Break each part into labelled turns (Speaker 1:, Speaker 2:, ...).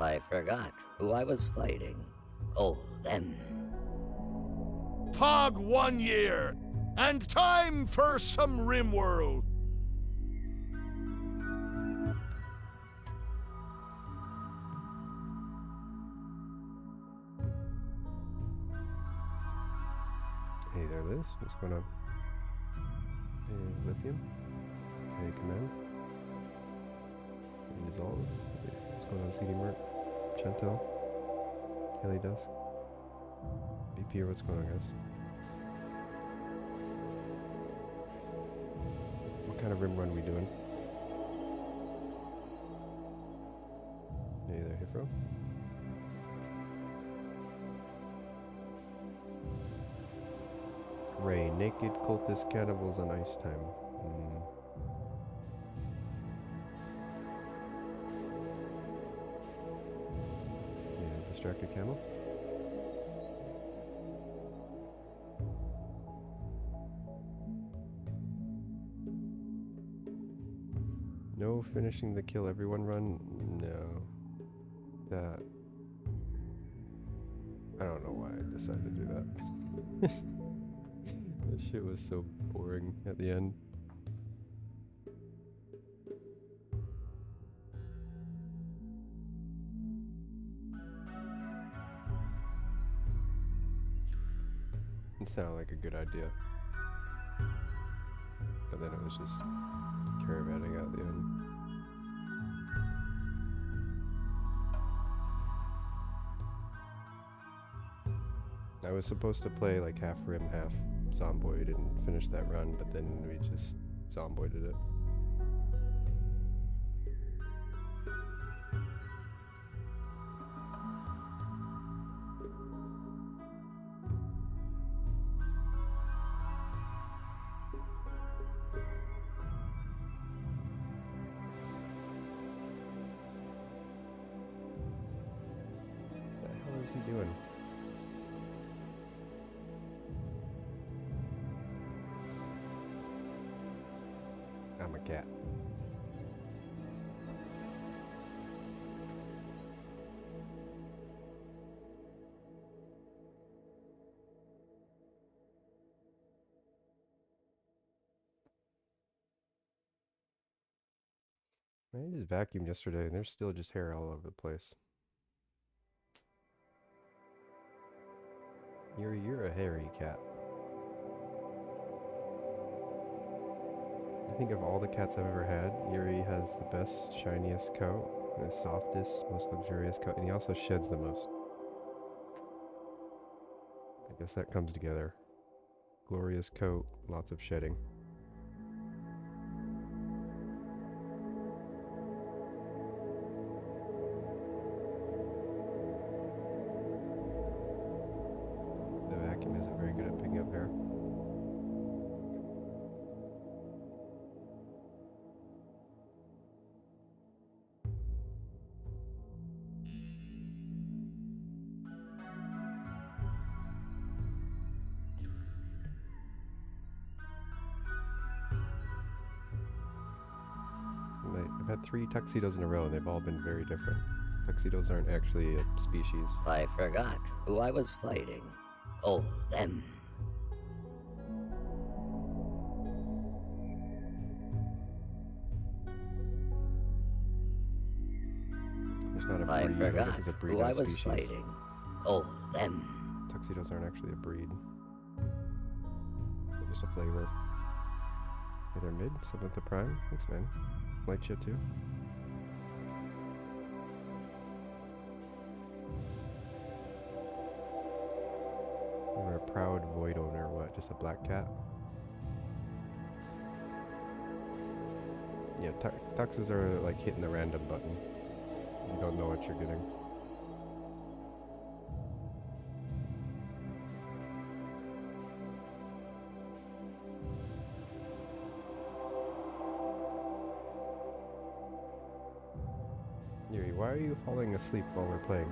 Speaker 1: I forgot who I was fighting. Oh, them.
Speaker 2: Pog 1 year, and time for some RimWorld.
Speaker 3: Hey there, Liz. What's going on? Hey, Lithium. Hey, Command. Hey, Dissolve. What's going on, CD Mert? Chantel. Haley Dusk. BP, what's going on, guys? What kind of rim run we doing? Hey there, Hifro. Ray, naked cultist cannibals on ice time. Yeah, distracted camel. No finishing the kill everyone run? No. That... I don't know why I decided to do that. That shit was so boring at the end. It sounded like a good idea. But then it was just caravanning out the end. I was supposed to play like half Rim, half Zomboid and finish that run, but then we just Zomboided it. What the hell is he doing? I'm a cat. I just vacuumed yesterday and there's still just hair all over the place. You're a hairy cat. I think of all the cats I've ever had, Yuri has the best, shiniest coat, the softest, most luxurious coat, and he also sheds the most. I guess that comes together. Glorious coat, lots of shedding. The vacuum isn't very good at picking up hair. I've had 3 tuxedos in a row and they've all been very different. Tuxedos aren't actually a species.
Speaker 1: I forgot who I was fighting. Oh, them.
Speaker 3: There's not a breed.
Speaker 1: I
Speaker 3: I
Speaker 1: forgot
Speaker 3: guess it's a breed,
Speaker 1: who
Speaker 3: not
Speaker 1: I
Speaker 3: a
Speaker 1: was
Speaker 3: species.
Speaker 1: fighting. Oh, them.
Speaker 3: Tuxedos aren't actually a breed. They're just a flavor. Hey, they're mid, 7th of Prime. Thanks, man. Light you too. You're a proud void owner, what? Just a black cat? Yeah, tuxes are like hitting the random button. You don't know what you're getting. Yuri, why are you falling asleep while we're playing?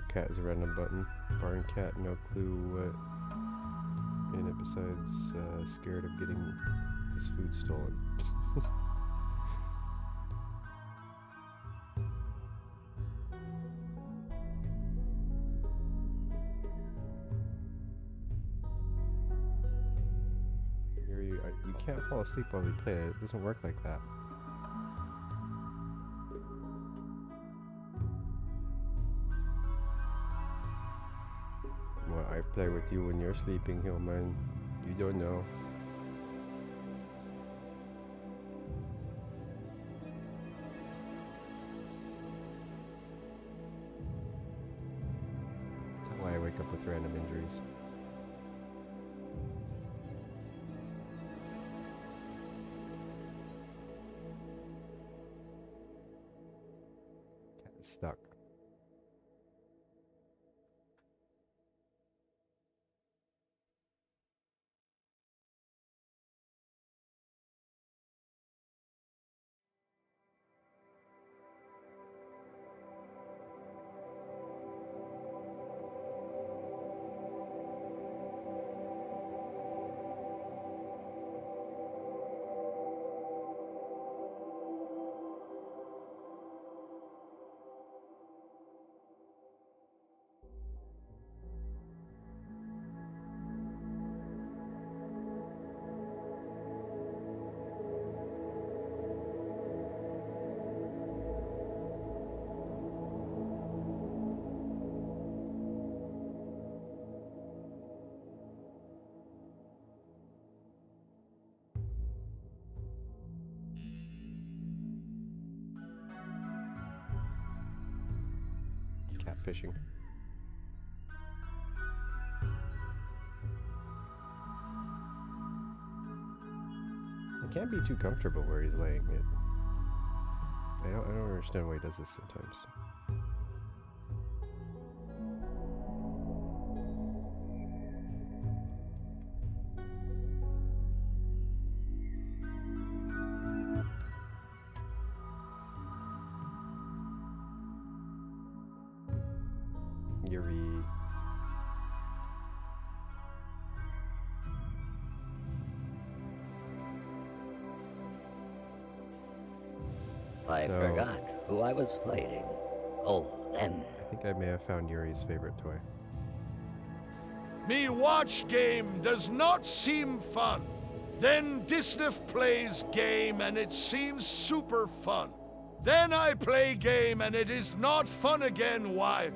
Speaker 3: Oh, cat is a random button. Barn cat, no clue what in it besides scared of getting his food stolen. You can't fall asleep while we play it. It doesn't work like that. Well, I play with you when you're sleeping, human. You don't know. That's why I wake up with random injuries. Cat is stuck. Catfishing. It can't be too comfortable where he's laying it. I don't understand why he does this sometimes. Yuri.
Speaker 1: I forgot who I was fighting. Oh, them.
Speaker 3: I think I may have found Yuri's favorite toy.
Speaker 2: Me watch game does not seem fun. Then Disnof plays game and it seems super fun. Then I play game and it is not fun again. Why?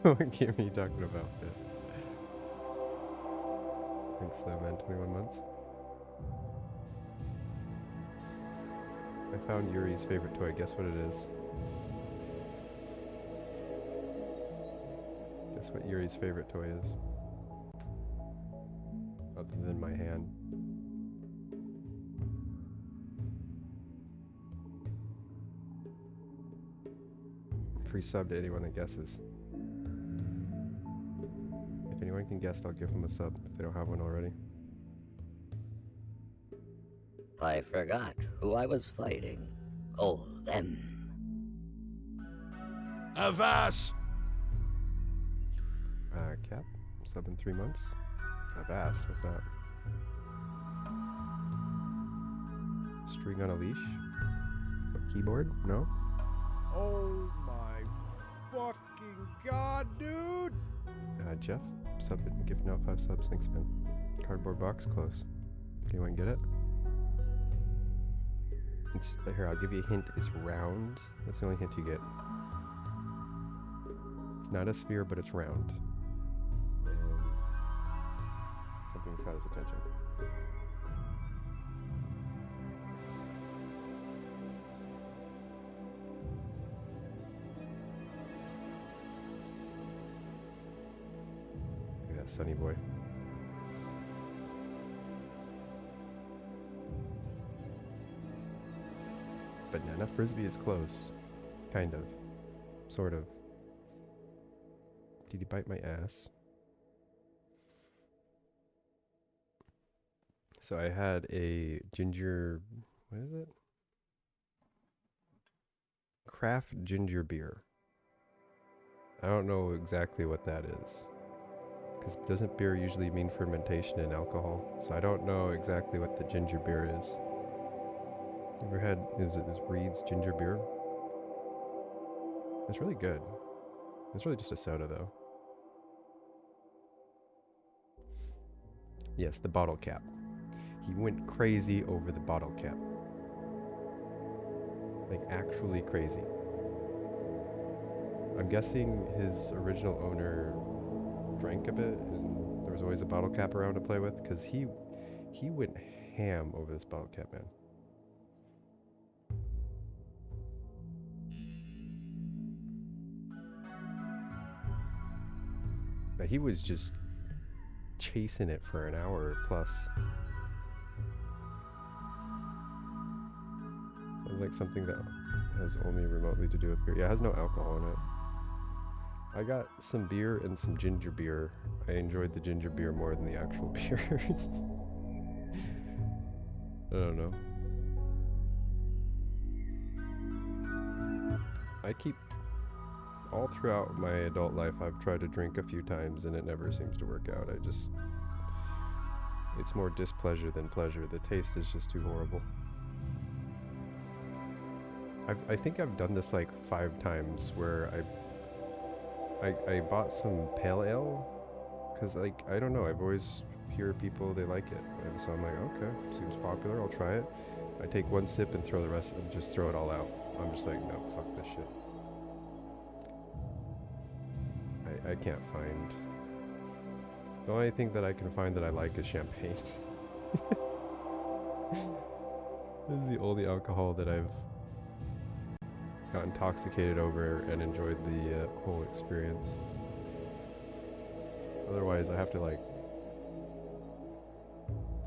Speaker 3: What game are you talking about? Thanks, that man. 21 months. I found Yuri's favorite toy. Guess what it is? Guess what Yuri's favorite toy is? Other than my hand. Free sub to anyone that guesses. If anyone can guess, I'll give them a sub if they don't have one already.
Speaker 1: I forgot who I was fighting. Oh, them.
Speaker 2: Avast!
Speaker 3: Cap, sub in 3 months. Avast, what's that? String on a leash? What, keyboard? No?
Speaker 4: Oh my fucking god, dude!
Speaker 3: Jeff, sub it, gifting out 5 subs, thanks man. Cardboard box, close. Anyone get it? It's, here, I'll give you a hint, it's round. That's the only hint you get. It's not a sphere, but it's round. And something's got his attention. Look at that sunny boy. Banana Frisbee is close. Kind of. Sort of. Did he bite my ass? So I had a ginger... What is it? Craft ginger beer. I don't know exactly what that is. Because doesn't beer usually mean fermentation in alcohol? So I don't know exactly what the ginger beer is. Ever had, is Reed's ginger beer? It's really good. It's really just a soda though. Yes, the bottle cap. He went crazy over the bottle cap. Like actually crazy. I'm guessing his original owner drank a bit and there was always a bottle cap around to play with, because he went ham over this bottle cap, man. But he was just chasing it for an hour plus. Sounds like something that has only remotely to do with beer. Yeah, it has no alcohol in it. I got some beer and some ginger beer. I enjoyed the ginger beer more than the actual beer. I don't know. I keep, all throughout my adult life, I've tried to drink a few times and it never seems to work out. It's more displeasure than pleasure. The taste is just too horrible. I think I've done this like 5 times where I bought some pale ale because like I don't know, I've always hear people they like it, and so I'm like, okay, seems popular, I'll try it. I take 1 sip and throw the rest and just throw it all out. I'm just like, no, fuck this shit. I can't find, the only thing that I can find that I like is champagne. This is the only alcohol that I've got intoxicated over and enjoyed the whole experience. Otherwise, I have to like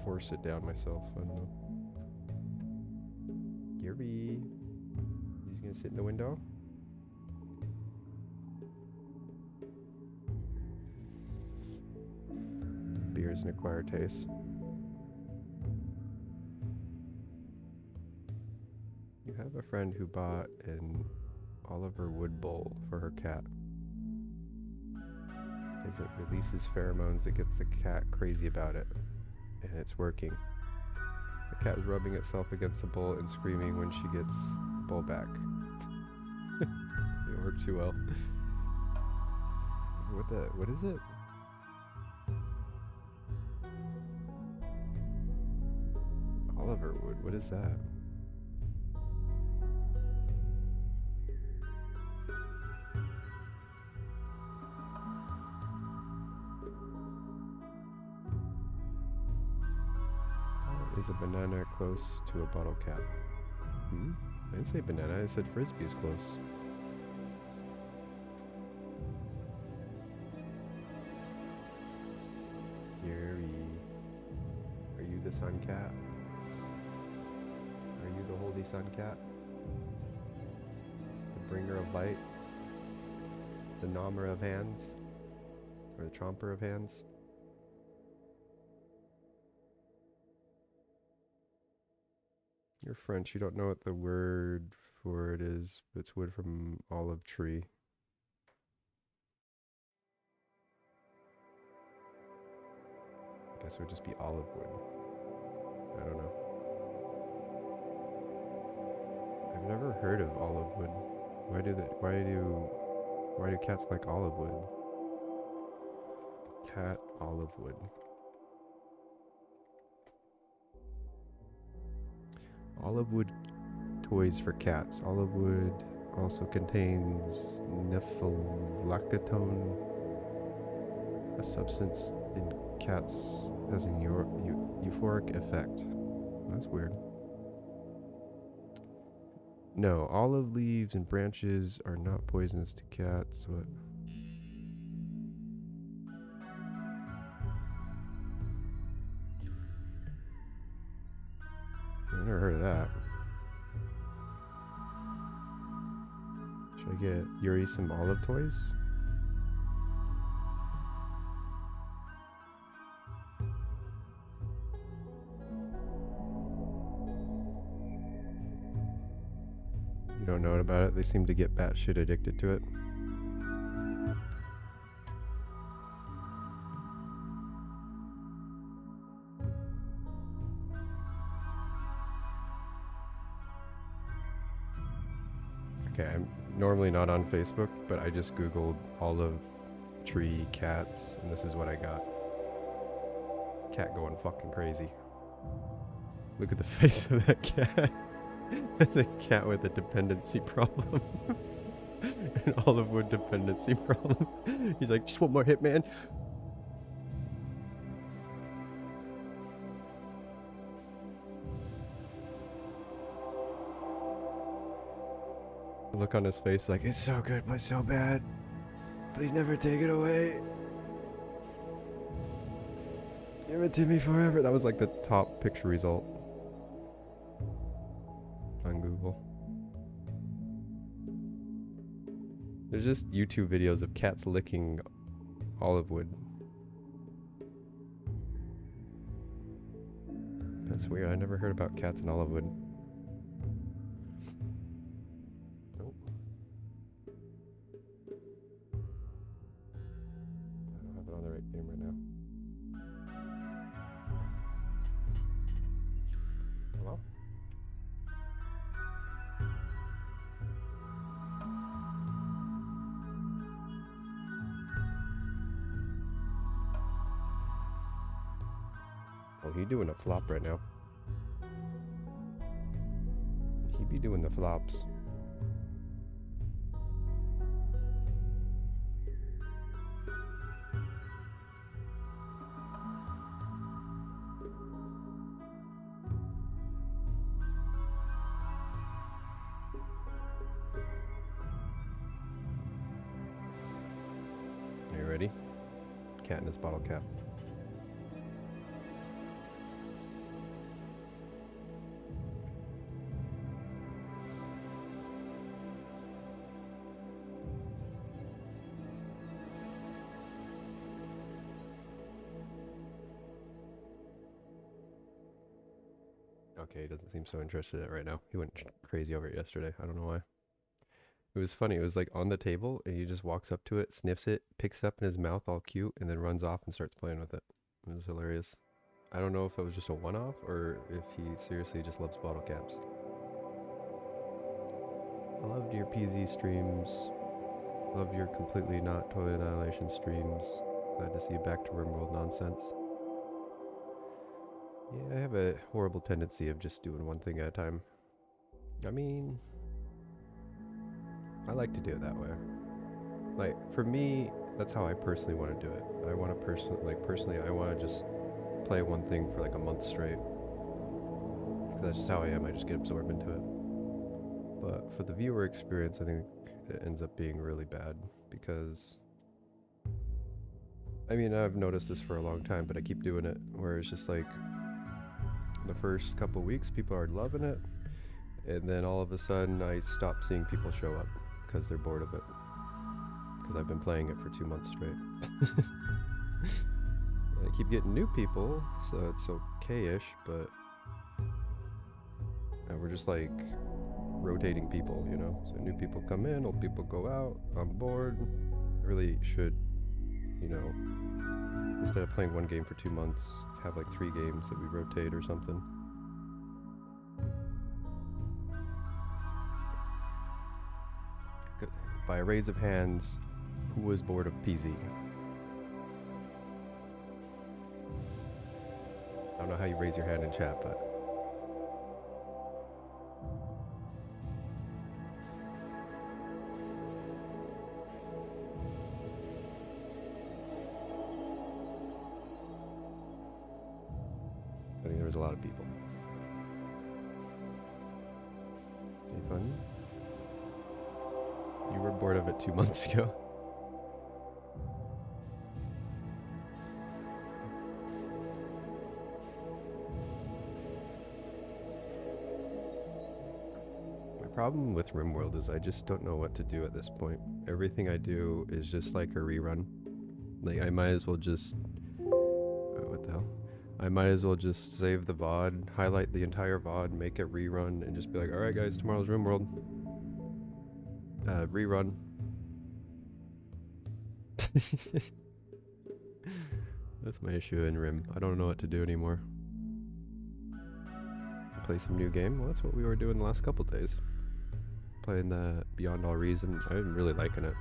Speaker 3: force it down myself. I don't know. Gary, you just gonna sit in the window? Beer is an acquired taste. You have a friend who bought an Oliver Wood bowl for her cat. As it releases pheromones, it gets the cat crazy about it. And it's working. The cat is rubbing itself against the bowl and screaming when she gets the bowl back. It worked too well. What is it? Oliver Wood, what is that? Is a banana close to a bottle cap? I didn't say banana, I said frisbee is close. Gary, are you the sun cat? Are you the holy sun cat? The bringer of light? The nommer of hands? Or the tromper of hands? You're French, you don't know what the word for it is, but it's wood from olive tree. I guess it would just be olive wood. I don't know. I've never heard of olive wood. Why do cats like olive wood? Cat olive wood. Olive wood toys for cats. Olive wood also contains nephelactone, a substance in cats has a euphoric effect. That's weird. No, olive leaves and branches are not poisonous to cats. What? I never heard of that. Should I get Yuri some olive toys? You don't know about it? They seem to get batshit addicted to it. Okay, I'm normally not on Facebook, but I just Googled olive tree cats, and this is what I got. Cat going fucking crazy. Look at the face of that cat. That's a cat with a dependency problem. An olive wood dependency problem. He's like, just one more hit, man. The look on his face like, it's so good but so bad. Please never take it away. Give it to me forever. That was like the top picture result on Google. There's just YouTube videos of cats licking olive wood. That's weird. I never heard about cats and olive wood. Nope. I don't have it on the right game right now. Hello? Oh, he doing a flop right now. He be doing the flops. Are you ready? Cat in his bottle cap. Okay, he doesn't seem so interested in it right now. He went crazy over it yesterday. I don't know why. It was funny. It was like on the table, and he just walks up to it, sniffs it, picks it up in his mouth all cute, and then runs off and starts playing with it. It was hilarious. I don't know if it was just a one-off or if he seriously just loves bottle caps. I loved your PZ streams. Loved your completely not toilet annihilation streams. Glad to see you back to RimWorld nonsense. Yeah, I have a horrible tendency of just doing one thing at a time. I mean, I like to do it that way. Like, for me, that's how I personally want to do it. I want to personally, I want to just play one thing for like a month straight. 'Cause that's just how I am. I just get absorbed into it. But for the viewer experience, I think it ends up being really bad because, I mean, I've noticed this for a long time, but I keep doing it where it's just like the first couple weeks people are loving it, and then all of a sudden I stop seeing people show up because they're bored of it because I've been playing it for 2 months straight. I keep getting new people, so it's okay-ish, but we're just like rotating people, you know? So new people come in, old people go out, I'm bored. I really should, you know, instead of playing one game for 2 months, have like 3 games that we rotate or something. By a raise of hands, who was bored of PZ? I don't know how you raise your hand in chat, but I think there was a lot of people. Any fun? You were bored of it 2 months ago. My problem with RimWorld is I just don't know what to do at this point. Everything I do is just like a rerun. Like, I might as well just... what the hell? I might as well just save the VOD, highlight the entire VOD, make it rerun, and just be like, alright guys, tomorrow's RimWorld. Rerun. That's my issue in Rim. I don't know what to do anymore. Play some new game? Well, that's what we were doing the last couple days. playing the Beyond All Reason. I'm really liking it.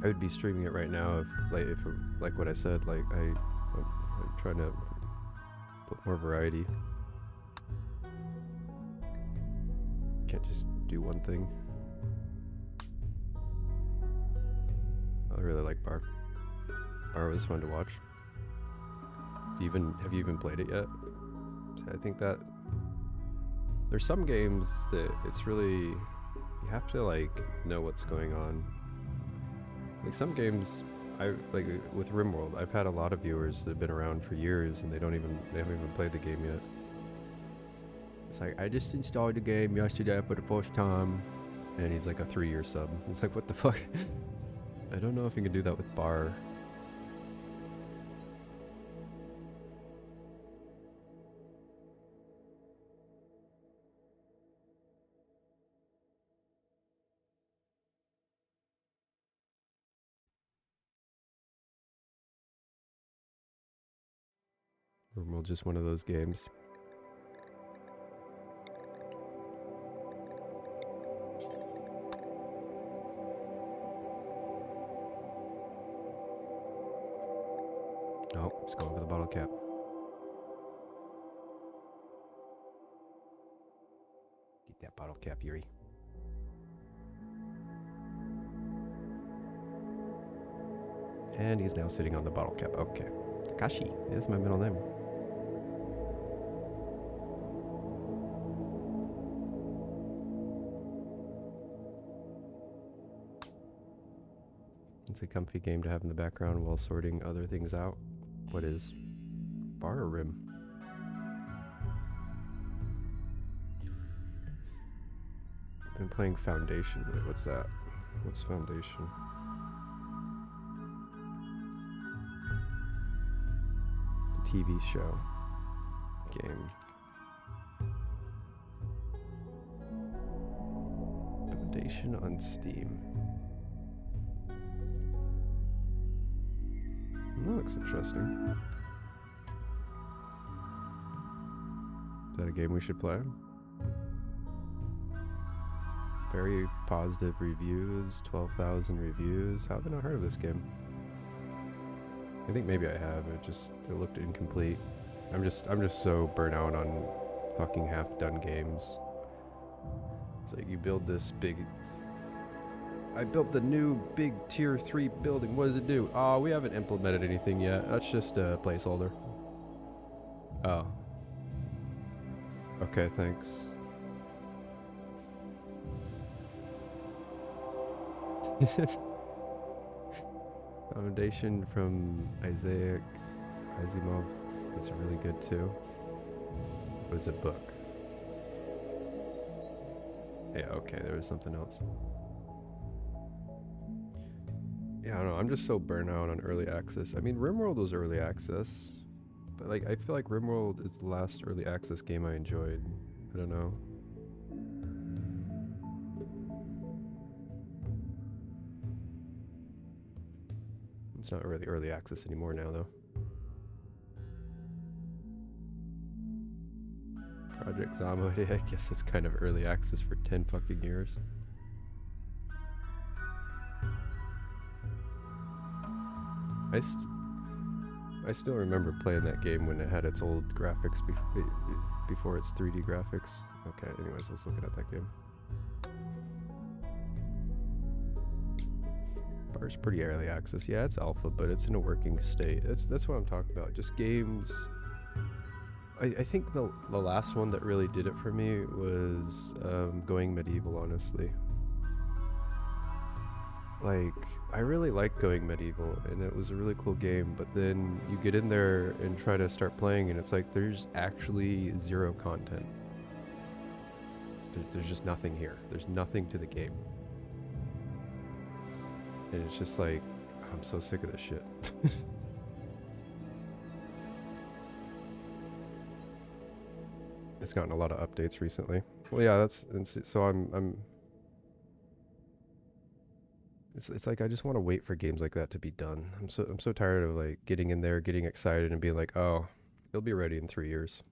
Speaker 3: I would be streaming it right now if like what I said, like I'm trying to put more variety. Can't just do one thing. I really like Bar. Bar was fun to watch. Have you even played it yet? I think that there's some games that it's really, you have to like know what's going on. Like some games, like with RimWorld, I've had a lot of viewers that have been around for years and they haven't even played the game yet. It's like, I just installed the game yesterday for the first time, and he's like a 3-year sub. It's like, what the fuck? I don't know if you can do that with Bar. RimWorld just one of those games. Oh, it's going for the bottle cap. Get that bottle cap, Yuri. And he's now sitting on the bottle cap. Okay. Takashi is my middle name. It's a comfy game to have in the background while sorting other things out. What is? Bar or Rim? I've been playing Foundation. Wait, what's that? What's Foundation? The TV show. Game. Foundation on Steam. That looks interesting. Is that a game we should play? Very positive reviews, 12,000 reviews. How have I not heard of this game? I think maybe I have. It looked incomplete. I'm just so burnt out on fucking half-done games. It's like you build this big. I built the new big tier 3 building. What does it do? Oh, we haven't implemented anything yet. That's just a placeholder. Oh. Okay, thanks. Foundation from Isaac Asimov is really good too. But it's a book. Yeah, okay, there was something else. Yeah, I don't know, I'm just so burnt out on early access. I mean, RimWorld was early access, but like, I feel like RimWorld is the last early access game I enjoyed. I don't know. It's not really early access anymore now, though. Project Zombo, I guess it's kind of early access for 10 fucking years. I still remember playing that game when it had its old graphics before its 3D graphics. Okay, anyways, I was looking at that game. Bar's pretty early access. Yeah, it's alpha, but it's in a working state. That's what I'm talking about. Just games. I think the last one that really did it for me was Going Medieval, honestly. Like, I really liked Going Medieval, and it was a really cool game, but then you get in there and try to start playing, and it's like, there's actually zero content. There's just nothing here. There's nothing to the game. And it's just like, I'm so sick of this shit. It's gotten a lot of updates recently. Well, yeah, so it's like I just want to wait for games like that to be done. I'm so tired of like getting in there, getting excited and being like, "Oh, it'll be ready in 3 years."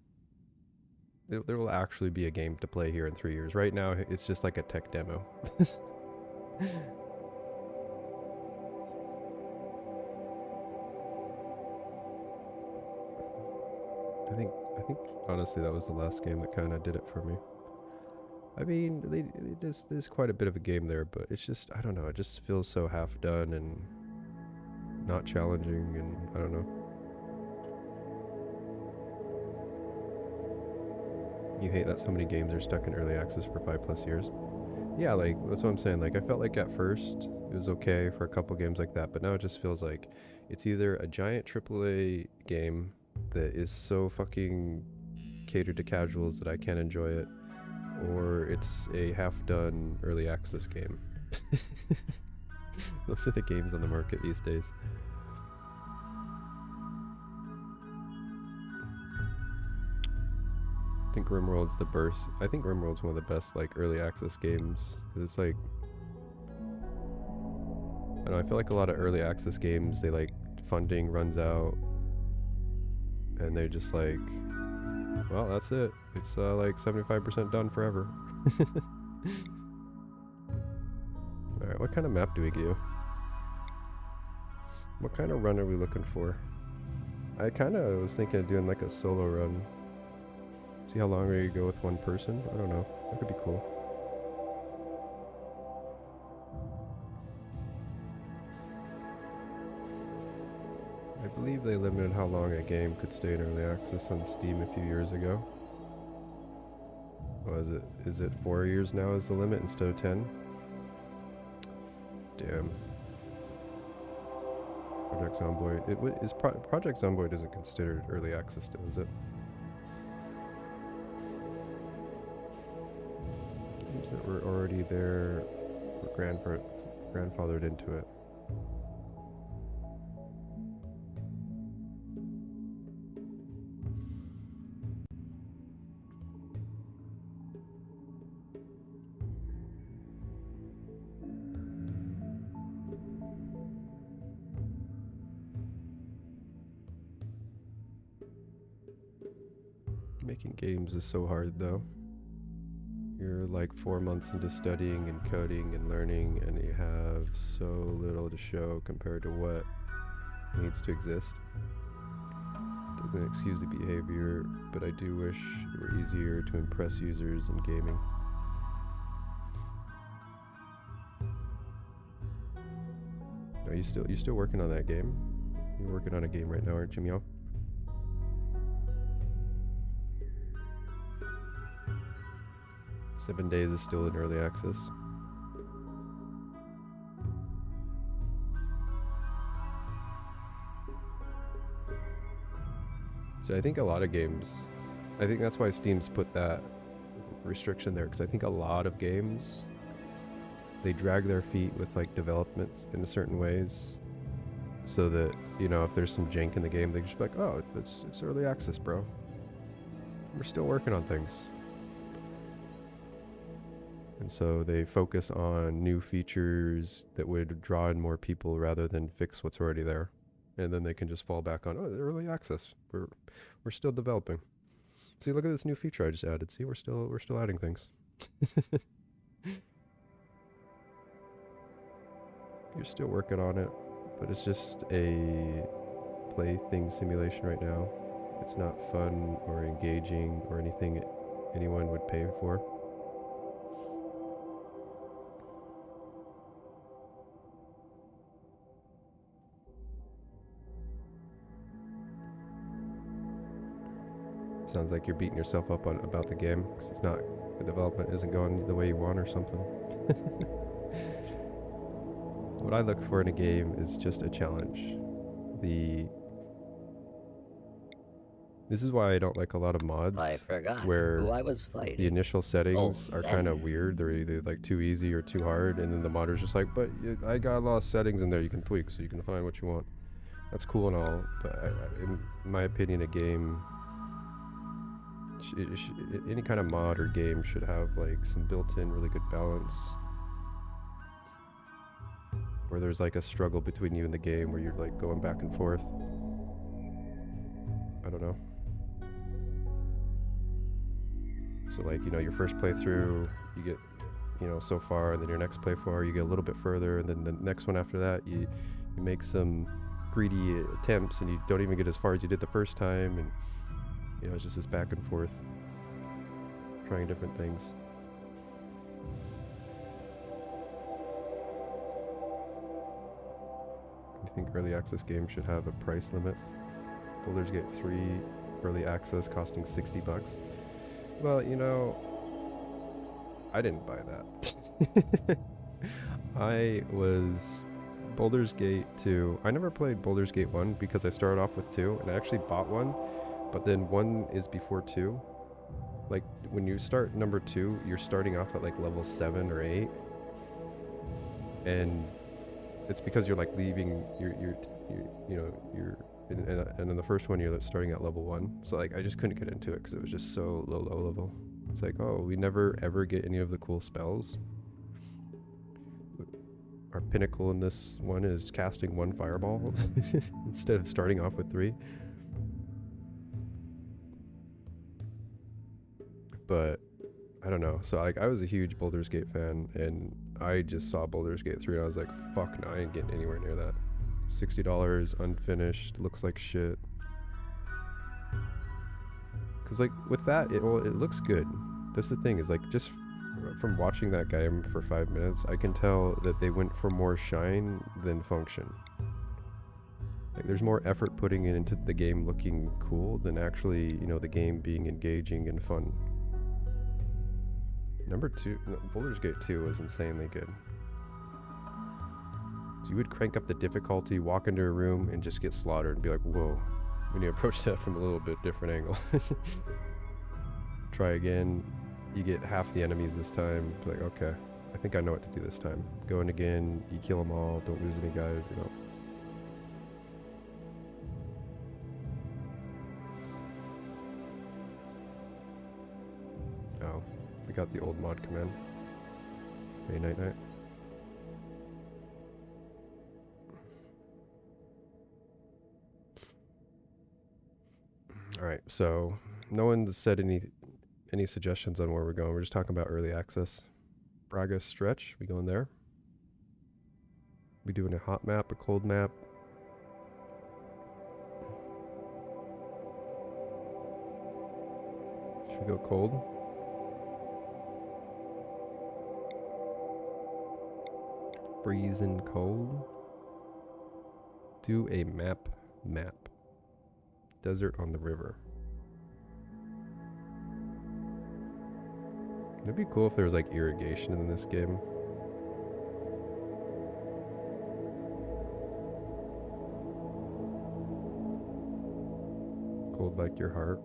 Speaker 3: there will actually be a game to play here in 3 years. Right now, it's just like a tech demo. I think honestly that was the last game that kind of did it for me. I mean, there's quite a bit of a game there, but it's just, I don't know, it just feels so half done and not challenging, and I don't know. You hate that so many games are stuck in early access for 5+ years. Yeah, like, that's what I'm saying. Like, I felt like at first it was okay for a couple games like that, but now it just feels like it's either a giant AAA game that is so fucking catered to casuals that I can't enjoy it, or it's a half-done early access game. Those are the games on the market these days. I think RimWorld's the burst. I think RimWorld's one of the best like early access games, because it's like, I don't know, I feel like a lot of early access games, they like funding runs out and they just like, well, that's it. It's like 75% done forever. Alright, what kind of map do we do? What kind of run are we looking for? I kind of was thinking of doing like a solo run. See how long we go with one person? I don't know. That could be cool. I believe they limited how long a game could stay in early access on Steam a few years ago. Oh, is it 4 years now is the limit instead of 10? Damn. Project Zomboid. Project Zomboid isn't considered early access still, is it? Games that were already there were grandfathered into it. Making games is so hard though. You're like 4 months into studying and coding and learning, and you have so little to show compared to what needs to exist. Doesn't excuse the behavior, but I do wish it were easier to impress users in gaming. Are you still working on that game? You're working on a game right now, aren't you, Meow? Seven Days is still in early access. So I think a lot of games, I think that's why Steam's put that restriction there, because I think a lot of games, they drag their feet with like developments in certain ways, so that, you know, if there's some jank in the game, they just be like, oh, it's early access, bro. We're still working on things. And so they focus on new features that would draw in more people rather than fix what's already there. And then they can just fall back on, oh, early access. We're still developing. See, look at this new feature I just added. See, we're still adding things. You're still working on it, but it's just a plaything simulation right now. It's not fun or engaging or anything anyone would pay for. Sounds like you're beating yourself up about the game because the development isn't going the way you want or something. What I look for in a game is just a challenge. This is why I don't like a lot of mods.
Speaker 1: I forgot
Speaker 3: where
Speaker 1: who I was fighting.
Speaker 3: the initial settings are kind of
Speaker 1: then.
Speaker 3: weird. They're either like too easy or too hard, and then the modder's just like, but I got a lot of settings in there you can tweak, so you can find what you want. That's cool and all, but in my opinion, a game, any kind of mod or game should have like some built-in really good balance, where there's like a struggle between you and the game, where you're like going back and forth. I don't know. So like, you know, your first playthrough, you get, you know, so far, and then your next playthrough, you get a little bit further, and then the next one after that, you make some greedy attempts, and you don't even get as far as you did the first time, and you know, it's just this back and forth, trying different things. I think early access games should have a price limit. Baldur's Gate 3 early access costing $60. Well, you know, I didn't buy that. I was Baldur's Gate 2. I never played Baldur's Gate 1 because I started off with 2, and I actually bought 1, but then 1 is before 2. Like, when you start number 2, you're starting off at like level 7 or 8. And it's because you're like leaving, you're and in the first one you're starting at level 1. So like I just couldn't get into it because it was just so low level. It's like, oh, we never ever get any of the cool spells. Our pinnacle in this one is casting 1 fireball instead of starting off with 3. But I don't know. So like I was a huge Baldur's Gate fan, and I just saw Baldur's Gate 3 and I was like, fuck no, I ain't getting anywhere near that. $60 unfinished, looks like shit. Cause like with that, it looks good. That's the thing, is like just from watching that game for 5 minutes, I can tell that they went for more shine than function. Like there's more effort putting into the game looking cool than actually, you know, the game being engaging and fun. Number 2, Baldur's Gate 2 was insanely good. So you would crank up the difficulty, walk into a room, and just get slaughtered and be like, whoa. When you approach that from a little bit different angle. Try again, you get half the enemies this time. It's like, okay, I think I know what to do this time. Go in again, you kill them all, don't lose any guys, you know. Oh, we got the old mod command. Hey, night night. Alright, so no one said any suggestions on where we're going. We're just talking about early access. Braga stretch, we going there? We doing a hot map, a cold map? Should we go cold? Freezing cold? Do a map. Desert on the river. It'd be cool if there was like irrigation in this game. Cold like your heart.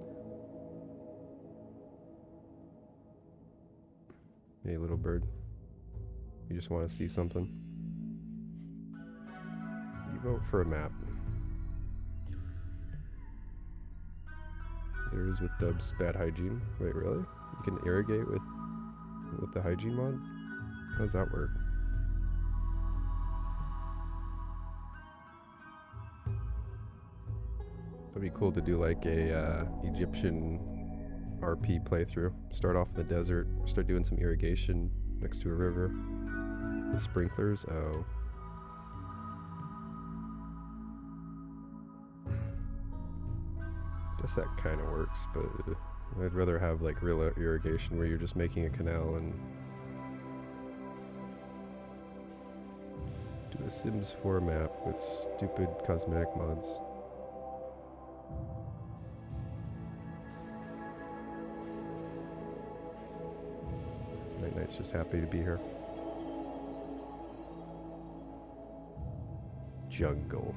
Speaker 3: Hey, little bird. You just want to see something? You vote for a map. There is with Dub's bad hygiene. Wait, really? You can irrigate with the hygiene mod? How does that work? That'd be cool to do like a Egyptian RP playthrough. Start off in the desert, start doing some irrigation next to a river. The sprinklers, oh. Guess that kind of works, but I'd rather have like real irrigation where you're just making a canal and do a Sims 4 map with stupid cosmetic mods. Night Night's just happy to be here. Jungle.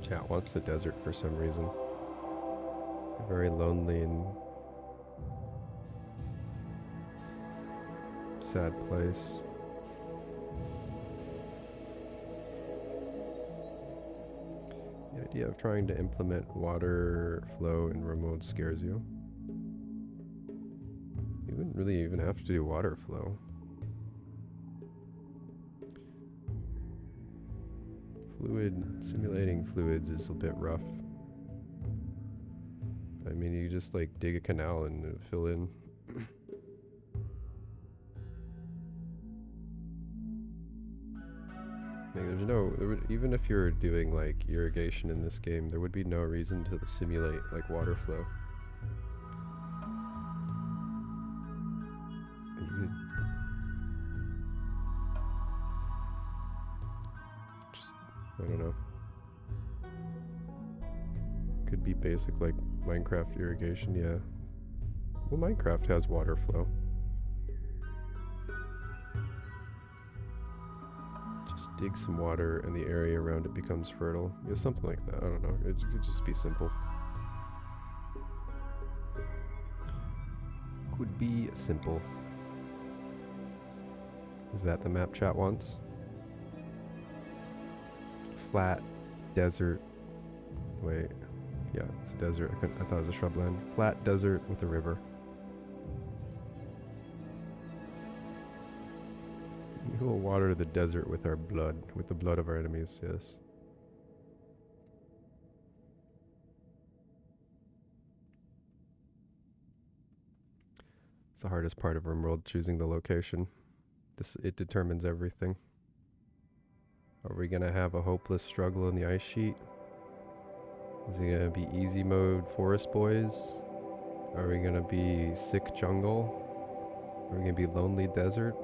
Speaker 3: Chat wants a desert for some reason. A very lonely and sad place. The idea of trying to implement water flow in RimWorld scares you. You wouldn't really even have to do water flow. Simulating fluids is a bit rough. I mean, you just like dig a canal and fill in. Like, there's no, even if you're doing like irrigation in this game, there would be no reason to simulate like water flow. You could just, I don't know. Could be basic like Minecraft irrigation, yeah. Well, Minecraft has water flow. Just dig some water and the area around it becomes fertile. Yeah, something like that. I don't know. It could just be simple. Could be simple. Is that the map chat wants? Flat, desert. Wait. Yeah, it's a desert. I thought it was a shrubland. Flat desert with a river. We will water the desert with our blood, with the blood of our enemies, yes. It's the hardest part of RimWorld, choosing the location. It determines everything. Are we gonna have a hopeless struggle in the ice sheet? Is it gonna be easy mode forest boys? Are we gonna be sick jungle? Are we gonna be lonely desert?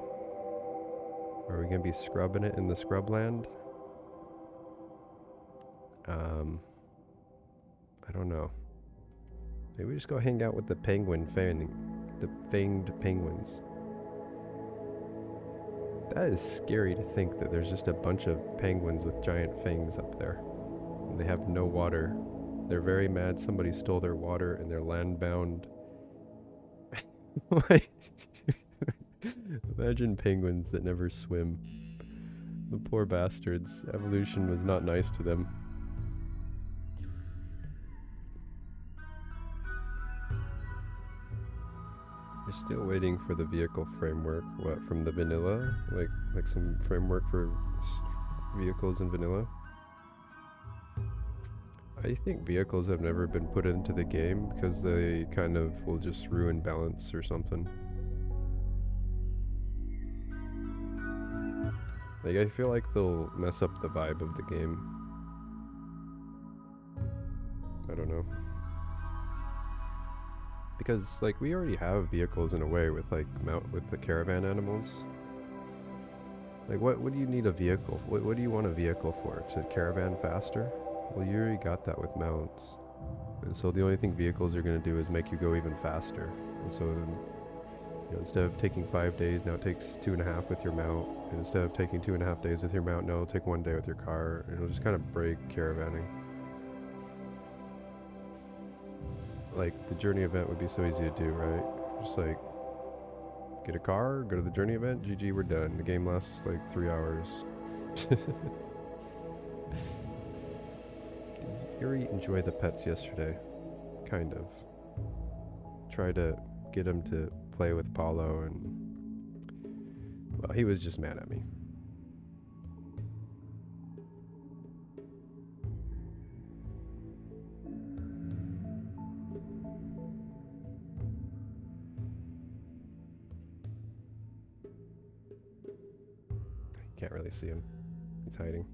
Speaker 3: Are we gonna be scrubbing it in the scrubland? I don't know. Maybe we just go hang out with the the fanged penguins. That is scary to think that there's just a bunch of penguins with giant fangs up there. And they have no water. They're very mad somebody stole their water and they're land-bound. Imagine penguins that never swim. The poor bastards. Evolution was not nice to them. You're still waiting for the vehicle framework. What, from the vanilla? Like some framework for vehicles in vanilla? I think vehicles have never been put into the game because they kind of will just ruin balance or something. Like, I feel like they'll mess up the vibe of the game. I don't know. Because, like, we already have vehicles in a way with, like, with the caravan animals. Like, what do you need a vehicle? What do you want a vehicle for? To caravan faster? Well, you already got that with mounts. And so the only thing vehicles are going to do is make you go even faster. And so, you know, instead of taking 5 days, now it takes 2.5 with your mount. And instead of taking 2.5 days with your mount, now it'll take 1 day with your car. And it'll just kind of break caravanning. Like, the journey event would be so easy to do, right? Just like, get a car, go to the journey event, GG, we're done. The game lasts like 3 hours. Did Yuri enjoy the pets yesterday? Kind of. Try to get him to play with Paulo and... well, he was just mad at me. Can't really see him. He's hiding.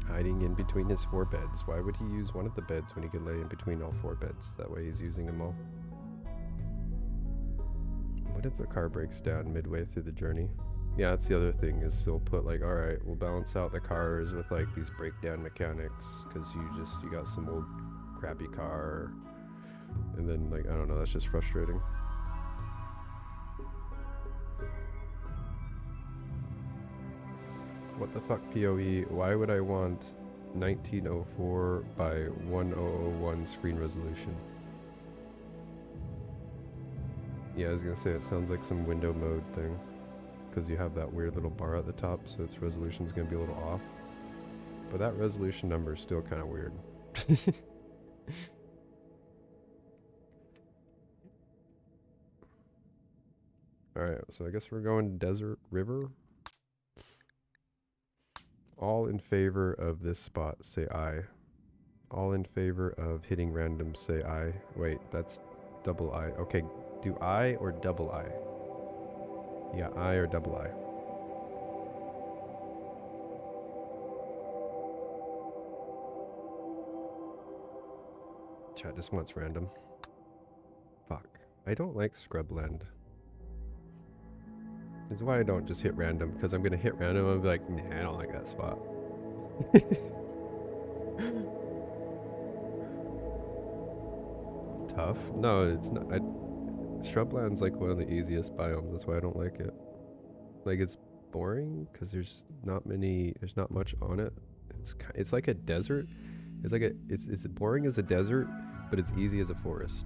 Speaker 3: Hiding in between his 4 beds. Why would he use one of the beds when he could lay in between all 4 beds? That way he's using them all. What if the car breaks down midway through the journey? Yeah, that's the other thing, is they'll put like, alright, we'll balance out the cars with like these breakdown mechanics, because you got some old crappy car, and then like, I don't know, that's just frustrating. What the fuck, PoE? Why would I want 1904 by 1001 screen resolution? Yeah, I was gonna say, it sounds like some window mode thing. Because you have that weird little bar at the top, so its resolution's going to be a little off. But that resolution number is still kind of weird. Alright, so I guess we're going desert river. All in favor of this spot, say aye. All in favor of hitting random, say aye. Wait, that's double I. Okay, do I or double I? Yeah, I or double I. Chat just wants random. Fuck. I don't like scrubland. This is why I don't just hit random, because I'm going to hit random and be like, nah, I don't like that spot. Tough? No, it's not. Shrubland's like one of the easiest biomes. That's why I don't like it. Like, it's boring because there's not much on it. It's like a desert. It's boring as a desert, but it's easy as a forest.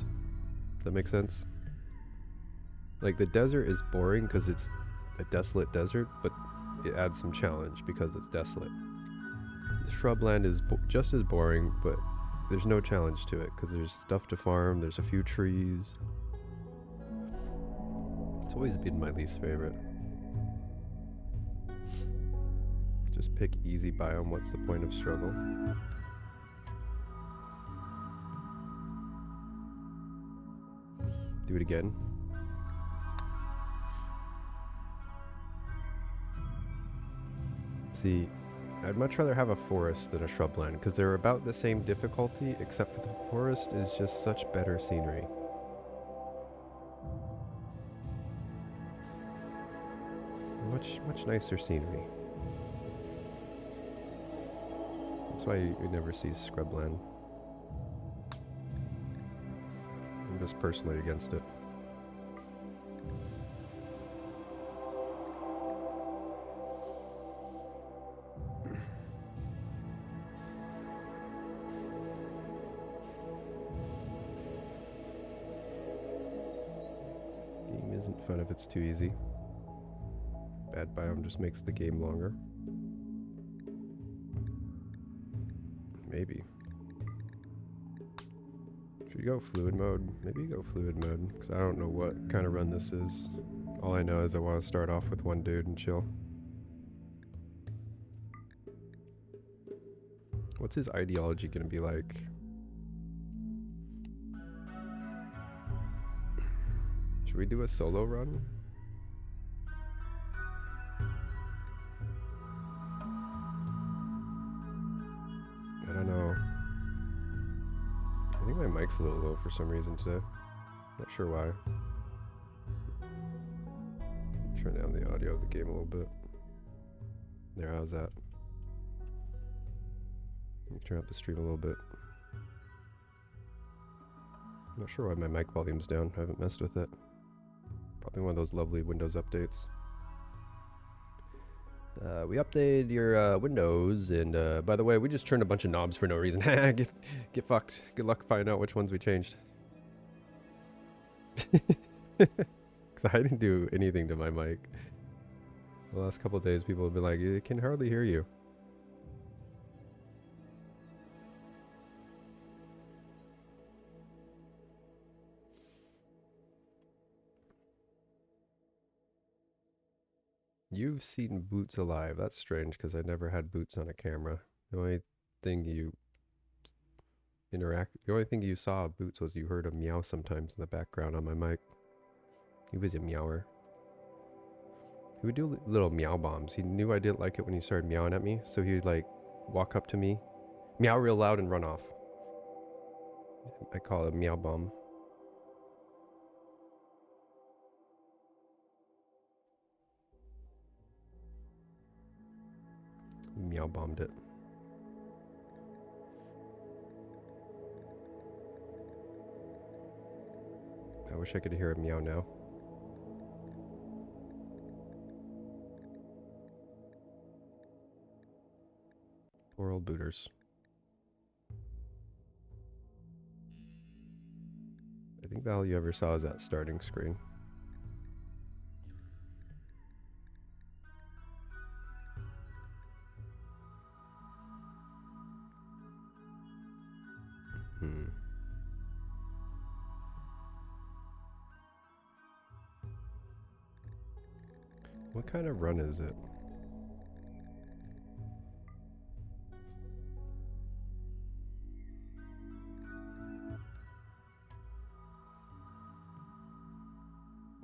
Speaker 3: Does that make sense? Like, the desert is boring because it's a desolate desert, but it adds some challenge because it's desolate. The shrubland is just as boring, but there's no challenge to it because there's stuff to farm, there's a few trees. It's always been my least favorite. Just pick easy biome, what's the point of struggle? Do it again. See, I'd much rather have a forest than a shrubland because they're about the same difficulty, except for the forest is just such better scenery. Much nicer scenery. That's why you never see scrubland. I'm just personally against it. Game isn't fun if it's too easy. Bad biome just makes the game longer. Maybe. Should you go fluid mode? Maybe you go fluid mode, because I don't know what kind of run this is. All I know is I want to start off with one dude and chill. What's his ideology gonna be like? Should we do a solo run? I don't know. I think my mic's a little low for some reason today. Not sure why. Turn down the audio of the game a little bit. There, how's that? Turn up the stream a little bit. I'm not sure why my mic volume's down. I haven't messed with it. Probably one of those lovely Windows updates. We updated your Windows, and by the way, we just turned a bunch of knobs for no reason. Get fucked. Good luck finding out which ones we changed. Because I didn't do anything to my mic. The last couple of days, people have been like, "I can hardly hear you." You've seen Boots alive. That's strange because I never had Boots on a camera. The only thing you saw of Boots was you heard him meow sometimes in the background on my mic. He was a meower. He would do little meow bombs. He knew I didn't like it when he started meowing at me, so he would like walk up to me, meow real loud, and run off. I call it a meow bomb. Meow bombed it. I wish I could hear him meow now. Poor old booters. I think all you ever saw is that starting screen. What kind of run is it?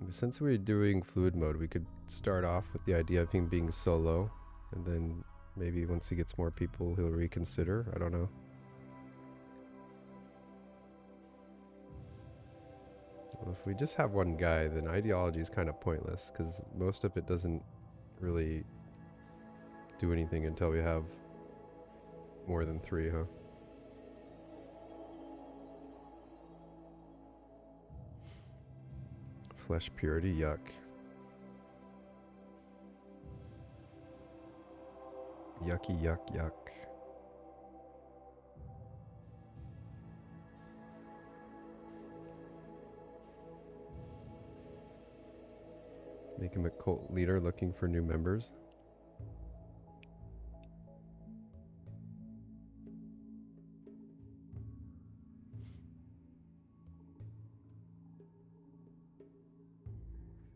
Speaker 3: Since we're doing fluid mode, we could start off with the idea of him being solo, and then maybe once he gets more people, he'll reconsider. I don't know. Well, if we just have one guy, then ideology is kind of pointless, because most of it doesn't really do anything until we have more than 3, huh? Flesh purity, yuck. Yucky, yuck, yuck. Make him a cult leader looking for new members.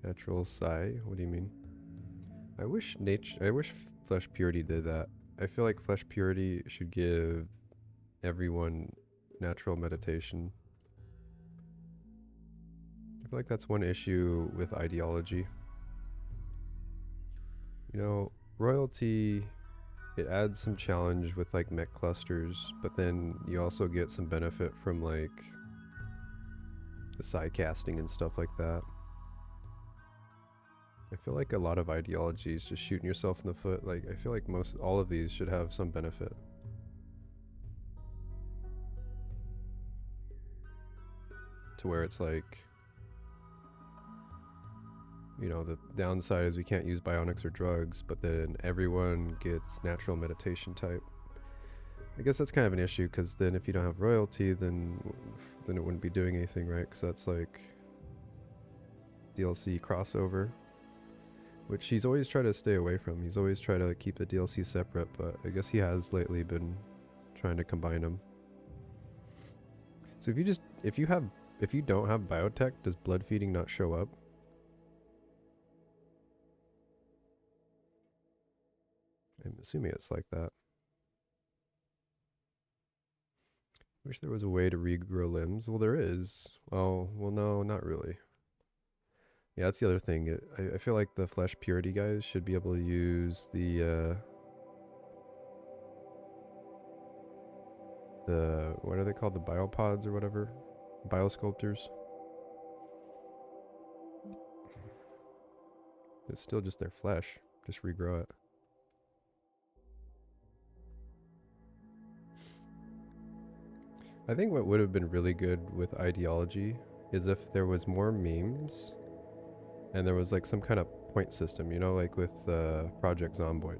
Speaker 3: Natural psi, what do you mean? I wish flesh purity did that. I feel like flesh purity should give everyone natural meditation. I feel like that's one issue with ideology. You know, royalty, it adds some challenge with like mech clusters, but then you also get some benefit from like the psi casting and stuff like that. I feel like a lot of ideology is just shooting yourself in the foot. Like, I feel like all of these should have some benefit. To where it's like, you know, the downside is we can't use bionics or drugs, but then everyone gets natural meditation type. I guess that's kind of an issue, because then if you don't have royalty, then it wouldn't be doing anything, right? Because that's like DLC crossover, which he's always tried to stay away from. He's always tried to keep the DLC separate, but I guess he has lately been trying to combine them. So if you don't have biotech, does blood feeding not show up? I'm assuming it's like that. Wish there was a way to regrow limbs. Well, there is. Oh, well, no, not really. Yeah, that's the other thing. I feel like the flesh purity guys should be able to use the what are they called? The biopods or whatever? Biosculptors. It's still just their flesh. Just regrow it. I think what would have been really good with ideology is if there was more memes and there was like some kind of point system, you know, like with Project Zomboid.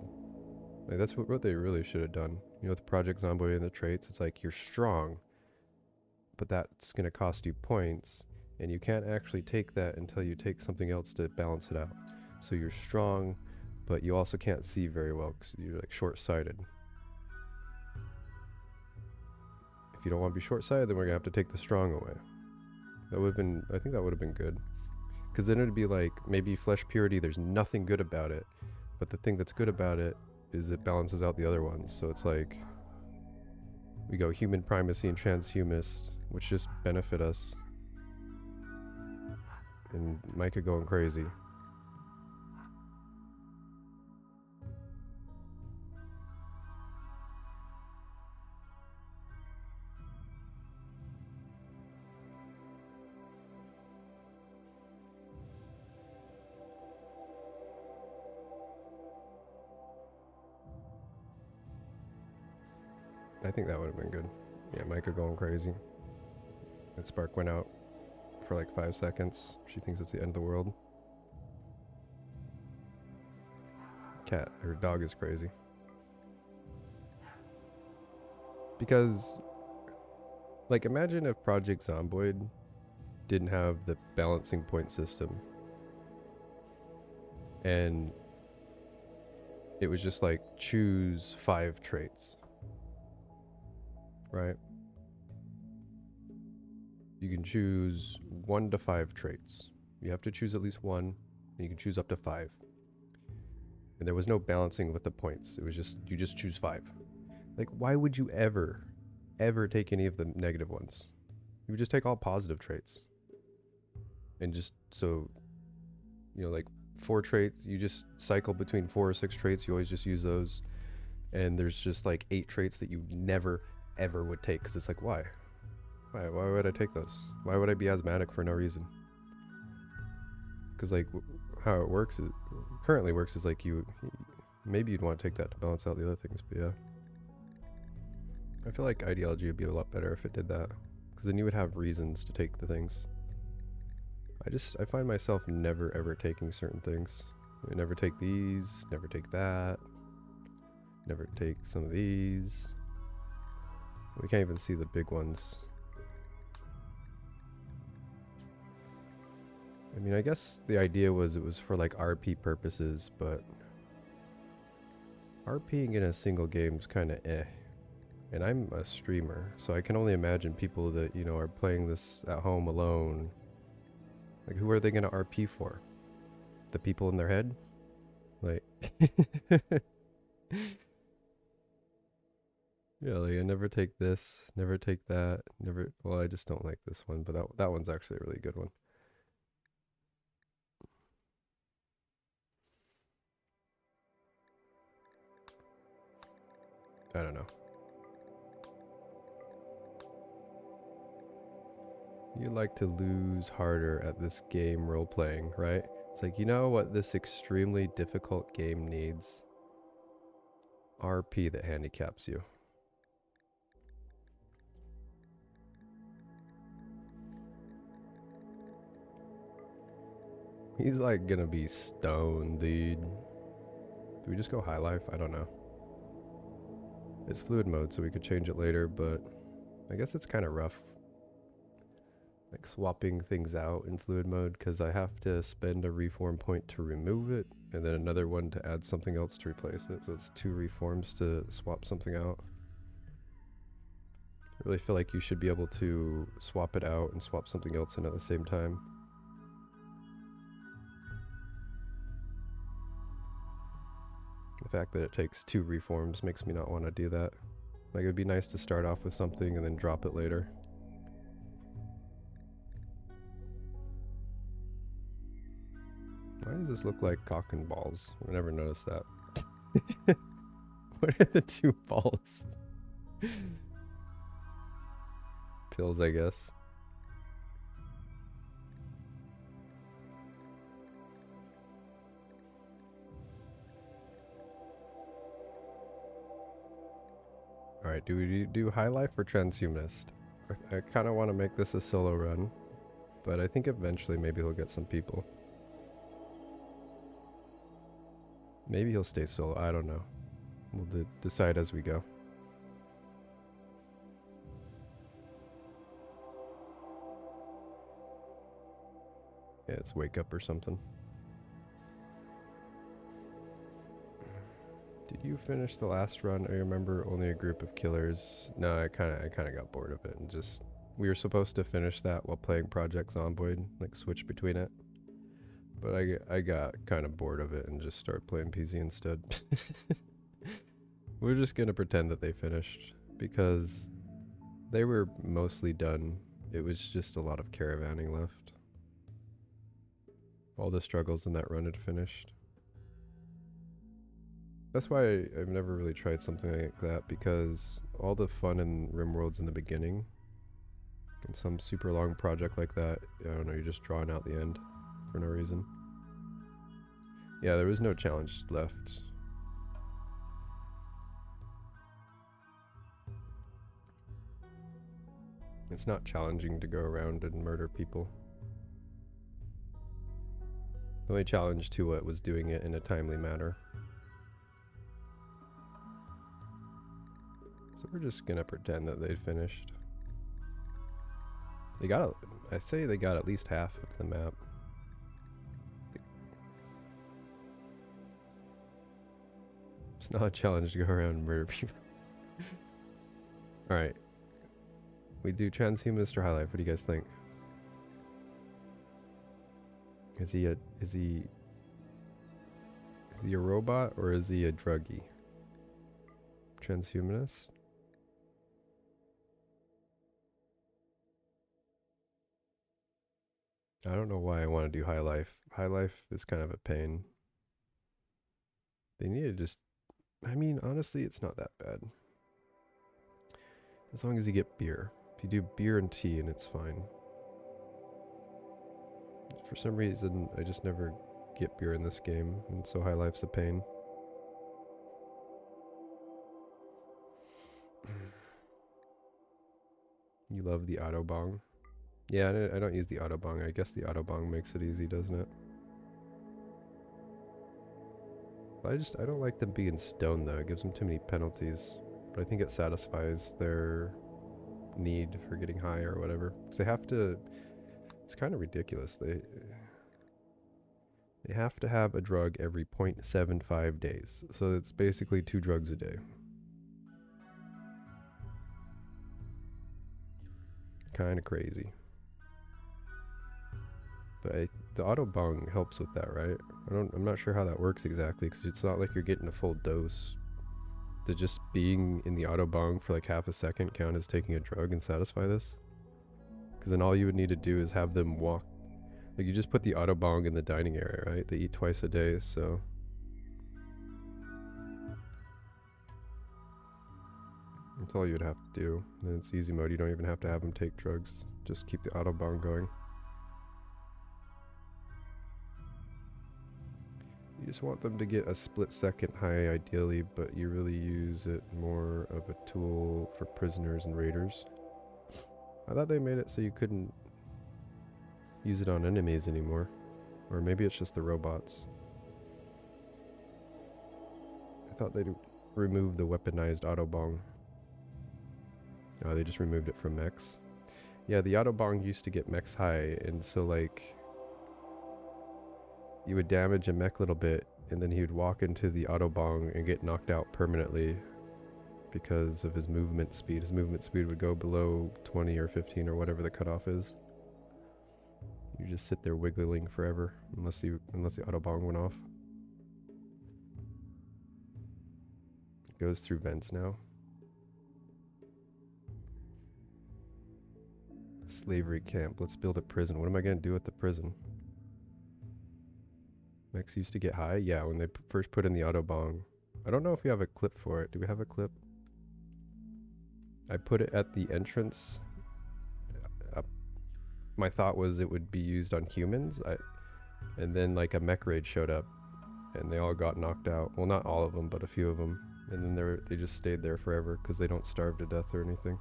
Speaker 3: Like that's what they really should have done. You know, with Project Zomboid and the traits, it's like you're strong, but that's going to cost you points, and you can't actually take that until you take something else to balance it out. So you're strong, but you also can't see very well because you're like short-sighted. If you don't want to be short-sighted, then we're going to have to take the strong away. That would have been, I think that would have been good. Because then it'd be like, maybe flesh purity, there's nothing good about it, but the thing that's good about it is it balances out the other ones. So it's like, we go human primacy and transhumist, which just benefit us. And Micah going crazy. I think that would have been good. Yeah, Micah going crazy. That spark went out for like 5 seconds. She thinks it's the end of the world. Cat, her dog is crazy. Because, like, imagine if Project Zomboid didn't have the balancing point system. And it was just like, choose 5 traits. Right? You can choose 1 to 5 traits. You have to choose at least 1, and you can choose up to 5. And there was no balancing with the points. It was just, you just choose 5. Like, why would you ever take any of the negative ones? You would just take all positive traits. And just, so, you know, like 4 traits, you just cycle between 4 or 6 traits. You always just use those. And there's just like 8 traits that you never, ever would take. Because it's like, why? Why would I take those? Why would I be asthmatic for no reason? Because like how it works is, currently works is like maybe you'd want to take that to balance out the other things, but yeah. I feel like ideology would be a lot better if it did that. Because then you would have reasons to take the things. I find myself never ever taking certain things. I never take these, never take that, never take some of these. We can't even see the big ones. I mean, I guess the idea was it was for like RP purposes, but RPing in a single game is kind of eh. And I'm a streamer, so I can only imagine people that, you know, are playing this at home alone. Like, who are they going to RP for? The people in their head? Like, yeah, like I never take this, never take that, never. Well, I just don't like this one, but that one's actually a really good one. I don't know. You like to lose harder at this game role-playing, right? It's like, you know what this extremely difficult game needs? RP that handicaps you. He's like gonna be stoned, dude. Do we just go high life? I don't know. It's fluid mode, so we could change it later, but I guess it's kind of rough. Like swapping things out in fluid mode, because I have to spend a reform point to remove it, and then another one to add something else to replace it. So it's 2 reforms to swap something out. I really feel like you should be able to swap it out and swap something else in at the same time. The fact that it takes 2 reforms makes me not want to do that. Like, it'd be nice to start off with something and then drop it later. Why does this look like cock and balls? I never noticed that. What are the 2 balls? Pills, I guess. Alright, do we do High Life or Transhumanist? I kind of want to make this a solo run, but I think eventually maybe he'll get some people. Maybe he'll stay solo, I don't know. We'll decide as we go. Yeah, it's wake up or something. Did you finish the last run? I remember only a group of killers. No, I kind of got bored of it and just, we were supposed to finish that while playing Project Zomboid, like switch between it. But I got kind of bored of it and just started playing PZ instead. We're just gonna pretend that they finished because they were mostly done. It was just a lot of caravanning left. All the struggles in that run had finished. That's why I've never really tried something like that, because all the fun in RimWorld's in the beginning. And some super long project like that, I don't know, you're just drawing out the end for no reason. Yeah, there was no challenge left. It's not challenging to go around and murder people. The only challenge to it was doing it in a timely manner. So we're just gonna pretend that they finished. They got, I'd say they got at least half of the map. It's not a challenge to go around and murder people. Alright. We do Transhumanist or High Life, what do you guys think? Is he Is he a robot or is he a druggie? Transhumanist? I don't know why I want to do high life. High life is kind of a pain. They need to just... I mean, honestly, it's not that bad. As long as you get beer. If you do beer and tea, and it's fine. For some reason, I just never get beer in this game, and so high life's a pain. You love the Autobong? Yeah, I don't use the Autobong. I guess the Autobong makes it easy, doesn't it? I don't like them being stoned though. It gives them too many penalties. But I think it satisfies their need for getting high or whatever. Because they have to... It's kind of ridiculous. They have to have a drug every 0.75 days. So it's basically 2 drugs a day. Kind of crazy. But the Autobong helps with that, right? I'm not sure how that works exactly, because it's not like you're getting a full dose. Does just being in the Autobong for like half a second count as taking a drug and satisfy this? Because then all you would need to do is have them walk. Like you just put the Autobong in the dining area, right? They eat twice a day, so... That's all you would have to do. And then it's easy mode, you don't even have to have them take drugs. Just keep the Autobong going. You just want them to get a split second high ideally, but you really use it more of a tool for prisoners and raiders. I thought they made it so you couldn't use it on enemies anymore. Or maybe it's just the robots. I thought they'd remove the weaponized Autobong. Oh, they just removed it from mechs. Yeah, the Autobong used to get mechs high, and so like... You would damage a mech a little bit, and then he would walk into the Autobong and get knocked out permanently because of his movement speed. His movement speed would go below 20 or 15 or whatever the cutoff is. You just sit there wiggling forever unless the Autobong went off. It goes through vents now. Slavery camp. Let's build a prison. What am I going to do with the prison? Mechs used to get high? Yeah, when they first put in the Autobong. I don't know if we have a clip for it. Do we have a clip? I put it at the entrance. My thought was it would be used on humans. And then like a mech raid showed up. And they all got knocked out. Well, not all of them, but a few of them. And then they just stayed there forever because they don't starve to death or anything.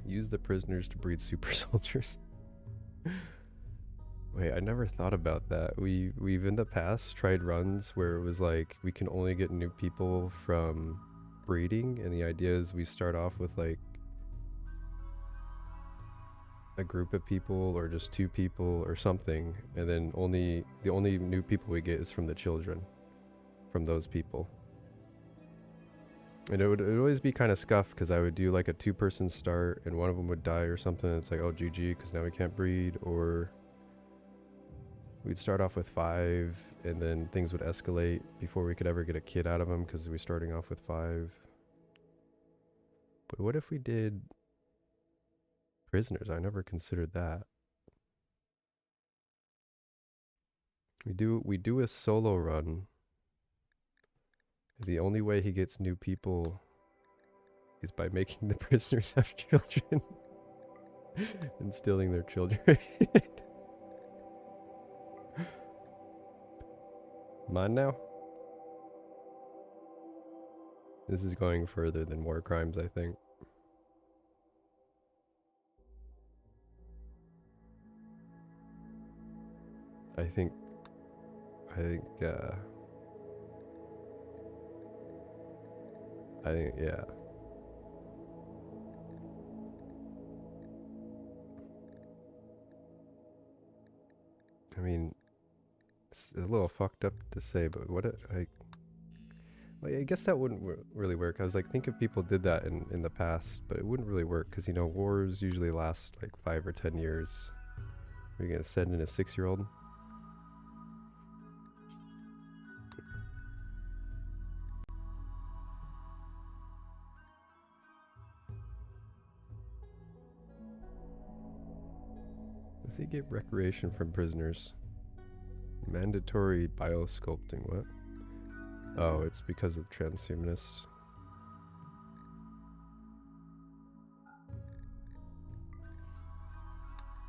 Speaker 3: Use the prisoners to breed super soldiers. Wait, I never thought about that. We've in the past tried runs where it was like we can only get new people from breeding, and the idea is we start off with like a group of people or just 2 people or something, and then the only new people we get is from the children from those people. And it would always be kind of scuffed because I would do like a 2-person start and one of them would die or something. It's like, oh, GG, because now we can't breed. Or we'd start off with 5 and then things would escalate before we could ever get a kid out of them because we're starting off with 5. But what if we did prisoners? I never considered that. We do a solo run. The only way he gets new people is by making the prisoners have children and stealing their children. Mine now? This is going further than war crimes, I think. I think, yeah. I mean, it's a little fucked up to say, but I guess that wouldn't really work. I was like, think if people did that in the past, but it wouldn't really work because, you know, wars usually last like 5 or 10 years. Are you gonna send in a 6-year-old? Does he get recreation from prisoners? Mandatory biosculpting, what? Oh, it's because of transhumanists.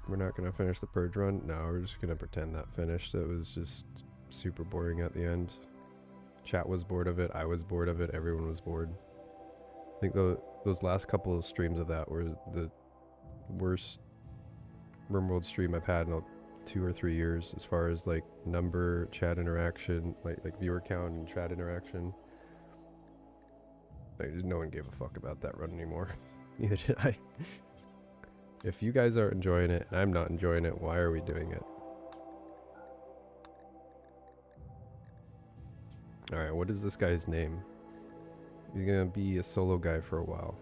Speaker 3: We're not gonna finish the purge run? No, we're just gonna pretend that finished. It was just super boring at the end. Chat was bored of it, I was bored of it, everyone was bored. I think those last couple of streams of that were the worst RimWorld stream I've had in 2 or 3 years as far as like number, chat interaction, like viewer count and chat interaction. Like, no one gave a fuck about that run anymore. Neither did I. If you guys aren't enjoying it and I'm not enjoying it, why are we doing it? Alright, what is this guy's name? He's gonna be a solo guy for a while.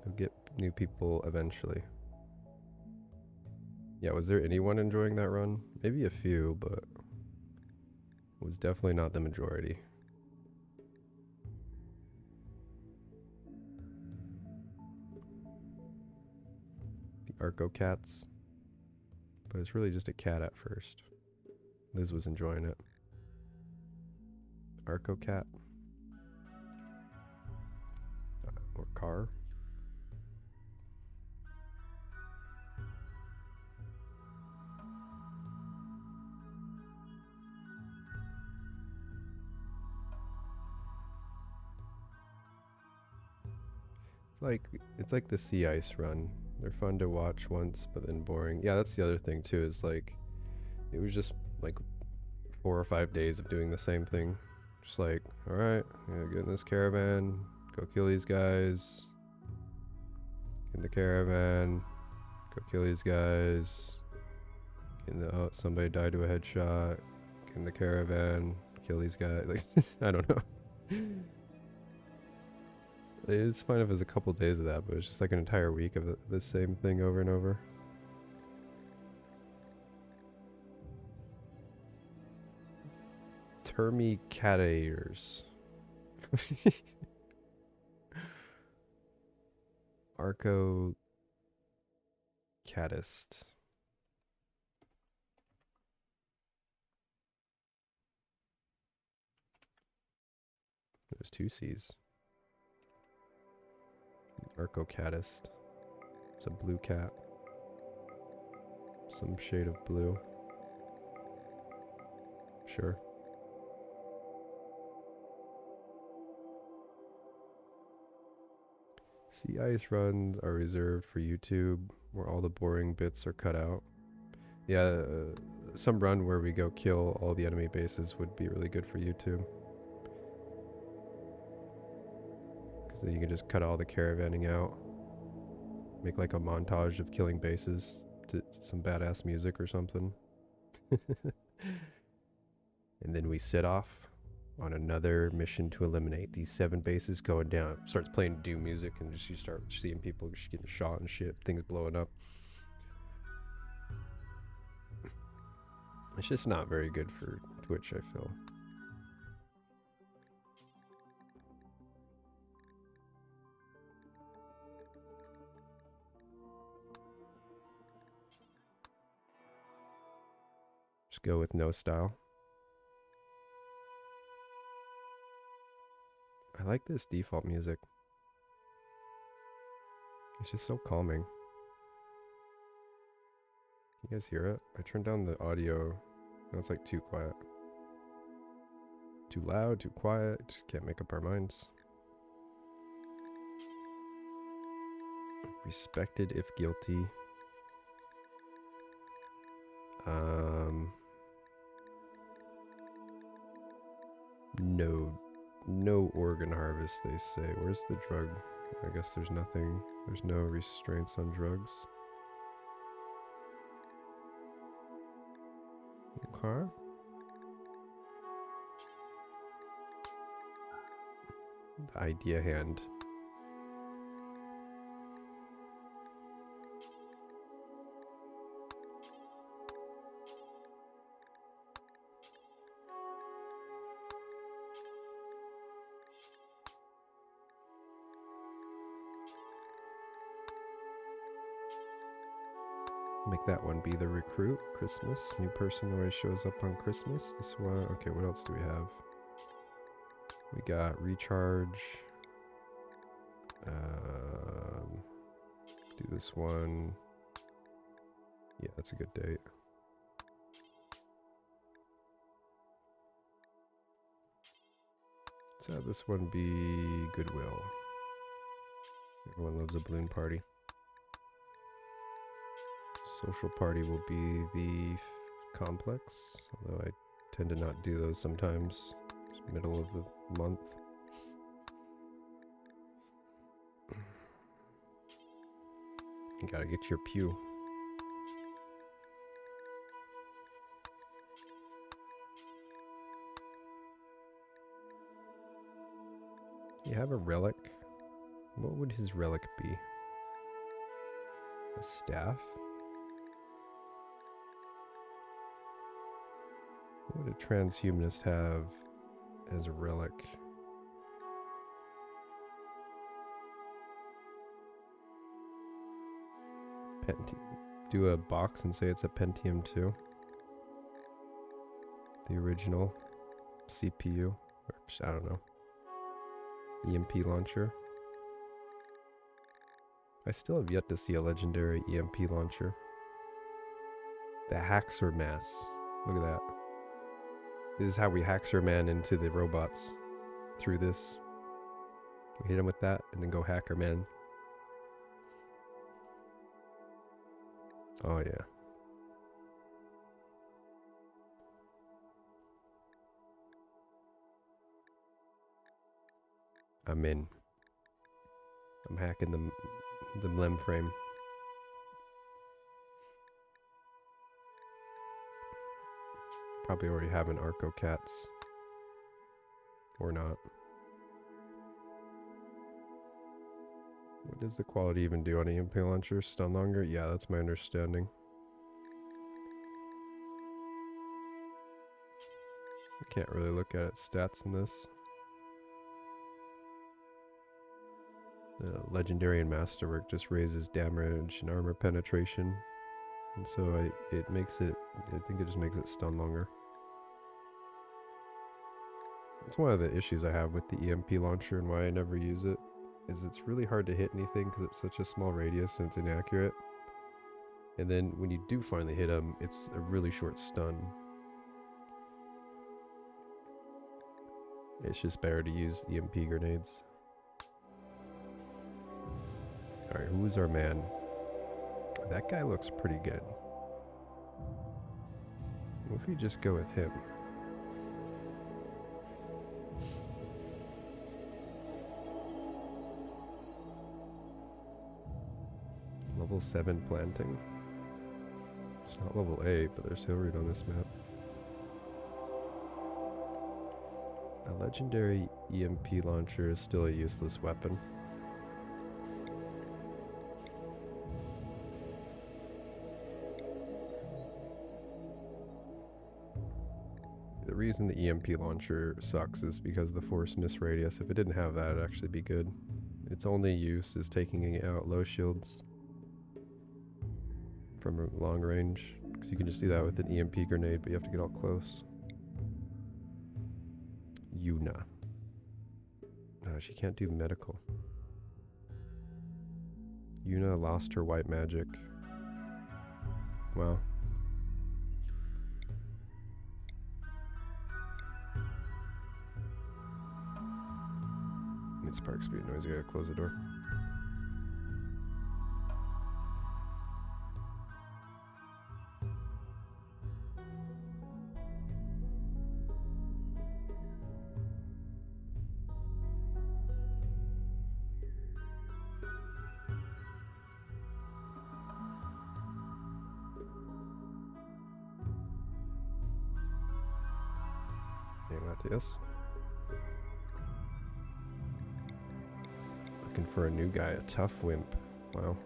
Speaker 3: He'll get new people eventually. Yeah, was there anyone enjoying that run? Maybe a few, but it was definitely not the majority. The Arco cats. But it's really just a cat at first. Liz was enjoying it. Arco cat. Or car. It's like the sea ice run. They're fun to watch once, but then boring. Yeah, that's the other thing too, is like it was just like 4 or 5 days of doing the same thing. Just like, alright, get in this caravan, go kill these guys. In the caravan, go kill these guys. Oh, somebody died to a headshot. Get in the caravan, kill these guys. Like, I don't know. It's fine if it's a couple days of that, but it's just like an entire week of the same thing over and over. Termicators. Arco Catist. There's 2 C's. Archocatist. It's a blue cat. Some shade of blue. Sure. Sea ice runs are reserved for YouTube, where all the boring bits are cut out. Yeah, some run where we go kill all the enemy bases would be really good for YouTube. Because then you can just cut all the caravanning out. Make like a montage of killing bases to some badass music or something. And then we set off on another mission to eliminate these 7 bases going down. Starts playing Doom music and just you start seeing people just getting shot and shit, things blowing up. It's just not very good for Twitch, I feel. Just go with no style. I like this default music. It's just so calming. You guys hear it? I turned down the audio. Now it's like too quiet. Too loud, too quiet. Just can't make up our minds. Respected if guilty. No organ harvest, they say. Where's the drug? I guess there's nothing. There's no restraints on drugs. Okay. The idea hand. Make that one be the recruit. Christmas. New person always shows up on Christmas. This one. Okay, what else do we have? We got recharge. Do this one. Yeah, that's a good date. Let's have this one be Goodwill. Everyone loves a balloon party. Social party will be the complex, although I tend to not do those sometimes. It's middle of the month. You gotta get your pew. You have a relic. What would his relic be? A staff? What would a transhumanist have as a relic? Do a box and say it's a Pentium 2. The original CPU. Or, I don't know. EMP launcher. I still have yet to see a legendary EMP launcher. The Haxor Mass. Look at that. This is how we Haxor Man into the robots. Through this. We hit him with that and then go Hacker Man. Oh yeah. I'm in. I'm hacking the Mlem frame. Probably already have an Arco Cats. Or not. What does the quality even do on EMP launcher? Stun longer? Yeah, that's my understanding. I can't really look at its stats in this. Legendary and Masterwork just raises damage and armor penetration. And so it makes it, I think it just makes it stun longer. It's one of the issues I have with the EMP launcher and why I never use it, is it's really hard to hit anything because it's such a small radius and it's inaccurate. And then when you do finally hit them, it's a really short stun. It's just better to use EMP grenades. Alright, who's our man? That guy looks pretty good. What if we just go with him? Level 7 planting. It's not level 8, but there's hill root on this map. A legendary EMP launcher is still a useless weapon. The reason the EMP launcher sucks is because the force miss radius. If it didn't have that, it'd actually be good. Its only use is taking out low shields from a long range, because you can just do that with an EMP grenade, but you have to get all close. Yuna. No, she can't do medical. Yuna lost her white magic. Wow. Mid spark speed noise, I gotta close the door. Yes. Looking for a new guy, a tough wimp. Wow.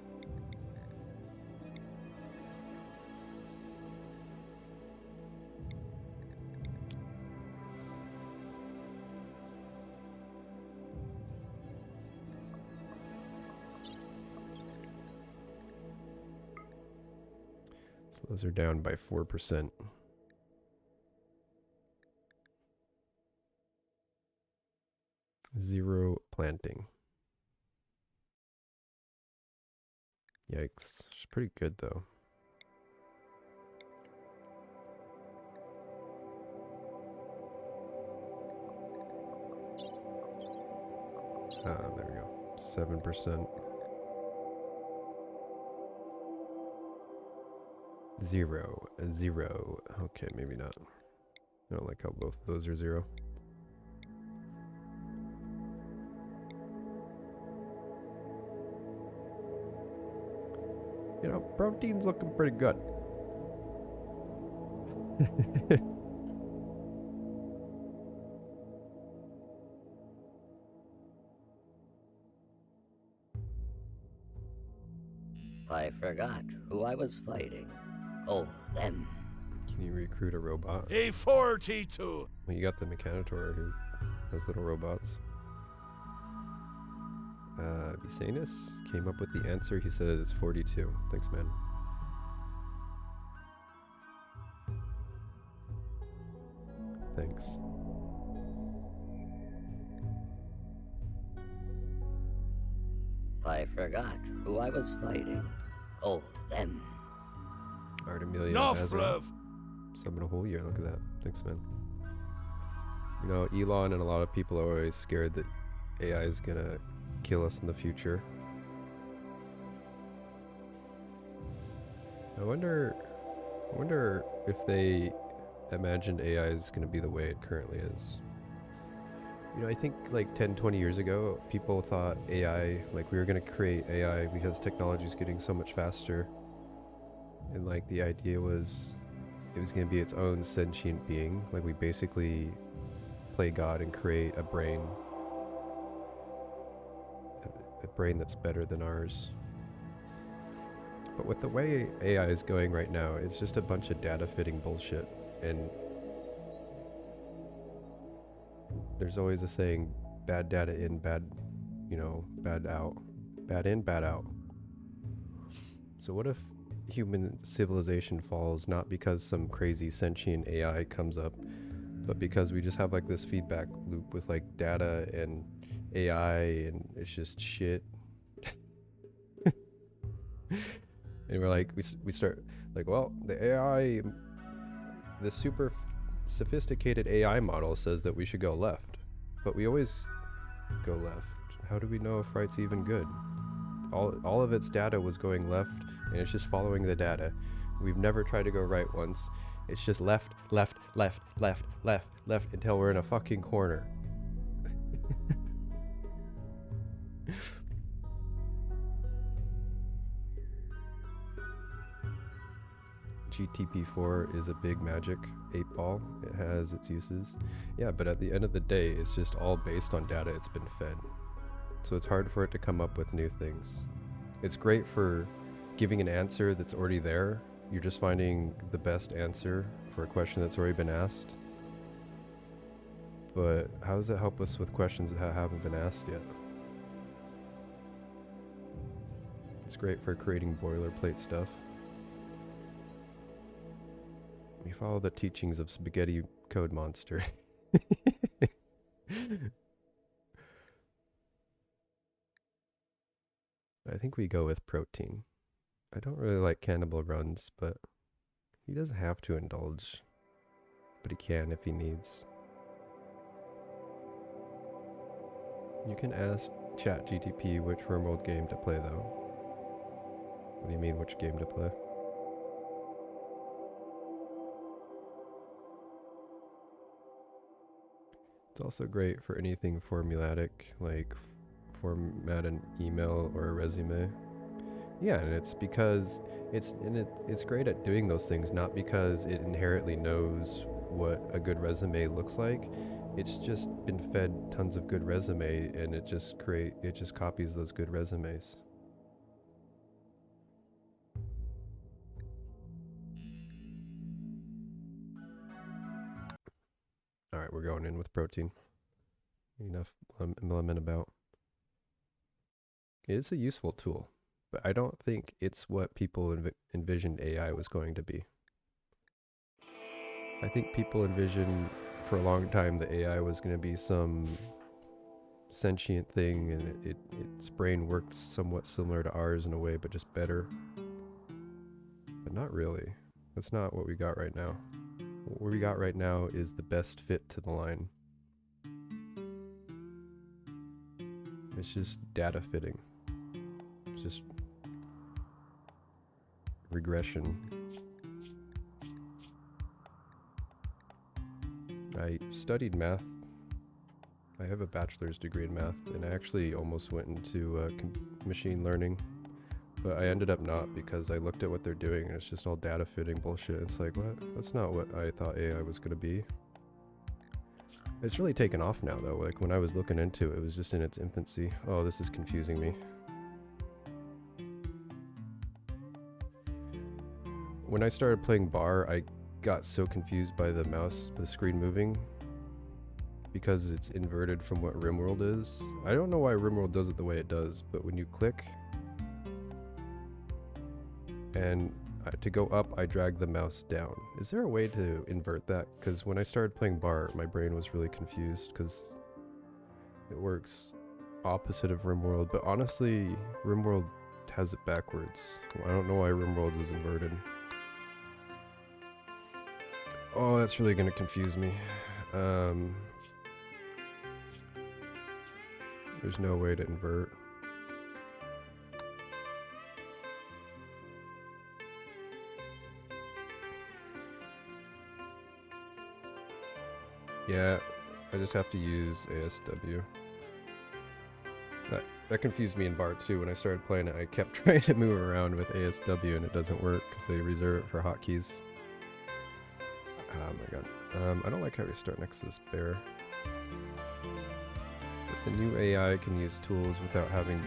Speaker 3: Those are down by 4%. Zero planting. Yikes. It's pretty good though. There we go. 7%. Zero. Zero. Okay, maybe not. I don't like how both of those are zero. You know, protein's looking pretty good.
Speaker 1: I forgot who I was fighting. Oh, them.
Speaker 3: Can you recruit a robot?
Speaker 2: A 42.
Speaker 3: Well, you got the Mechanitor who has little robots. Visanus came up with the answer. He said it's 42. Thanks, man. Thanks.
Speaker 1: I forgot who I was fighting. Oh, them.
Speaker 3: Artemisia
Speaker 2: Enough,
Speaker 3: Hazard.
Speaker 2: love.
Speaker 3: Summon a whole year. Look at that. Thanks, man. You know, Elon and a lot of people are always scared that AI is gonna kill us in the future. I wonder if they imagined AI is gonna be the way it currently is. You know, I think like 10, 20 years ago, people thought AI, like we were gonna create AI because technology is getting so much faster. And like the idea was it was gonna be its own sentient being. Like we basically play God and create a brain that's better than ours. But with the way AI is going right now, it's just a bunch of data fitting bullshit. And there's always a saying, bad data in, bad out. Bad in, bad out. So what if human civilization falls not because some crazy sentient AI comes up, but because we just have like this feedback loop with like data and AI and it's just shit. And we're like, we start like, well, the AI, the super sophisticated AI model says that we should go left, but we always go left. How do we know if right's even good? All of its data was going left, and it's just following the data. We've never tried to go right once. It's just left, left, left, left, left, left until we're in a fucking corner. GTP4 is a big magic 8-ball. It has its uses. Yeah, but at the end of the day, it's just all based on data it's been fed. So it's hard for it to come up with new things. It's great for giving an answer that's already there. You're just finding the best answer for a question that's already been asked. But how does it help us with questions that haven't been asked yet? It's great for creating boilerplate stuff. We follow the teachings of Spaghetti Code Monster. I think we go with protein. I don't really like Cannibal Runs, but he doesn't have to indulge. But he can if he needs. You can ask ChatGTP which RimWorld game to play though. What do you mean which game to play? It's also great for anything formulatic, like format an email or a resume. Yeah, and it's because it's great at doing those things, not because it inherently knows what a good resume looks like. It's just been fed tons of good resume, and it just copies those good resumes. All right, we're going in with protein. Enough milling about. It's a useful tool, but I don't think it's what people envisioned AI was going to be. I think people envisioned for a long time that AI was going to be some sentient thing, and its brain worked somewhat similar to ours in a way, but just better. But not really. That's not what we got right now. What we got right now is the best fit to the line. It's just data fitting. It's just regression. I studied math. I have a bachelor's degree in math, and I actually almost went into machine learning, but I ended up not because I looked at what they're doing and it's just all data fitting bullshit. It's like, what? That's not what I thought AI was going to be. It's really taken off now, though. Like, when I was looking into it, it was just in its infancy. Oh, this is confusing me. When I started playing bar, I got so confused by the mouse, the screen moving, because it's inverted from what RimWorld is. I don't know why RimWorld does it the way it does, but when you click, and to go up, I drag the mouse down. Is there a way to invert that? Because when I started playing bar, my brain was really confused because it works opposite of RimWorld, but honestly, RimWorld has it backwards. I don't know why RimWorld is inverted. Oh, that's really gonna confuse me. There's no way to invert. Yeah, I just have to use ASW. That confused me in bar too. When I started playing it, I kept trying to move around with ASW and it doesn't work because they reserve it for hotkeys. Oh my god. I don't like how we start next to this bear. But the new AI can use tools without having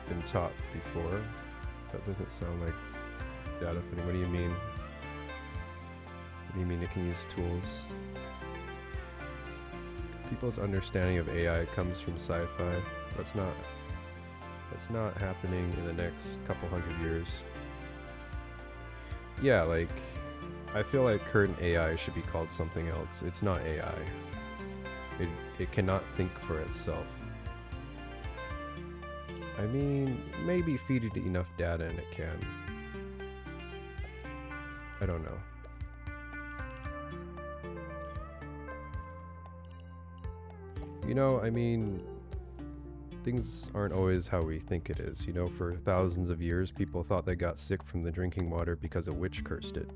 Speaker 3: been taught before. That doesn't sound like data fitting. What do you mean? What do you mean it can use tools? People's understanding of AI comes from sci-fi. That's not happening in the next couple hundred years. Yeah, like, I feel like current AI should be called something else. It's not AI. It cannot think for itself. I mean, maybe feed it enough data and it can. I don't know. You know, I mean, things aren't always how we think it is. You know, for thousands of years, people thought they got sick from the drinking water because a witch cursed it,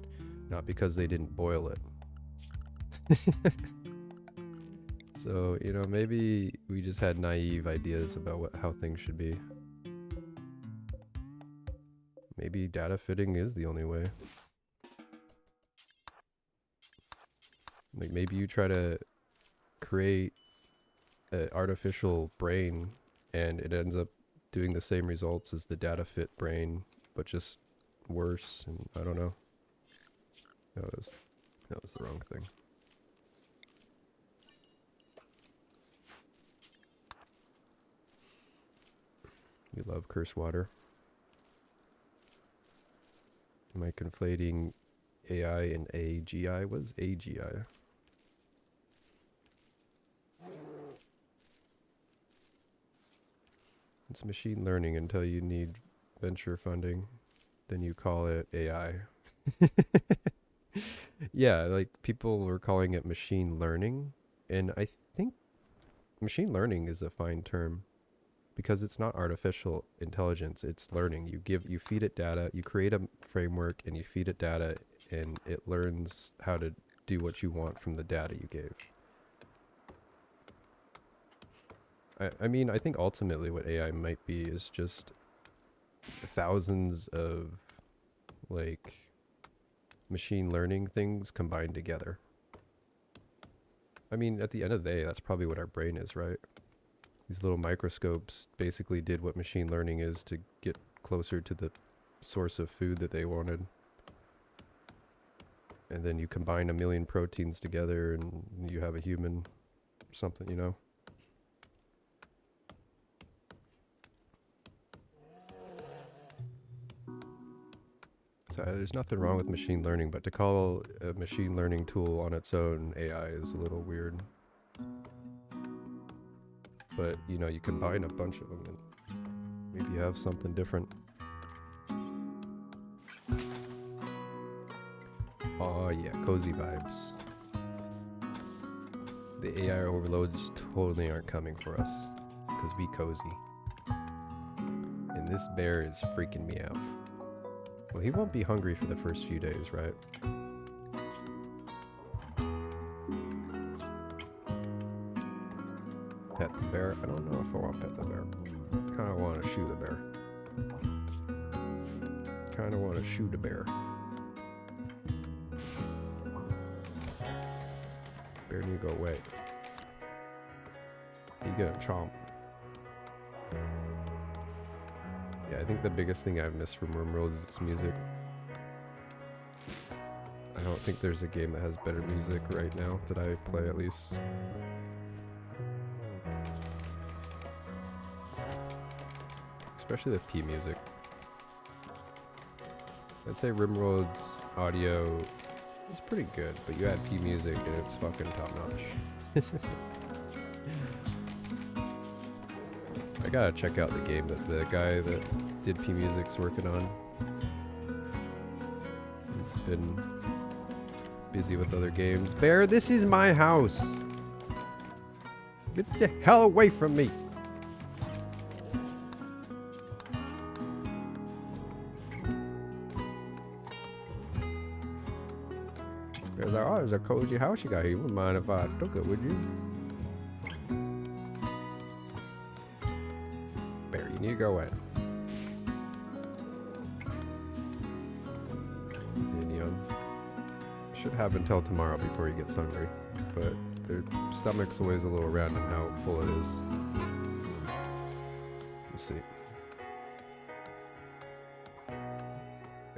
Speaker 3: not because they didn't boil it. So, you know, maybe we just had naive ideas about how things should be. Maybe data fitting is the only way. Like, maybe you try to create an artificial brain and it ends up doing the same results as the data fit brain, but just worse, and I don't know. That was the wrong thing. You love curse water. Am I conflating AI and AGI? What is AGI? It's machine learning until you need venture funding. Then you call it AI. Yeah, like people were calling it machine learning. And I think machine learning is a fine term because it's not artificial intelligence, it's learning. You feed it data, you create a framework and you feed it data and it learns how to do what you want from the data you gave. I mean, I think ultimately what AI might be is just thousands of, like, machine learning things combined together. I mean, at the end of the day, that's probably what our brain is, right? These little microscopes basically did what machine learning is to get closer to the source of food that they wanted. And then you combine a million proteins together and you have a human or something, you know? So there's nothing wrong with machine learning, but to call a machine learning tool on its own AI is a little weird. But, you know, you combine a bunch of them and maybe you have something different. Oh yeah, cozy vibes. The AI overloads totally aren't coming for us, because we cozy. And this bear is freaking me out. Well, he won't be hungry for the first few days, right? Pet the bear? I don't know if I want to pet the bear. Kind of want to shoot a bear. Kind of want to shoot a bear. Bear need to go away. You gonna chomp. Yeah, I think the biggest thing I've missed from RimWorld is its music. I don't think there's a game that has better music right now that I play, at least. Especially the P music. I'd say RimWorld's audio is pretty good, but you add P music and it's fucking top notch. I gotta check out the game that the guy that did P music's working on. He's been busy with other games. Bear, this is my house! Get the hell away from me! Bear's like, oh, there's a cozy house you got here. You wouldn't mind if I took it, would you? Bear, you need to go away. And, you know, should have until tomorrow before he gets hungry, but their stomach's always a little random how full it is. Let's see.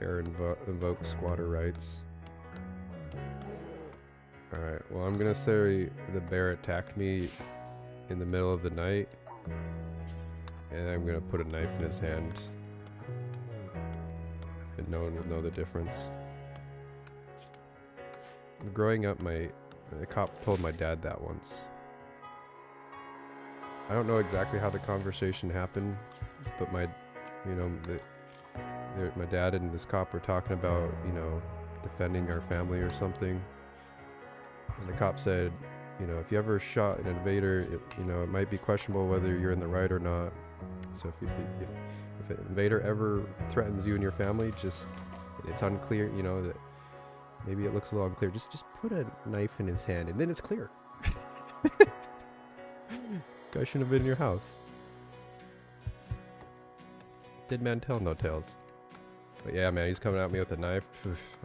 Speaker 3: Bear invokes squatter rights. Alright, well, I'm gonna say the bear attacked me in the middle of the night, and I'm gonna put a knife in his hand, and no one will know the difference. Growing up, the cop told my dad that once. I don't know exactly how the conversation happened, but my dad and this cop were talking about, you know, defending our family or something. And the cop said, you know, if you ever shot an invader, it might be questionable whether you're in the right or not. So if an invader ever threatens you and your family, it's unclear, you know, that maybe it looks a little unclear. Just put a knife in his hand, and then it's clear. Guy shouldn't have been in your house. Dead man tell no tales. But yeah, man, he's coming at me with a knife.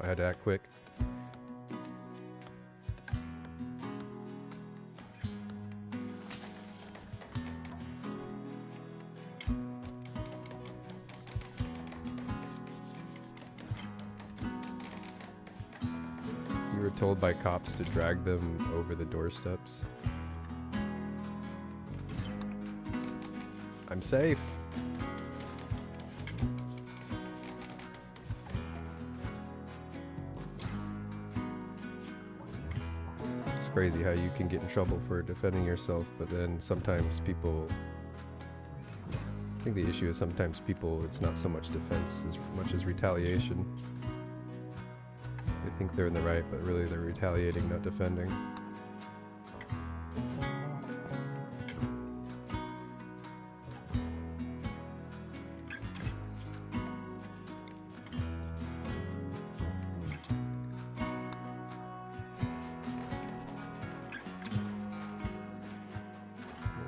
Speaker 3: I had to act quick. You were told by cops to drag them over the doorsteps. I'm safe. It's crazy how you can get in trouble for defending yourself, but then sometimes people... I think the issue is sometimes people, it's not so much defense as much as retaliation. They think they're in the right, but really they're retaliating, not defending.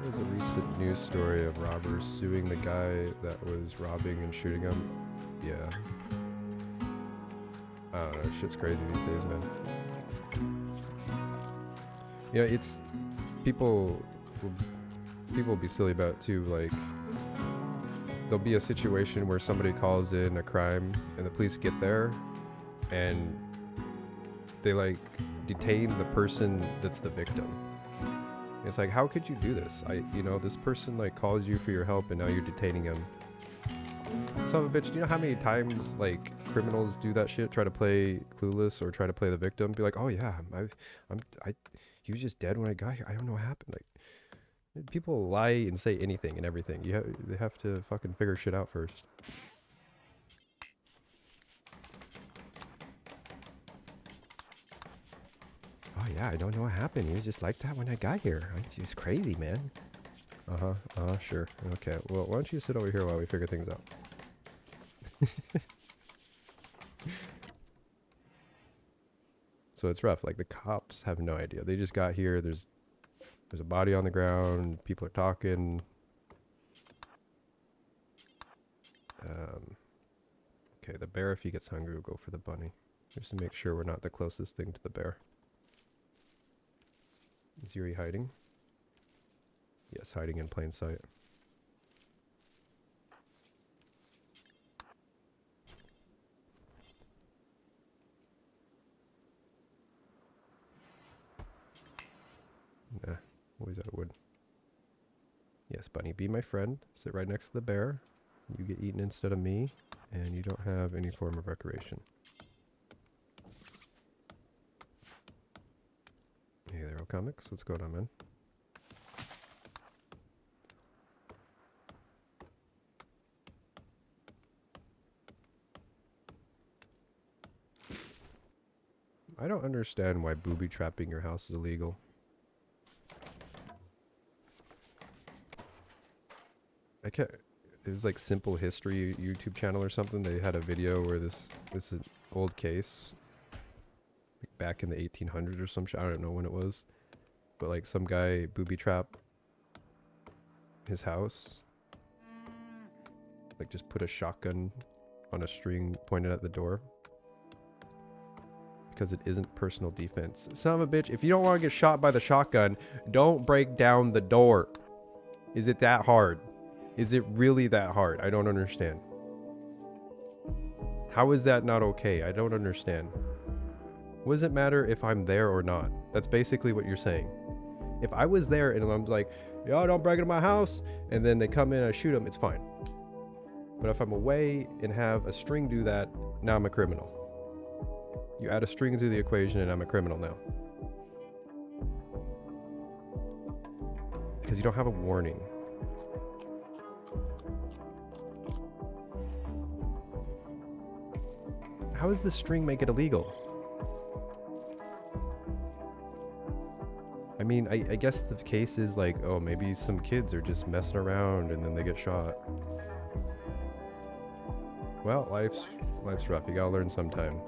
Speaker 3: There was a recent news story of robbers suing the guy that was robbing and shooting him. Yeah. I don't know, shit's crazy these days, man. Yeah, it's... People will be silly about it too, like... There'll be a situation where somebody calls in a crime and the police get there and they, like, detain the person that's the victim. And it's like, how could you do this? This person, like, calls you for your help and now you're detaining him. Son of a bitch, do you know how many times like criminals do that shit? Try to play clueless or try to play the victim. Be like, oh yeah, he was just dead when I got here. I don't know what happened. Like, people lie and say anything and everything. They have to fucking figure shit out first. Oh yeah, I don't know what happened. He was just like that when I got here. He's crazy, man. Sure. Okay, well, why don't you sit over here while we figure things out? So it's rough. Like, the cops have no idea. They just got here. There's a body on the ground. People are talking. Okay, the bear, if he gets hungry, will go for the bunny. Just to make sure we're not the closest thing to the bear. Is Yuri hiding? Yes, hiding in plain sight. Nah, always out of wood. Yes, bunny, be my friend. Sit right next to the bear. You get eaten instead of me, and you don't have any form of recreation. Hey there, Comics. What's going on, man? I don't understand why booby trapping your house is illegal. I can't. It was like Simple History YouTube channel or something. They had a video where this is an old case, like back in the 1800s or some shit. I don't know when it was, but like some guy booby trapped his house. Like just put a shotgun on a string pointed at the door. Because it isn't personal defense. Son of a bitch, if you don't want to get shot by the shotgun, don't break down the door. Is it that hard? Is it really that hard? I don't understand. How is that not okay? I don't understand. What does it matter if I'm there or not? That's basically what you're saying. If I was there and I'm like, yo, don't break into my house, and then they come in and I shoot them, it's fine. But if I'm away and have a string do that, now I'm a criminal. You add a string to the equation and I'm a criminal now. Because you don't have a warning. How does the string make it illegal? I mean, I guess the case is like, oh, maybe some kids are just messing around and then they get shot. Well, life's rough. You gotta learn sometime.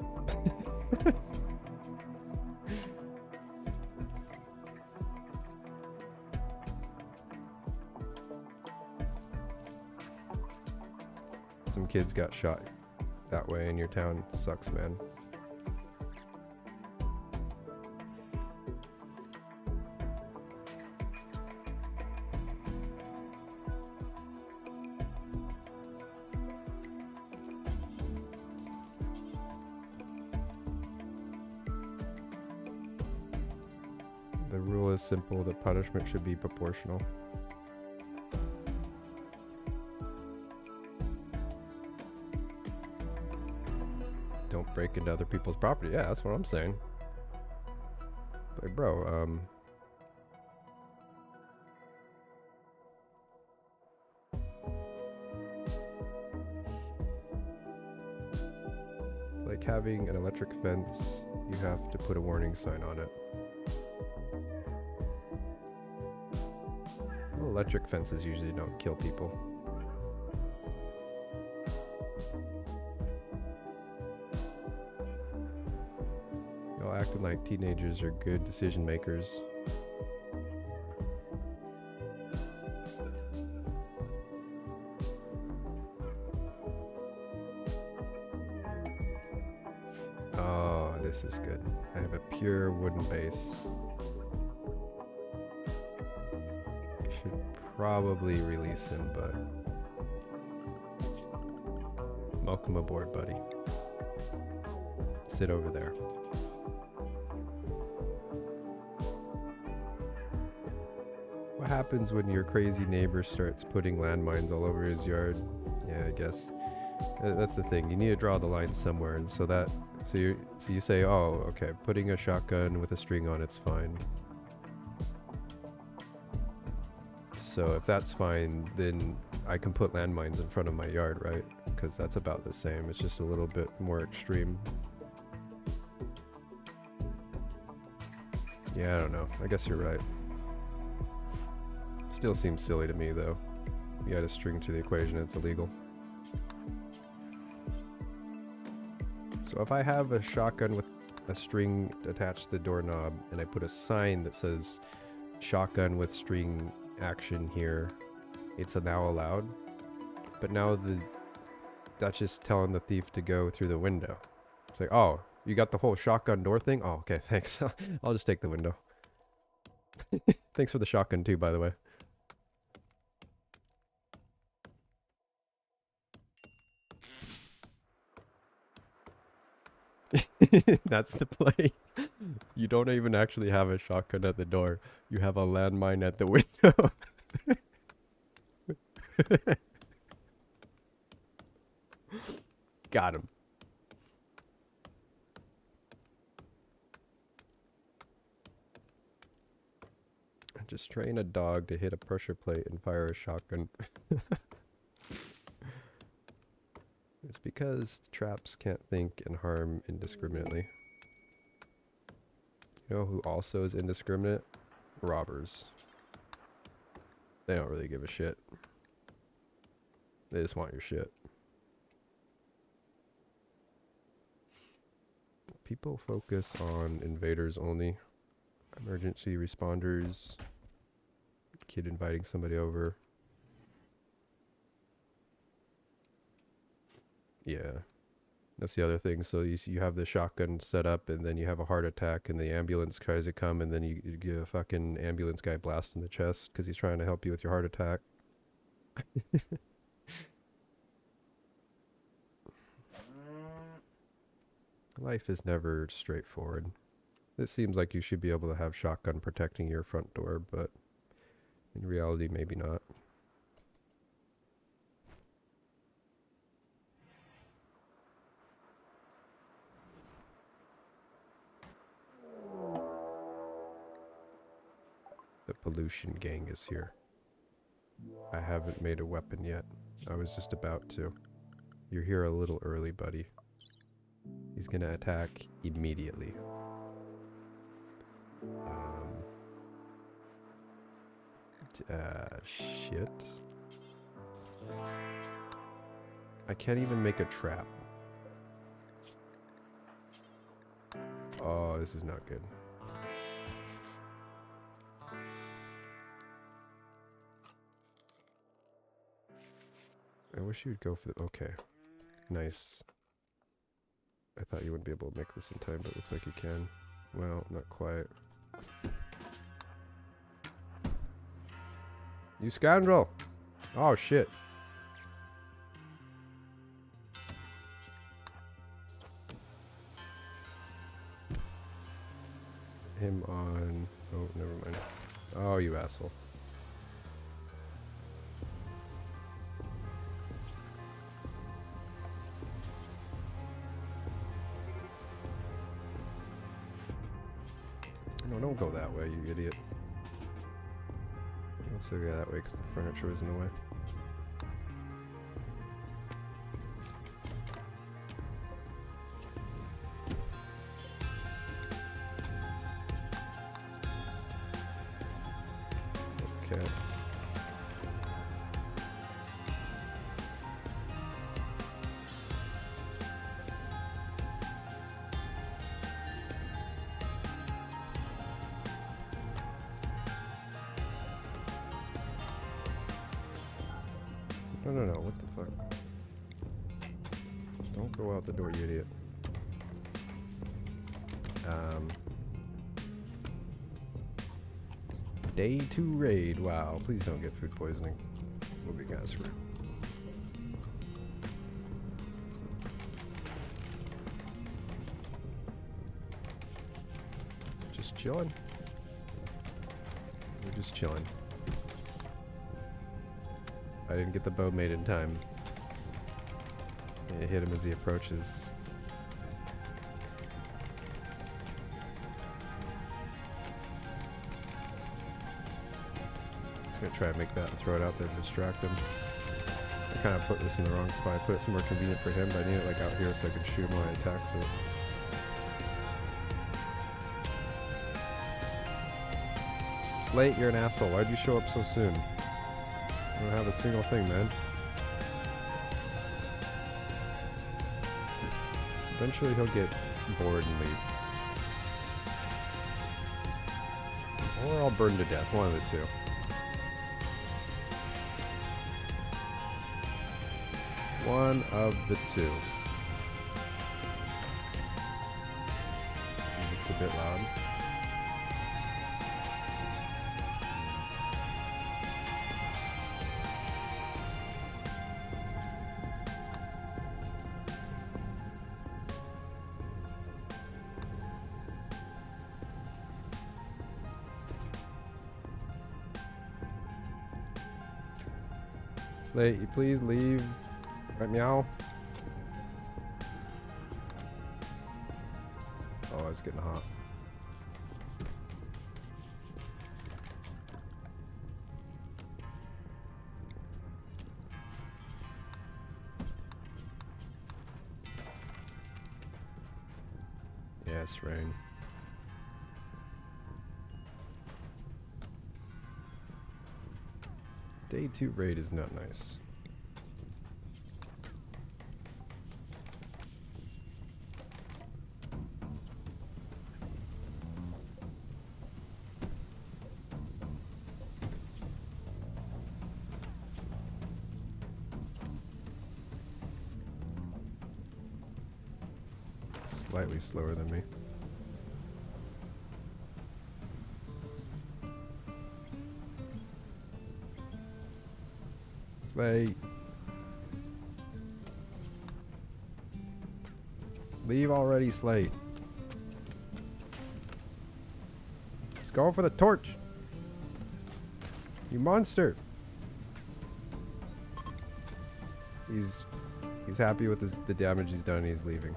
Speaker 3: Some kids got shot that way in your town. Sucks, man. The rule is simple. The punishment should be proportional. Don't break into other people's property. Yeah, that's what I'm saying. Like, bro, like having an electric fence, you have to put a warning sign on it. Well, electric fences usually don't kill people. Acting like teenagers are good decision makers. Oh, this is good. I have a pure wooden base. Should probably release him, but welcome aboard, buddy. Sit over there. What happens when your crazy neighbor starts putting landmines all over his yard? Yeah, Yeah, I guess. That's the thing. You need to draw the line somewhere, and so you say, oh, okay, putting a shotgun with a string on it's fine. So if that's fine, then I can put landmines in front of my yard, right? Because that's about the same. It's just a little bit more extreme. Yeah, I don't know. I guess you're right. Still seems silly to me, though. You add a string to the equation, it's illegal. So if I have a shotgun with a string attached to the doorknob, and I put a sign that says shotgun with string action here, it's now allowed. But now that's just telling the thief to go through the window. It's like, oh, you got the whole shotgun door thing? Oh, okay, thanks. I'll just take the window. Thanks for the shotgun too, by the way. That's the play. You don't even actually have a shotgun at the door. You have a landmine at the window. Got him. Just train a dog to hit a pressure plate and fire a shotgun. It's because traps can't think and harm indiscriminately. You know who also is indiscriminate? Robbers. They don't really give a shit. They just want your shit. People focus on invaders only. Emergency responders. Kid inviting somebody over. Yeah. That's the other thing. So you have the shotgun set up, and then you have a heart attack, and the ambulance tries to come, and then you give a fucking ambulance guy blast in the chest because he's trying to help you with your heart attack. Life is never straightforward. It seems like you should be able to have shotgun protecting your front door, but in reality, maybe not. The pollution gang is here. I haven't made a weapon yet. I was just about to. You're here a little early, buddy. He's gonna attack immediately. Shit. I can't even make a trap. Oh, this is not good. I wish you'd go for the... Okay. Nice. I thought you wouldn't be able to make this in time, but it looks like you can. Well, not quite. You scoundrel! Oh, shit. Him on... Oh, never mind. Oh, you asshole. No, don't go that way, you idiot. Let's go that way because the furniture is in the way. Okay. No, what the fuck? Don't go out the door, you idiot. Day 2 raid, wow, please don't get food poisoning. Moving guys for. Just chilling. We're just chilling. I didn't get the bow made in time. Yeah, hit him as he approaches. Just gonna try to make that and throw it out there to distract him. I kind of put this in the wrong spot. I put it somewhere convenient for him, but I need it like out here so I can shoot him when he attacks it. Slate, you're an asshole. Why'd you show up so soon? I don't have a single thing, man. Eventually he'll get bored and leave. Or I'll burn to death, one of the two. One of the two. Music's a bit loud. Slate, you please leave. Right, meow. Oh, it's getting hot. Yes, rain. Day 2 raid is not nice. Slightly slower than me. Slate. Leave already, Slate. He's going for the torch. You monster. He's happy with the damage he's done and he's leaving.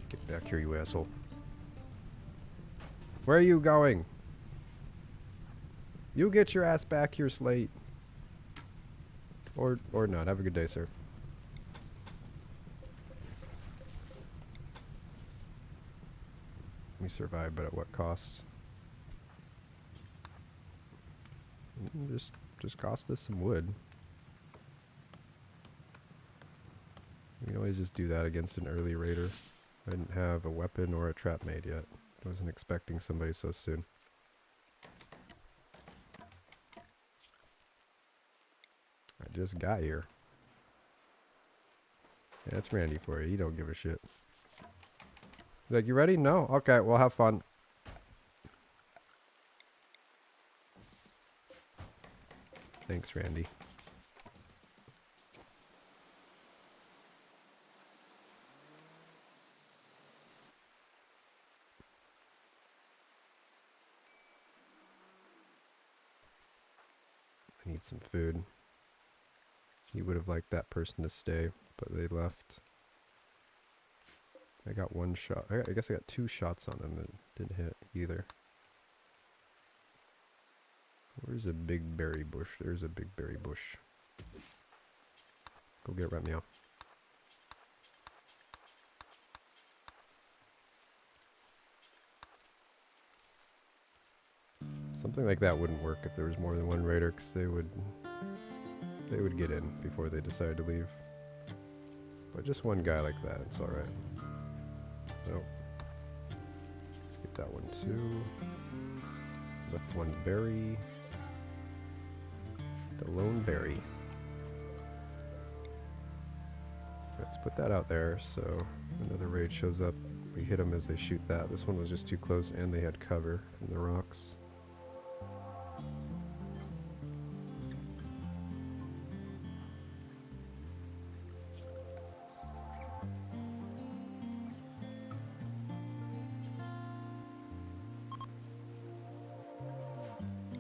Speaker 3: Get back here, you asshole. Where are you going? You get your ass back here, Slate. Or not. Have a good day, sir. We survived, but at what costs? Just cost us some wood. We can always just do that against an early raider. I didn't have a weapon or a trap made yet. I wasn't expecting somebody so soon. I just got here. Yeah, that's Randy for you. You don't give a shit. Like, you ready? No? Okay, well, have fun. Thanks, Randy. I need some food. He would have liked that person to stay, but they left. I got one shot. I guess I got 2 shots on him that didn't hit either. Where's a big berry bush? There's a big berry bush. Go get Rat Meow. Something like that wouldn't work if there was more than one raider, because they would get in before they decided to leave. But just one guy like that, it's alright. Nope. Let's get that one too. Left one berry. The lone berry. Let's put that out there so another raid shows up. We hit them as they shoot that. This one was just too close and they had cover from the rocks.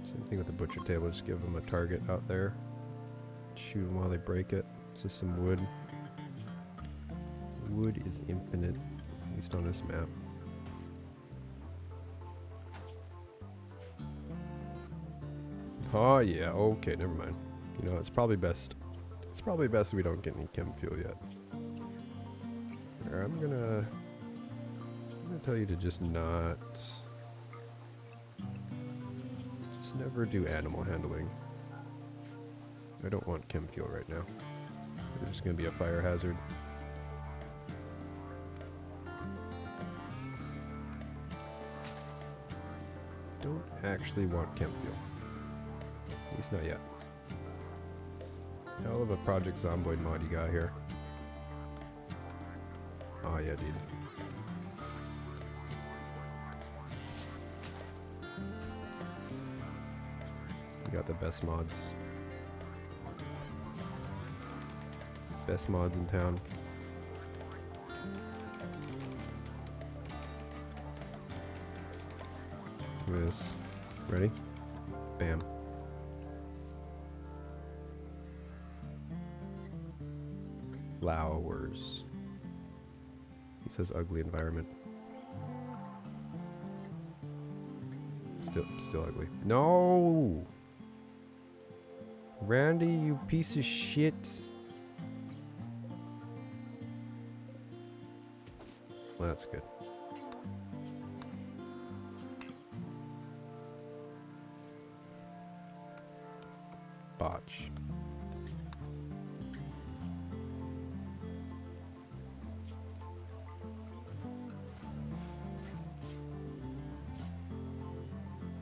Speaker 3: Same thing with the butcher table, just give them a target out there. Shoot them while they break it. It's just some wood. Wood is infinite, at least on this map. Oh yeah, okay, never mind. You know, it's probably best we don't get any chem fuel yet. Here, I'm gonna tell you to just never do animal handling. I don't want chem fuel right now. They're just gonna be a fire hazard. Don't actually want chem fuel. At least not yet. Hell of a Project Zomboid mod you got here. Oh yeah, dude. You got the best mods. Best mods in town. Look at this. Ready? Bam. Flowers. He says ugly environment. Still ugly. No! Randy, you piece of shit. Well, that's good. Botch.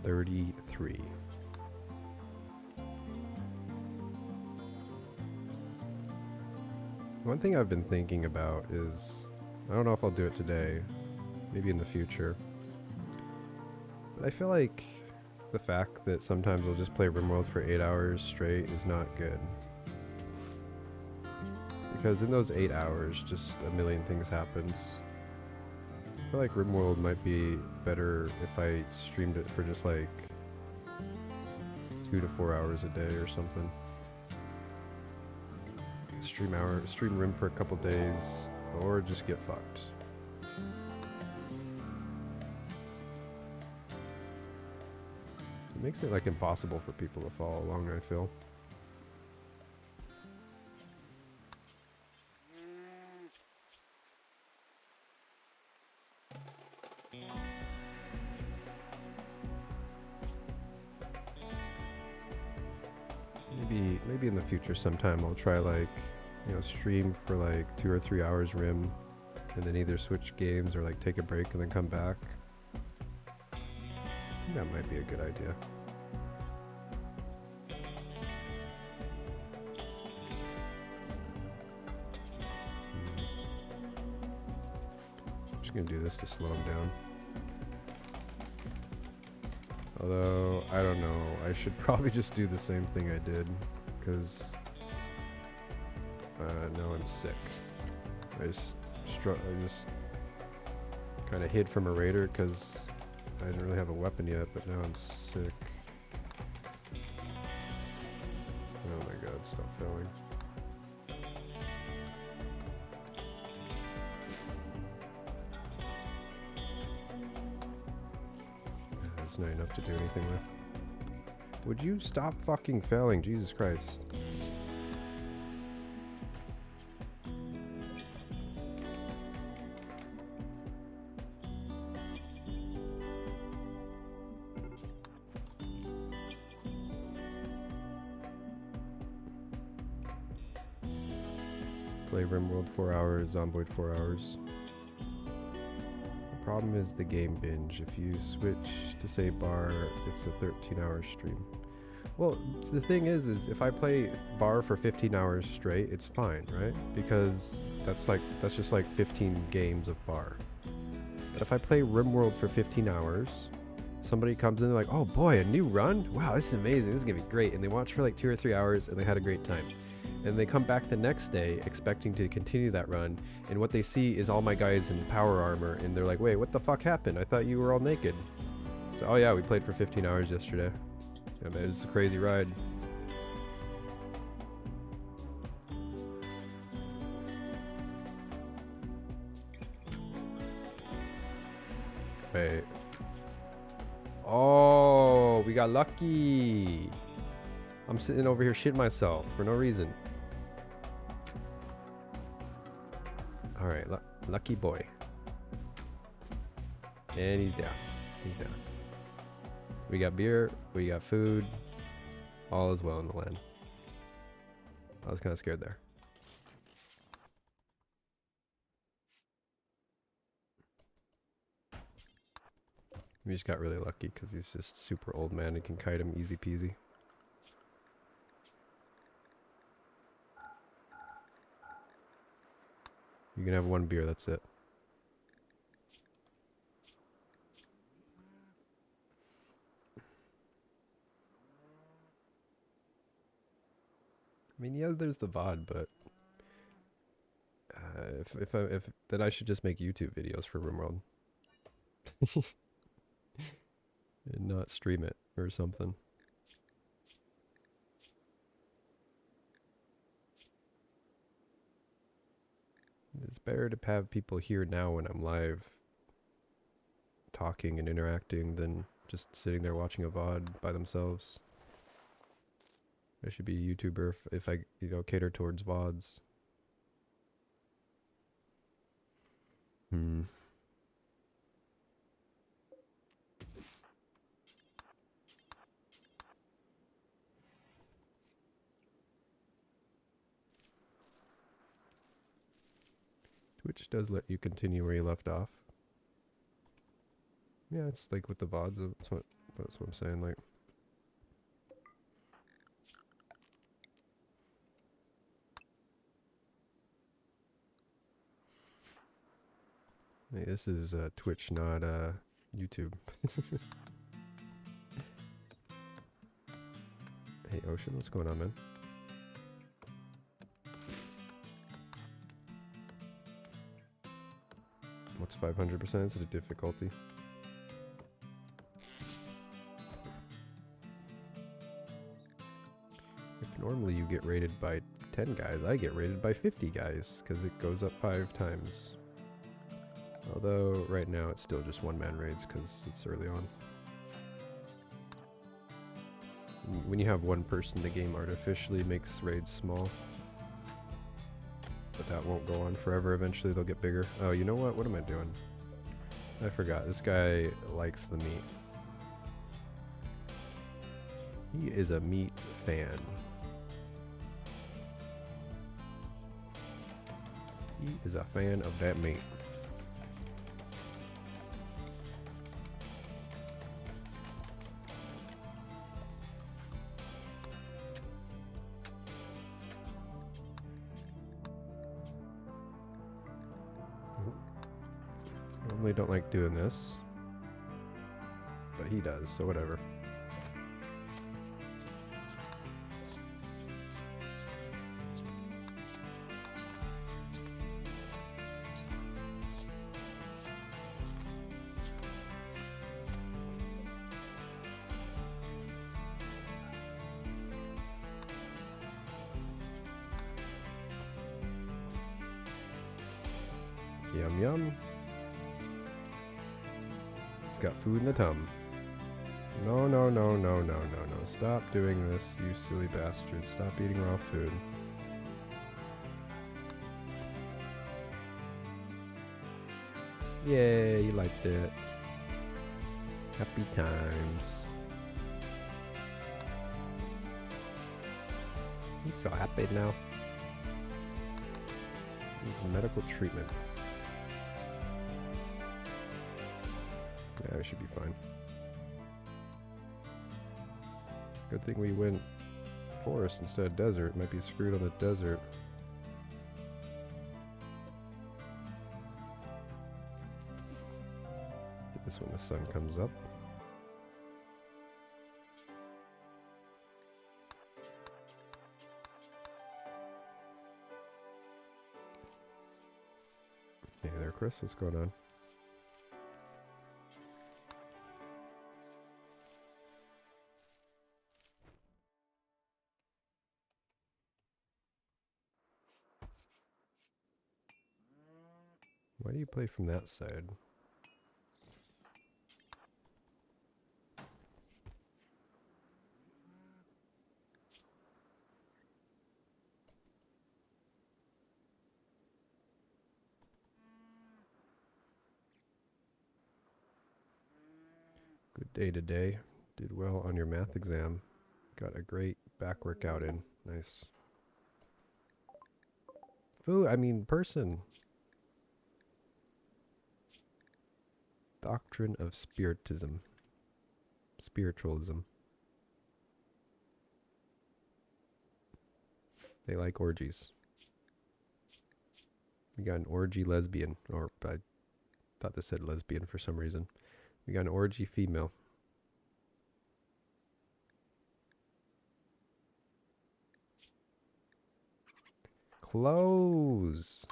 Speaker 3: $33. One thing I've been thinking about is, I don't know if I'll do it today, maybe in the future, but I feel like the fact that sometimes I'll just play RimWorld for 8 hours straight is not good. Because in those 8 hours, just a million things happens. I feel like RimWorld might be better if I streamed it for just like 2 to 4 hours a day or something. Stream Rim for a couple days, or just get fucked. It makes it like impossible for people to follow along, I feel. Maybe in the future sometime I'll try like, you know, stream for like 2 or 3 hours Rim, and then either switch games or like take a break and then come back. I think that might be a good idea. I'm just gonna do this to slow him down. Although, I don't know, I should probably just do the same thing I did, because now I'm sick. I just kind of hid from a raider because I didn't really have a weapon yet, but now I'm sick. Oh my god, stop failing. That's not enough to do anything with. Would you stop fucking failing? Jesus Christ. Play RimWorld 4 hours, Zomboid 4 hours. The problem is the game binge. If you switch to say bar, it's a 13-hour stream. Well, the thing is if I play bar for 15 hours straight, it's fine, right? Because that's just like 15 games of bar. But if I play RimWorld for 15 hours, somebody comes in, they're like, oh boy, a new run? Wow, this is amazing, this is gonna be great. And they watch for like 2 or 3 hours and they had a great time. And they come back the next day expecting to continue that run, and what they see is all my guys in power armor, and they're like, wait, what the fuck happened? I thought you were all naked. So, oh yeah, we played for 15 hours yesterday. Yeah, man, this is a crazy ride. Wait. Oh, we got lucky. I'm sitting over here shitting myself for no reason. Alright, lucky boy. And he's down. He's down. We got beer, we got food. All is well in the land. I was kind of scared there. We just got really lucky because he's just super old man and can kite him easy peasy. You can have one beer, that's it. I mean, yeah, there's the VOD, but if then I should just make YouTube videos for RimWorld and not stream it or something. It's better to have people here now when I'm live talking and interacting than just sitting there watching a VOD by themselves. I should be a YouTuber if I, you know, cater towards VODs. Twitch does let you continue where you left off. Yeah, it's like with the VODs, that's what I'm saying, like. Hey, this is Twitch, not YouTube. Hey Ocean, what's going on, man? What's 500%? Is it a difficulty? If normally you get rated by 10 guys, I get rated by 50 guys, because it goes up 5 times. Although, right now it's still just one-man raids, because it's early on. When you have one person, the game artificially makes raids small. But that won't go on forever. Eventually they'll get bigger. Oh, you know what? What am I doing? I forgot. This guy likes the meat. He is a meat fan. He is a fan of that meat. Normally don't like doing this, but he does, so whatever. Yum yum. He's got food in the tum. No, no, no, no, no, no, no. Stop doing this, you silly bastard. Stop eating raw food. Yay, you liked it. Happy times. He's so happy now. Needs medical treatment. Yeah, I should be fine. Good thing we went forest instead of desert. Might be screwed on the desert. Get this when the sun comes up. Hey there, Chris. What's going on? Why do you play from that side? Good day today. Did well on your math exam. Got a great back workout in. Nice. Person. Doctrine of Spiritism. Spiritualism. They like orgies. We got an orgy lesbian, or I thought this said lesbian for some reason. We got an orgy female. Close.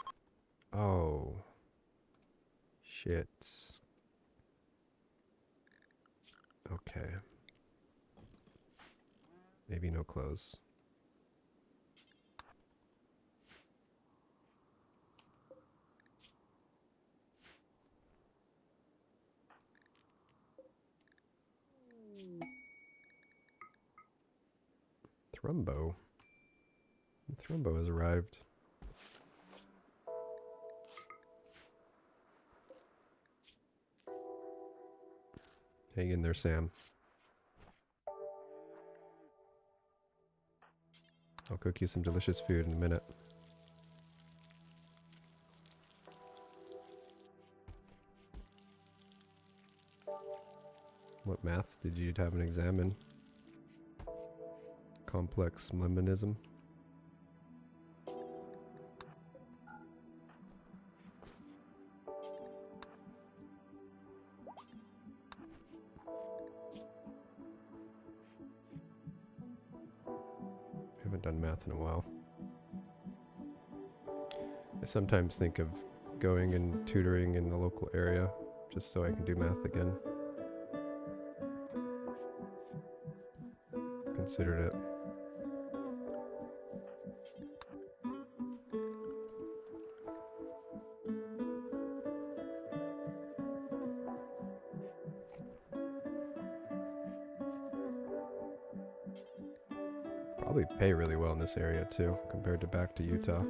Speaker 3: Oh. Shit. Okay. Maybe no clothes. Thrumbo. Thrumbo has arrived. Hang in there, Sam. I'll cook you some delicious food in a minute. What math did you have an exam in? Complex lemnism. Haven't done math in a while. I sometimes think of going and tutoring in the local area just so I can do math again. Considered it. Probably pay really well in this area too, compared to back to Utah.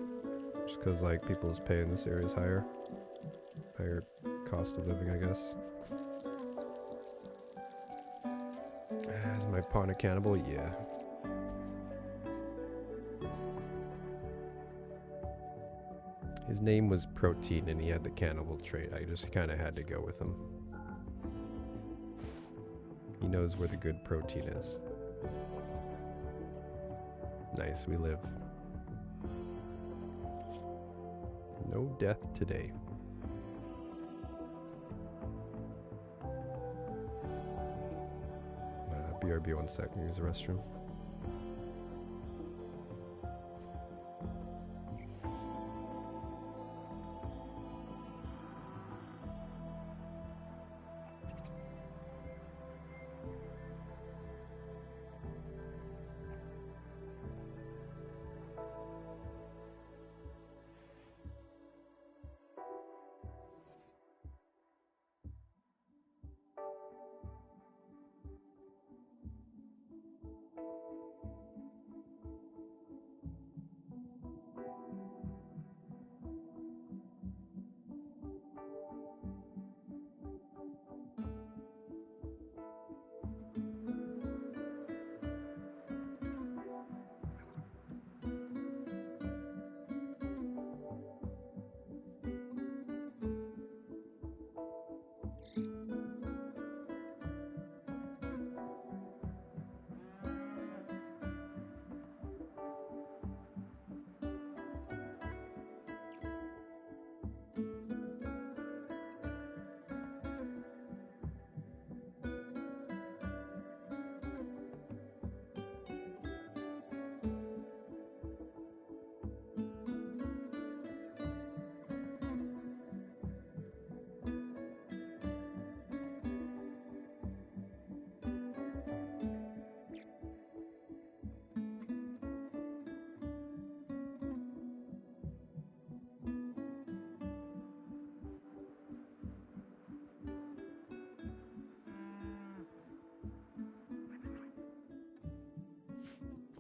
Speaker 3: Just because like people's pay in this area is higher. Higher cost of living, I guess. Is my pawn a cannibal? Yeah. His name was Protein and he had the cannibal trait. I just kind of had to go with him. He knows where the good protein is. Nice, we live. No death today. BRB 1 sec, use the restroom.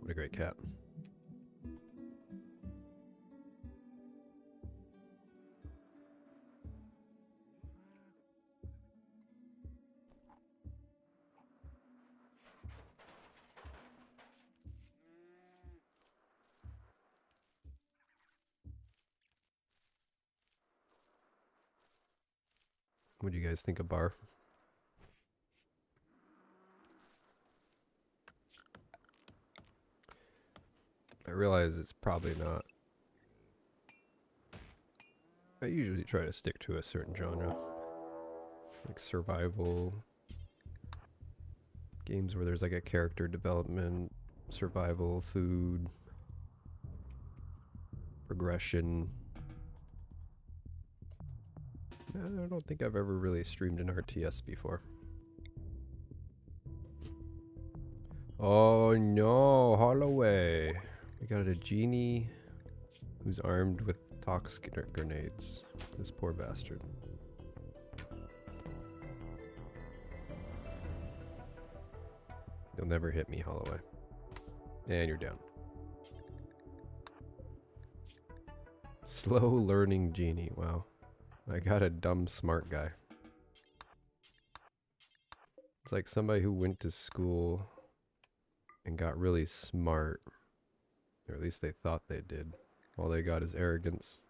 Speaker 3: What a great cat. What do you guys think of bar? I realize it's probably not. I usually try to stick to a certain genre. Like survival. Games where there's like a character development, survival, food, progression. I don't think I've ever really streamed an RTS before. Oh no, Holloway. We got a genie who's armed with toxic grenades. This poor bastard. You'll never hit me, Holloway. And you're down. Slow learning genie. Wow. I got a dumb smart guy. It's like somebody who went to school and got really smart. Or at least they thought they did. All they got is arrogance.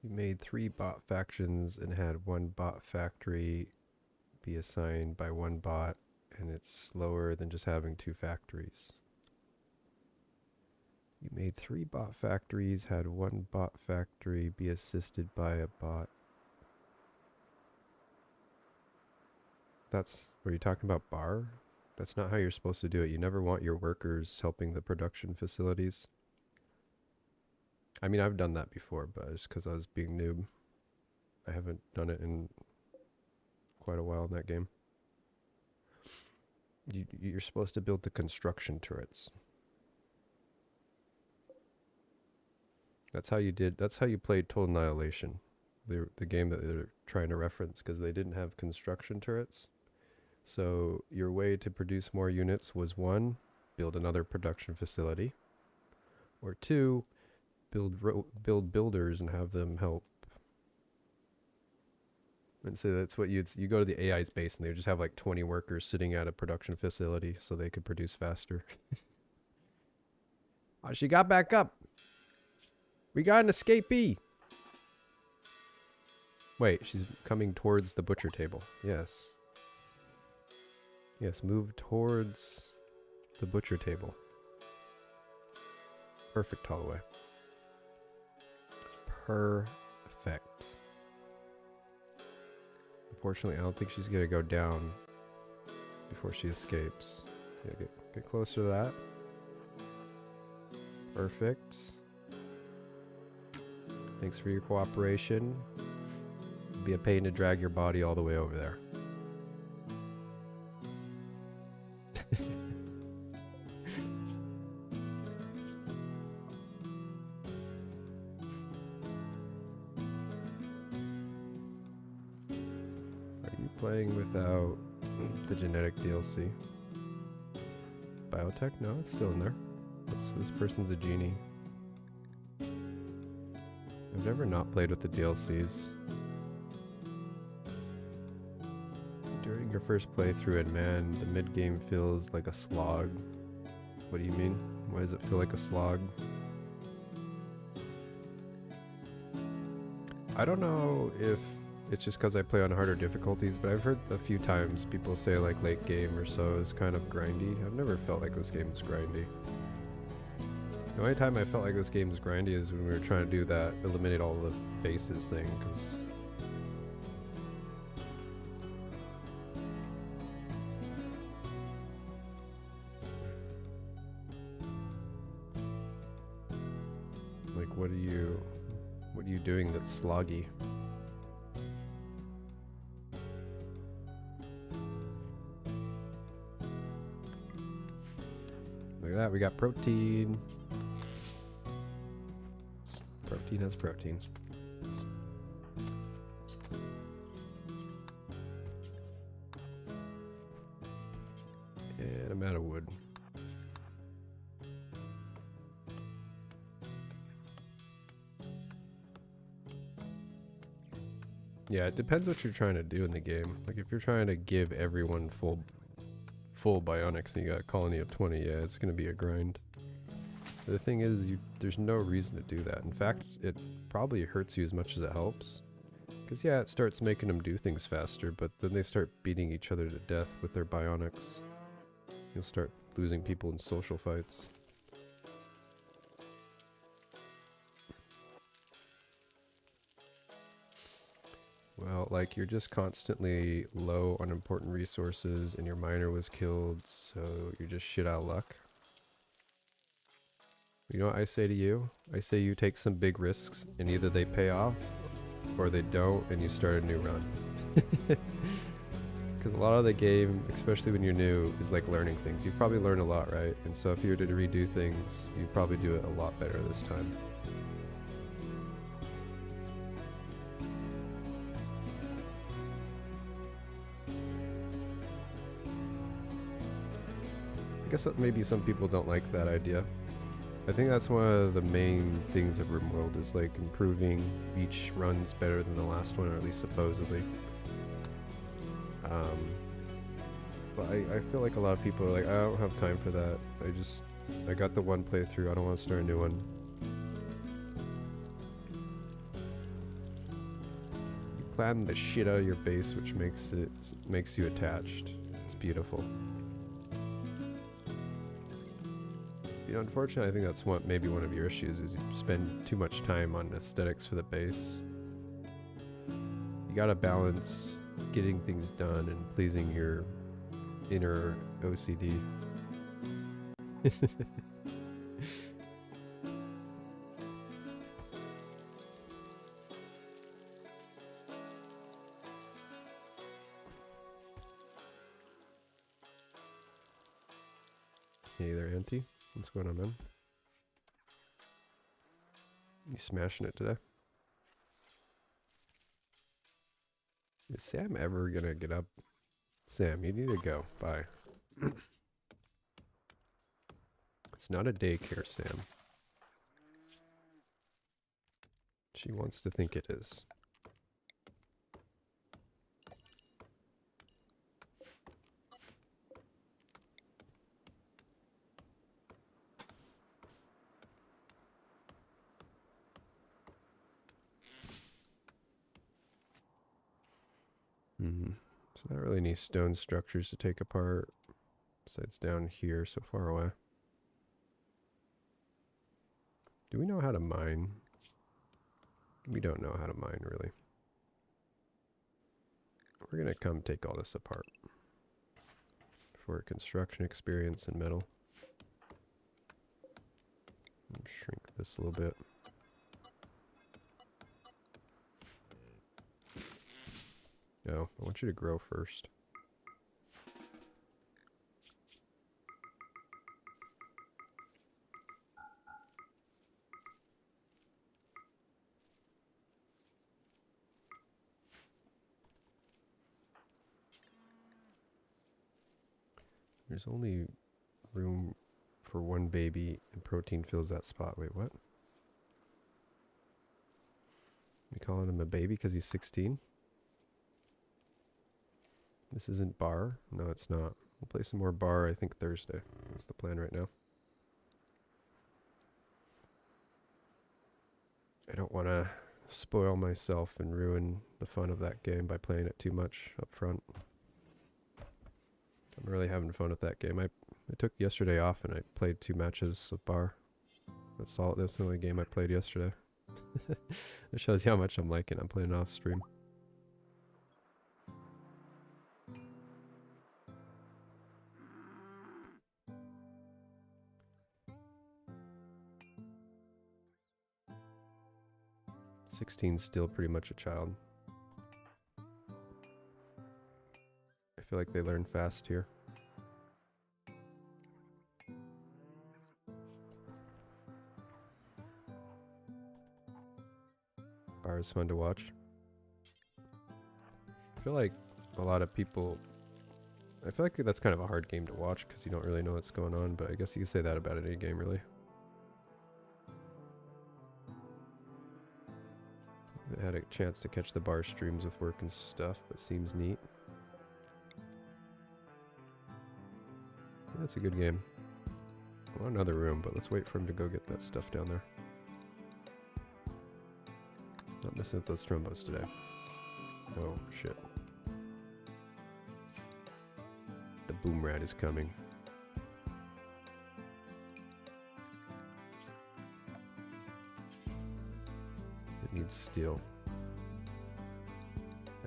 Speaker 3: You made 3 bot factions and had 1 bot factory be assigned by 1 bot, and it's slower than just having 2 factories. You made 3 bot factories, had 1 bot factory be assisted by a bot. Were you talking about bar? That's not how you're supposed to do it. You never want your workers helping the production facilities. I mean, I've done that before, but it's because I was being noob. I haven't done it in quite a while in that game. You're supposed to build the construction turrets. That's how you played Total Annihilation, the game that they're trying to reference, because they didn't have construction turrets. So your way to produce more units was 1, build another production facility, or 2, build builders and have them help. And so that's what you go to the AI's base and they just have like 20 workers sitting at a production facility so they could produce faster. Oh, she got back up. We got an escapee. Wait, she's coming towards the butcher table. Yes. Yes, move towards the butcher table. Perfect, Holloway. Perfect. Unfortunately, I don't think she's gonna go down before she escapes. Yeah, get closer to that. Perfect. Thanks for your cooperation. It'd be a pain to drag your body all the way over there. Are you playing without the genetic DLC? Biotech? No, it's still in there. This person's a genie. I've never not played with the DLCs. During your first playthrough in Man, the mid-game feels like a slog. What do you mean? Why does it feel like a slog? I don't know if it's just because I play on harder difficulties, but I've heard a few times people say like late game or so is kind of grindy. I've never felt like this game is grindy. The only time I felt like this game is grindy is when we were trying to do that eliminate all the bases thing, because like what are you doing that's sloggy? Look at that, we got protein. Protein has protein. And I'm out of wood. Yeah, it depends what you're trying to do in the game. Like if you're trying to give everyone full bionics and you got a colony of 20, yeah, it's gonna be a grind. But the thing is, there's no reason to do that. In fact, it probably hurts you as much as it helps. Because yeah, it starts making them do things faster, but then they start beating each other to death with their bionics. You'll start losing people in social fights. Well, like you're just constantly low on important resources and your miner was killed, so you're just shit out of luck. You know what I say to you? I say you take some big risks and either they pay off or they don't and you start a new run. Because a lot of the game, especially when you're new, is like learning things. You probably learn a lot, right? And so if you were to redo things, you'd probably do it a lot better this time. I guess maybe some people don't like that idea. I think that's one of the main things of RimWorld is like improving each run's better than the last one, or at least supposedly. But I feel like a lot of people are like, I don't have time for that. I got the one playthrough, I don't want to start a new one. You climb the shit out of your base, which makes you attached. It's beautiful. You know, unfortunately, I think that's maybe one of your issues is you spend too much time on aesthetics for the base. You gotta balance getting things done and pleasing your inner OCD. Hey there, Auntie. What's going on, man? You smashing it today? Is Sam ever gonna get up? Sam, you need to go. Bye. It's not a daycare, Sam. She wants to think it is. So not really any stone structures to take apart. Besides down here, so far away. Do we know how to mine? We don't know how to mine, really. We're gonna come take all this apart. For construction experience and metal. Shrink this a little bit. No, I want you to grow first. There's only room for one baby and protein fills that spot. Wait, what? You calling him a baby because he's 16? This isn't bar? No, it's not. We'll play some more bar, I think, Thursday. That's the plan right now. I don't want to spoil myself and ruin the fun of that game by playing it too much up front. I'm really having fun with that game. I took yesterday off and I played 2 matches of bar. That's the only game I played yesterday. It shows you how much I'm liking it. I'm playing off stream. '16's still pretty much a child. I feel like they learn fast here. Bar is fun to watch. I feel like a lot of people... I feel like that's kind of a hard game to watch because you don't really know what's going on, but I guess you can say that about any game, really. It had a chance to catch the bar streams with work and stuff, but seems neat. That's a good game. I want another room, but let's wait for him to go get that stuff down there. Not messing with those thrombos today. Oh, shit. The boom rat is coming. It needs steel.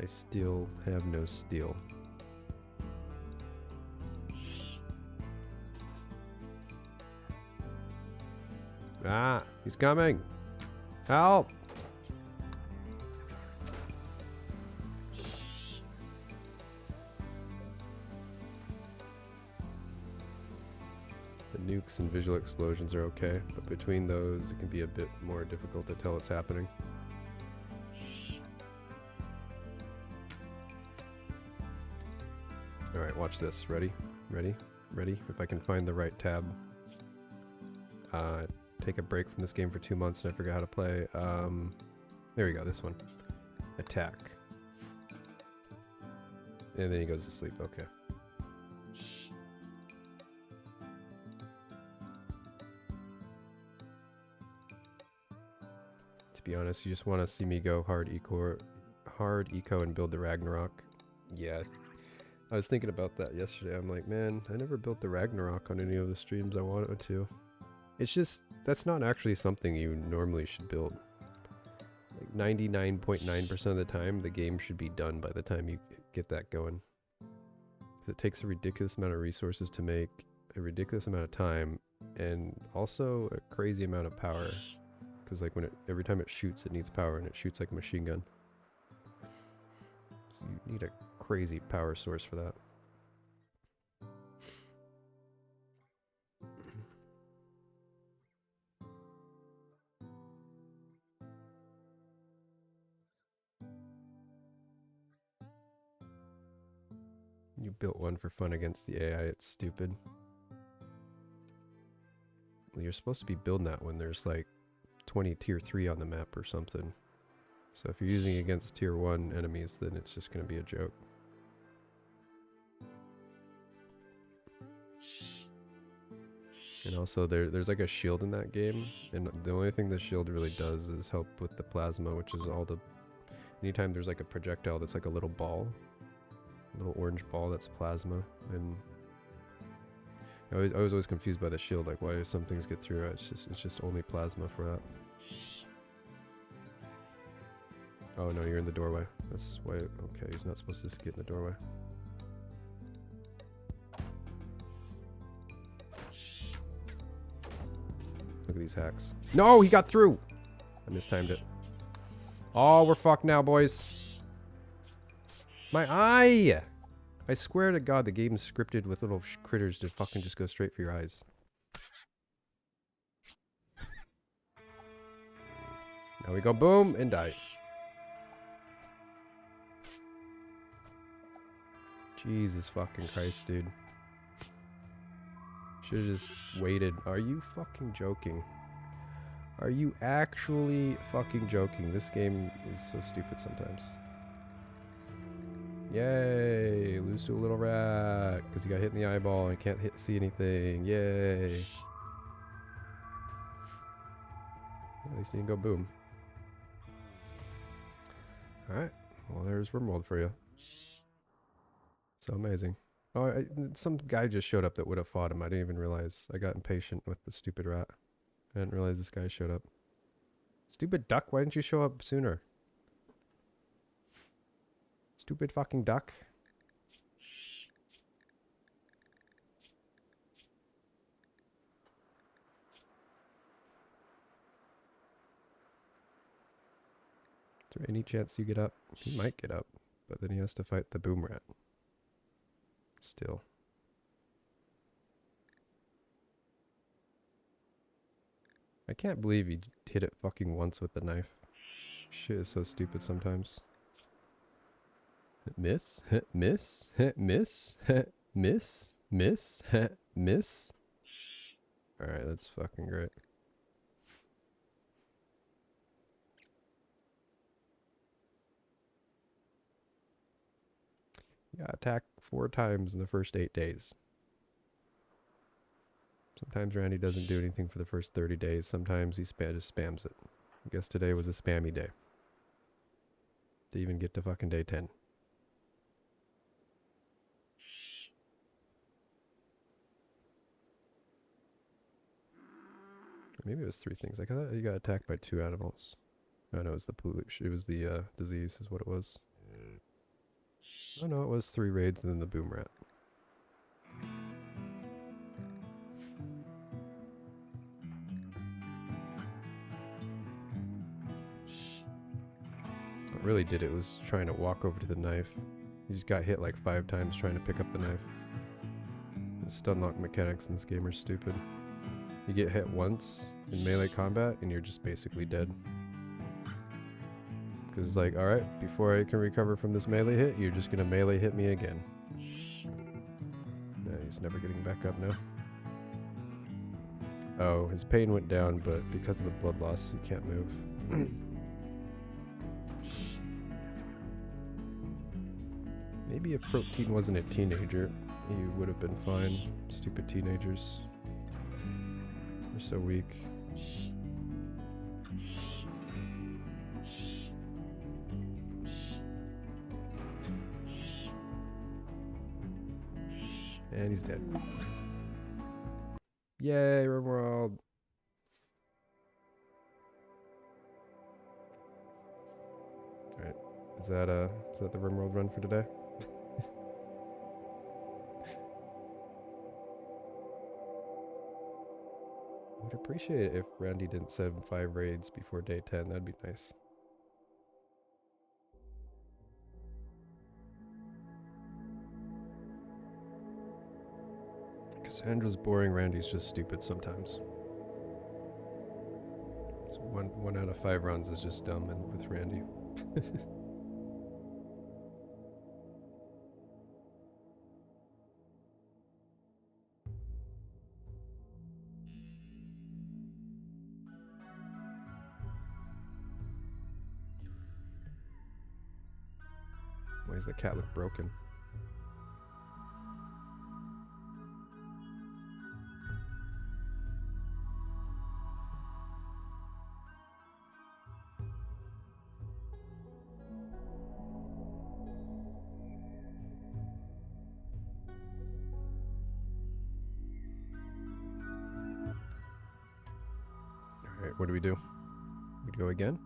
Speaker 3: I still have no steel. Ah, he's coming. Help! The nukes and visual explosions are okay, but between those it can be a bit more difficult to tell what's happening. Alright, watch this. Ready? Ready? Ready? If I can find the right tab. Take a break from this game for 2 months and I forgot how to play. There we go, this one. Attack. And then he goes to sleep, okay. To be honest, you just want to see me go hard eco and build the Ragnarok. Yeah, I was thinking about that yesterday. I'm like, man, I never built the Ragnarok on any of the streams I wanted to. It's just, that's not actually something you normally should build. Like 99.9% of the time, the game should be done by the time you get that going. Because it takes a ridiculous amount of resources to make, a ridiculous amount of time, and also a crazy amount of power. Because like every time it shoots, it needs power, and it shoots like a machine gun. So you need a crazy power source for that. You built one for fun against the AI, it's stupid. Well, you're supposed to be building that when there's like 20 tier 3 on the map or something. So if you're using it against tier 1 enemies, then it's just going to be a joke. And also there's like a shield in that game, and the only thing the shield really does is help with the plasma, which is all the... Anytime there's like a projectile that's like a little ball, a little orange ball that's plasma, and I was always confused by the shield, like why do some things get through it? It's just only plasma for that. Oh no, you're in the doorway. That's why, okay, he's not supposed to get in the doorway. Look at these hacks. No, he got through! I mistimed it. Oh, we're fucked now, boys. My eye! I swear to God, the game's scripted with little critters to fucking just go straight for your eyes. Now we go boom and die. Jesus fucking Christ, dude. Should've just waited. Are you fucking joking? Are you actually fucking joking? This game is so stupid sometimes. Yay! Lose to a little rat because he got hit in the eyeball and can't see anything. Yay! At least he can go boom. Alright. Well, there's RimWorld for you. So amazing. Oh, some guy just showed up that would have fought him. I didn't even realize. I got impatient with the stupid rat. I didn't realize this guy showed up. Stupid duck, why didn't you show up sooner? Stupid fucking duck. Is there any chance you get up? He might get up, but then he has to fight the boom rat. Still. I can't believe he hit it fucking once with the knife. Shit is so stupid sometimes. Miss? Miss? Miss? Miss? Miss? Miss? Alright, that's fucking great. got attacked 4 times in the first 8 days. Sometimes Randy doesn't do anything for the first 30 days. Sometimes he just spams it. I guess today was a spammy day. To even get to fucking day 10. Maybe it was 3 things. I thought you got attacked by 2 animals. Oh no, it was the pollution. It was the disease is what it was. Oh no, it was 3 raids and then the boom rat. What really did it was trying to walk over to the knife. He just got hit like 5 times trying to pick up the knife. The stun lock mechanics in this game are stupid. You get hit once in melee combat and you're just basically dead. Because it's like, alright, before I can recover from this melee hit, you're just gonna melee hit me again. Nah, he's never getting back up now. Oh, his pain went down, but because of the blood loss, he can't move. Maybe if Protein wasn't a teenager, he would have been fine. Stupid teenagers. They're so weak. And he's dead. Yay, RimWorld! Alright. Is that the RimWorld run for today? I'd appreciate it if Randy didn't send 5 raids before day 10. That'd be nice. Cassandra's boring, Randy's just stupid sometimes. So one out of 5 runs is just dumb and with Randy. Why does the cat look broken? Alright, what do? We go again?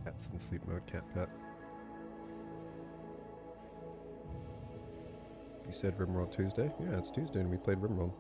Speaker 3: Cat's in sleep mode, cat pet. You said RimWorld Tuesday? Yeah, it's Tuesday and we played RimWorld.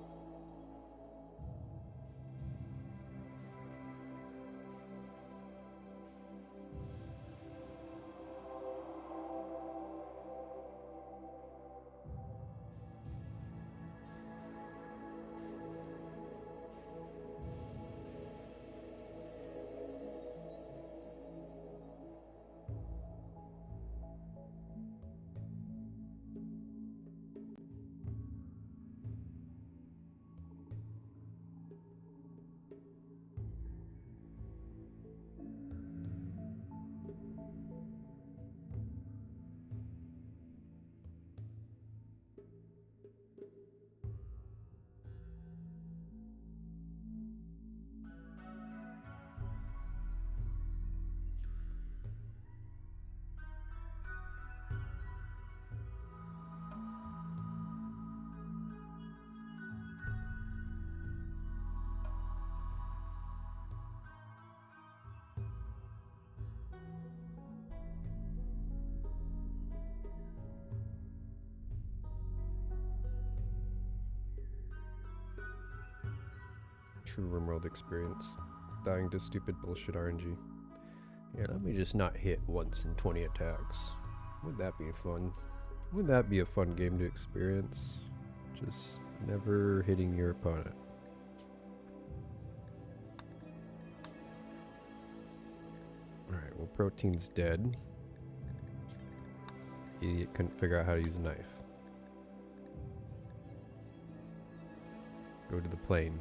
Speaker 3: True RimWorld experience. Dying to stupid bullshit RNG. Yeah, let me just not hit once in 20 attacks. Wouldn't that be fun? Wouldn't that be a fun game to experience? Just never hitting your opponent. Alright, well Protein's dead. Idiot couldn't figure out how to use a knife. Go to the plane.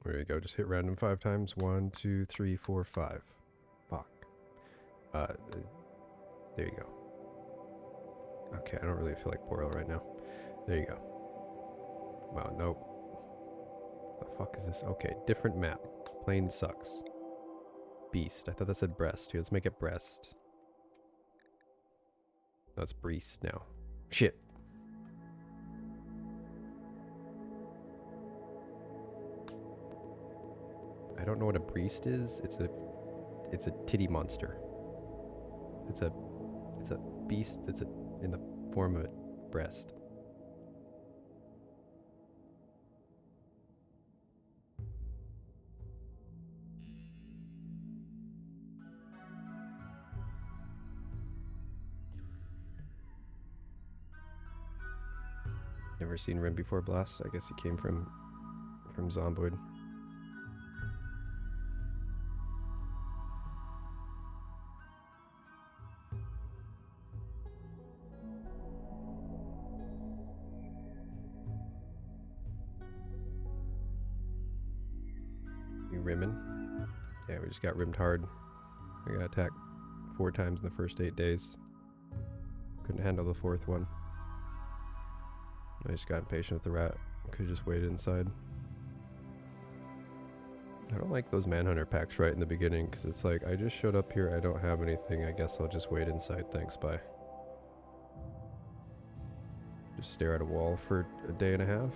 Speaker 3: There you go. Just hit random 5 times. 1, 2, 3, 4, 5. Fuck. There you go. Okay, I don't really feel like Boreal right now. There you go. Wow, nope. The fuck is this? Okay, different map. Plane sucks. Beast. I thought that said breast. Here, let's make it breast. No, it's breast now. Shit. I don't know what a breast is. It's a titty monster. It's a beast that's in the form of a breast. Never seen Rim before, Blast. I guess he came from Zomboid. You rimming? Yeah, we just got rimmed hard. We got attacked 4 times in the first 8 days. Couldn't handle the 4th one. I just got impatient with the rat. Could've just waited inside. I don't like those Manhunter packs right in the beginning, because it's like, I just showed up here, I don't have anything, I guess I'll just wait inside, thanks, bye. Just stare at a wall for a day and a half.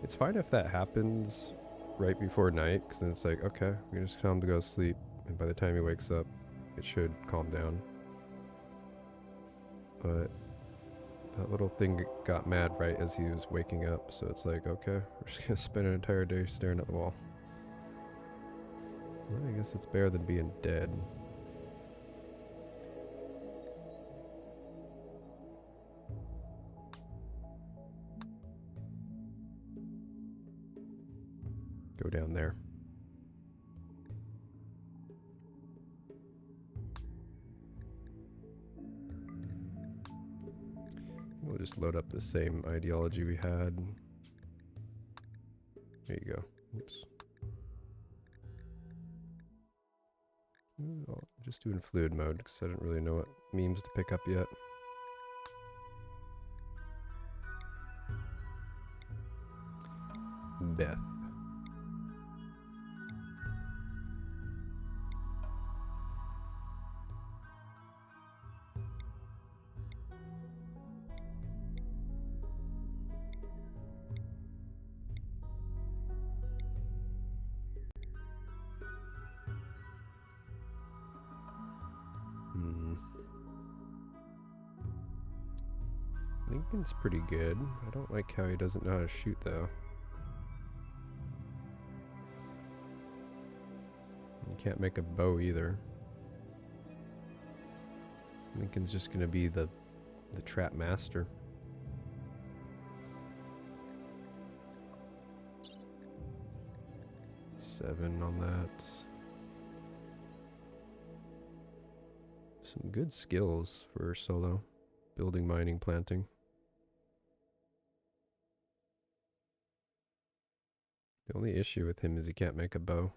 Speaker 3: It's fine if that happens right before night, because then it's like, okay, we can just tell him to go to sleep, and by the time he wakes up, it should calm down. But that little thing got mad right as he was waking up, so it's like, okay, we're just gonna spend an entire day staring at the wall. Well, I guess it's better than being dead. Go down there. We'll just load up the same ideology we had. There you go. Oops. Oh, just doing fluid mode because I didn't really know what memes to pick up yet. Beth. Lincoln's pretty good. I don't like how he doesn't know how to shoot though. You can't make a bow either. Lincoln's just gonna be the trap master. Seven on that. Some good skills for solo. Building, mining, planting. The only issue with him is he can't make a bow.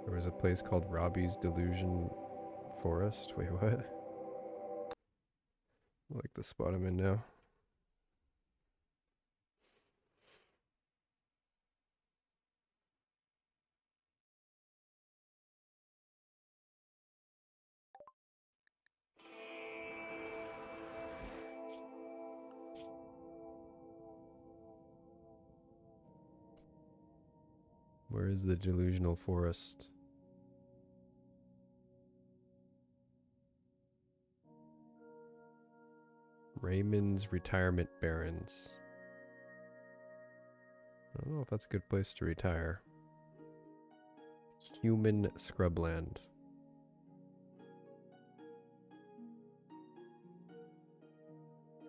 Speaker 3: There was a place called Robbie's Delusion Forest. Wait, what? I like the spot I'm in now. Where is the delusional forest? Raymond's Retirement Barrens. I don't know if that's a good place to retire. Human scrubland.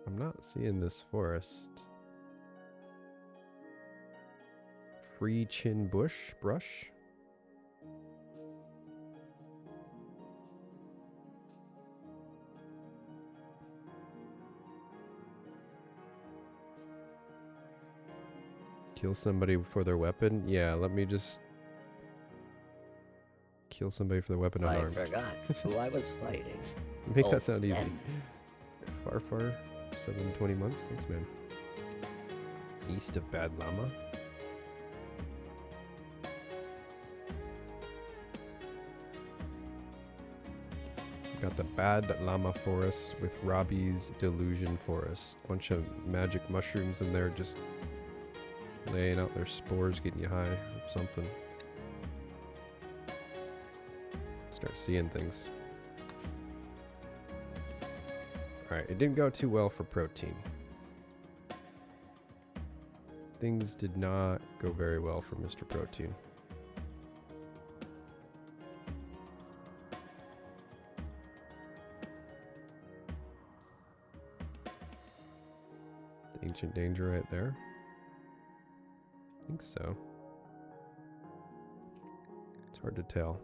Speaker 3: I'm not seeing this forest. Free chin brush. Kill somebody for their weapon? Yeah, let me just kill somebody for the weapon
Speaker 1: I
Speaker 3: unarmed.
Speaker 1: forgot who I was fighting.
Speaker 3: Make
Speaker 1: Oh,
Speaker 3: that sound easy.
Speaker 1: and
Speaker 3: Far, 720 months? Thanks, man. East of Bad Llama. Got the Bad Llama Forest with Robbie's Delusion Forest. Bunch of magic mushrooms in there just laying out their spores, getting you high or something. Start seeing things. Alright, it didn't go too well for protein. Things did not go very well for Mr. Protein. The ancient danger right there. I think so. It's hard to tell.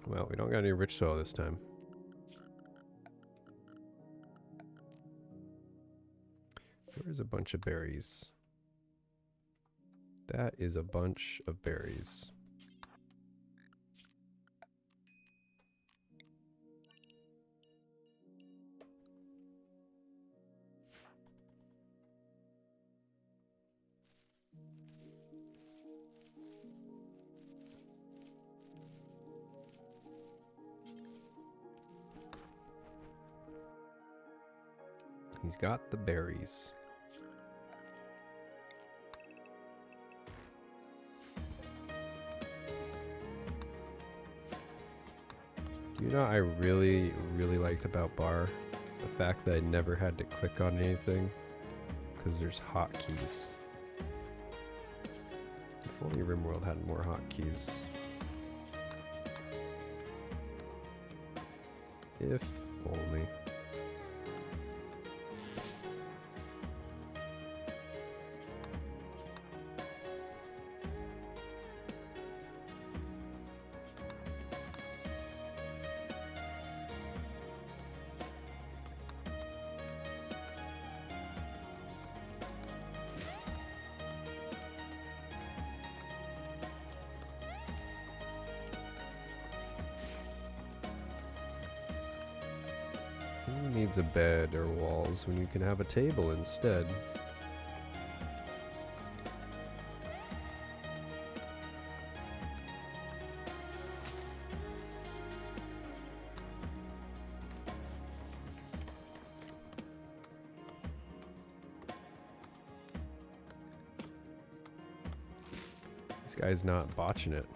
Speaker 3: Well, we don't got any rich soil this time. There's a bunch of berries. That is a bunch of berries. He's got the berries. You know what I really liked about Bar? The fact that I never had to click on anything, because there's hotkeys. If only RimWorld had more hotkeys. If only. Who needs a bed or walls when you can have a table instead? This guy's not botching it.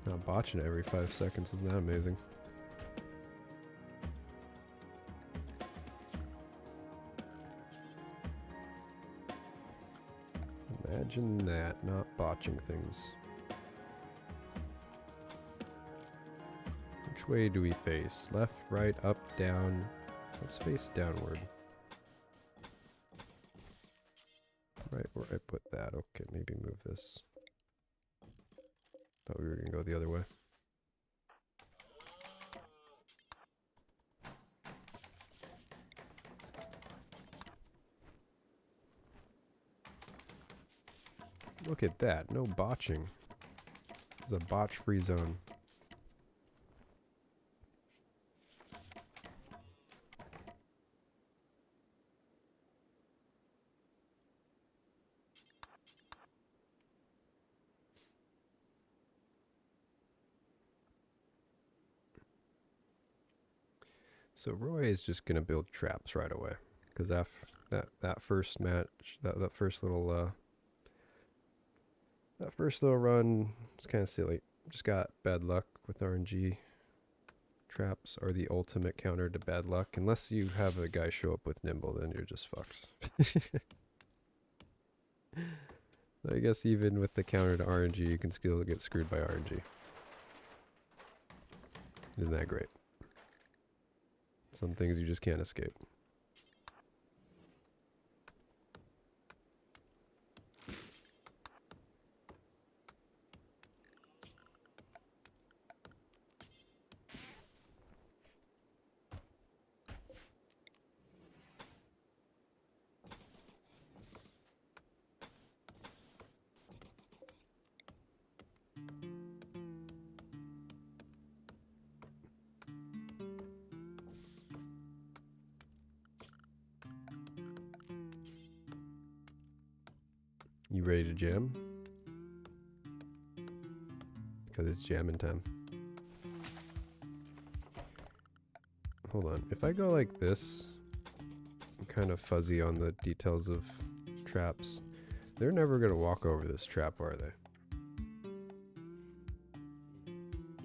Speaker 3: Not botching it every 5 seconds. Isn't that amazing? Imagine that, not botching things. Which way do we face? Left, right, up, down? Let's face downward. Right where I put that. Okay, maybe move this. Thought we were gonna go the other way. Look at that, no botching. It's a botch-free zone. So Roy is just gonna build traps right away, because that first match, that first little run was kind of silly. Just got bad luck with RNG. Traps are the ultimate counter to bad luck. Unless you have a guy show up with Nimble, then you're just fucked. I guess even with the counter to RNG, you can still get screwed by RNG. Isn't that great? Some things you just can't escape. You ready to jam? Because it's jamming time. Hold on. If I go like this, I'm kind of fuzzy on the details of traps. They're never going to walk over this trap, are they?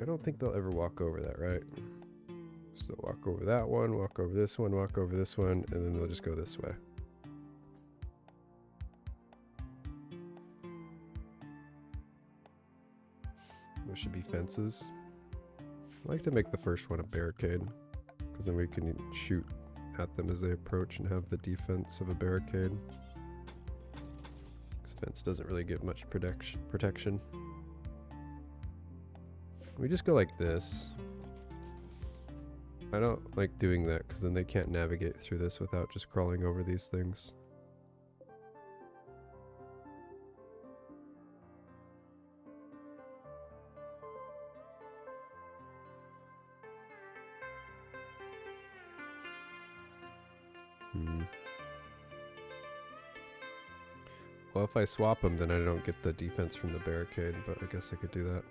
Speaker 3: I don't think they'll ever walk over that, right? So walk over that one, walk over this one, walk over this one, and then they'll just go this way. There should be fences. I like to make the first one a barricade, because then we can shoot at them as they approach and have the defense of a barricade. This fence doesn't really give much protection. We just go like this. I don't like doing that because then they can't navigate through this without just crawling over these things. Well, if I swap them, then I don't get the defense from the barricade, but I guess I could do that.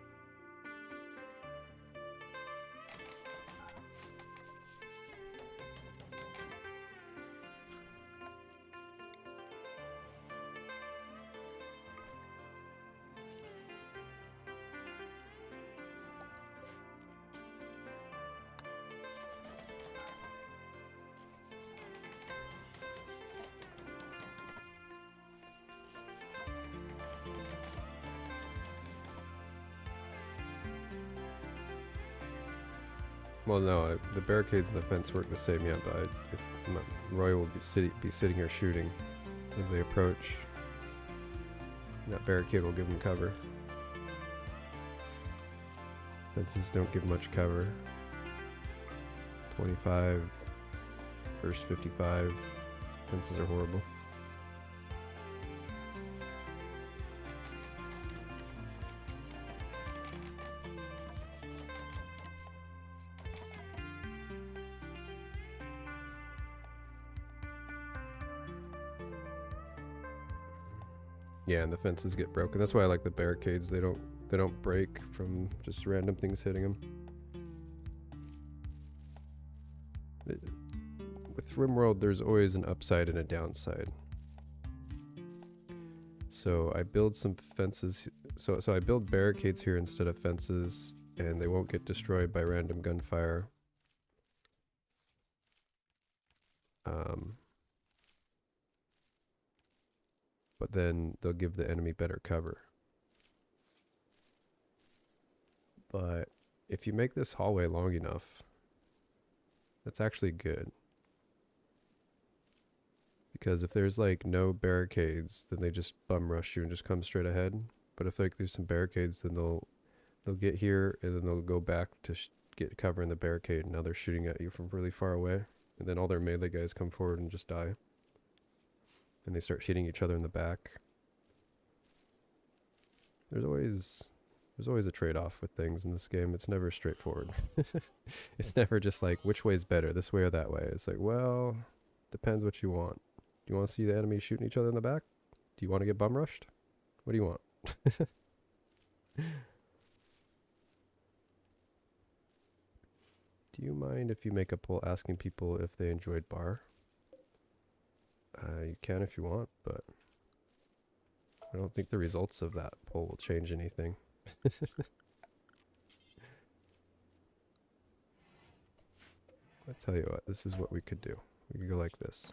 Speaker 3: Well, no, the barricades and the fence work the same, yeah, but Roy will be sitting here shooting as they approach. And that barricade will give them cover. Fences don't give much cover. 25 versus 55. Fences are horrible. Yeah, and the fences get broken. That's why I like the barricades. They don't break from just random things hitting them. With RimWorld, there's always an upside and a downside. So I build some fences. So I build barricades here instead of fences, and they won't get destroyed by random gunfire. But then they'll give the enemy better cover. But if you make this hallway long enough, that's actually good. Because if there's like no barricades, then they just bum rush you and just come straight ahead. But if like there's some barricades, then they'll get here and then they'll go back to get cover in the barricade. And now they're shooting at you from really far away. And then all their melee guys come forward and just die. And they start hitting each other in the back. There's always a trade-off with things in this game. It's never straightforward. It's never just like, which way's better, this way or that way. It's like, well, depends what you want. Do you want to see the enemy shooting each other in the back? Do you want to get bum rushed? What do you want? Do you mind if you make a poll asking people if they enjoyed bar? You can if you want, but I don't think the results of that poll will change anything. I tell you what, this is what we could do. We could go like this.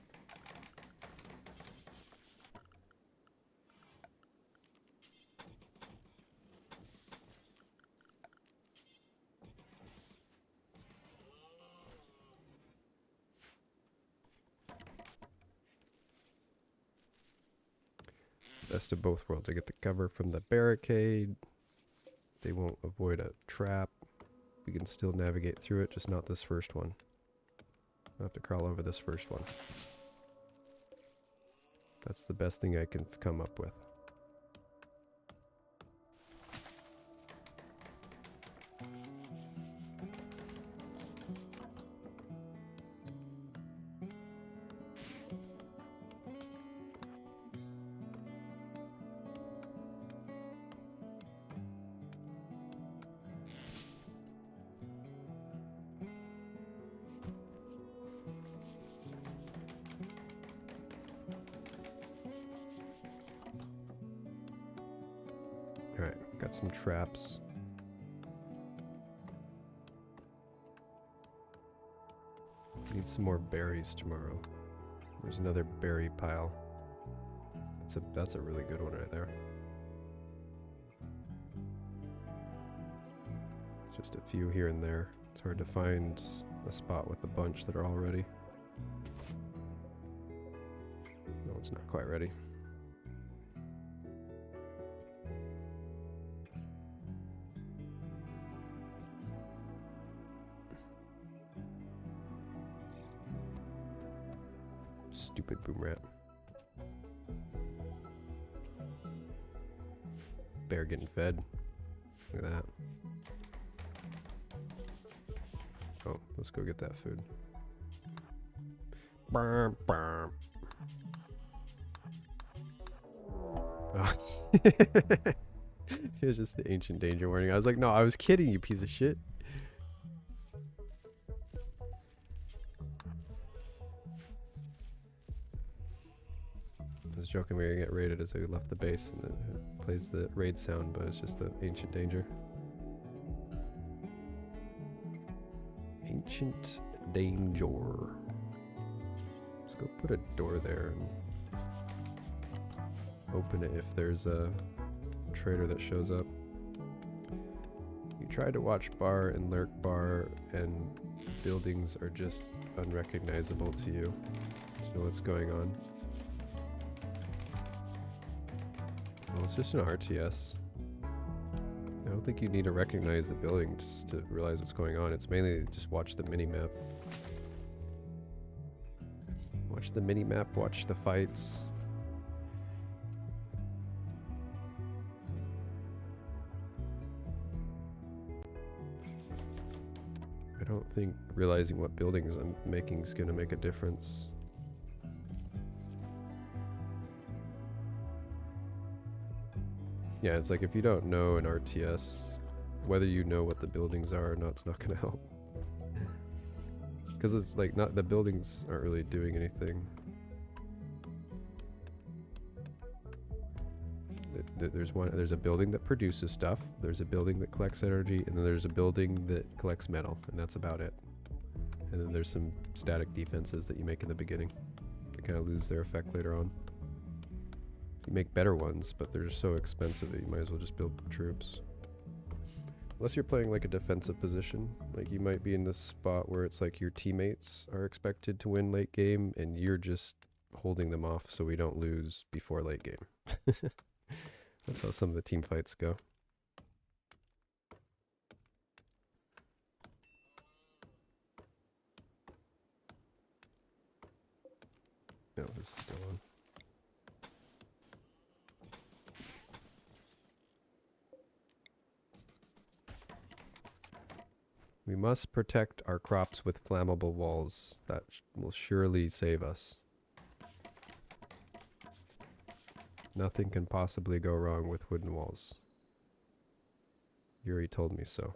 Speaker 3: Best of both worlds. I get the cover from the barricade. They won't avoid a trap. We can still navigate through it, just not this first one. I'll have to crawl over this first one. That's the best thing I can come up with. Alright, got some traps. Need some more berries tomorrow. There's another berry pile. That's a really good one right there. Just a few here and there. It's hard to find a spot with a bunch that are all ready. No, it's not quite ready. Stupid boom rat. Bear getting fed. Look at that. Oh, let's go get that food. Burm, burm. Oh. It was just the ancient danger warning. I was like, no, I was kidding, you piece of shit. I was joking we were gonna get raided as we left the base, and it plays the raid sound, but it's just the ancient danger. Ancient danger. Let's go put a door there and open it if there's a trader that shows up. You try to watch bar and lurk bar, and buildings are just unrecognizable to you. To know what's going on. Well, it's just an RTS. I don't think you need to recognize the building just to realize what's going on. It's mainly just watch the mini-map. Watch the mini-map, watch the fights. I don't think realizing what buildings I'm making is going to make a difference. Yeah, it's like if you don't know an RTS, whether you know what the buildings are or not, it's not going to help. Because it's like the buildings aren't really doing anything. There's a building that produces stuff, there's a building that collects energy, and then there's a building that collects metal, and that's about it. And then there's some static defenses that you make in the beginning. They kind of lose their effect later on. You make better ones, but they're so expensive that you might as well just build troops. Unless you're playing like a defensive position, like you might be in this spot where it's like your teammates are expected to win late game and you're just holding them off so we don't lose before late game. That's how some of the team fights go. No, this is still on. We must protect our crops with flammable walls. That will surely save us. Nothing can possibly go wrong with wooden walls. Yuri told me so.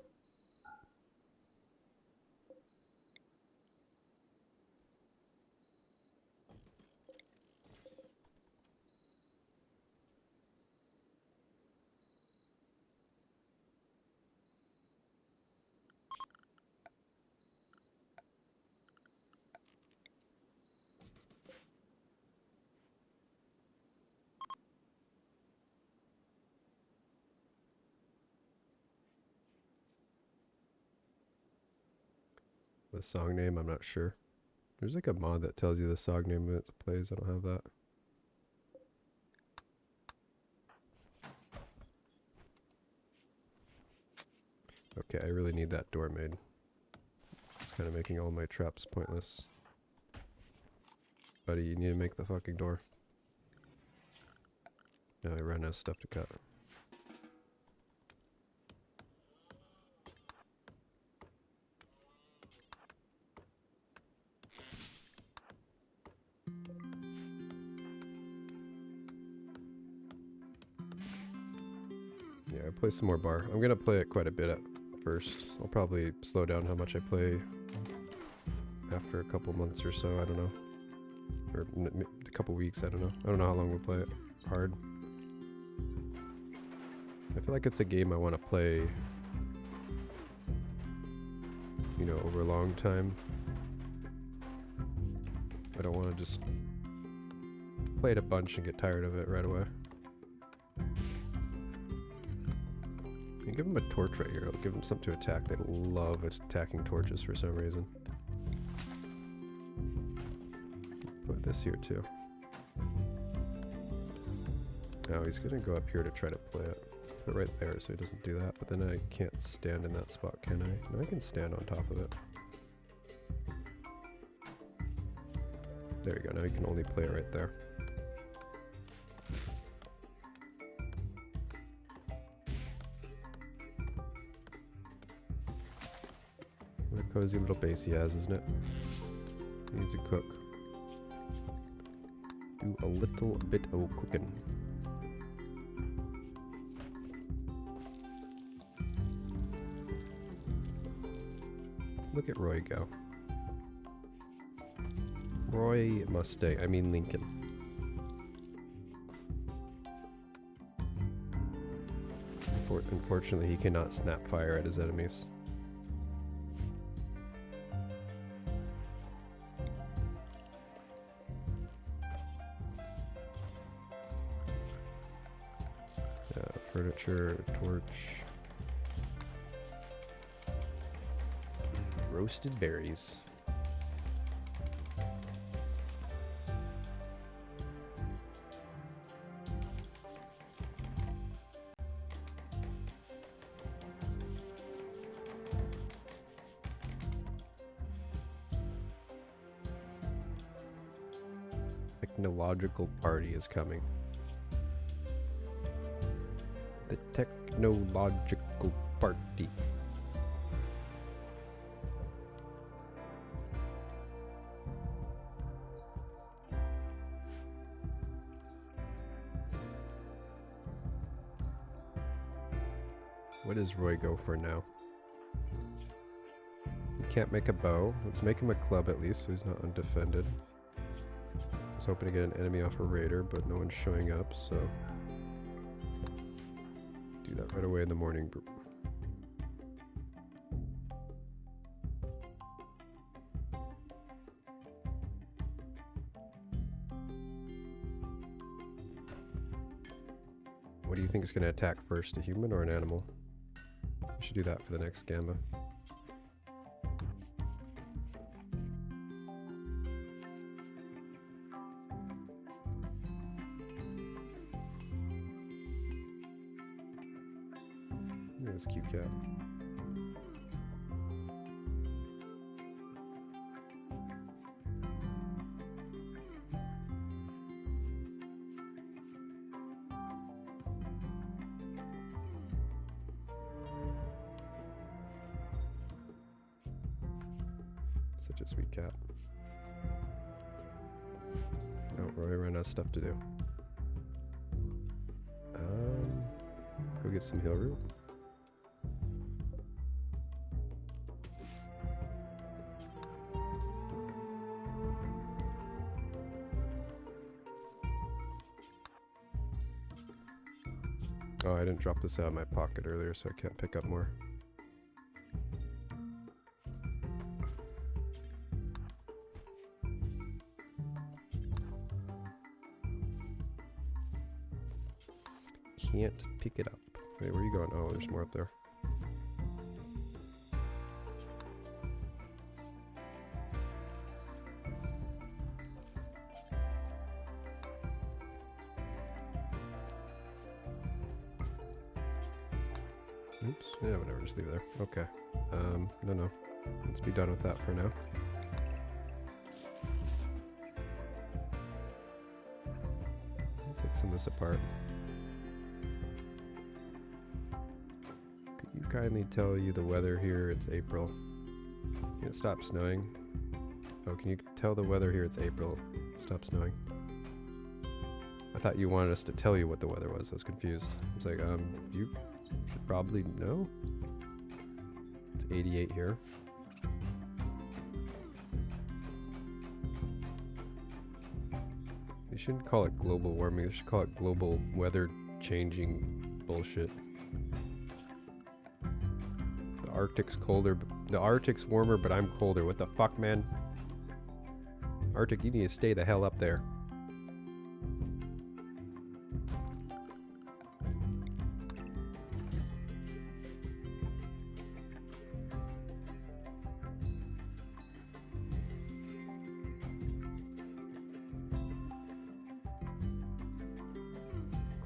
Speaker 3: The song name, I'm not sure. There's like a mod that tells you the song name when it plays. I don't have that. Okay, I really need that door made. It's kind of making all my traps pointless. Buddy, you need to make the fucking door. No, I ran out of stuff to cut. Yeah, I play some more bar. I'm gonna play it quite a bit at first. I'll probably slow down how much I play after a couple months or so, I don't know. Or a couple weeks, I don't know. I don't know how long we'll play it hard. I feel like it's a game I want to play, you know, over a long time. I don't want to just play it a bunch and get tired of it right away. You give them a torch right here. I'll give them something to attack. They love attacking torches for some reason. Put this here too. Oh, he's gonna go up here to try to play it. Put it right there so he doesn't do that. But then I can't stand in that spot, can I? No, I can stand on top of it. There you go. Now you can only play it right there. What a cozy little base he has, isn't it? Needs a cook. Do a little bit of cooking. Look at Roy go. Roy Mustang, I mean Lincoln. Unfortunately, he cannot snap fire at his enemies. Furniture, torch. Roasted berries. Technological party is coming. The technological party. What does Roy go for now? He can't make a bow. Let's make him a club at least so he's not undefended. I was hoping to get an enemy off a raider, but no one's showing up, so do that right away in the morning. What do you think is going to attack first, a human or an animal? We should do that for the next Gamba. Look at this cute cat. Such a sweet cat. Oh, Roy ran out of stuff to do. Go get some heal root. Oh, I didn't drop this out of my pocket earlier, so I can't pick up more. Can't pick it up. Wait, where are you going? Oh, there's more up there. Oops. Yeah, whatever. Just leave it there. Okay. No. Let's be done with that for now. I'll take some of this apart. Could you kindly tell you the weather here? It's April. It stopped snowing. Oh, can you tell the weather here? It's April. Stop snowing. I thought you wanted us to tell you what the weather was. I was confused. I was like, you should probably know. It's 88 here. They shouldn't call it global warming. They should call it global weather changing bullshit. The Arctic's colder. The Arctic's warmer, but I'm colder. What the fuck, man? Arctic, you need to stay the hell up there.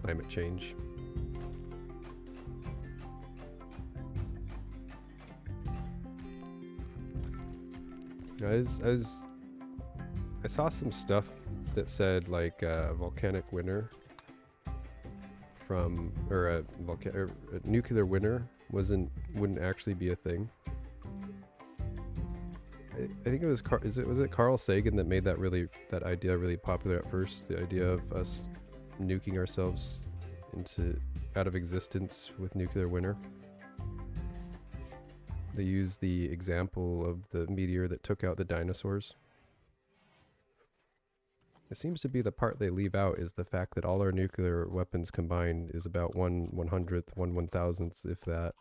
Speaker 3: Climate change. I saw some stuff that said like volcanic winter from, or a nuclear winter wouldn't actually be a thing. I think it was was it Carl Sagan that made that idea really popular at first, the idea of us nuking ourselves out of existence with nuclear winter. They use the example of the meteor that took out the dinosaurs. It seems to be the part they leave out is the fact that all our nuclear weapons combined is about 1/100th, 1/1000th, if that,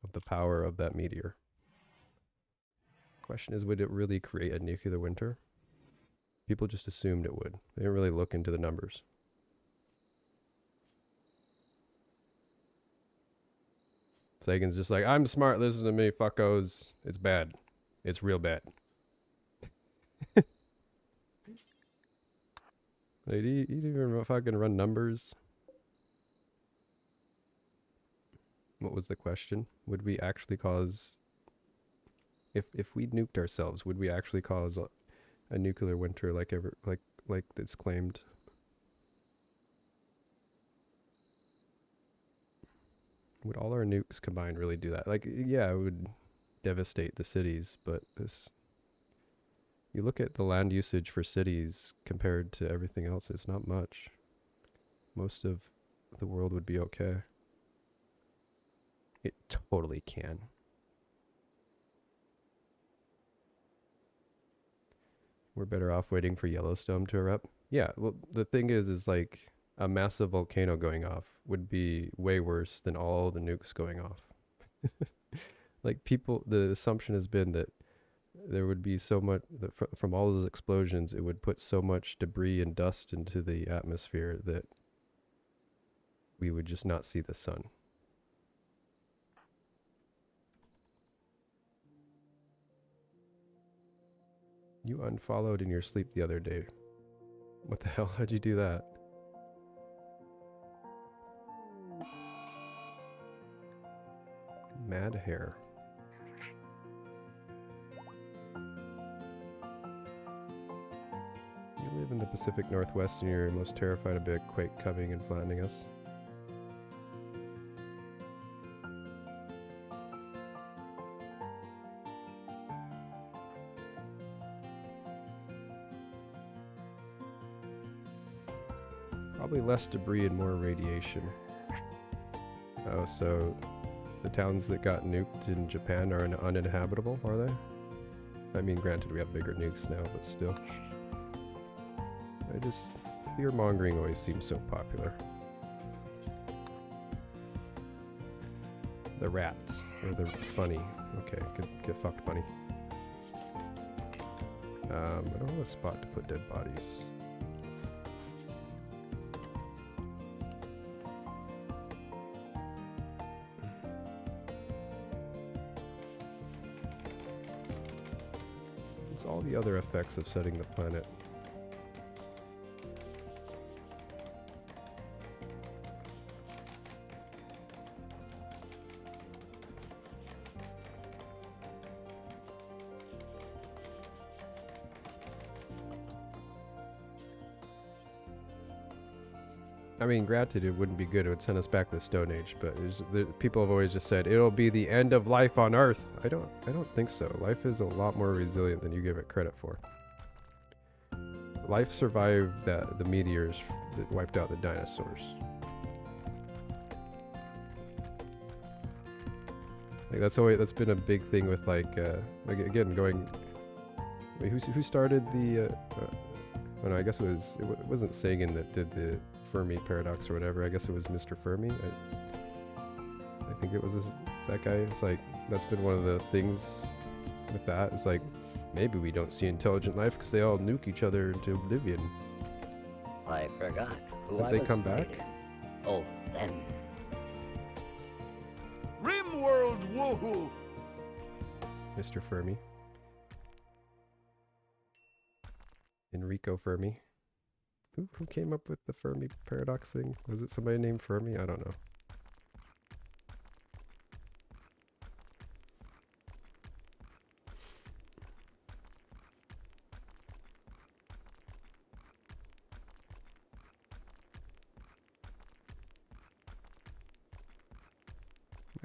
Speaker 3: of the power of that meteor. Question is, would it really create a nuclear winter? People just assumed it would. They didn't really look into the numbers. Sagan's just like, I'm smart, listen to me, fuckos. It's bad. It's real bad. Like, you didn't even fucking run numbers. What was the question? Would we actually cause... If we nuked ourselves, would we actually cause a nuclear winter like it's claimed? Would all our nukes combined really do that? Like, yeah, it would devastate the cities, but you look at the land usage for cities compared to everything else, it's not much. Most of the world would be okay. It totally can. We're better off waiting for Yellowstone to erupt. Yeah, well, the thing is like a massive volcano going off would be way worse than all the nukes going off. Like the assumption has been that there would be so much, that from all those explosions, it would put so much debris and dust into the atmosphere that we would just not see the sun. You unfollowed in your sleep the other day. What the hell? How'd you do that? Mad hair. You live in the Pacific Northwest and you're most terrified of a quake coming and flattening us. Probably less debris and more radiation. Oh, so the towns that got nuked in Japan are uninhabitable, are they? I mean, granted, we have bigger nukes now, but still. Fear-mongering always seems so popular. The rats. They're funny. Okay, get fucked, bunny. I don't have a spot to put dead bodies. It's all the other effects of setting the planet. I mean, granted, it wouldn't be good. It would send us back to the Stone Age. But people have always just said it'll be the end of life on Earth. I don't think so. Life is a lot more resilient than you give it credit for. Life survived the meteors that wiped out the dinosaurs. Like that's been a big thing with like again going. I mean, who started the? Oh no, I guess it wasn't Sagan that did the Fermi paradox or whatever. I guess it was Mr. Fermi. I think it was that guy. It's like that's been one of the things with that. It's like maybe we don't see intelligent life because they all nuke each other into oblivion.
Speaker 1: I forgot who
Speaker 3: Did
Speaker 1: I
Speaker 3: they
Speaker 1: was
Speaker 3: come back?
Speaker 1: fighting. Oh, them.
Speaker 2: RimWorld woohoo!
Speaker 3: Mr. Fermi. Enrico Fermi. Who came up with the Fermi paradox thing? Was it somebody named Fermi? I don't know.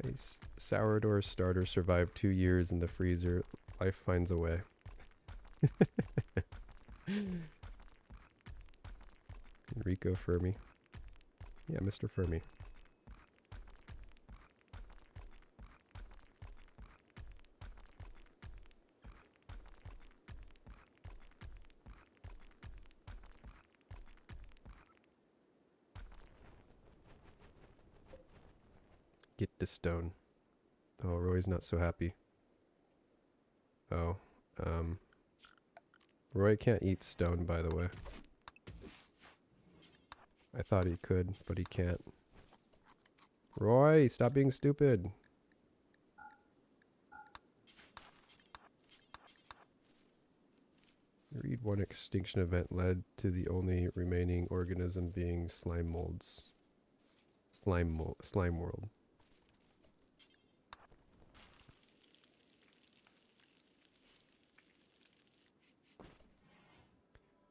Speaker 3: Nice. Sourdough starter survived 2 years in the freezer. Life finds a way. Enrico Fermi. Yeah, Mr. Fermi. Get the stone. Oh, Roy's not so happy. Oh, Roy can't eat stone, by the way. I thought he could, but he can't. Roy, stop being stupid. Read one extinction event led to the only remaining organism being slime molds. Slime world.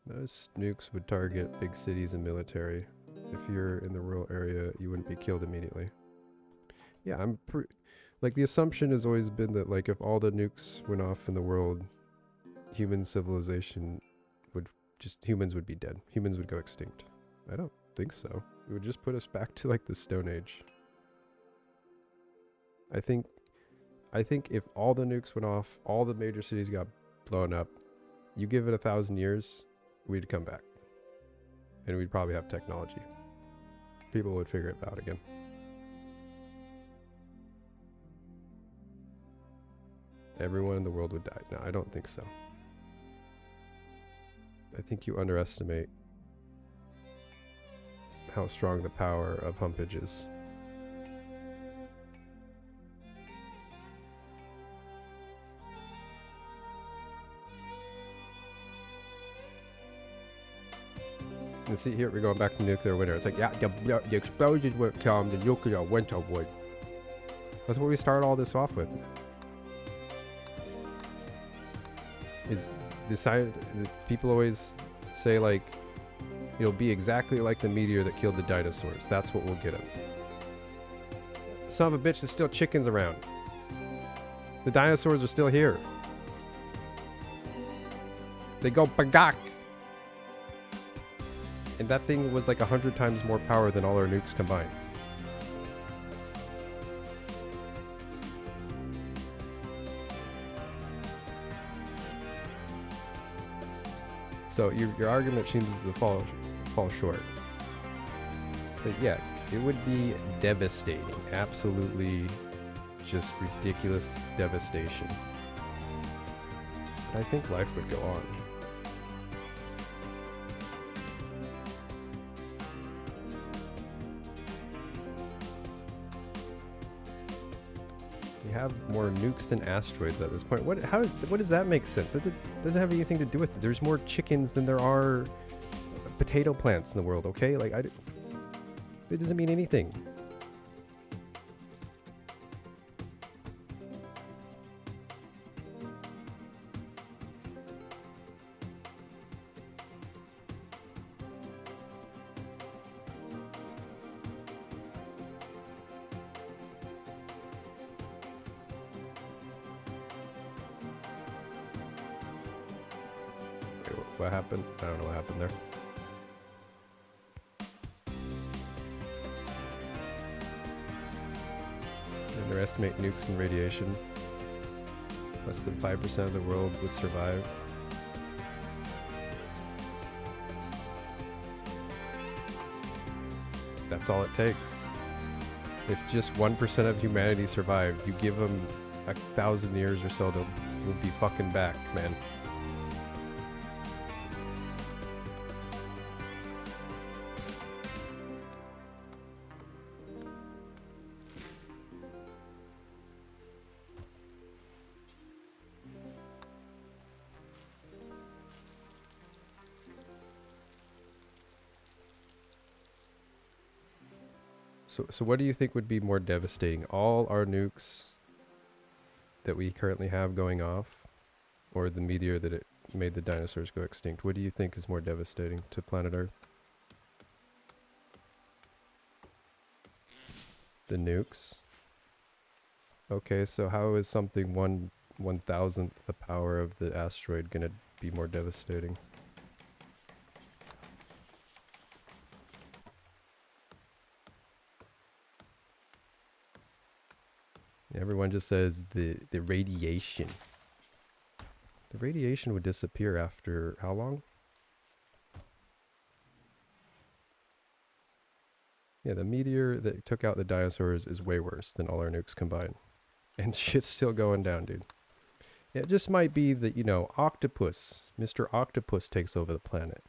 Speaker 3: Most nukes would target big cities and military. If you're in the rural area, you wouldn't be killed immediately. Yeah, like the assumption has always been that like if all the nukes went off in the world, human civilization humans would be dead. Humans would go extinct. I don't think so. It would just put us back to like the Stone Age. I think if all the nukes went off, all the major cities got blown up, you give it 1,000 years, we'd come back. And we'd probably have technology. People would figure it out again. Everyone in the world would die. No, I don't think so. I think you underestimate how strong the power of humpage is. And see, here we're going back to nuclear winter. It's like, yeah, the explosions would come, the nuclear winter would. That's what we start all this off with. Is the people always say like, it'll be exactly like the meteor that killed the dinosaurs. That's what we'll get them. Son of a bitch, there's still chickens around. The dinosaurs are still here. They go bagak. And that thing was like 100 times more power than all our nukes combined. So your argument seems to fall short. So yeah, it would be devastating. Absolutely just ridiculous devastation. But I think life would go on. We have more nukes than asteroids at this point. What does that make sense? That doesn't have anything to do with it. There's more chickens than there are potato plants in the world, okay? Like, it doesn't mean anything. What happened? I don't know what happened there. Underestimate nukes and radiation. Less than 5% of the world would survive. That's all it takes. If just 1% of humanity survived, you give them 1,000 years or so, they'll be fucking back, man. So what do you think would be more devastating? All our nukes that we currently have going off, or the meteor that it made the dinosaurs go extinct? What do you think is more devastating to planet Earth? The nukes? Okay, so how is something 1/1000th the power of the asteroid gonna be more devastating? Everyone just says the radiation. The radiation would disappear after how long? Yeah, the meteor that took out the dinosaurs is way worse than all our nukes combined. And shit's still going down, dude. It just might be that, you know, Octopus, Mr. Octopus takes over the planet.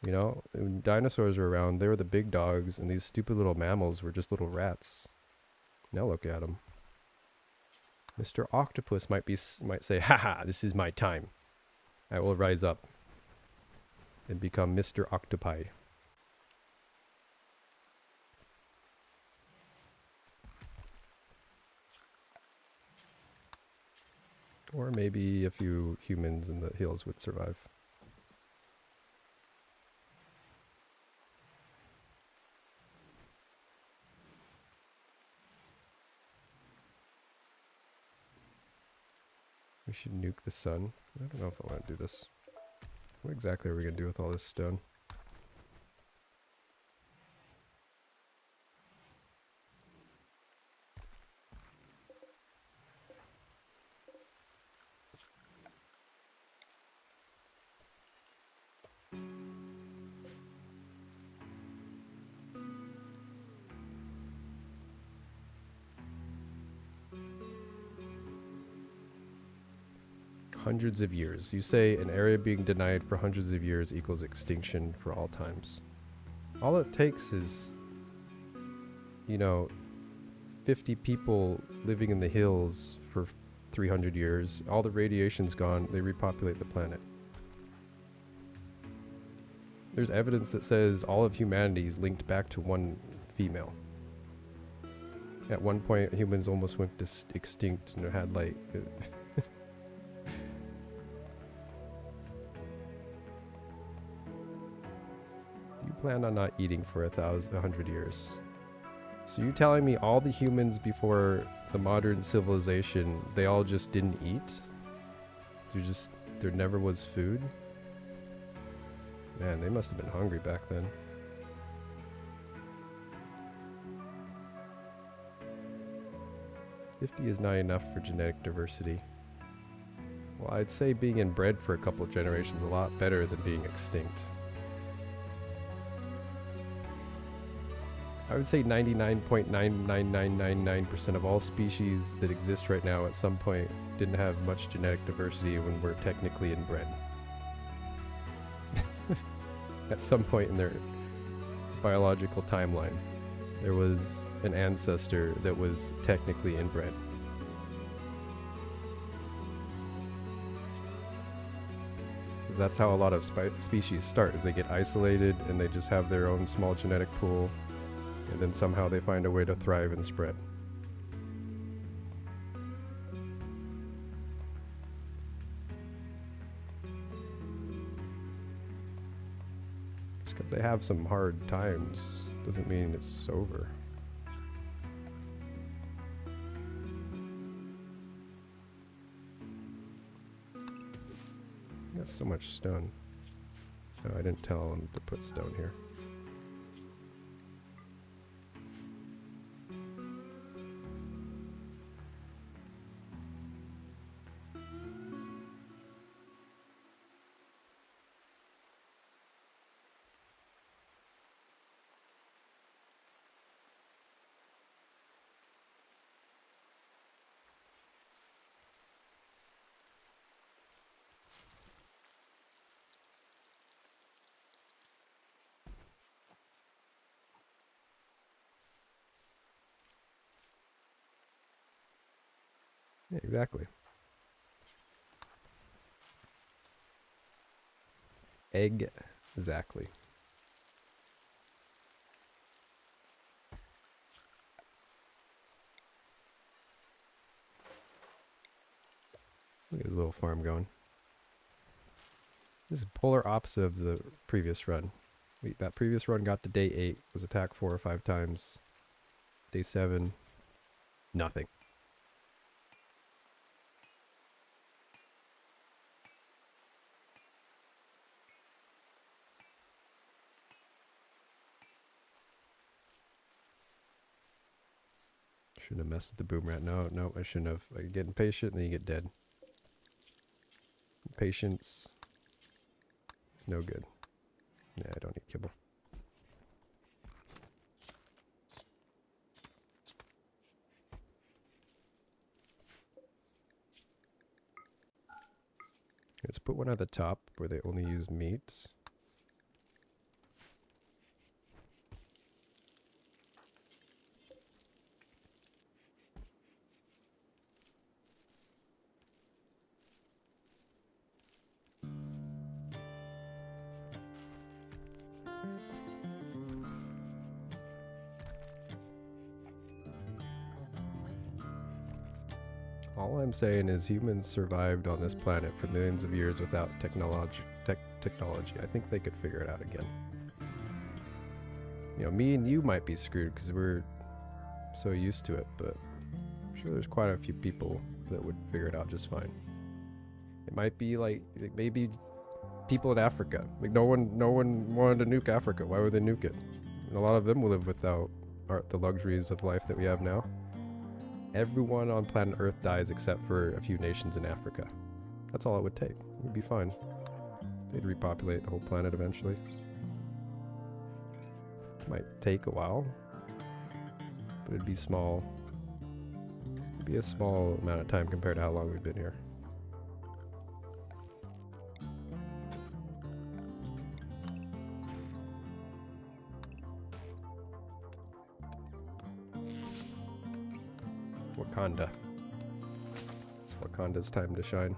Speaker 3: You know, when dinosaurs were around, they were the big dogs, and these stupid little mammals were just little rats. Now look at them. Mr. Octopus might say, haha, this is my time. I will rise up and become Mr. Octopi. Or maybe a few humans in the hills would survive. We should nuke the sun. I don't know if I want to do this. What exactly are we going to do with all this stone? Hundreds of years. You say an area being denied for hundreds of years equals extinction for all times. All it takes is, you know, 50 people living in the hills for 300 years. All the radiation's gone. They repopulate the planet. There's evidence that says all of humanity is linked back to one female. At one point, humans almost went extinct and had like... You planned on not eating for 100 years. So you're telling me all the humans before the modern civilization, they all just didn't eat? There never was food? Man, they must have been hungry back then. $50 is not enough for genetic diversity. Well, I'd say being inbred for a couple of generations is a lot better than being extinct. I would say 99.99999% of all species that exist right now at some point didn't have much genetic diversity when we're technically inbred. At some point in their biological timeline, there was an ancestor that was technically inbred. Because that's how a lot of species start, is they get isolated and they just have their own small genetic pool, and then somehow they find a way to thrive and spread. Just because they have some hard times doesn't mean it's over. Got so much stone. Oh, I didn't tell him to put stone here. Yeah, exactly. Exactly. Look at his little farm going. This is polar opposite of the previous run. That previous run got to day 8, was attacked 4 or 5 times. Day 7, nothing. Shouldn't have messed with the boom rat. No, no, I shouldn't have. I get impatient and then you get dead. Patience is no good. Yeah, I don't need kibble. Let's put one at the top where they only use meat. All I'm saying is humans survived on this planet for millions of years without technology. I think they could figure it out again. You know, me and you might be screwed because we're so used to it, but I'm sure there's quite a few people that would figure it out just fine. It might be like maybe people in Africa. Like no one wanted to nuke Africa. Why would they nuke it? And a lot of them will live without the luxuries of life that we have now. Everyone on planet Earth dies except for a few nations in Africa. That's all it would take. It would be fine. They'd repopulate the whole planet eventually. Might take a while, but it'd be small. It'd be a small amount of time compared to how long we've been here. Wakanda. It's Wakanda's time to shine.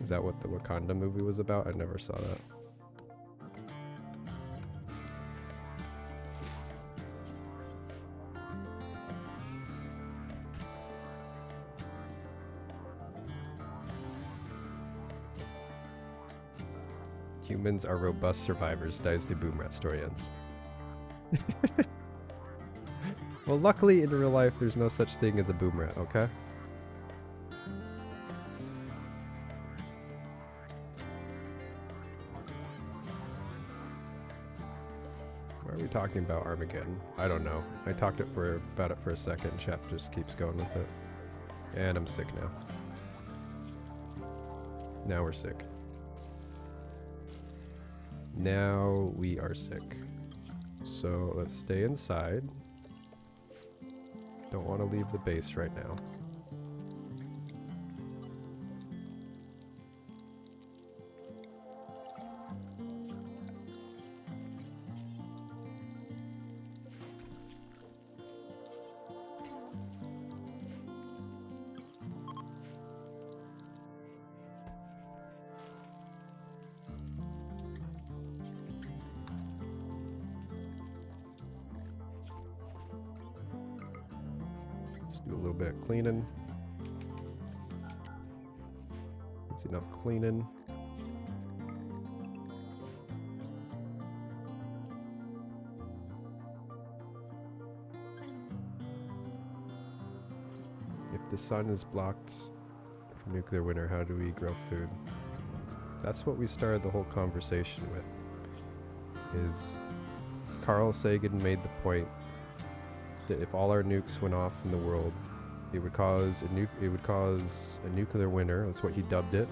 Speaker 3: Is that what the Wakanda movie was about? I never saw that. Humans are robust survivors. Dies to boom rat story ends. Well, luckily in real life, there's no such thing as a boom rat, okay? Why are we talking about Armageddon? I don't know. I talked about it for a second. Chat just keeps going with it. And I'm sick now. Now we're sick. Now we are sick. So let's stay inside. Don't want to leave the base right now. Do a little bit of cleaning. That's enough cleaning. If the sun is blocked from nuclear winter, how do we grow food? That's what we started the whole conversation with. Is Carl Sagan made the point that if all our nukes went off in the world, it would cause a nuclear winter. That's what he dubbed it,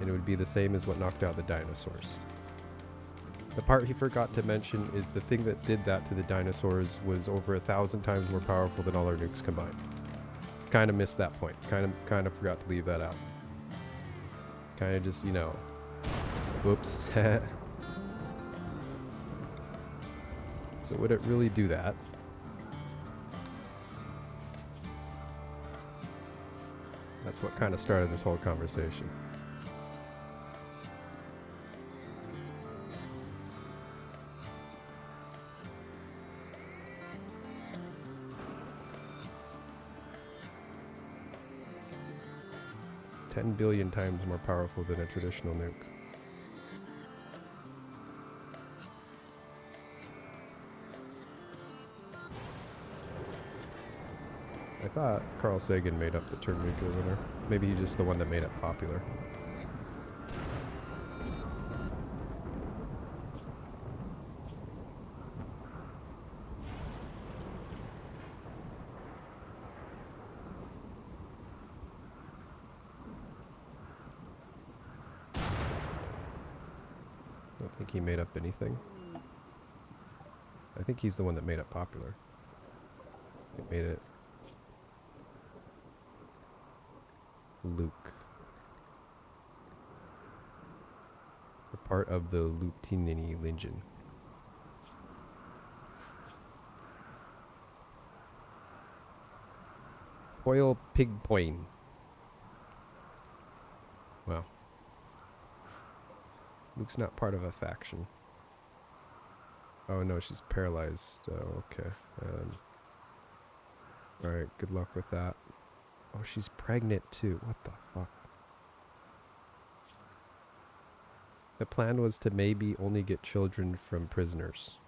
Speaker 3: and it would be the same as what knocked out the dinosaurs. The part he forgot to mention is the thing that did that to the dinosaurs was over 1,000 times more powerful than all our nukes combined. Kind of missed that point. Kind of forgot to leave that out. Kind of just, whoops. So would it really do that? That's what kind of started this whole conversation. $10 billion times more powerful than a traditional nuke. I thought Carl Sagan made up the term nuclear winter. Maybe he's just the one that made it popular. I don't think he made up anything. I think he's the one that made it popular. He made it Luke. A part of the Lutinini Legion. Foil Pigpoin. Wow. Luke's not part of a faction. Oh no, she's paralyzed. Oh, okay. Alright, good luck with that. Oh, she's pregnant too. What the fuck? The plan was to maybe only get children from prisoners.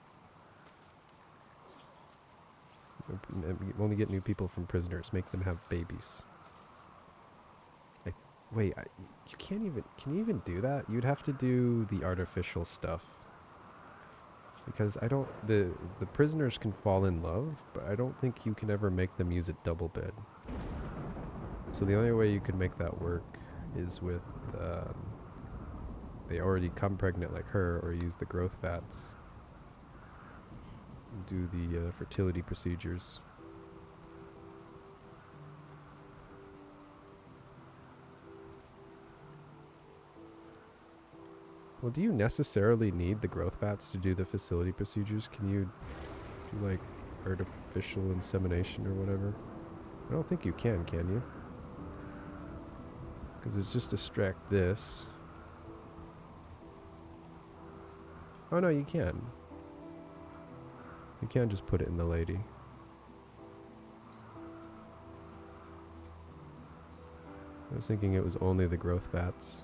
Speaker 3: Only get new people from prisoners. Make them have babies. Wait, you can't even... Can you even do that? You'd have to do the artificial stuff. Because I don't... The prisoners can fall in love, but I don't think you can ever make them use a double bed. So the only way you could make that work is with... they already come pregnant like her, or use the growth fats. Do the fertility procedures. Well, do you necessarily need the growth fats to do the facility procedures? Can you do like artificial insemination or whatever? I don't think you can you? Because it's just extract this. Oh no, you can. You can just put it in the lady. I was thinking it was only the growth fats.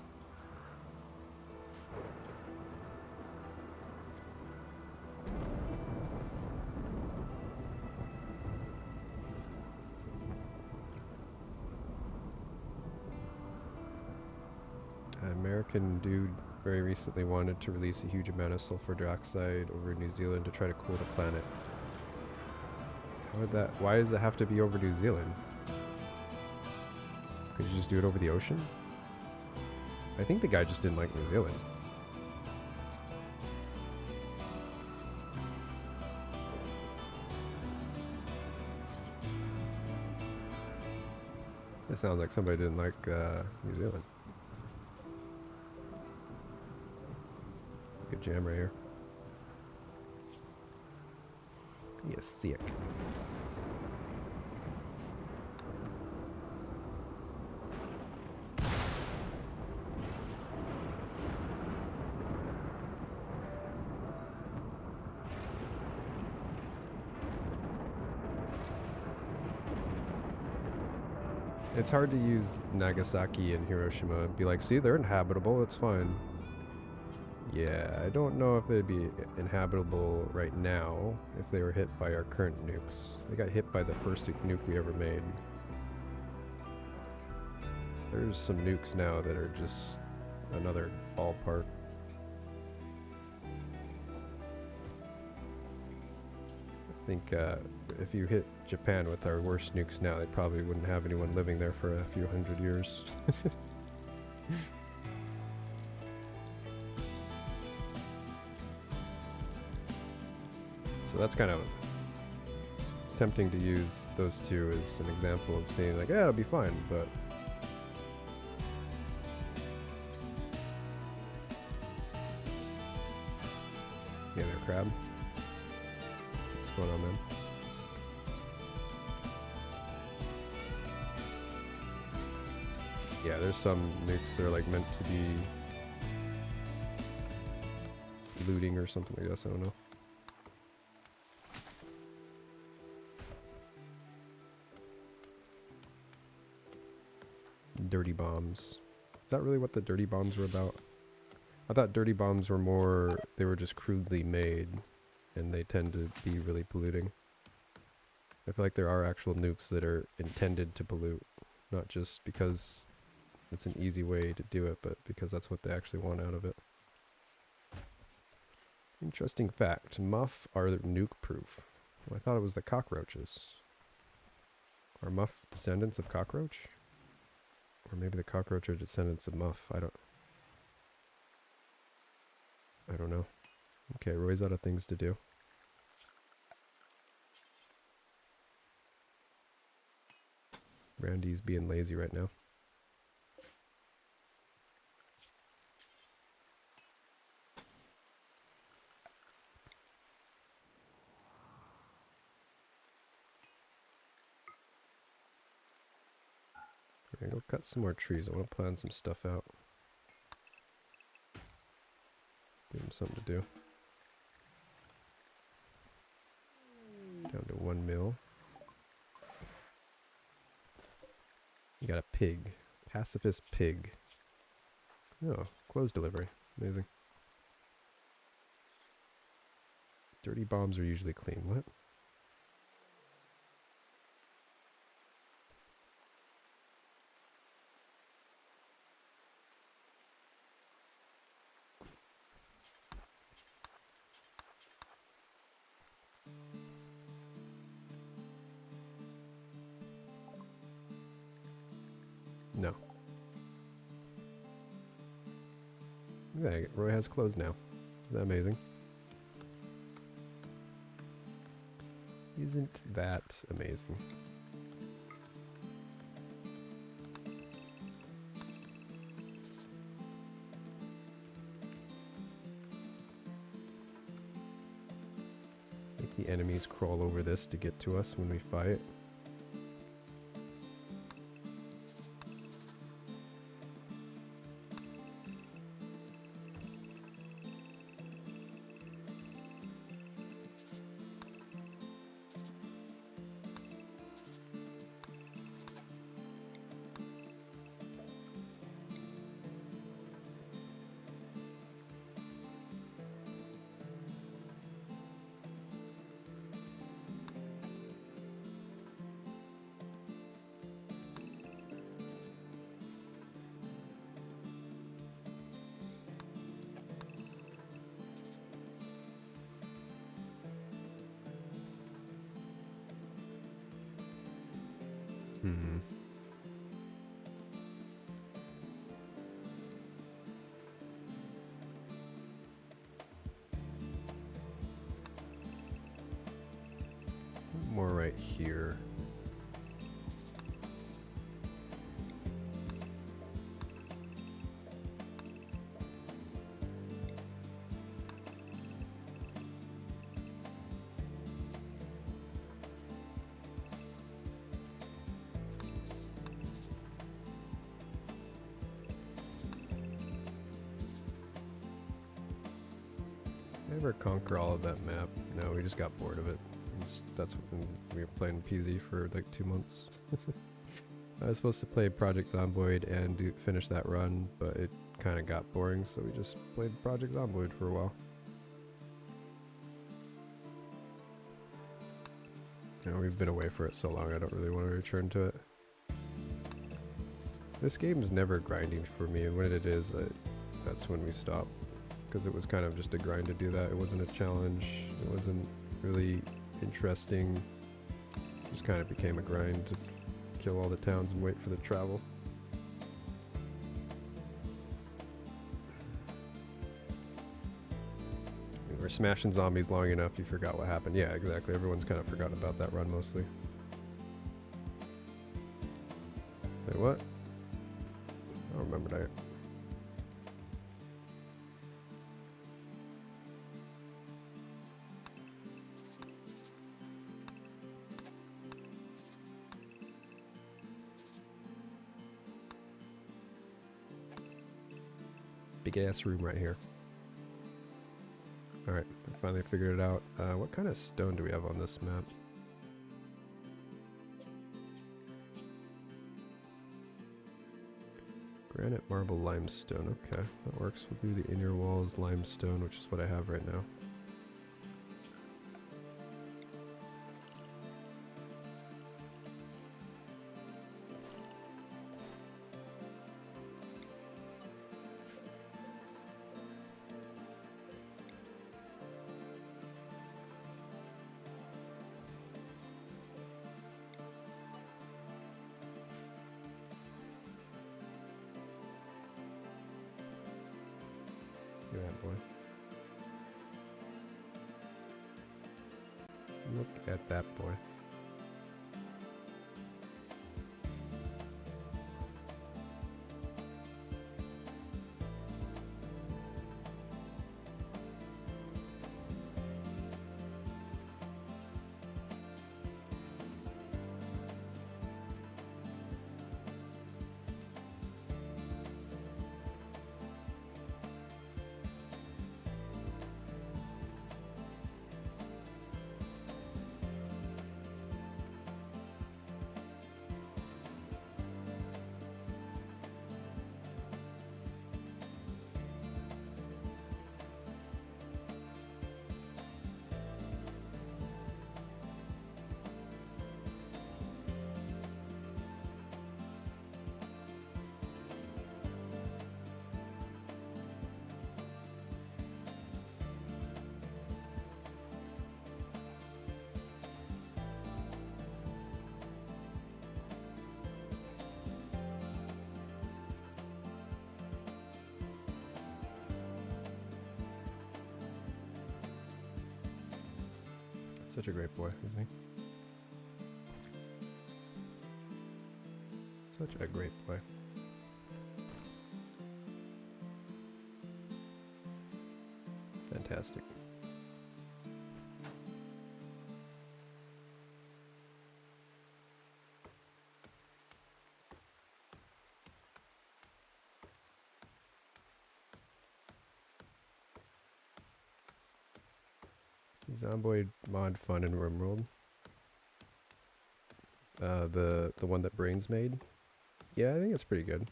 Speaker 3: American dude very recently wanted to release a huge amount of sulfur dioxide over New Zealand to try to cool the planet. How would that... Why does it have to be over New Zealand? Could you just do it over the ocean? I think the guy just didn't like New Zealand. It sounds like somebody didn't like New Zealand. Good jam right here. You're sick. It's hard to use Nagasaki and Hiroshima and be like, see, they're inhabitable, it's fine. Yeah, I don't know if they'd be inhabitable right now if they were hit by our current nukes. They got hit by the first nuke we ever made. There's some nukes now that are just another ballpark. I think if you hit Japan with our worst nukes now, they probably wouldn't have anyone living there for a few hundred years. So that's kind of, it's tempting to use those two as an example of saying like, yeah, it'll be fine, but yeah, they're crab. What's going on, man? Yeah, there's some nukes that are like meant to be looting or something like that, so I don't know. Dirty bombs. Is that really what the dirty bombs were about? I thought dirty bombs were more, they were just crudely made and they tend to be really polluting. I feel like there are actual nukes that are intended to pollute, not just because it's an easy way to do it, but because that's what they actually want out of it. Interesting fact, muff are nuke proof. Well, I thought it was the cockroaches. Are muff descendants of cockroach? Or maybe the cockroach are descendants of muff. I don't know. Okay, Roy's out of things to do. Randy's being lazy right now. I'm gonna go cut some more trees. I want to plan some stuff out. Give him something to do. Down to 1 mil. You got a pig. Pacifist pig. Oh, clothes delivery. Amazing. Dirty bombs are usually clean. What? No. Okay, Roy has clothes now. Isn't that amazing? Isn't that amazing? Make the enemies crawl over this to get to us when we fight. More right here. Never conquer all of that map. No, we just got bored of it. That's when we were playing PZ for like 2 months. I was supposed to play Project Zomboid and finish that run, but it kind of got boring, so we just played Project Zomboid for a while. You know, we've been away for it so long, I don't really want to return to it. This game is never grinding for me, and when it is, that's when we stopped. Because it was kind of just a grind to do that. It wasn't a challenge. It wasn't really interesting. It just kind of became a grind to kill all the towns and wait for the travel. You were smashing zombies long enough, you forgot what happened. Yeah, exactly. Everyone's kind of forgotten about that run mostly. Wait, what? I don't remember that. Big ass room right here. Alright, I finally figured it out. What kind of stone do we have on this map? Granite, marble, limestone. Okay, that works. We'll do the inner walls limestone, which is what I have right now. Look at that boy. Look at that boy. Such a great boy, isn't he? Such a great boy. Fantastic. Zomboid mod fun in RimWorld. The one that Brains made. Yeah, I think it's pretty good.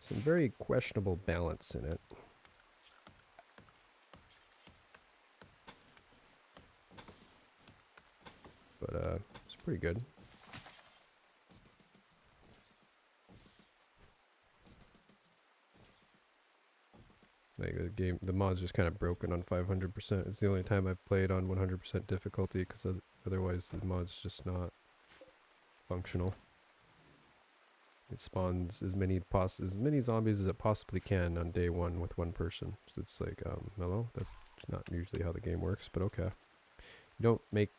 Speaker 3: Some very questionable balance in it. But it's pretty good. Like the mod's just kind of broken on 500%. It's the only time I've played on 100% difficulty because otherwise the mod's just not functional. It spawns as many zombies as it possibly can on day one with one person. So it's like, hello? That's not usually how the game works, but okay. You don't make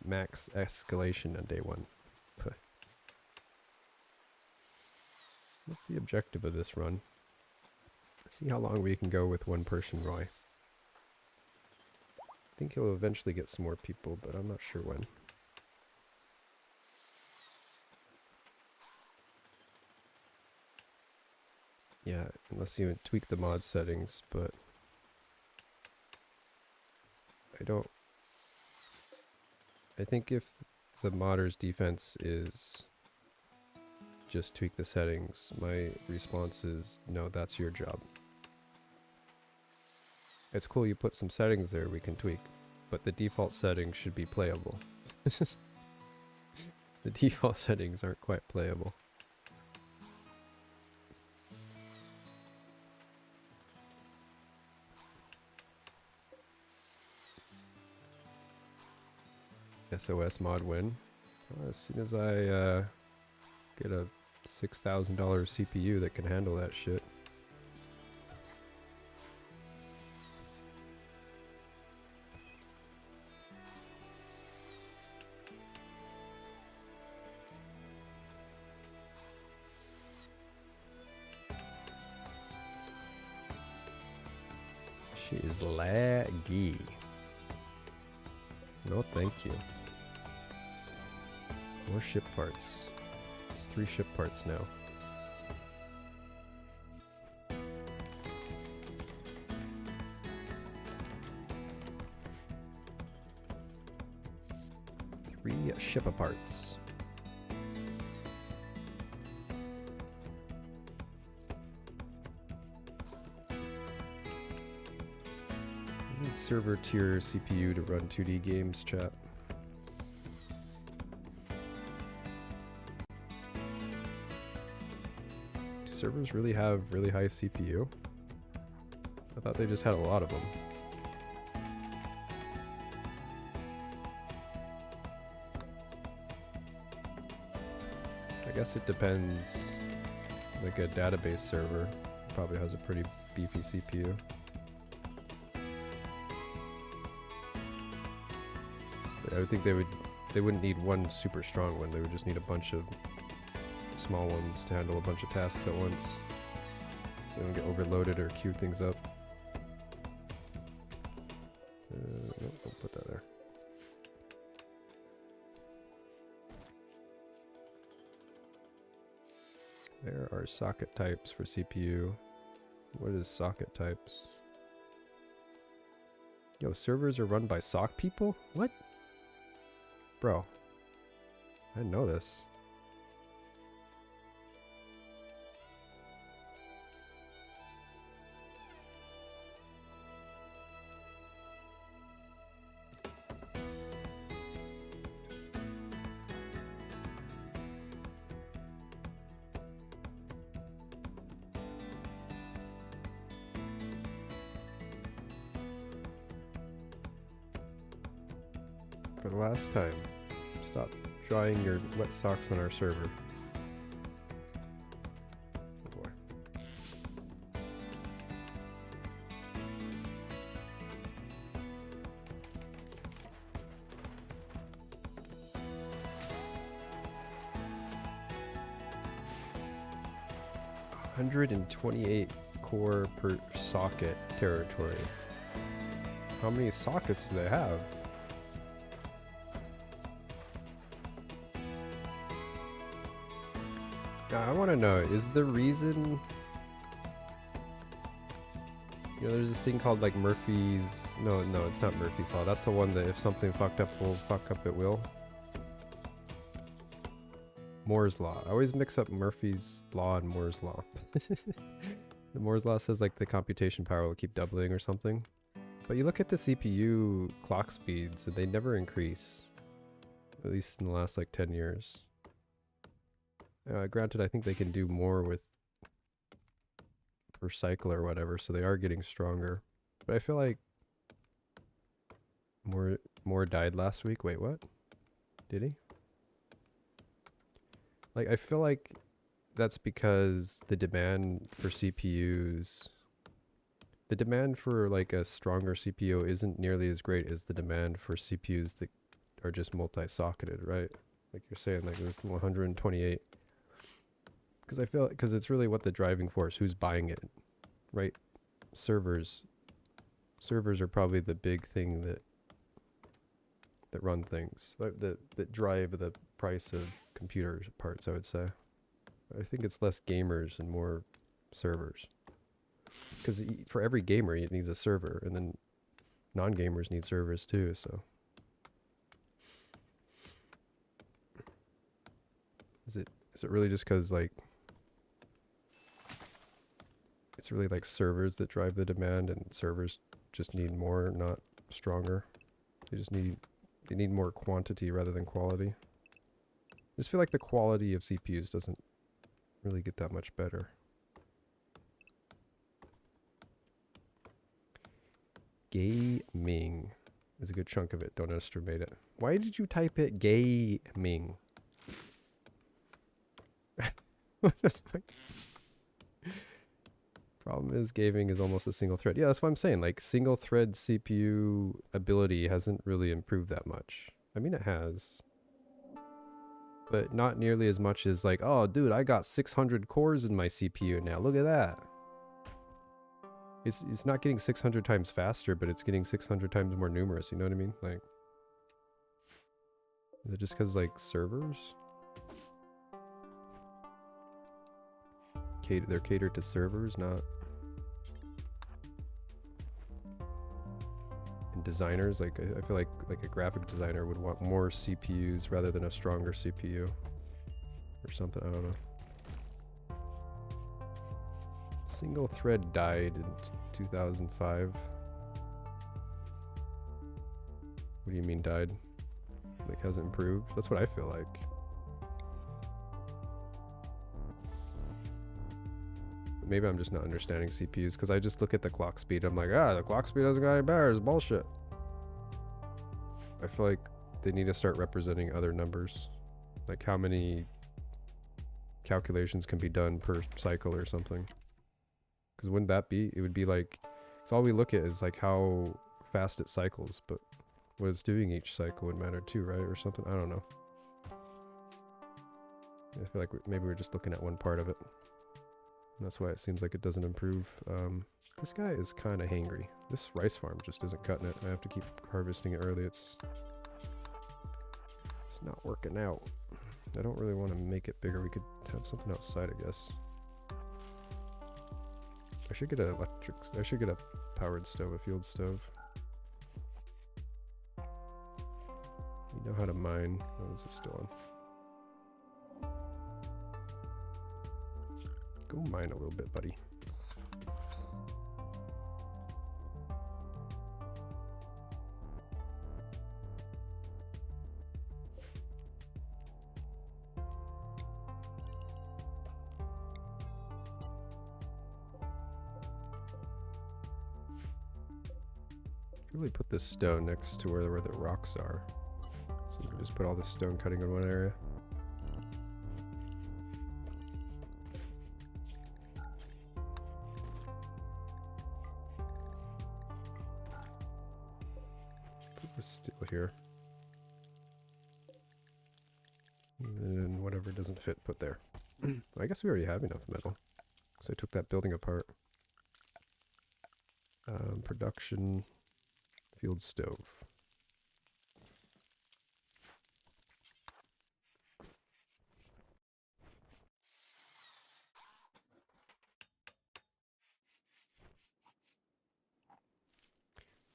Speaker 3: max escalation on day one. What's the objective of this run? See how long we can go with one person, Roy. I think he'll eventually get some more people, but I'm not sure when. Yeah, unless you tweak the mod settings, but I think if the modder's defense is just tweak the settings, my response is, no, that's your job. It's cool you put some settings there we can tweak, but the default settings should be playable. The default settings aren't quite playable. SOS mod win. As soon as I get a $6,000 CPU that can handle that shit. She is laggy. No, thank you. More ship parts. It's 3 ship parts now. Three ship parts. I need server tier CPU to run 2D games, chat. Do servers really have really high CPU? I thought they just had a lot of them. I guess it depends. Like a database server probably has a pretty beefy CPU. But I would think they wouldn't need one super strong one. They would just need a bunch of small ones to handle a bunch of tasks at once, so they don't get overloaded or queue things up. Nope, don't put that there. There are socket types for CPU. What is socket types? Yo, servers are run by sock people? What? Bro, I didn't know this. For the last time, stop drying your wet socks on our server. Oh boy. $128 core per socket territory. How many sockets do they have? I want to know, is the reason... You know, there's this thing called like Murphy's... No, it's not Murphy's Law. That's the one that if something fucked up will fuck up, it will. Moore's Law. I always mix up Murphy's Law and Moore's Law. The Moore's Law says like the computation power will keep doubling or something. But you look at the CPU clock speeds and they never increase. At least in the last like 10 years. Granted, I think they can do more with per cycle or whatever, so they are getting stronger. But I feel like more died last week. Wait, what? Did he? Like, I feel like that's because the demand for CPUs, the demand for like a stronger CPU isn't nearly as great as the demand for CPUs that are just multi-socketed, right? Like you're saying, like there's 128. Because I feel, because it's really what the driving force, who's buying it, right? Servers are probably the big thing that run things, like that drive the price of computer parts, I would say. I think it's less gamers and more servers. Because for every gamer, it needs a server, and then non-gamers need servers too, so. Is it really just because, like, it's really like servers that drive the demand, and servers just need more, not stronger? They need more quantity rather than quality. I just feel like the quality of CPUs doesn't really get that much better. Gaming. is a good chunk of it. Don't underestimate it. Why did you type it gaming? What the fuck? Problem is gaming is almost a single thread. Yeah, that's what I'm saying. Like single thread CPU ability hasn't really improved that much. I mean, it has, but not nearly as much as like, oh, dude, I got 600 cores in my CPU now. Look at that. It's not getting 600 times faster, but it's getting 600 times more numerous. You know what I mean? Like, is it just because like servers? They're catered to servers, not and designers. Like I feel like a graphic designer would want more CPUs rather than a stronger CPU or something. I don't know. Single thread died in 2005. What do you mean died? Like hasn't improved? That's what I feel like. Maybe I'm just not understanding CPUs because I just look at the clock speed. I'm like, the clock speed doesn't got any better. It's bullshit. I feel like they need to start representing other numbers, like how many calculations can be done per cycle or something. Because wouldn't that be? It would be like, so all we look at is like how fast it cycles, but what it's doing each cycle would matter too, right? Or something. I don't know. I feel like maybe we're just looking at one part of it. That's why it seems like it doesn't improve. This guy is kind of hangry. This rice farm just isn't cutting it. I have to keep harvesting it early. It's not working out. I don't really want to make it bigger. We could have something outside, I guess. I should get a powered stove, a field stove. You know how to mine. Oh, this is still on. Go mine a little bit, buddy. Really put this stone next to where the rocks are. So we can just put all this stone cutting in one area. Steel here, and then whatever doesn't fit, put there. I guess we already have enough metal because I took that building apart. Production field stove.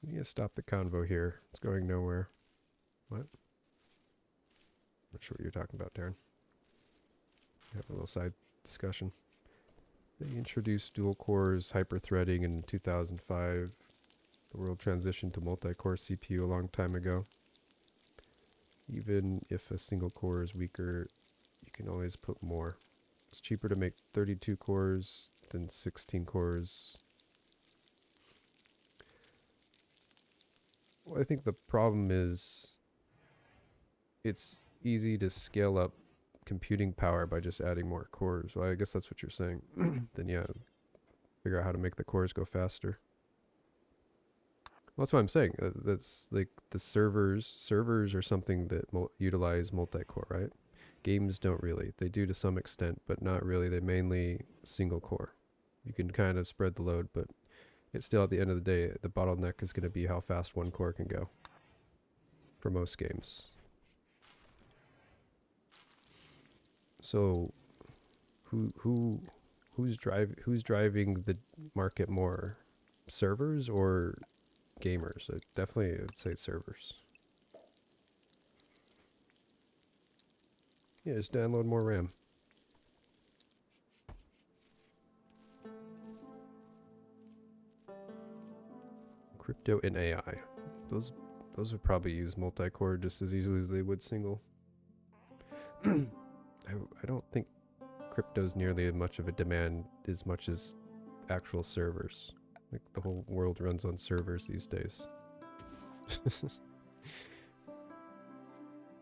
Speaker 3: We need to stop the convo here. It's going nowhere. What? Not sure what you're talking about, Darren. Have a little side discussion. They introduced dual cores, hyper-threading in 2005. The world transitioned to multi-core CPU a long time ago. Even if a single core is weaker, you can always put more. It's cheaper to make 32 cores than 16 cores. Well, I think the problem is it's easy to scale up computing power by just adding more cores. Well, I guess that's what you're saying. Then yeah, figure out how to make the cores go faster. Well, that's what I'm saying. That's like the servers are something that utilize multi-core, right? Games don't really. They do to some extent, but not really. They're mainly single core. You can kind of spread the load, but it's still at the end of the day, the bottleneck is going to be how fast one core can go for most games. So who's driving the market more? Servers or gamers? Definitely I would say servers. Yeah, just download more RAM. Crypto and AI. Those would probably use multi-core just as easily as they would single. I don't think crypto's nearly as much of a demand as much as actual servers. Like the whole world runs on servers these days.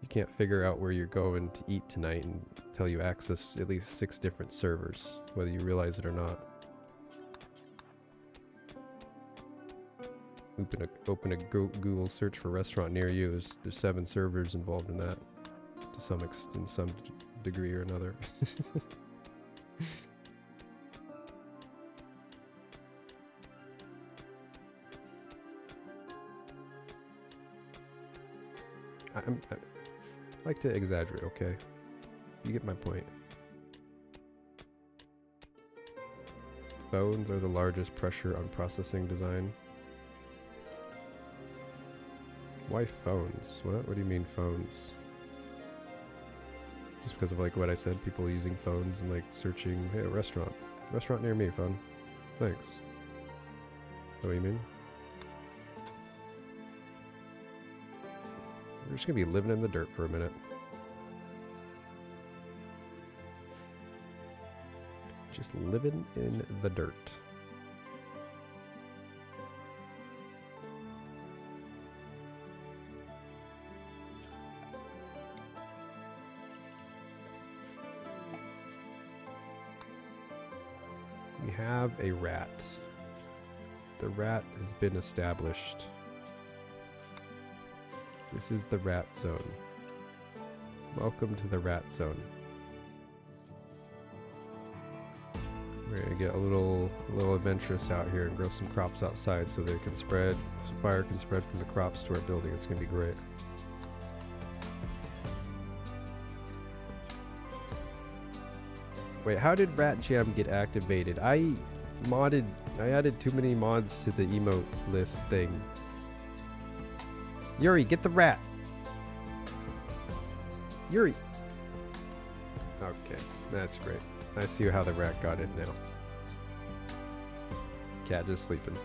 Speaker 3: You can't figure out where you're going to eat tonight until you access at least 6 different servers, whether you realize it or not. Open a Google search for restaurant near you. There's 7 servers involved in that, to some in some degree or another. I like to exaggerate, okay? You get my point. Phones are the largest pressure on processing design. Why phones? What? What do you mean phones? Just because of like what I said, people using phones and like searching, hey, a restaurant. Restaurant near me, phone. Thanks. Is that what you mean? We're just gonna be living in the dirt for a minute. Just living in the dirt. We have a rat. The rat has been established. This is the rat zone. Welcome to the rat zone. We're gonna get a little adventurous out here and grow some crops outside so they can spread. This fire can spread from the crops to our building. It's gonna be great. Wait, how did Rat Jam get activated? I added too many mods to the emote list thing. Yuri, get the rat! Yuri! Okay, that's great. I see how the rat got in now. Cat just sleeping.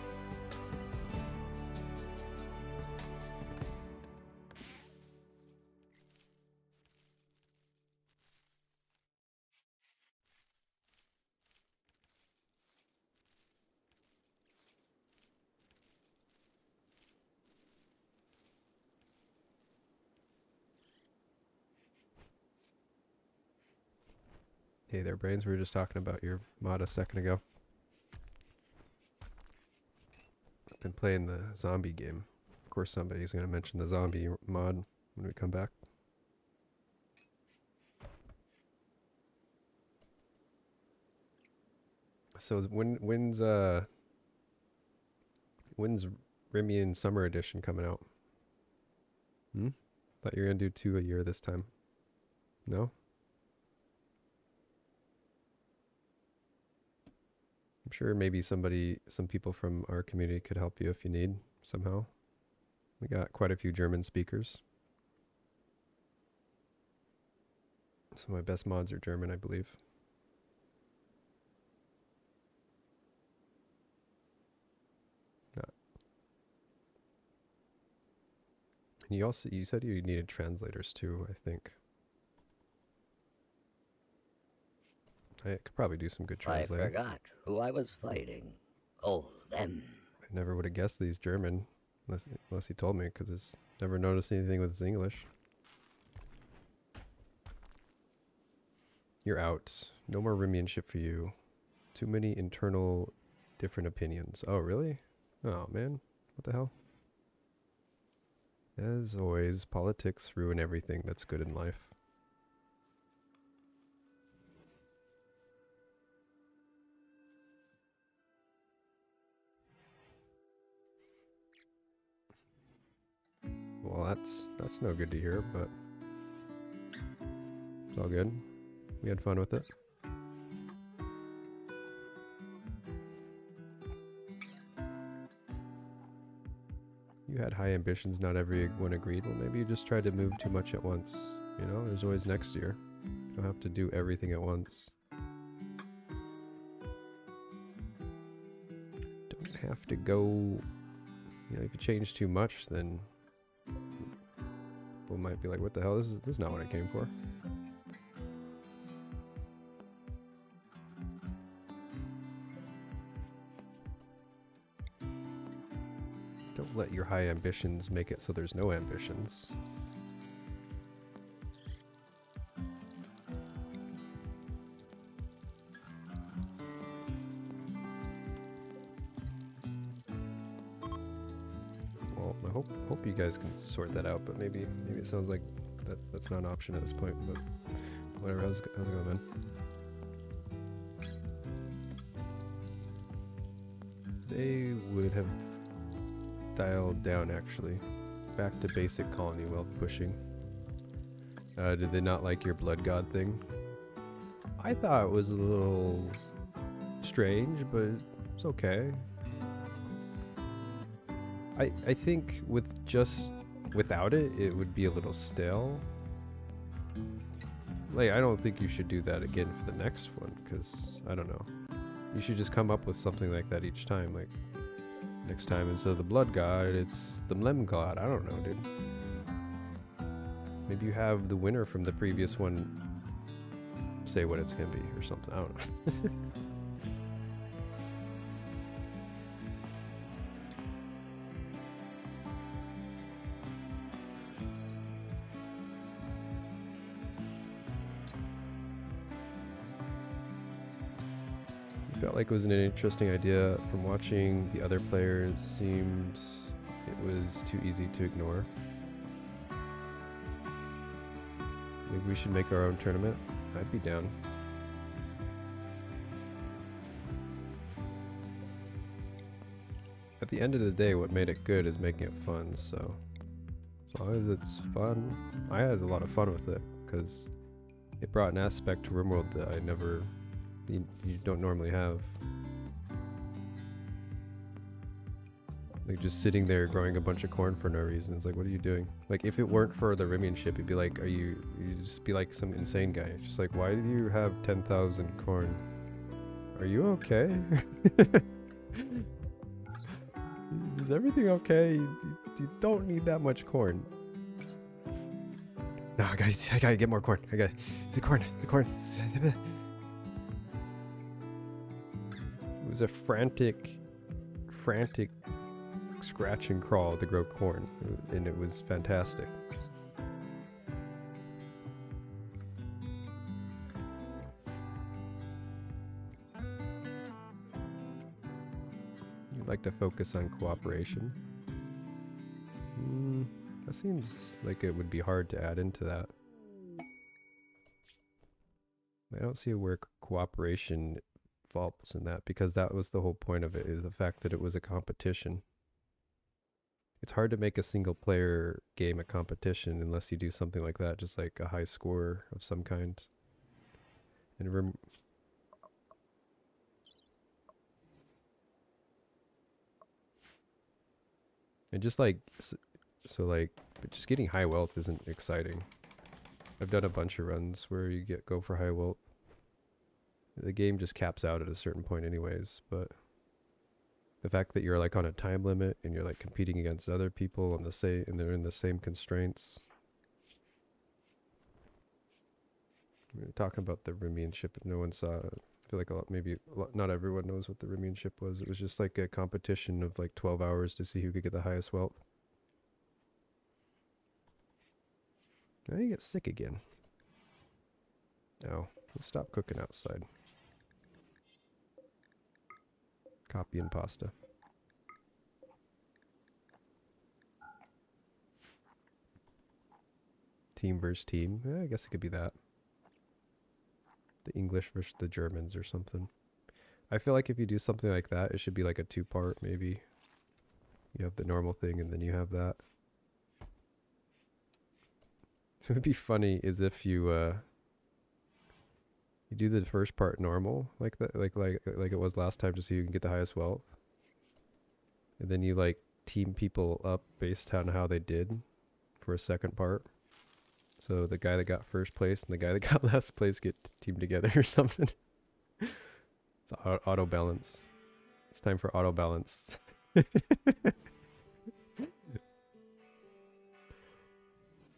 Speaker 3: Hey there, Brains. We were just talking about your mod a second ago. I've been playing the zombie game. Of course, somebody's going to mention the zombie mod when we come back. So when's Rimian Summer Edition coming out? Thought you were going to do 2 a year this time. No? I'm sure maybe some people from our community could help you if you need somehow. We got quite a few German speakers. Some of my best mods are German, I believe. And you said you needed translators too, I think. I could probably do some good translating.
Speaker 1: I forgot who I was fighting. Oh, them.
Speaker 3: I never would have guessed these German, unless he told me, because I've never noticed anything with his English. You're out. No more Rimian ship for you. Too many internal different opinions. Oh, really? Oh, man. What the hell? As always, politics ruin everything that's good in life. Well, that's no good to hear, but it's all good. We had fun with it. You had high ambitions, not everyone agreed. Well, maybe you just tried to move too much at once. You know, there's always next year. You don't have to do everything at once. Don't have to go, you know, if you change too much, then people might be like, what the hell, this is not what I came for. Don't let your high ambitions make it so there's no ambitions. Well, I hope you guys can sort that out, but maybe it sounds like that's not an option at this point, but whatever. How's it going, man? They would have dialed down, actually. Back to basic colony wealth pushing. Did they not like your blood god thing? I thought it was a little strange, but it's okay. I think without it, it would be a little stale. Like, I don't think you should do that again for the next one, because, I don't know. You should just come up with something like that each time, like, next time instead of the blood god, it's the mlem god. I don't know, dude. Maybe you have the winner from the previous one say what it's gonna be or something. I don't know. Felt like it was an interesting idea. From watching the other players, seemed it was too easy to ignore. Maybe we should make our own tournament. I'd be down. At the end of the day, what made it good is making it fun, so as long as it's fun. I had a lot of fun with it, because it brought an aspect to RimWorld that I never... You don't normally have. Like, just sitting there growing a bunch of corn for no reason. It's like, what are you doing? Like, if it weren't for the Rimianship, you'd be like, you'd just be like some insane guy. Just like, why do you have 10,000 corn? Are you okay? Is everything okay? You don't need that much corn. No, I gotta get more corn. It's the corn. It was a frantic scratch and crawl to grow corn, and it was fantastic. You'd like to focus on cooperation. That seems like it would be hard to add into that. I don't see where cooperation falls in that, because that was the whole point of it, is the fact that it was a competition. It's hard to make a single player game a competition unless you do something like that, just like a high score of some kind. And just like, so like, but just getting high wealth isn't exciting. I've done a bunch of runs where you go for high wealth. The game just caps out at a certain point anyways, but the fact that you're like on a time limit and you're like competing against other people on the same, and they're in the same constraints. We were talking about the Rimianship, and no one saw it. I feel like not everyone knows what the Rimianship was. It was just like a competition of like 12 hours to see who could get the highest wealth. Now you get sick again. No, let's stop cooking outside. Copy and pasta. Team versus team. I guess it could be that. The English versus the Germans or something. I feel like if you do something like that, it should be like a 2-part maybe. You have the normal thing and then you have that. It would be funny is if you do the first part normal, like that, like it was last time, to see who can get the highest wealth, and then you like team people up based on how they did for a second part. So the guy that got first place and the guy that got last place get teamed together or something. It's auto balance. It's time for auto balance. I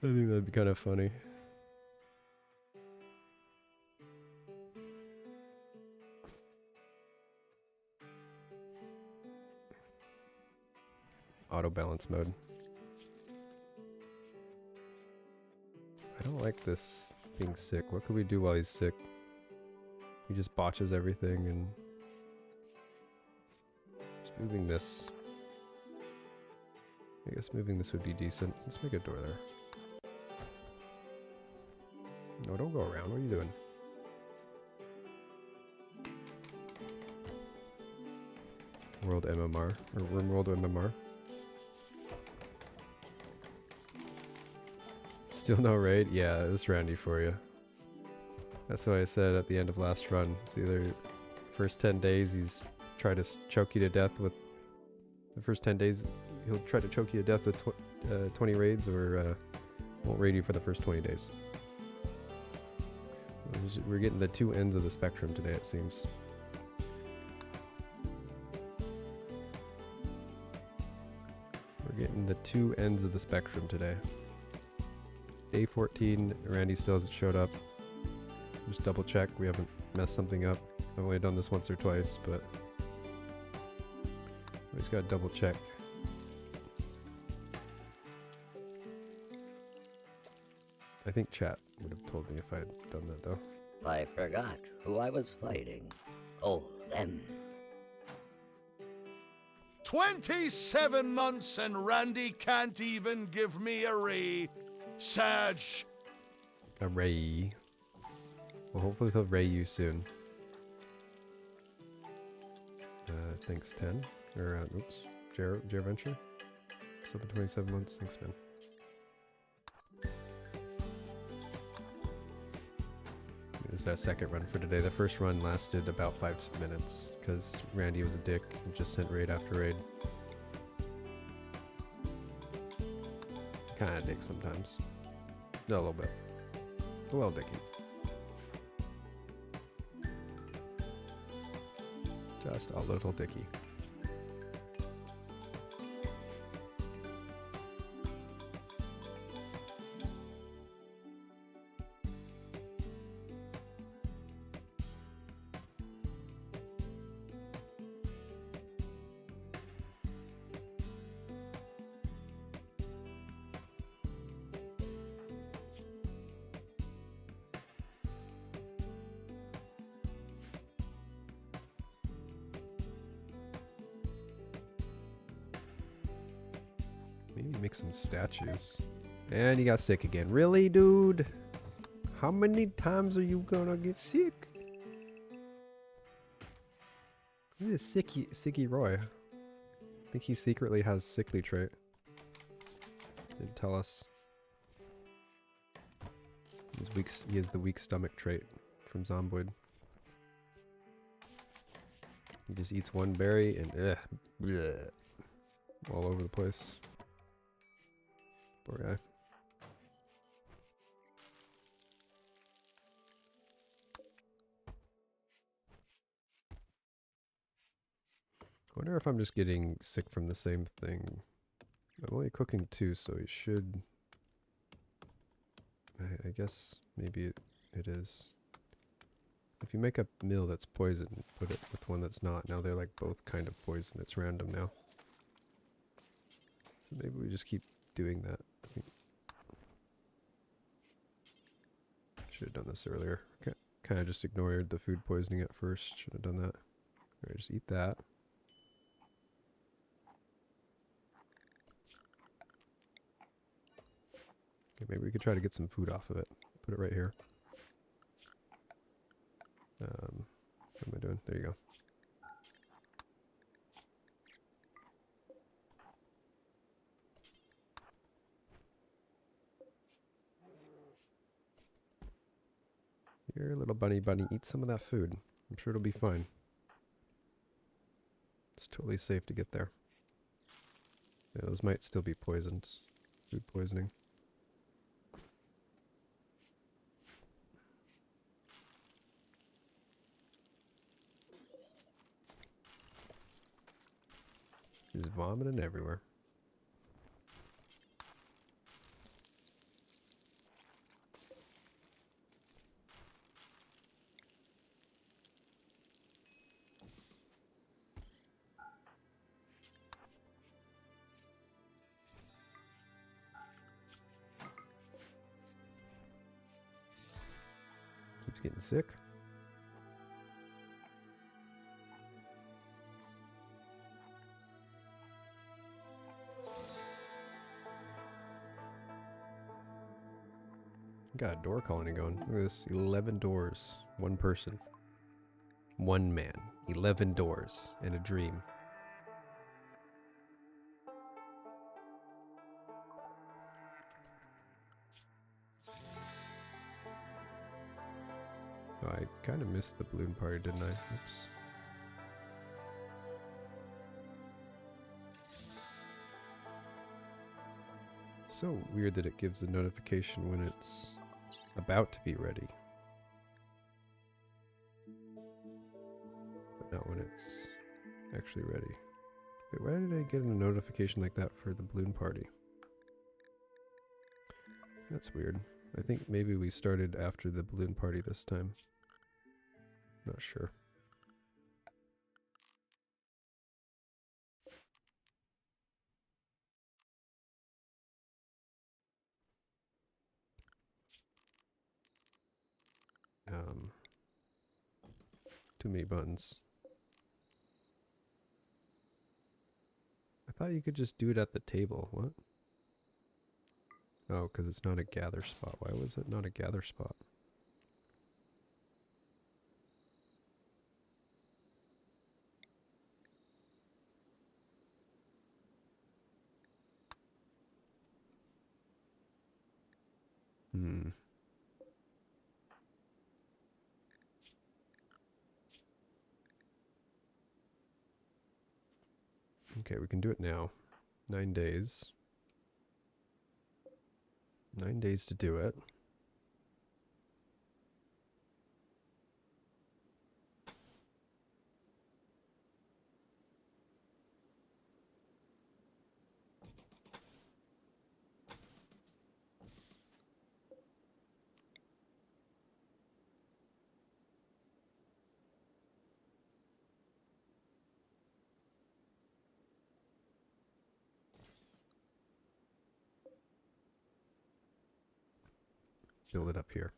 Speaker 3: think that'd be kind of funny. auto balance mode. I don't like this being sick. What could we do while he's sick? He just botches everything and... Just moving this. I guess moving this would be decent. Let's make a door there. No, don't go around. What are you doing? World MMR. Or RimWorld MMR. Still no raid? Yeah, it's Randy for you. That's what I said at the end of last run. It's either first 10 days he's try to choke you to death with... The first 10 days he'll try to choke you to death with 20 raids, or won't raid you for the first 20 days. We're getting the two ends of the spectrum today, it seems. We're getting the two ends of the spectrum today. Day 14, Randy still hasn't showed up. Just double check we haven't messed something up. I've only done this once or twice, but we just gotta double check. I think chat would have told me if I had done that though.
Speaker 1: I forgot who I was fighting. Oh, them.
Speaker 2: 27 months and Randy can't even give me a ray. Sag.
Speaker 3: A ray. Well, hopefully he'll ray you soon. Thanks 10. Or, oops. Venture. Sub in 27 months. Thanks, man. This is our second run for today. The first run lasted about 5 minutes because Randy was a dick and just sent raid after raid. Kinda dick sometimes. No, a little bit. A little dicky. Just a little dicky. Maybe make some statues. And he got sick again. Really, dude? How many times are you gonna get sick? This is Sicky Roy. I think he secretly has sickly trait. Didn't tell us. He has the weak stomach trait from Zomboid. He just eats one berry and bleh, all over the place. Poor guy. I wonder if I'm just getting sick from the same thing. I'm only cooking 2, so he should... I guess maybe it is. If you make a meal that's poison, put it with one that's not. Now they're like both kind of poison. It's random now. So maybe we just keep doing that. I think should have done this earlier. Okay. Kind of just ignored the food poisoning at first. Should have done that. Alright, just eat that. Okay, maybe we could try to get some food off of it. Put it right here. What am I doing? There you go. Here, little bunny, eat some of that food. I'm sure it'll be fine. It's totally safe to get there. Yeah, those might still be poisoned. Food poisoning. He's vomiting everywhere. Getting sick. Got a door colony going. Look at this. 11 doors. One person. One man. 11 doors. And a dream. Oh, I kind of missed the balloon party, didn't I? Oops. So weird that it gives the notification when it's about to be ready, but not when it's actually ready. Wait, why did I get a notification like that for the balloon party? That's weird. I think maybe we started after the balloon party this time. Not sure. Too many buttons. I thought you could just do it at the table. What? Oh, because it's not a gather spot. Why was it not a gather spot? Okay, we can do it now. 9 days. 9 days to do it. Build it up here.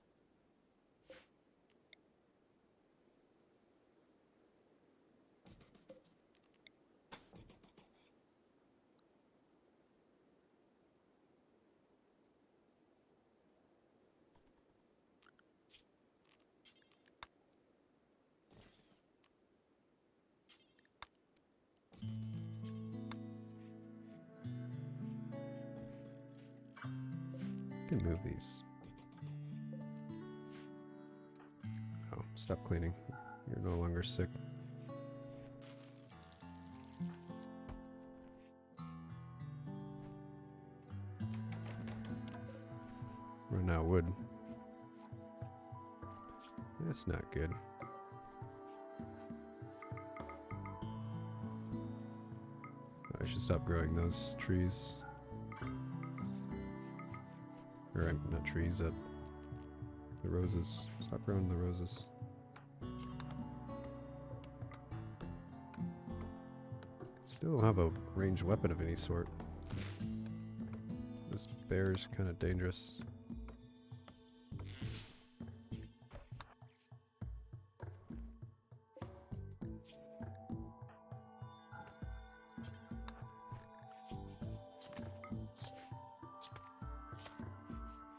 Speaker 3: Can move these. Oh, stop cleaning. You're no longer sick. Run out of wood. That's not good. I should stop growing those trees. Or not trees, the roses. Stop growing the roses. Still don't have a ranged weapon of any sort. This bear's kind of dangerous.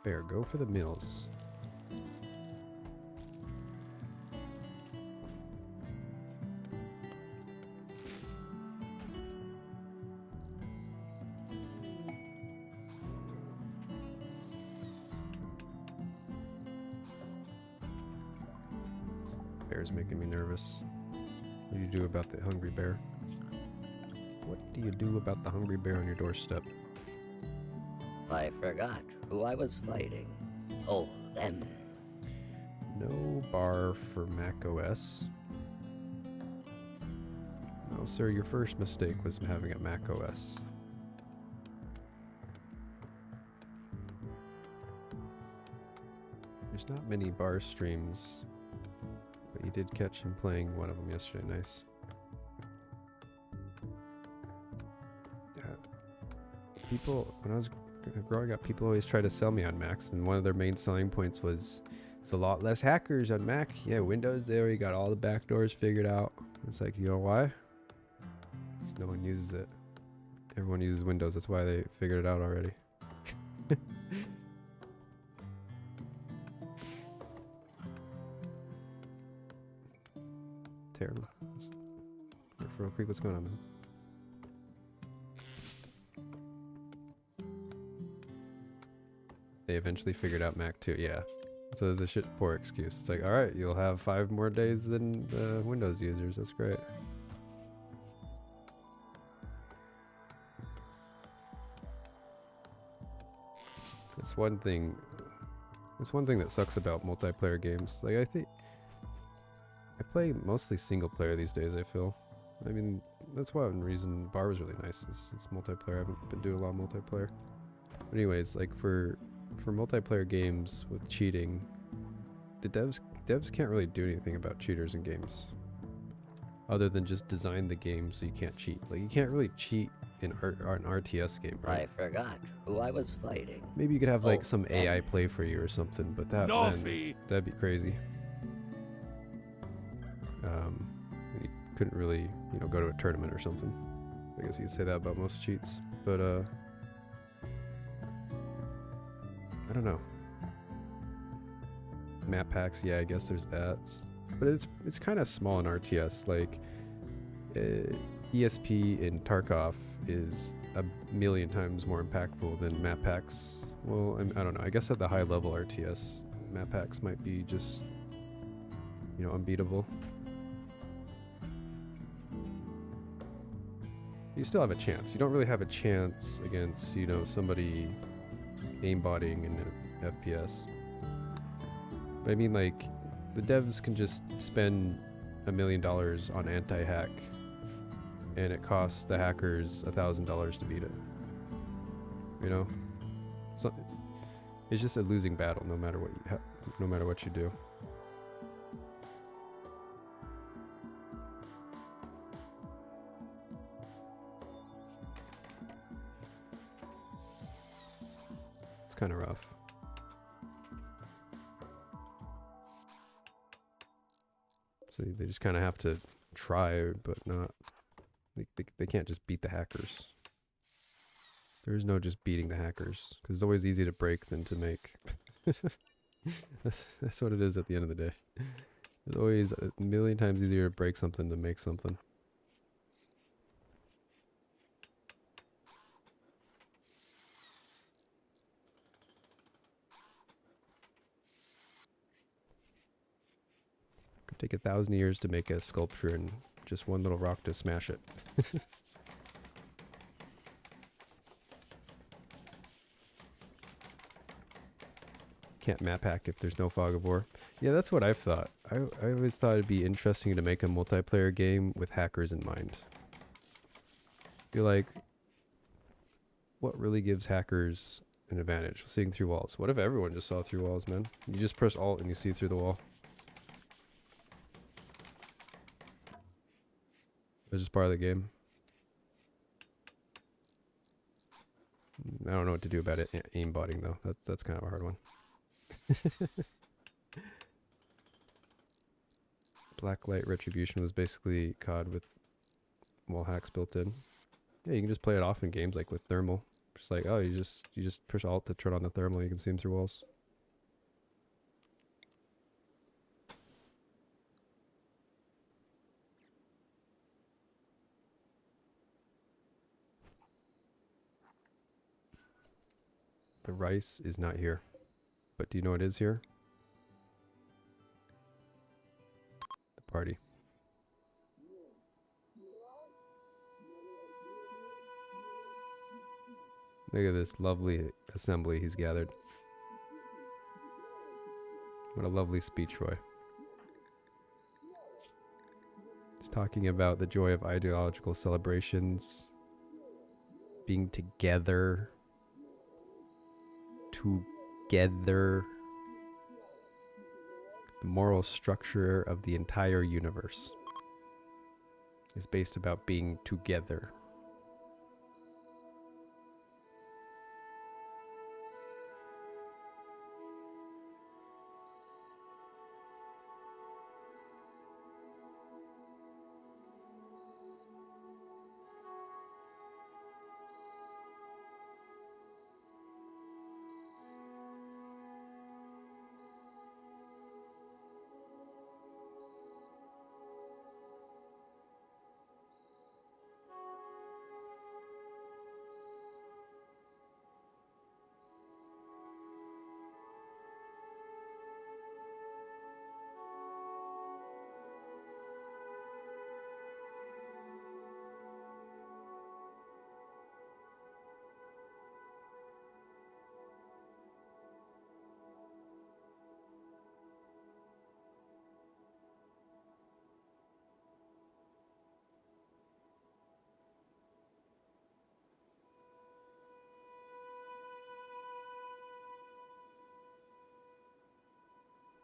Speaker 3: Bear, go for the mills. Bear's making me nervous. What do you do about the hungry bear? What do you do about the hungry bear on your doorstep?
Speaker 1: I forgot who I was fighting. Oh, them.
Speaker 3: No bar for Mac OS. No, sir, your first mistake was having a Mac OS. There's not many bar streams, but you did catch him playing one of them yesterday. Nice. People, when I was growing up, people always try to sell me on Macs, and one of their main selling points was It's a lot less hackers on Mac. Yeah, Windows, they already got all the backdoors figured out. It's like, you know why? Because no one uses it. Everyone uses Windows. That's why they figured it out already. Terrible. Real Creek, what's going on, man? They eventually figured out Mac too. Yeah. So there's a shit poor excuse. It's like, all right, you'll have 5 more days than Windows users. That's great. That's one thing. That's one thing that sucks about multiplayer games. Like, I think I play mostly single player these days. I feel. I mean, that's one reason Bar was really nice. It's multiplayer. I haven't been doing a lot of multiplayer. But anyways, like for multiplayer games with cheating, the devs can't really do anything about cheaters in games, other than just design the game so you can't cheat. Like, you can't really cheat in an RTS game, right?
Speaker 1: I forgot who I was fighting.
Speaker 3: Maybe you could have like
Speaker 1: Oh,
Speaker 3: some AI play for you or something, but that
Speaker 2: Noffy.
Speaker 3: that'd be crazy. You couldn't really, you know, go to a tournament or something. I guess you could say that about most cheats, but I don't know. Map packs, yeah, I guess there's that, but it's kind of small in RTS. Like ESP in Tarkov is a million times more impactful than map packs. Well, I don't know. I guess at the high level RTS, map packs might be just, you know, unbeatable. You still have a chance. You don't really have a chance against, you know, somebody aimbotting in an FPS. But I mean, like, the devs can just spend $1 million on anti-hack, and it costs the hackers $1,000 to beat it. You know, so it's just a losing battle no matter what no matter what you do. It's kind of rough. So they just kind of have to try, but not. They can't just beat the hackers. There's no just beating the hackers, because it's always easy to break than to make. That's what it is at the end of the day. It's always a million times easier to break something than make something. Could take 1,000 years to make a sculpture and just one little rock to smash it. Can't map hack if there's no fog of war. Yeah, that's what I've thought. I always thought it'd be interesting to make a multiplayer game with hackers in mind. Be like, what really gives hackers an advantage? Seeing through walls. What if everyone just saw through walls, man? You just press Alt and you see through the wall. It's just part of the game. I don't know what to do about it. Aimbotting though. That's kind of a hard one. Blacklight Retribution was basically COD with wall hacks built in. Yeah, you can just play it off in games like with thermal. Just like, oh, you just push Alt to turn on the thermal. You can see them through walls. The rice is not here. But do you know what is here? The party. Look at this lovely assembly he's gathered. What a lovely speech, Roy. He's talking about the joy of ideological celebrations, being together, the moral structure of the entire universe is based about being together.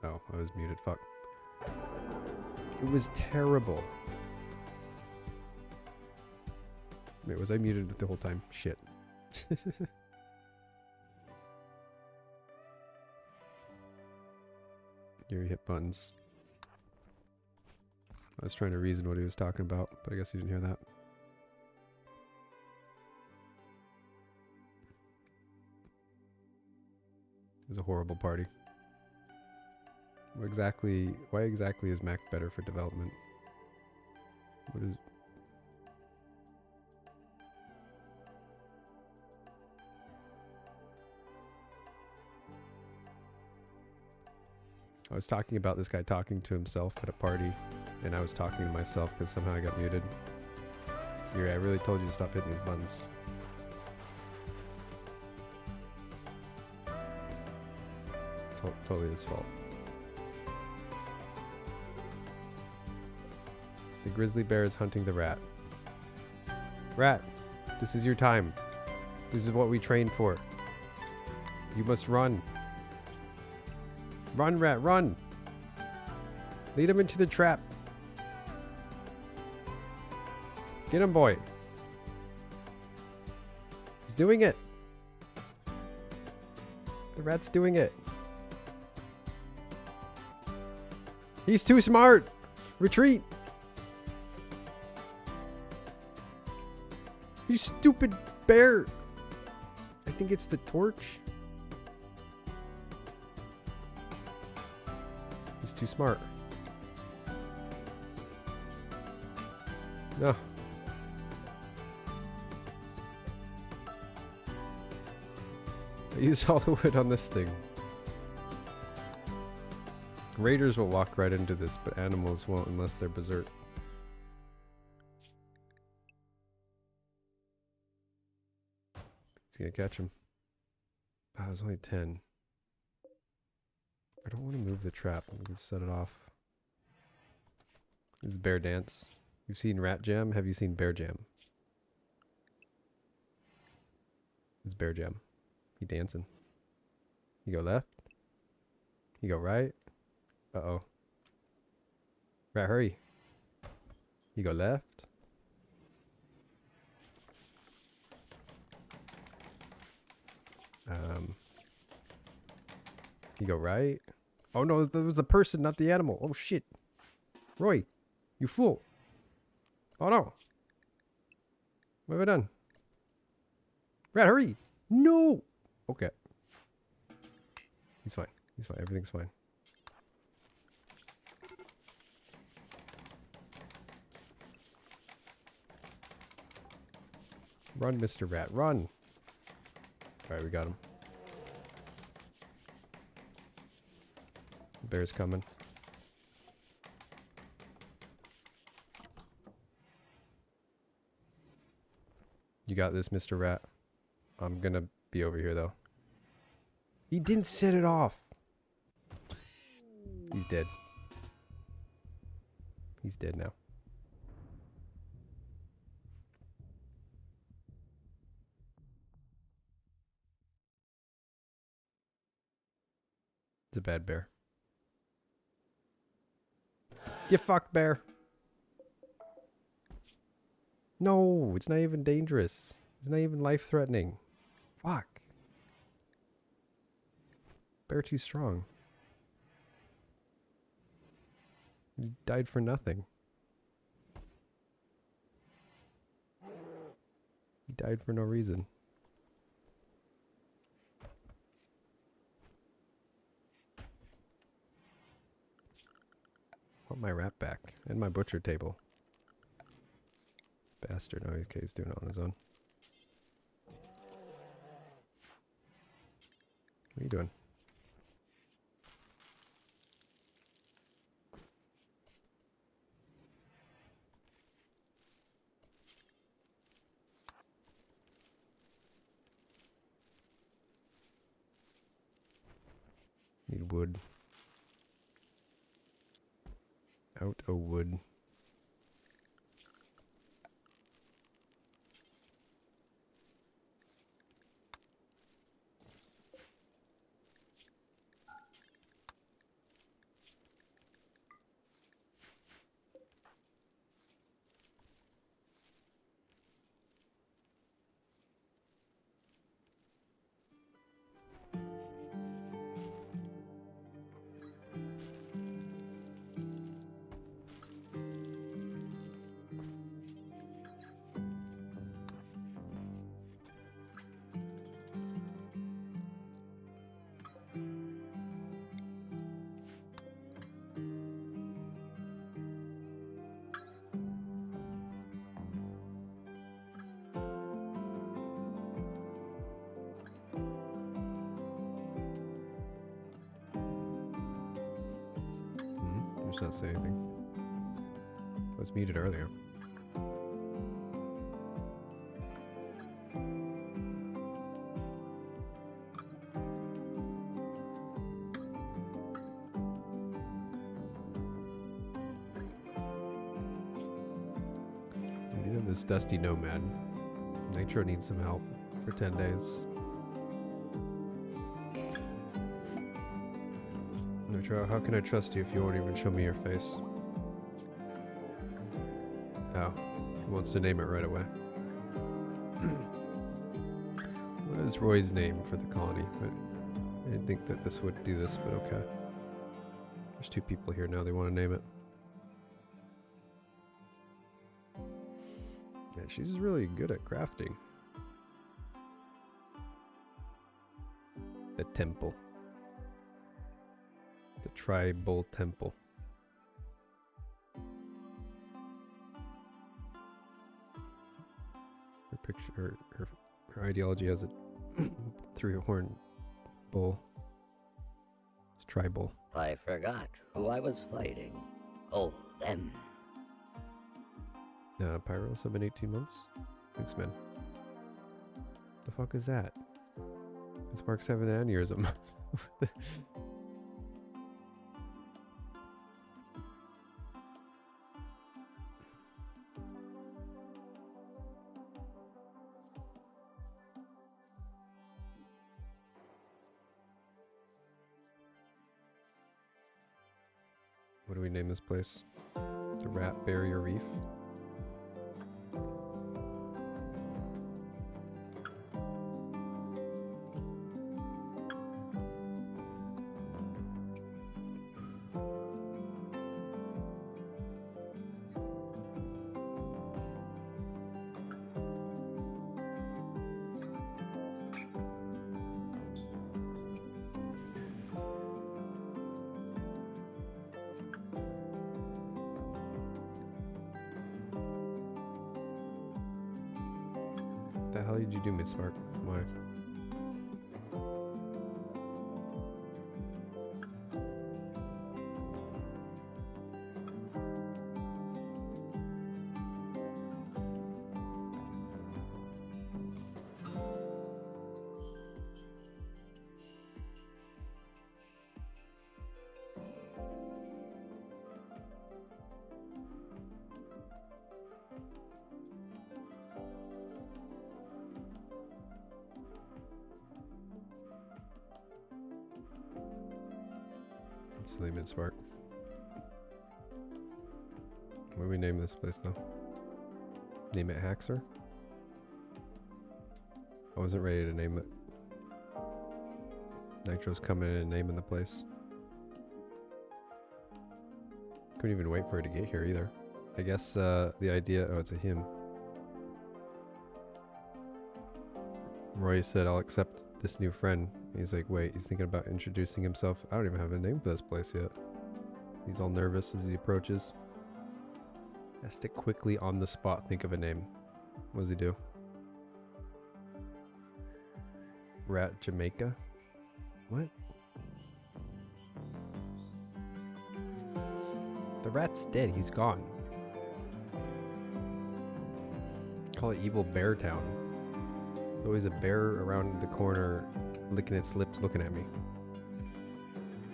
Speaker 3: Oh, I was muted. Fuck. It was terrible. Wait, was I muted the whole time? Shit. Here, hit buttons. I was trying to reason what he was talking about, but I guess he didn't hear that. It was a horrible party. Why exactly is Mac better for development? What is... I was talking about this guy talking to himself at a party, and I was talking to myself because somehow I got muted. Yuri, I really told you to stop hitting these buttons. Totally his fault. The grizzly bear is hunting the rat. Rat, this is your time. This is what we trained for. You must run. Run, rat, run! Lead him into the trap. Get him, boy. He's doing it. The rat's doing it. He's too smart. Retreat. You stupid bear. I think it's the torch. He's too smart. No. I use all the wood on this thing. Raiders will walk right into this, but animals won't unless they're berserk. He's gonna catch him. Ah, it was only 10. I don't want to move the trap. I'm gonna set it off. This is Bear Dance. You've seen Rat Jam? Have you seen Bear Jam? It's Bear Jam. He dancing. You go left. You go right. Uh-oh. Rat, hurry. You go left. You go right. Oh no, that was the person, not the animal. Oh shit. Roy, you fool. Oh no. What have I done? Rat, hurry. No. Okay. He's fine. He's fine. Everything's fine. Run, Mr. Rat, run. Alright, we got him. The bear's coming. You got this, Mr. Rat. I'm gonna be over here, though. He didn't set it off. He's dead. He's dead now. It's a bad bear. You fuck, bear. No, it's not even dangerous. It's not even life-threatening. Fuck. Bear too strong. He died for nothing. He died for no reason. I want my rat back. And my butcher table. Bastard. Oh, okay, he's doing it on his own. What are you doing? Need wood. Out of wood. just not say anything. I was muted earlier. You have this dusty nomad. Nitro needs some help for 10 days. Nitro, how can I trust you if you won't even show me your face? Oh, he wants to name it right away. What is Roy's name for the colony? I didn't think that this would do this, but okay. There's 2 people here now, they want to name it. Man, she's really good at crafting. The temple. The tribal temple. Her picture, her ideology has a 3-horn bull. It's tribal.
Speaker 1: I forgot who I was fighting. Oh, them.
Speaker 3: Pyros have been 18 months. Thanks, man. The fuck is that? This marks 7 aneurysm. What do we name this place? The Rat Barrier Reef? What the hell did you do, Miss Spark? Why? Silly mid-spark. What do we name this place though? Name it Haxor? I wasn't ready to name it. Nitro's coming in and naming the place. Couldn't even wait for her to get here either. I guess the idea... Oh, it's a him. Roy said, I'll accept this new friend. He's like, wait, he's thinking about introducing himself. I don't even have a name for this place yet. He's all nervous as he approaches. Has to quickly on the spot think of a name. What does he do? Rat Jamaica? What? The rat's dead, he's gone. Call it Evil Bear Town. There's always a bear around the corner licking its lips looking at me.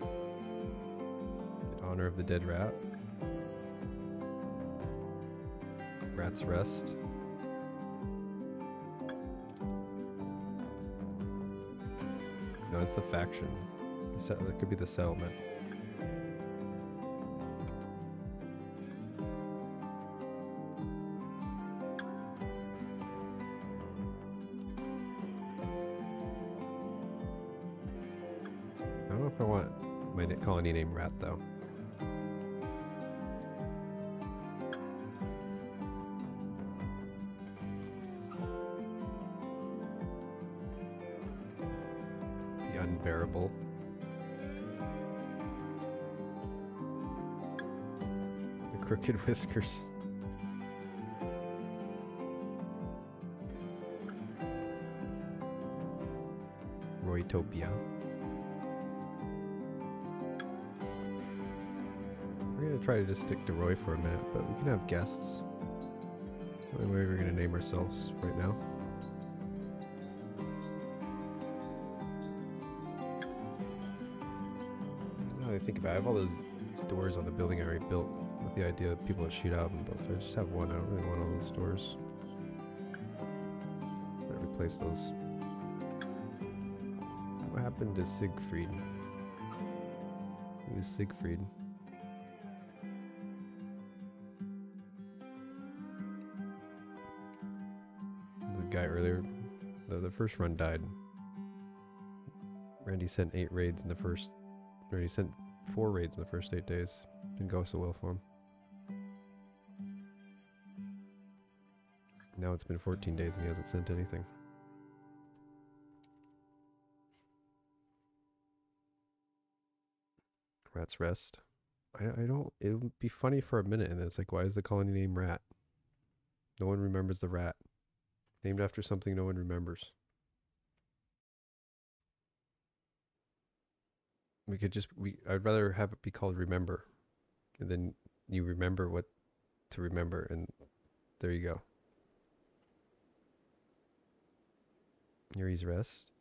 Speaker 3: In honor of the dead rat. Rat's Rest. No, it's the faction. That could be the settlement. I don't know if I want my colony named Rat though. The Unbearable. The Crooked Whiskers. Roytopia. We're gonna try to just stick to Roy for a minute, but we can have guests. It's the only way we're going to name ourselves right now. Now that I think about it, I have all those doors on the building I already built with the idea that people would shoot out of them, but if I just have one, I don't really want all those doors. Might replace those. What happened to Siegfried? Who is Siegfried? The guy earlier, the first run died. Randy sent 8 raids in the first, or he sent 4 raids in the first 8 days. Didn't go so well for him. Now it's been 14 days and he hasn't sent anything. Rat's Rest. I don't, it would be funny for a minute and then it's like, why is the colony named Rat? No one remembers the rat. Named after something no one remembers. We could just, I'd rather have it be called Remember. And then you remember what to remember and there you go. Yuri's Rest.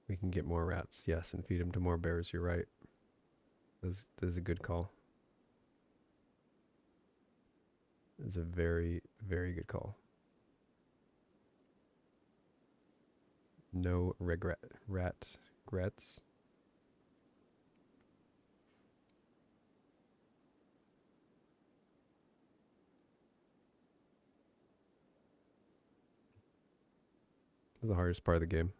Speaker 3: We can get more rats, yes, and feed them to more bears, you're right. This is a good call. This is a very, very good call. No regrets. This is the hardest part of the game.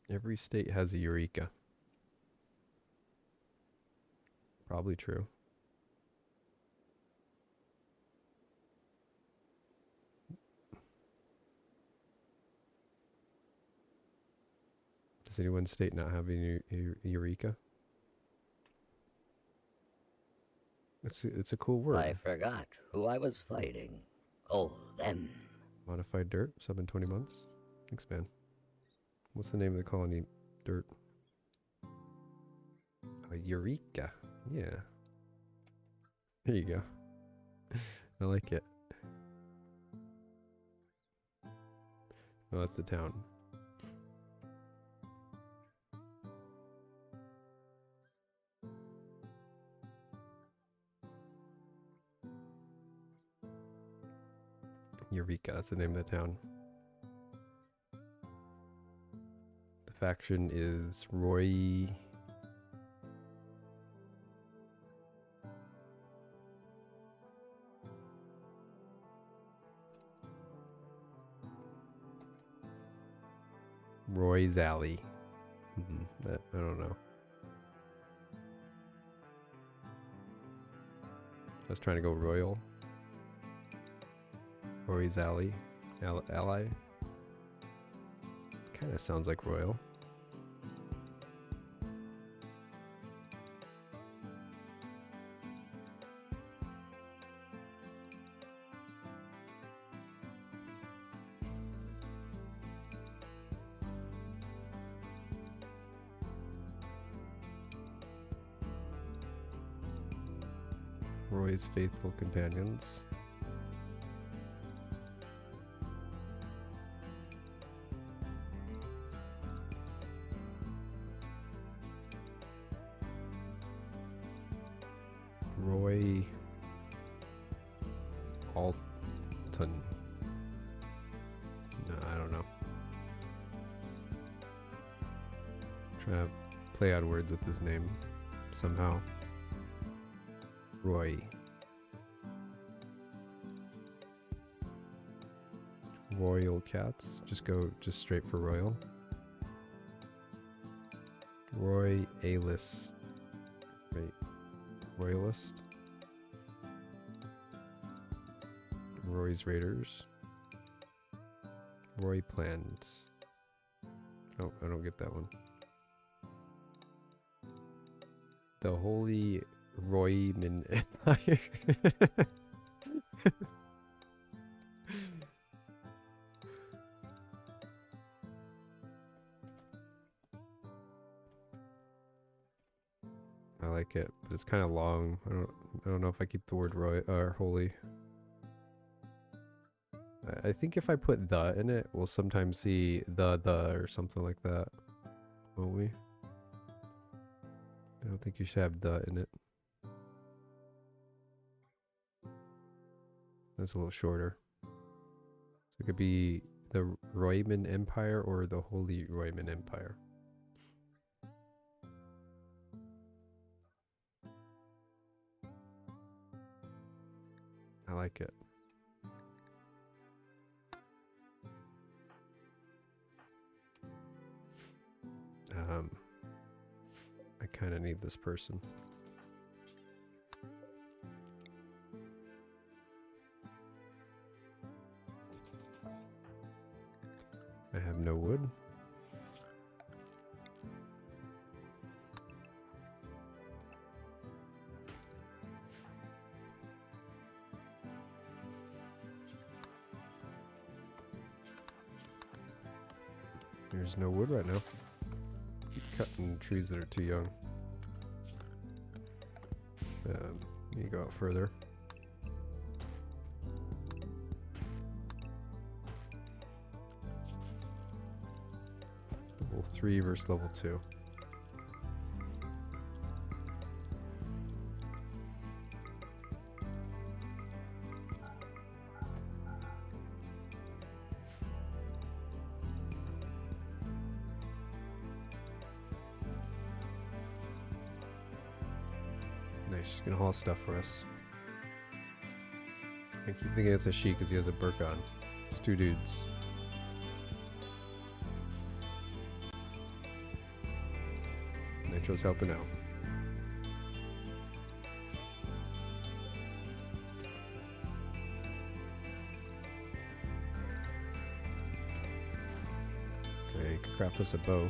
Speaker 3: Every state has a Eureka. Probably true. Does anyone's state not have a Eureka? It's a cool word.
Speaker 1: I forgot who I was fighting. Oh, them.
Speaker 3: Modified dirt, sub in 20 months. Thanks, man. What's the name of the colony? Dirt. Eureka. Yeah. There you go. I like it. Oh, that's the town. Eureka, that's the name of the town. The faction is Roy. Roy's Alley. I don't know. I was trying to go royal. Roy's Alley. Ally. Kind of sounds like royal. Roy's Faithful Companions. Roy Alton. No, I don't know. Trying to play on words with his name somehow. Roy. Royal Cats. Just straight for Royal. Roy A-list. Wait. Royalist. Roy's Raiders. Roy Planned. Oh, I don't get that one. The Holy Royman Empire. I like it, but it's kind of long. I don't know if I keep the word roy or holy. I think if I put the in it, we'll sometimes see the or something like that, won't we? I don't think you should have the in it. That's a little shorter. So it could be the Royman Empire or the Holy Royman Empire. I like it. I kind of need this person. I have no wood. There's no wood right now. Keep cutting trees that are too young. You go out further. Level 3 versus level 2. Nice, she's gonna haul stuff for us. I keep thinking it's a she because he has a burqa on. It's two dudes. Nitro's helping out. Okay, you can craft us a bow.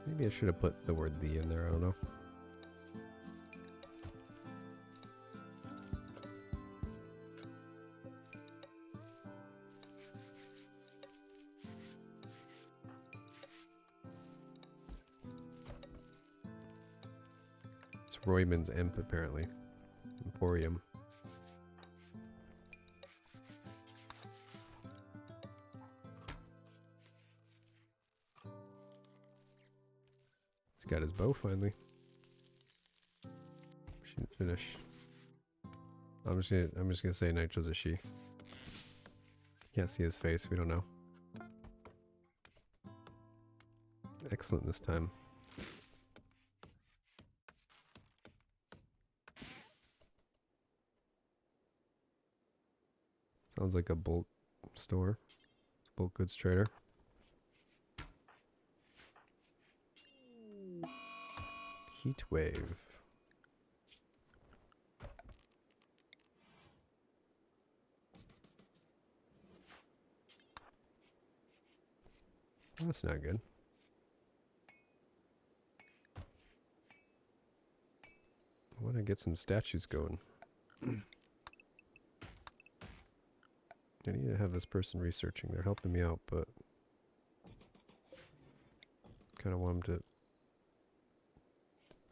Speaker 3: Maybe I should have put the word "the" in there, I don't know. It's Royman's Imp, apparently. Emporium. Got his bow finally. She didn't finish. I'm just gonna say Nitro's a she. Can't see his face, we don't know. Excellent this time. Sounds like a bulk store. Bulk goods trader. Heat wave. That's not good. I want to get some statues going. I need to have this person researching. They're helping me out, but kind of want them to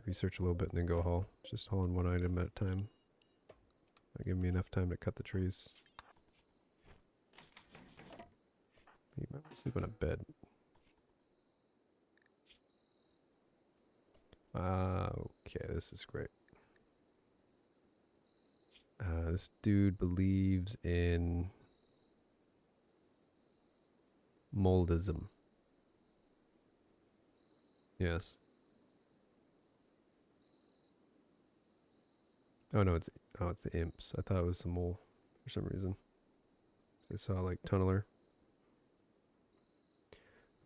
Speaker 3: research a little bit and then go haul. Just hauling one item at a time. Not giving me enough time to cut the trees. You might sleep on a bed. Okay, this is great. This dude believes in moldism. Yes. Oh no, it's the imps. I thought it was the mole for some reason. I saw like tunneler.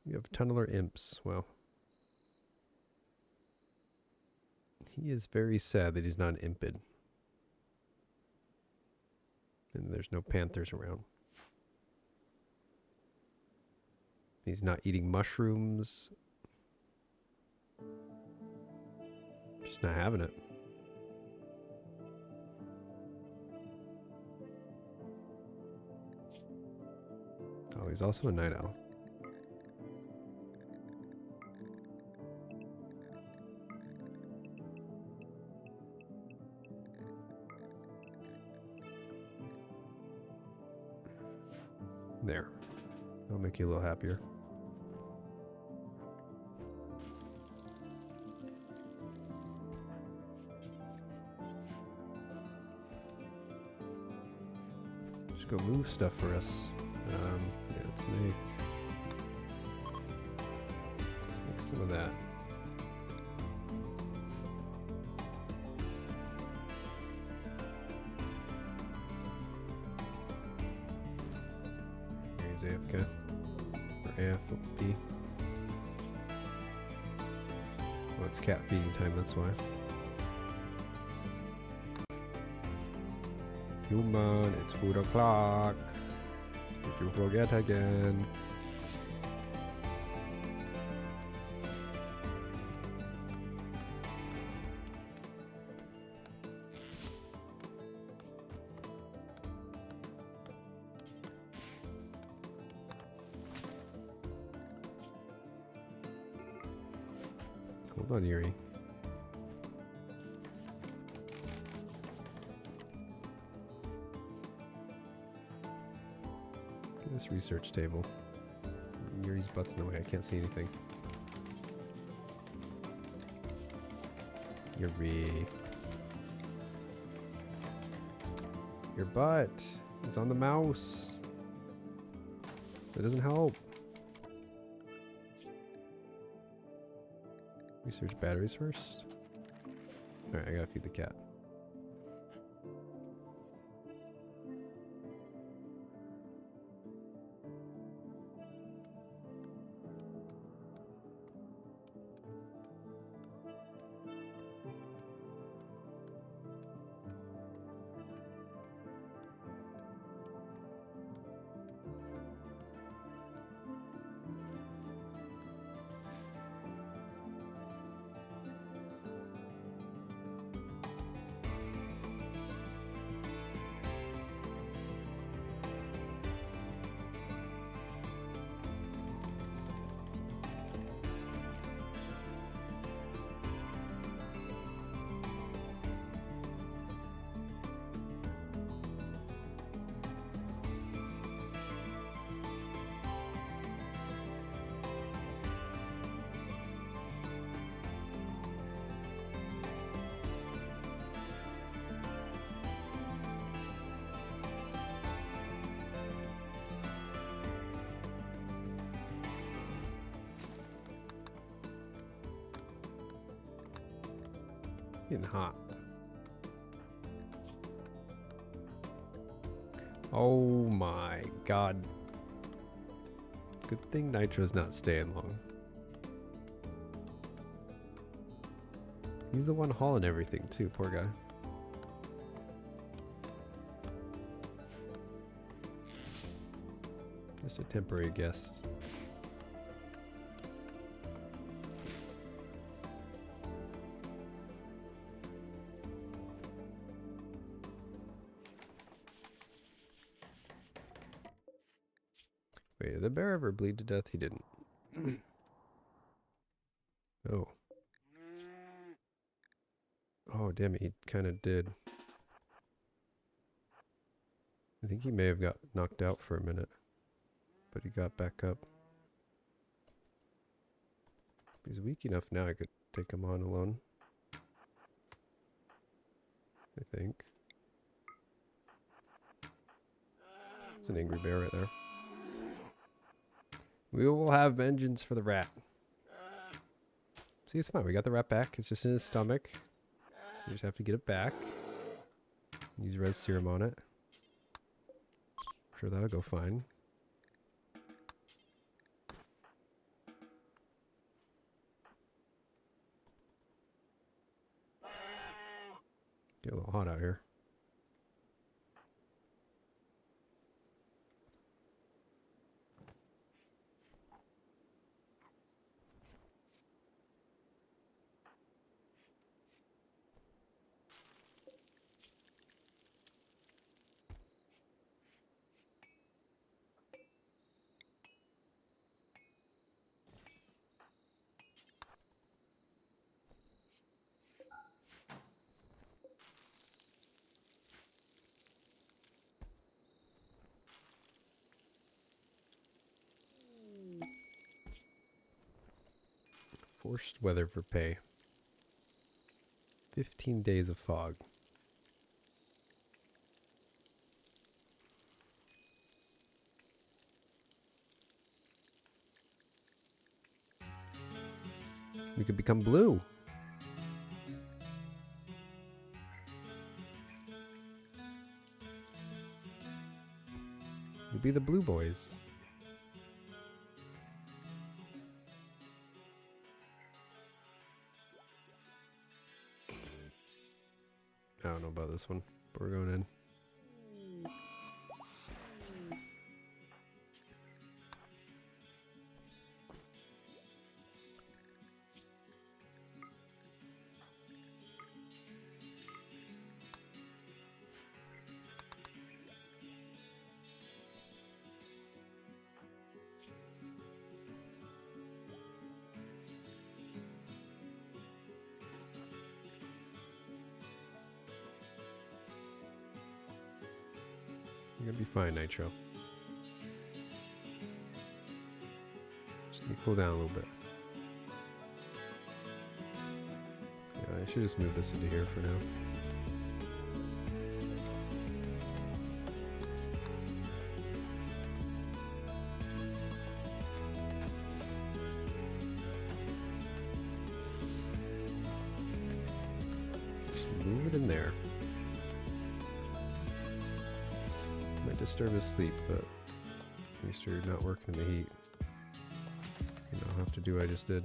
Speaker 3: You have tunneler imps. Wow. He is very sad that he's not an impid. And there's no panthers around. He's not eating mushrooms. Just not having it. Oh, he's also a night owl. There. That'll make you a little happier. Just go move stuff for us. Yeah, let's make some of that. Here's AFK. Or AFP. Oh, it's cat feeding time, that's why. Human, it's food o'clock. If you forget again. Hold on, Yuri. This research table. Yuri's butt's in the way. I can't see anything. Yuri. Your butt is on the mouse. That doesn't help. Research batteries first. Alright, I gotta feed the cat. Getting hot. Oh my god. Good thing Nitro's not staying long. He's the one hauling everything too, poor guy. Just a temporary guest. Wait, did the bear ever bleed to death? He didn't. Oh. Oh, damn it, he kind of did. I think he may have got knocked out for a minute. But he got back up. He's weak enough now I could take him on alone. I think. It's an angry bear right there. We will have vengeance for the rat. See, it's fine. We got the rat back. It's just in his stomach. We just have to get it back. Use red serum on it. I'm sure that'll go fine. Get a little hot out here. Forced weather for pay. 15 days of fog. We could become blue. We'd be the blue boys. I don't know about this one, but we're going in. You're gonna be fine, Nitro. Just need to cool down a little bit. Yeah, I should just move this into here for now. Just move it in there. Might disturb his sleep, but at least you're not working in the heat. You don't have to do what I just did.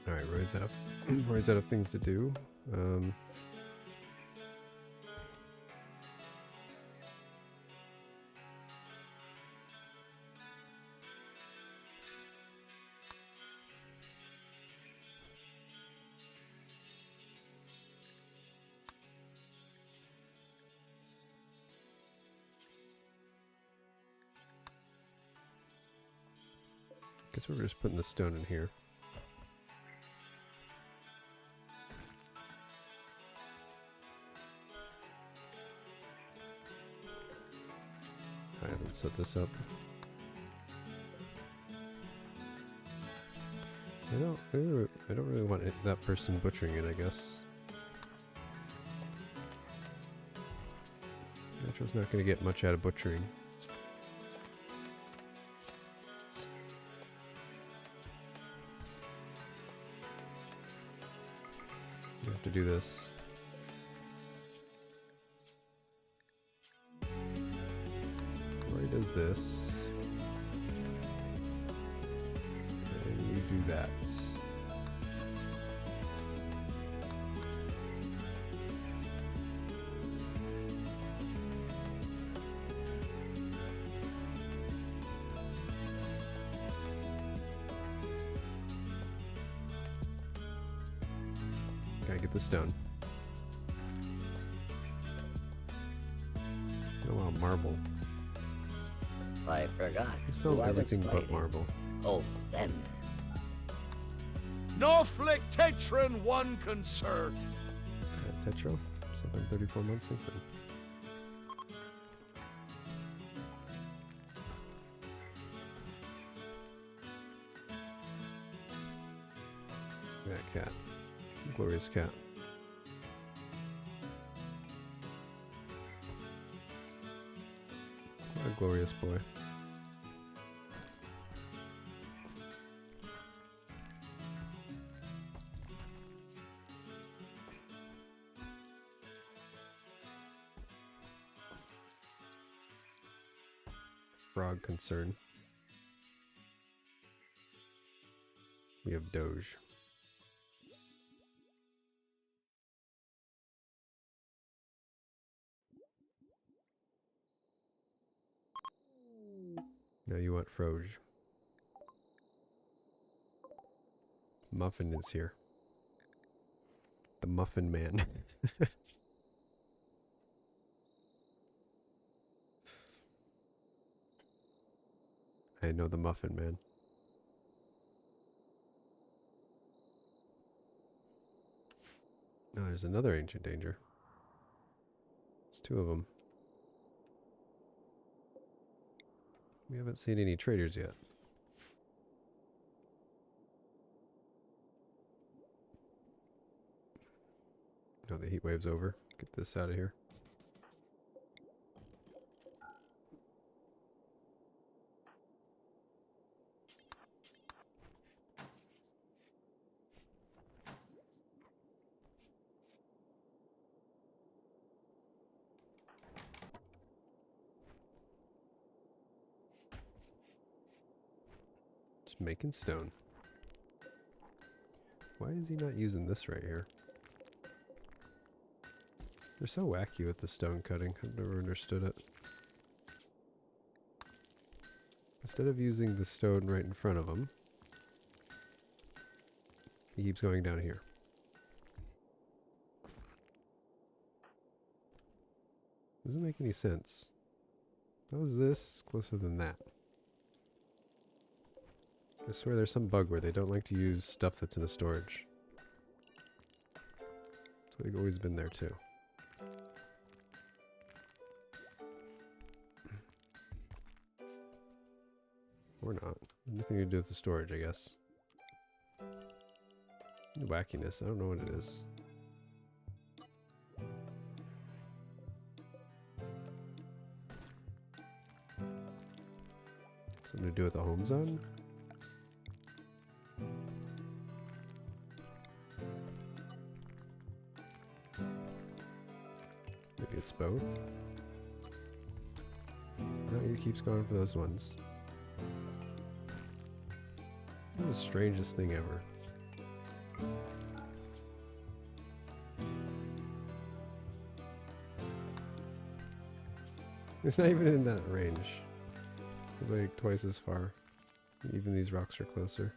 Speaker 3: Alright, Roy's out of things to do. Guess we're just putting the stone in here. I haven't set this up. I don't really want that person butchering it, I guess. Metro's not going to get much out of butchering. You have to do this. Roy does this. And you do that. Gotta get the stone. Oh wow, marble.
Speaker 1: I forgot.
Speaker 3: Still
Speaker 1: who I was
Speaker 3: everything but
Speaker 1: fighting.
Speaker 3: marble.
Speaker 1: Oh, them.
Speaker 2: Norflick Tetron one concern.
Speaker 3: Tetro? 734 months since then. That cat. Glorious cat. glorious boy. Frog concern. We have Doge. Now you want Froge. Muffin is here. The Muffin Man. I know the Muffin Man. No, there's another ancient danger. There's two of them. We haven't seen any traders yet. Oh, the heat wave's over. Get this out of here. Just making stone. Why is he not using this right here? They're so wacky with the stone cutting. I've never understood it. Instead of using the stone right in front of him, he keeps going down here. Doesn't make any sense. How is this closer than that? I swear there's some bug where they don't like to use stuff that's in a storage. So they've always been there too. Or not. Nothing to do with the storage, I guess. The wackiness, I don't know what it is. Something to do with the home zone? Maybe it's both? No, he keeps going for those ones. This is the strangest thing ever. It's not even in that range. It's like twice as far. Even these rocks are closer.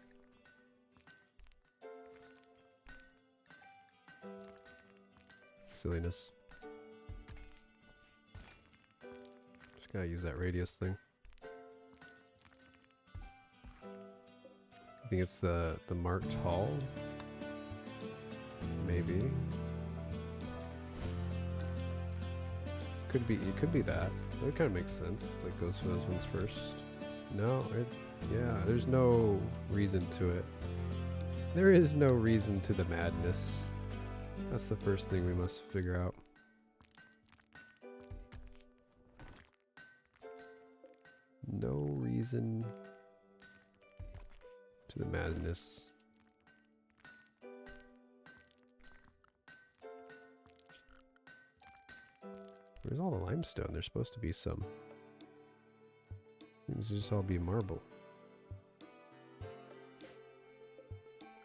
Speaker 3: Silliness. Just gotta use that radius thing. I think it's the marked hall. Maybe. Could be, it could be that. That kind of makes sense. Like goes for those ones first. No, yeah, there's no reason to it. There is no reason to the madness. That's the first thing we must figure out. No reason to the madness. Where's all the limestone? There's supposed to be some. These just all be marble.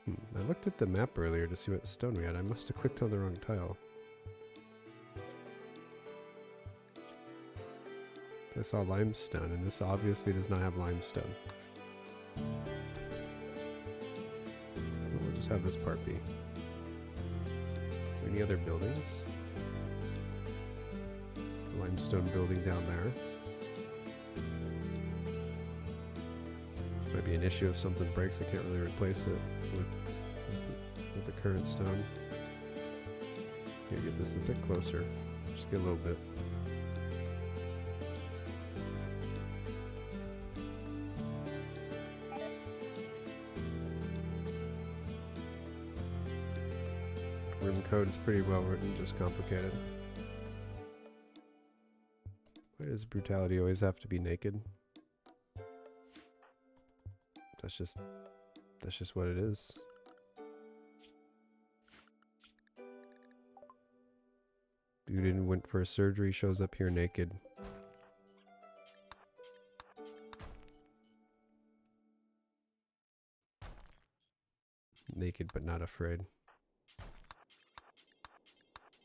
Speaker 3: I looked at the map earlier to see what stone we had. I must have clicked on the wrong tile. I saw limestone, and this obviously does not have limestone. We'll just have this part be. Is there any other buildings? Limestone building down there. Might be an issue if something breaks. I can't really replace it with the current stone. Gotta get this a bit closer. Just get a little bit. Rim code is pretty well written, just complicated. Why does Does brutality always have to be naked? That's just what it is. Dude went for a surgery, shows up here naked. Naked but not afraid.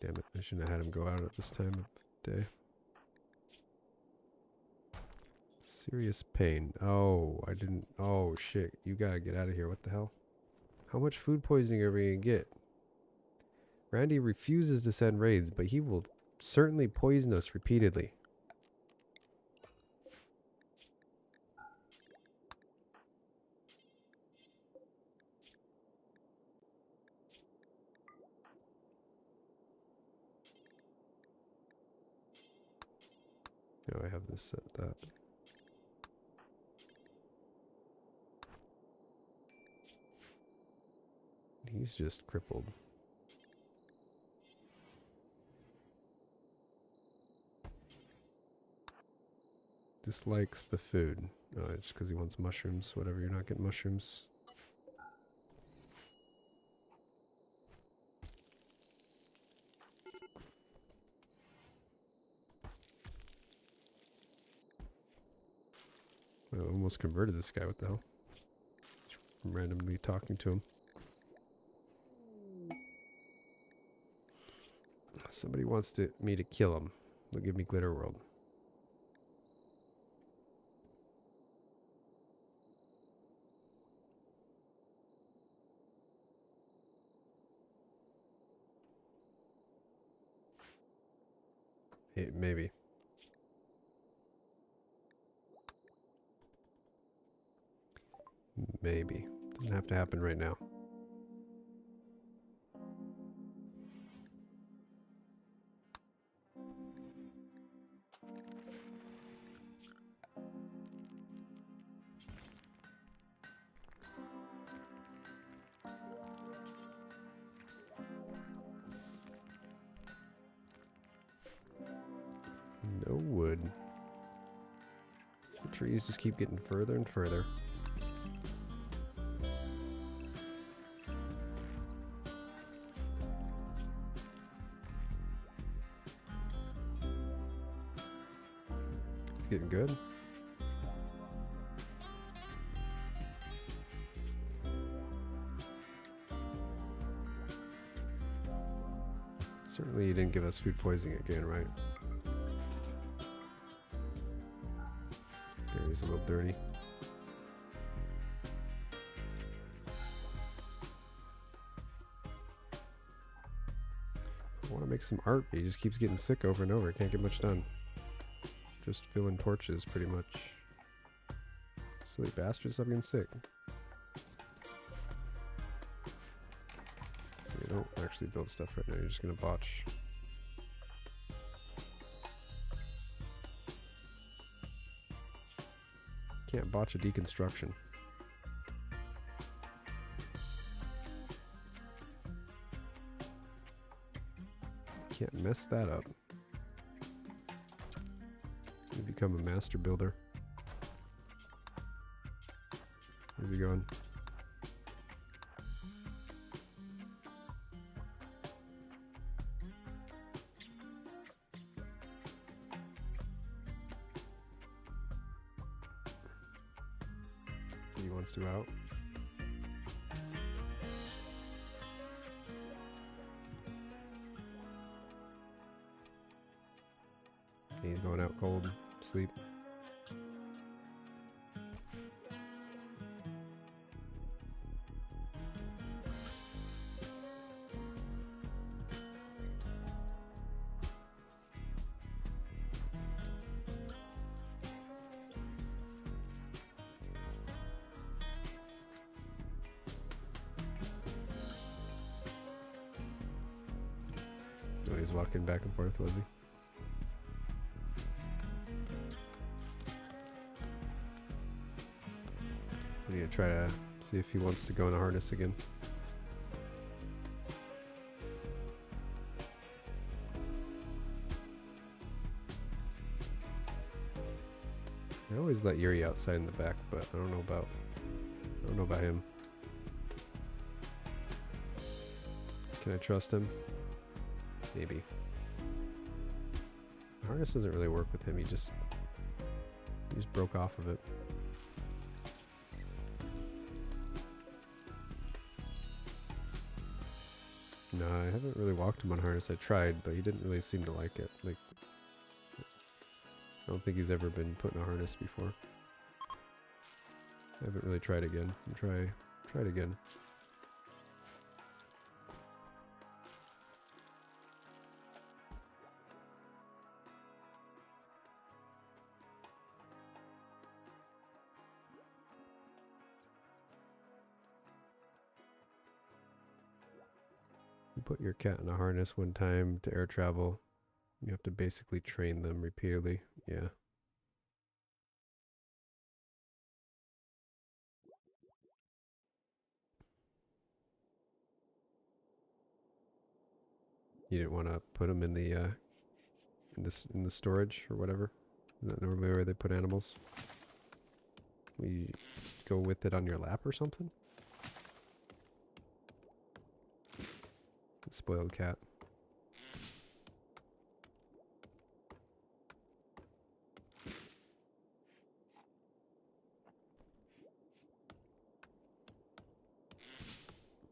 Speaker 3: Damn it, I shouldn't have had him go out at this time of day. Serious pain. Oh, I didn't. Oh, shit. You gotta get out of here. What the hell? How much food poisoning are we gonna get? Randy refuses to send raids, but he will certainly poison us repeatedly. No, I have this set that. He's just crippled. Dislikes the food. Oh, it's because he wants mushrooms. Whatever, you're not getting mushrooms. I almost converted this guy. What the hell? Just randomly talking to him. Somebody wants me to kill him. They'll give me Glitter World. Hey, maybe. Maybe. Doesn't have to happen right now. No wood. The trees just keep getting further and further. It's getting good. Certainly you didn't give us food poisoning again, right? Okay, he's a little dirty. I want to make some art, but he just keeps getting sick over and over. Can't get much done. Just filling torches, pretty much. Silly bastard, stop getting sick. You don't actually build stuff right now, you're just gonna botch. Can't botch a deconstruction. Can't mess that up. You become a master builder. Where's he going? He wants to out. He's going out cold. Sleep. Oh, he's walking back and forth, was he? We need to try to see if he wants to go in a harness again. I always let Yuri outside in the back, but I don't know about him. Can I trust him? Maybe. The harness doesn't really work with him. He just broke off of it. No, I haven't really walked him on harness. I tried, but he didn't really seem to like it. Like, I don't think he's ever been put in a harness before. I haven't really tried again. Try it again. You put your cat in a harness one time to air travel. You have to basically train them repeatedly. Yeah. You didn't want to put them in the in the storage or whatever. Is that normally where they put animals? We go with it on your lap or something? Spoiled cat.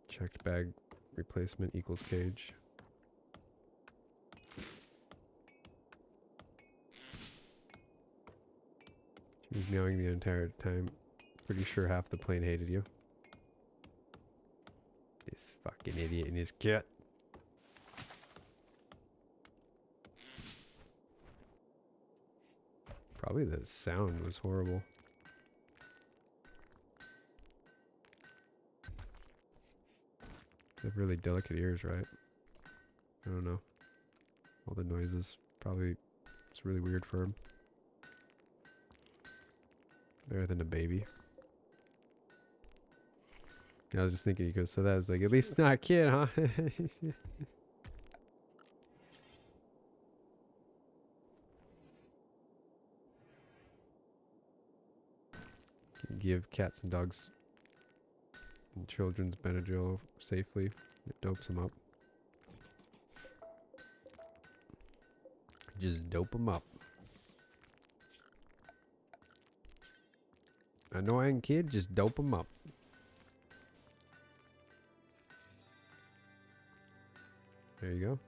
Speaker 3: Checked bag replacement equals cage. She was meowing the entire time. Pretty sure half the plane hated you. This fucking idiot and his cat. Probably the sound was horrible. They have really delicate ears, right? I don't know. All the noises. Probably it's really weird for him. Better than a baby. I was just thinking, he goes, so that was like, at least it's not a kid, huh? Can give cats and dogs and children's Benadryl safely. It dopes them up. Just dope them up. Annoying kid, just dope them up. There you go.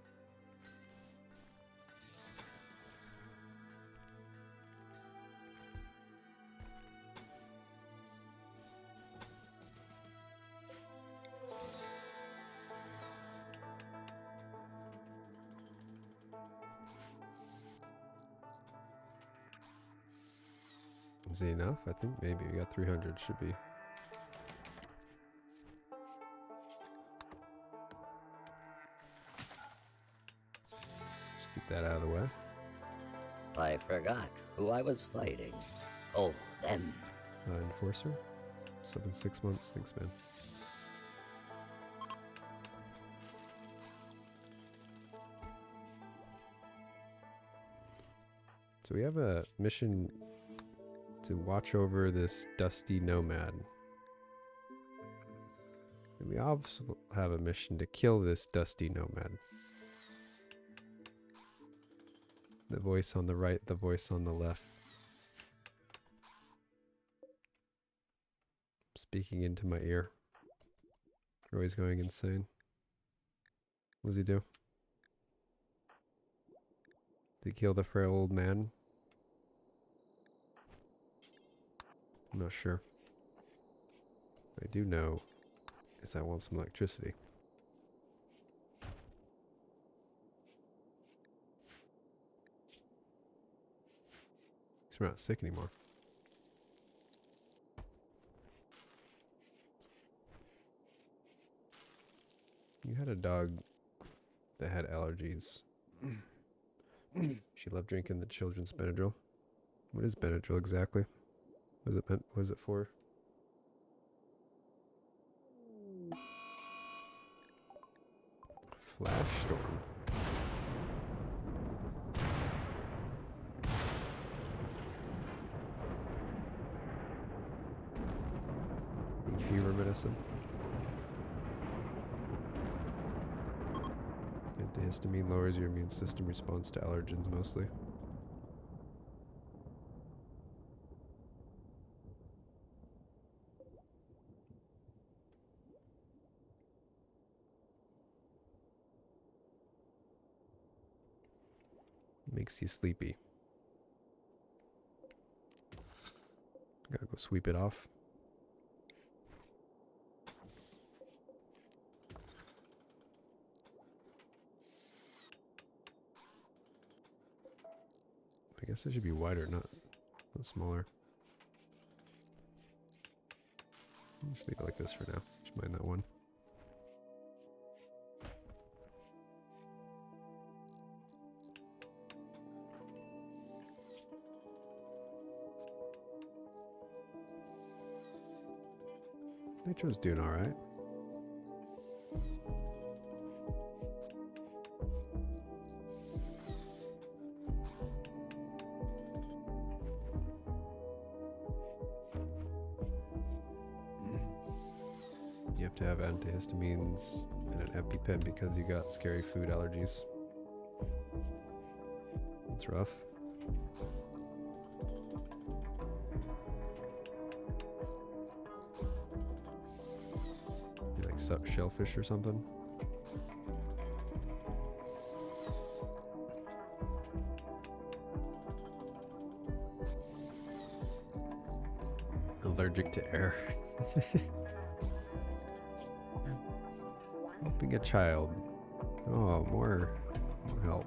Speaker 3: Is it enough? I think maybe we got 300. Should be. Just get that out of the way.
Speaker 1: I forgot who I was fighting. Oh, them.
Speaker 3: Enforcer. 6 months. Thanks, man. So we have a mission to watch over this dusty nomad. And we also have a mission to kill this dusty nomad. The voice on the right, the voice on the left. Speaking into my ear. Roy's going insane. What does he do? Did he kill the frail old man? I'm not sure. What I do know is I want some electricity. Because we're not sick anymore. You had a dog that had allergies. She loved drinking the children's Benadryl. What is Benadryl exactly? What is it meant? What is it for? Flash storm. fever medicine. Antihistamine lowers your immune system response to allergens mostly. Makes you sleepy. Gotta go sweep it off. I guess it should be wider, not smaller. I'll just leave it like this for now. Just mind that one. Nitro's doing alright. You have to have antihistamines and an EpiPen because you got scary food allergies. That's rough. You like shellfish or something? Allergic to air. Helping a child. Oh, more help.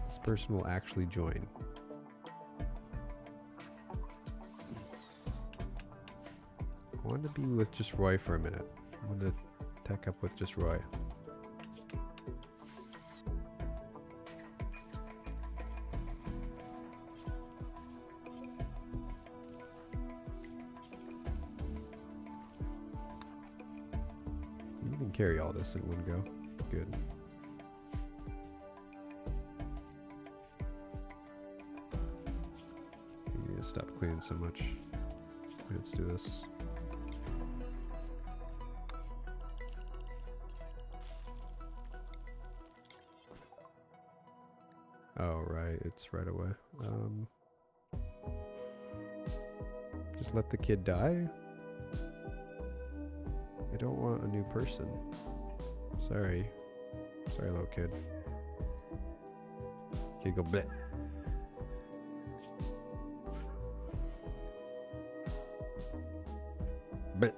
Speaker 3: This person will actually join. I want to be with just Roy for a minute. I want to tech up with just Roy. You can carry all this in one go. Good. You need to stop cleaning so much. Let's do this. Oh, right. It's right away. Just let the kid die? I don't want a new person. Sorry. Sorry, little kid. Kid go bleh. Bleh.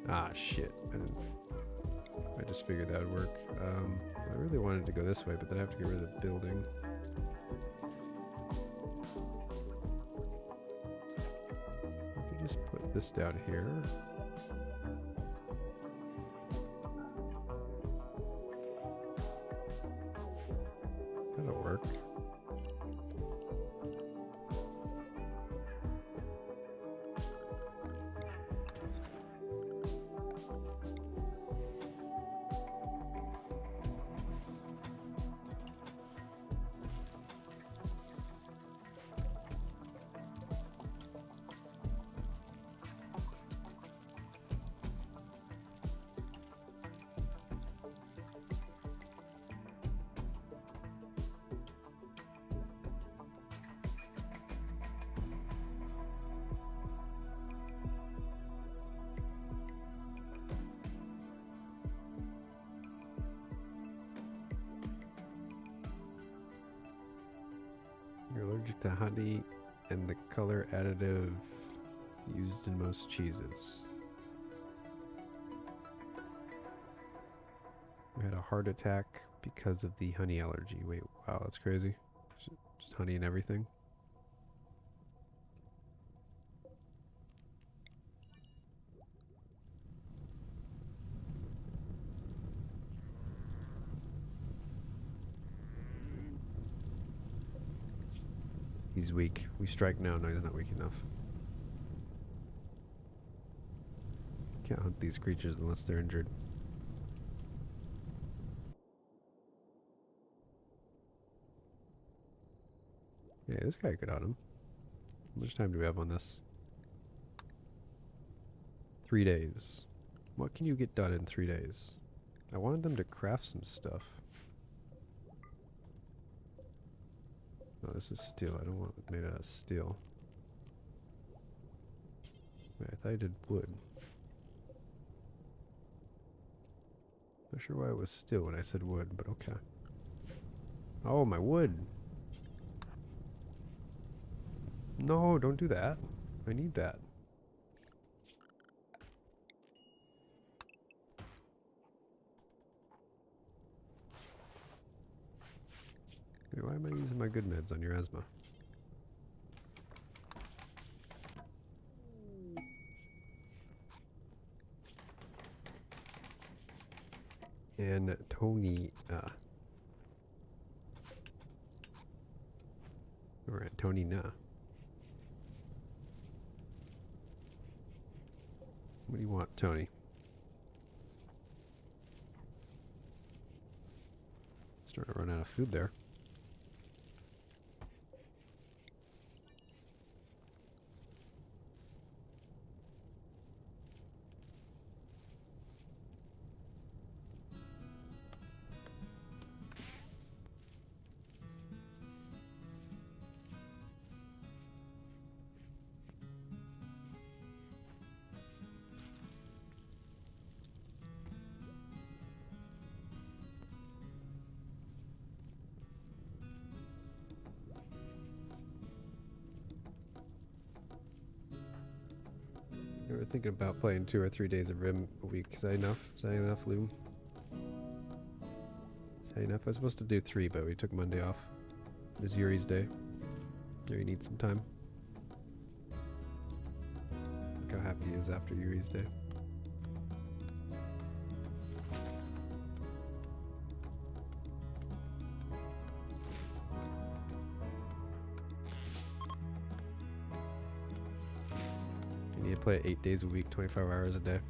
Speaker 3: Ah, shit. I just figured that would work. I really wanted to go this way, but then I have to get rid of the building. I could just put this down here. That'll work. You're allergic to honey and the color additive used in most cheeses. We had a heart attack because of the honey allergy. Wait, wow, that's crazy. Just honey and everything. He's weak. We strike now. No, he's not weak enough. Can't hunt these creatures unless they're injured. Yeah, this guy could hunt him. How much time do we have on this? 3 days. What can you get done in 3 days? I wanted them to craft some stuff. Oh, this is steel. I don't want it made out of steel. Wait, I thought I did wood. Not sure why it was steel when I said wood, but okay. Oh, my wood! No, don't do that. I need that. Wait, why am I using my good meds on your asthma? And Tony, or Antonina. What do you want, Tony? Starting to run out of food there. You were thinking about playing 2 or 3 days of Rim a week. Is that enough? Is that enough, Loom? Is that enough? I was supposed to do 3, but we took Monday off. It was Yuri's day. Yuri needs some time. Look how happy he is after Yuri's day. You need to play 8 days a week, 25 hours a day.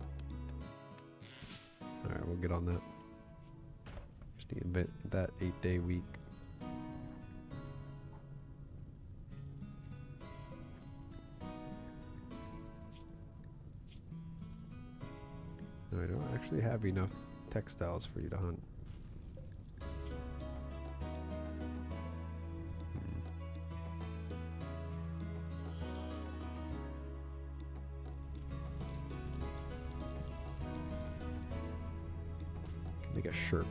Speaker 3: Alright, we'll get on that. Just need to invent that 8-day week. No, I don't actually have enough textiles for you to hunt. Can make a shirt.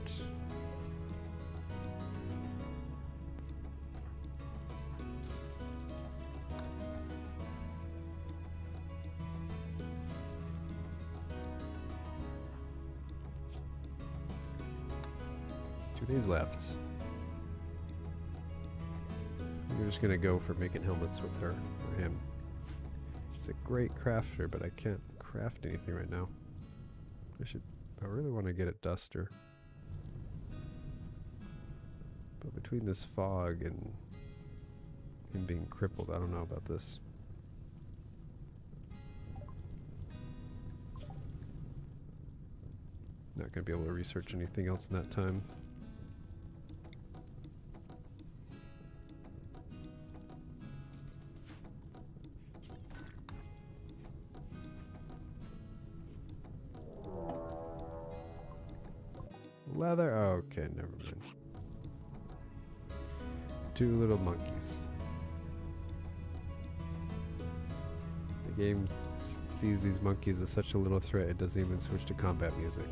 Speaker 3: Days left. We're just gonna go for making helmets with her or him. He's a great crafter, but I can't craft anything right now. I really want to get a duster. But between this fog and him being crippled, I don't know about this. Not gonna be able to research anything else in that time. Leather? Oh, okay, never mind. 2 little monkeys. The game sees these monkeys as such a little threat, it doesn't even switch to combat music.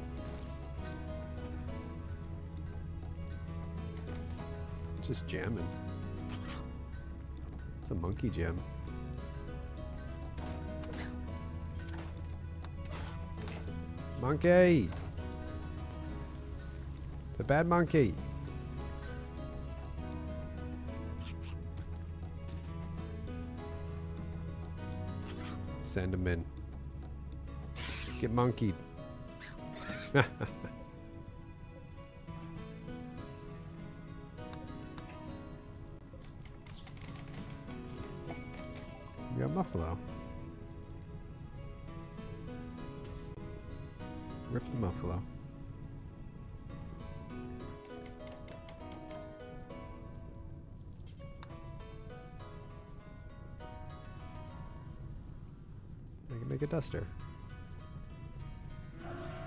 Speaker 3: Just jamming. It's a monkey jam. Monkey! The bad monkey! Send him in. Get monkeyed. We got Buffalo. Rip the muffalo. I can make a duster.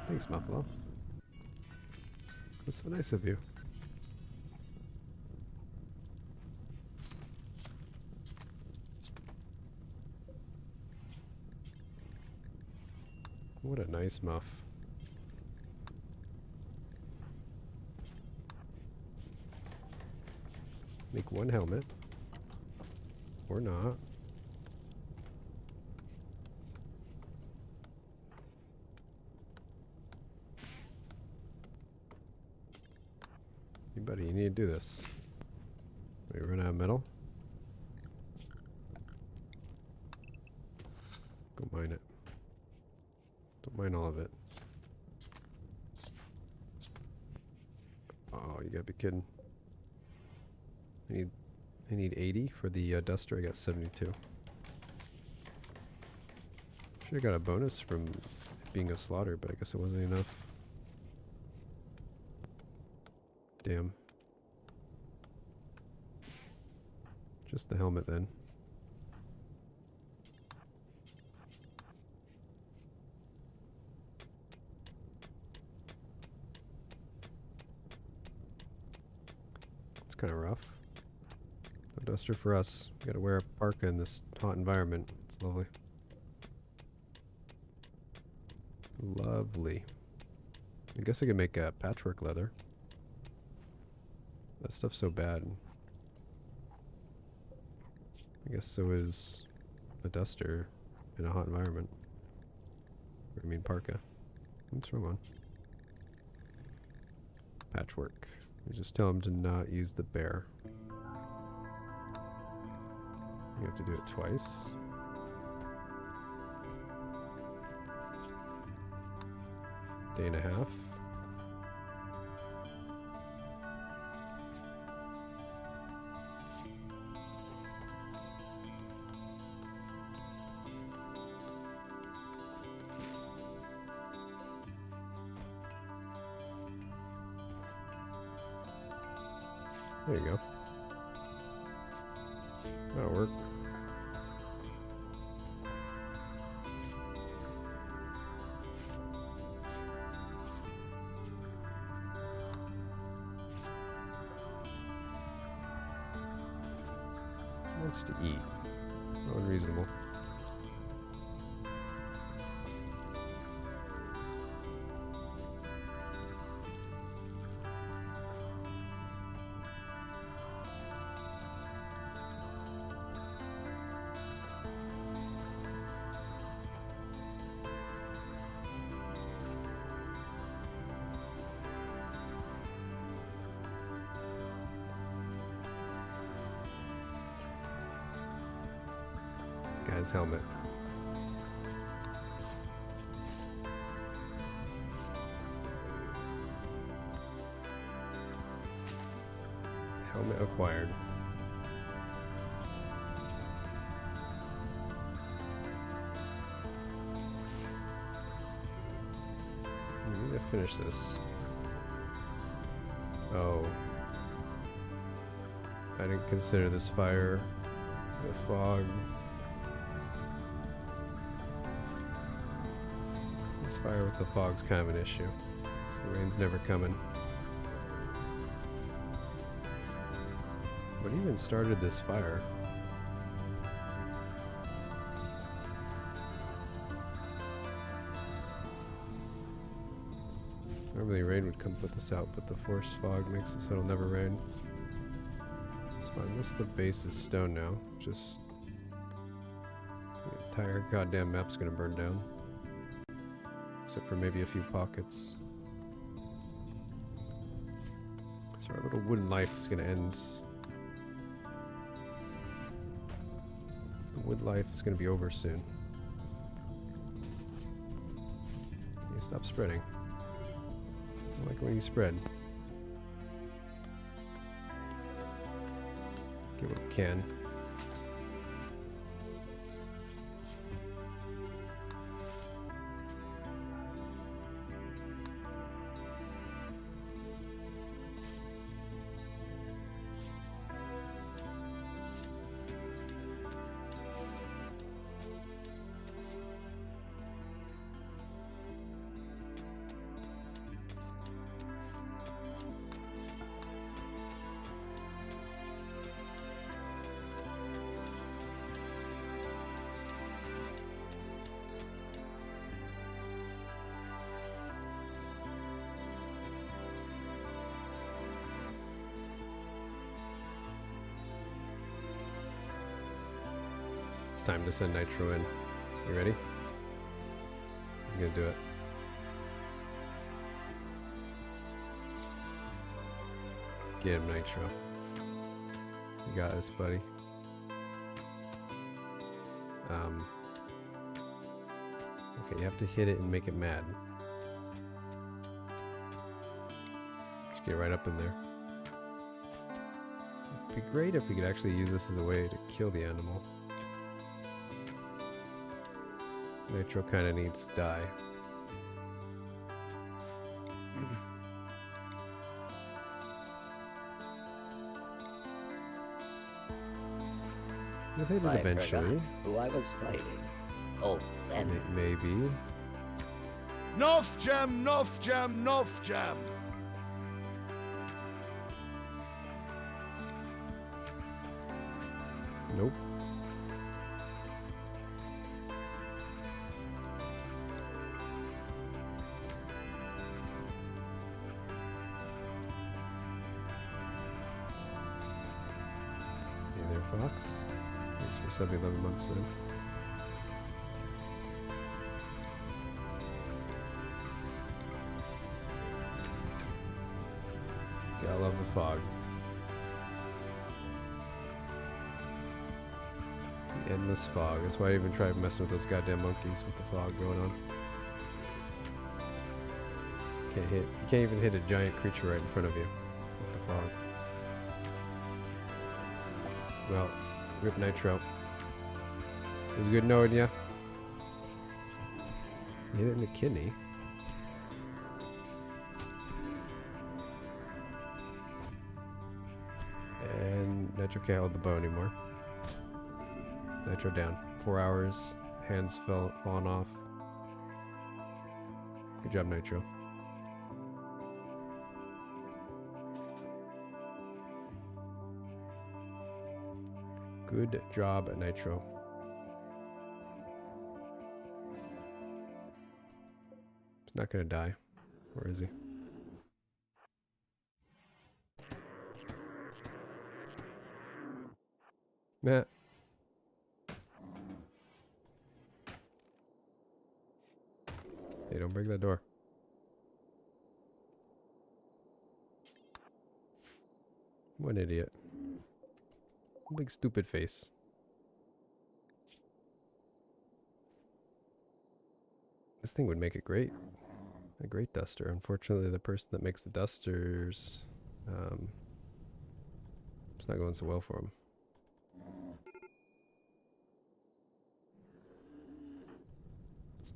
Speaker 3: Thanks, Muffalo. That's so nice of you. What a nice muff. Make one helmet. Or not. Hey buddy, you need to do this. We run out of metal? Go mine it. Don't mine all of it. Oh, you gotta be kidding. I need 80 for the duster. I got 72. Should have got a bonus from being a slaughter, but I guess it wasn't enough. Damn. Just the helmet then. It's kind of rough. No duster for us. We gotta wear a parka in this hot environment. It's lovely. Lovely. I guess I could make patchwork leather. That stuff's so bad. I guess so is a duster in a hot environment. I mean parka. What's wrong one? Patchwork. You just tell him to not use the bear. You have to do it twice. Day and a half. There you go. That'll work. Wants to eat. How unreasonable. Guy's helmet. Helmet acquired. We need to finish this. Oh. I didn't consider this fire. The fog. This fire with the fog's kind of an issue. So the rain's never coming. What even started this fire? Normally rain would come put this out, but the forest fog makes it so it'll never rain. It's fine. Most of the base is stone now. Just the entire goddamn map's gonna burn down. Except for maybe a few pockets. So our little wooden life is gonna end. The wood life is gonna be over soon. You stop spreading. I don't like when you spread. Get what we can. It's time to send Nitro in. You ready? He's gonna do it. Get him, Nitro. You got this, buddy. Okay, you have to hit it and make it mad. Just get right up in there. It'd be great if we could actually use this as a way to kill the animal. Nitro kind of needs to die. You'll hit it
Speaker 1: I
Speaker 3: eventually.
Speaker 1: forgot who I was fighting. Oh, them.
Speaker 3: Maybe.
Speaker 2: Nuff jam, nuff jam, nuff jam.
Speaker 3: Nope. Hey there, Fox. Thanks for subbing 11 months, man. Gotta love the fog. The endless fog. That's why I even tried messing with those goddamn monkeys with the fog going on. You can't even hit a giant creature right in front of you with the fog. Well, rip Nitro. It was good knowing ya. Hit it in the kidney. And Nitro can't hold the bow anymore. Nitro down. 4 hours. Hands falling off. Good job, Nitro. Good job, Nitro. He's not gonna die. Where is he? Matt. Hey, don't break that door. What an idiot. Big stupid face. This thing would make it great. A great duster. Unfortunately, the person that makes the dusters, it's not going so well for him. It's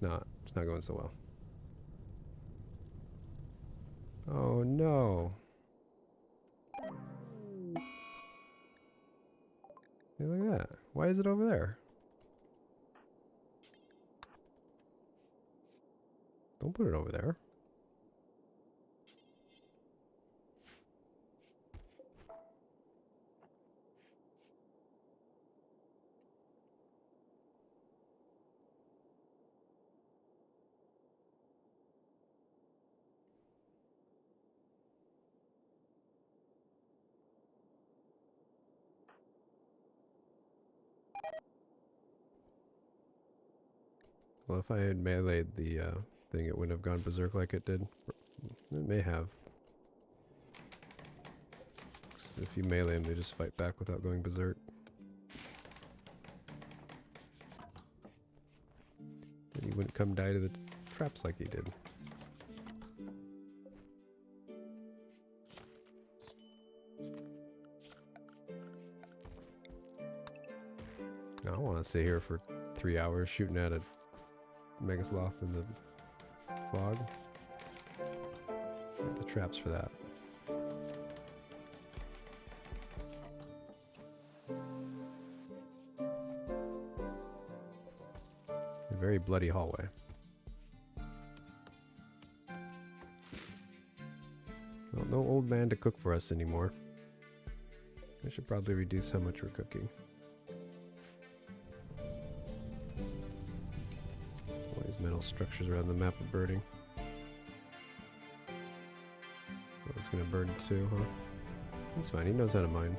Speaker 3: not going so well. Oh no. Hey, look at that. Why is it over there? Don't put it over there. Well, if I had meleeed the thing, it wouldn't have gone berserk like it did. It may have. 'Cause if you melee them, they just fight back without going berserk. And he wouldn't come die to the traps like he did. Now, I don't want to sit here for 3 hours shooting at a Megasloth in the fog. Get the traps for that. A very bloody hallway. Well, no old man to cook for us anymore. I should probably reduce how much we're cooking. All these metal structures around the map are burning. Oh, it's gonna burn too, huh? That's fine, he knows how to mine.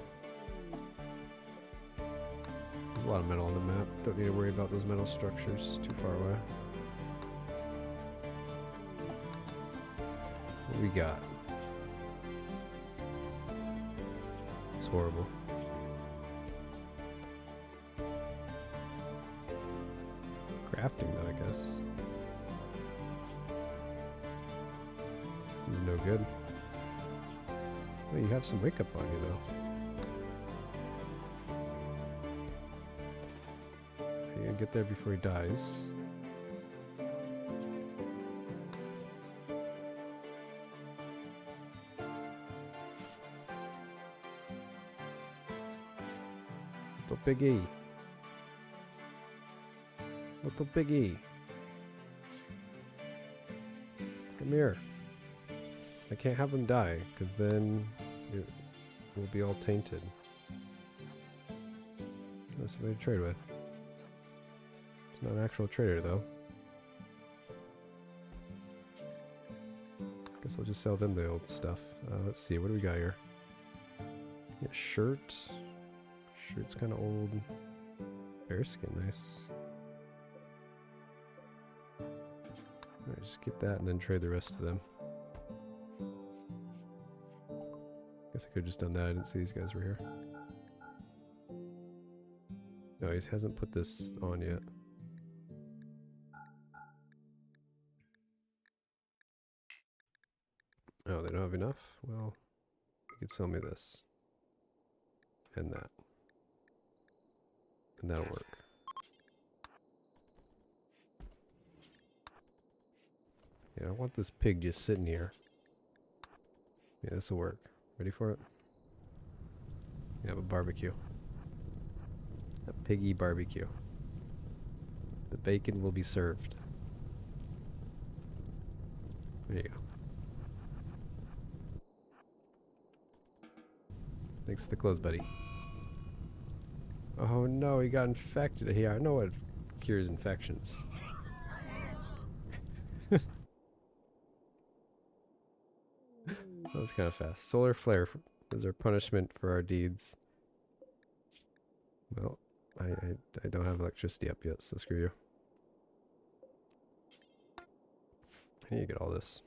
Speaker 3: a lot of metal on the map. Don't need to worry about those metal structures too far away. What do we got? It's horrible. Crafting though, I guess. This is no good. Well, you have some wake up on you though. You gotta get there before he dies. Little piggy. Little piggy. Come here. I can't have him die, because then it will be all tainted. There's somebody to trade with. It's not an actual trader, though. Guess I'll just sell them the old stuff. Let's see, what do we got here? Yeah, shirt. Shirt's kind of old. Bearskin, nice. Alright, just get that and then trade the rest of them. Guess I could have just done that. I didn't see these guys were here. No, he hasn't put this on yet. Oh, they don't have enough? Well, you could sell me this. And that. And that'll work. Yeah, I want this pig just sitting here. Yeah, this'll work. Ready for it? We have a barbecue. A piggy barbecue. The bacon will be served. There you go. Thanks for the clothes, buddy. Oh no, he got infected. Here, I know what cures infections. That was kind of fast. Solar flare is our punishment for our deeds. Well, I don't have electricity up yet, so screw you. I need to get all this.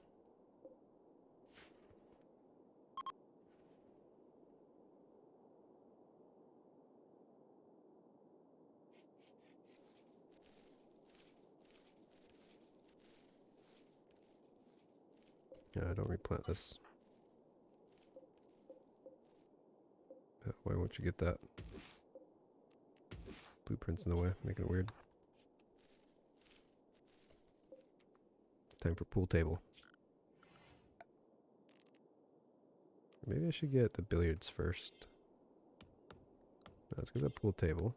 Speaker 3: Yeah, don't replant this. Why won't you get that? Blueprint's in the way, making it weird. It's time for pool table. Maybe I should get the billiards first. Let's get the pool table.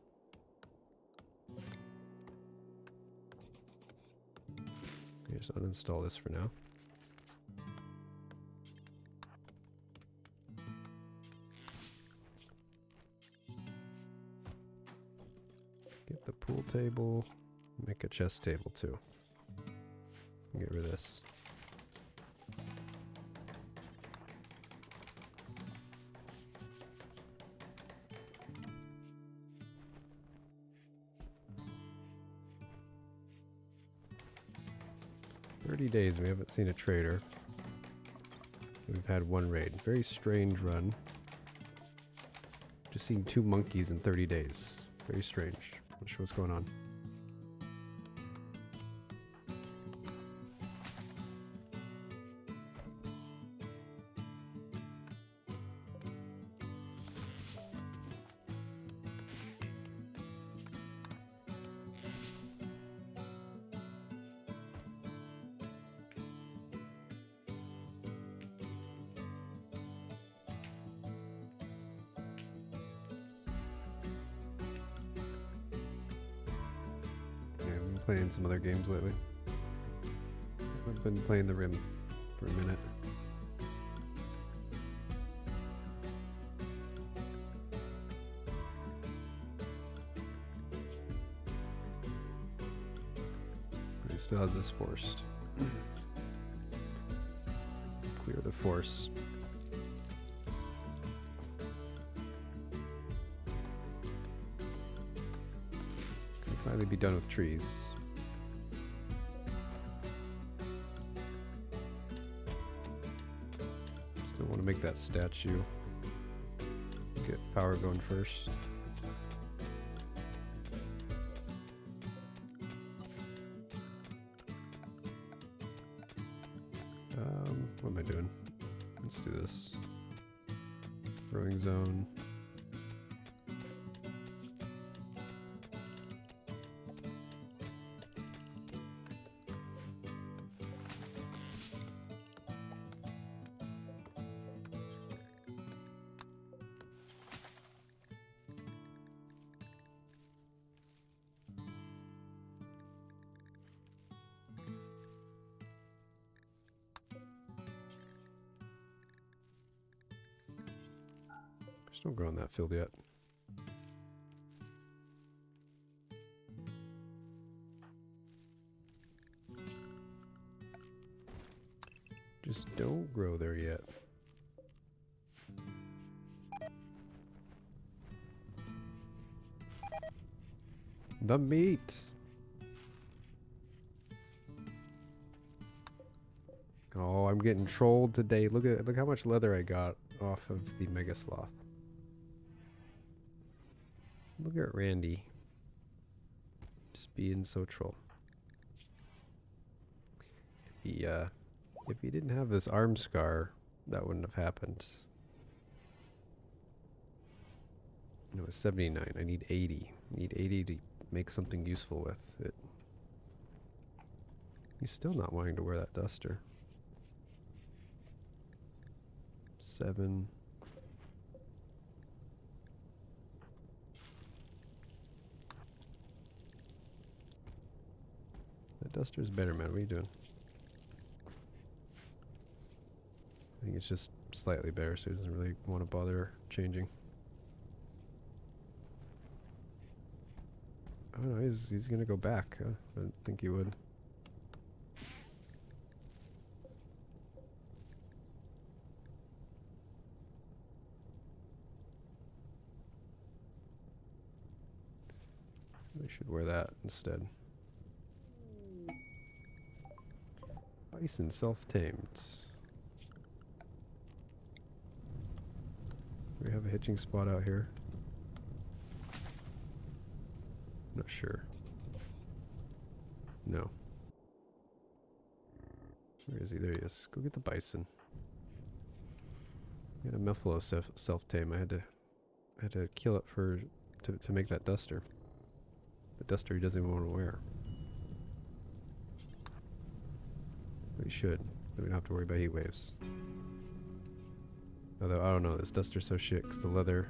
Speaker 3: Just uninstall this for now. Get the pool table. Make a chess table too. Get rid of this. Days and we haven't seen a trader. We've had one raid. Very strange run. Just seen 2 monkeys in 30 days. Very strange. Not sure what's going on. Playing some other games lately. I've been playing the Rim for a minute. He still has this forest. Clear the force. Finally be done with trees. Still want to make that statue. Get power going first. What am I doing? Let's do this. Growing zone. Don't grow in that field yet. Just don't grow there yet. The meat! Oh, I'm getting trolled today. Look how much leather I got off of the Mega Sloth. Look at Randy. Just being so troll. If he didn't have this arm scar, that wouldn't have happened. And it was 79. I need 80. I need 80 to make something useful with it. He's still not wanting to wear that duster. 7. That duster's better, man. What are you doing? I think it's just slightly better, so he doesn't really want to bother changing. Oh no, he's gonna go back. I didn't think he would. We should wear that instead. Bison self-tamed. We have a hitching spot out here. Not sure. No. Where is he? There he is. Go get the bison. We had a Muffalo self-tame. I had to kill it to make that duster. The duster he doesn't even want to wear. But he should. Then we don't have to worry about heat waves. Although, I don't know, this duster's so shit because the leather,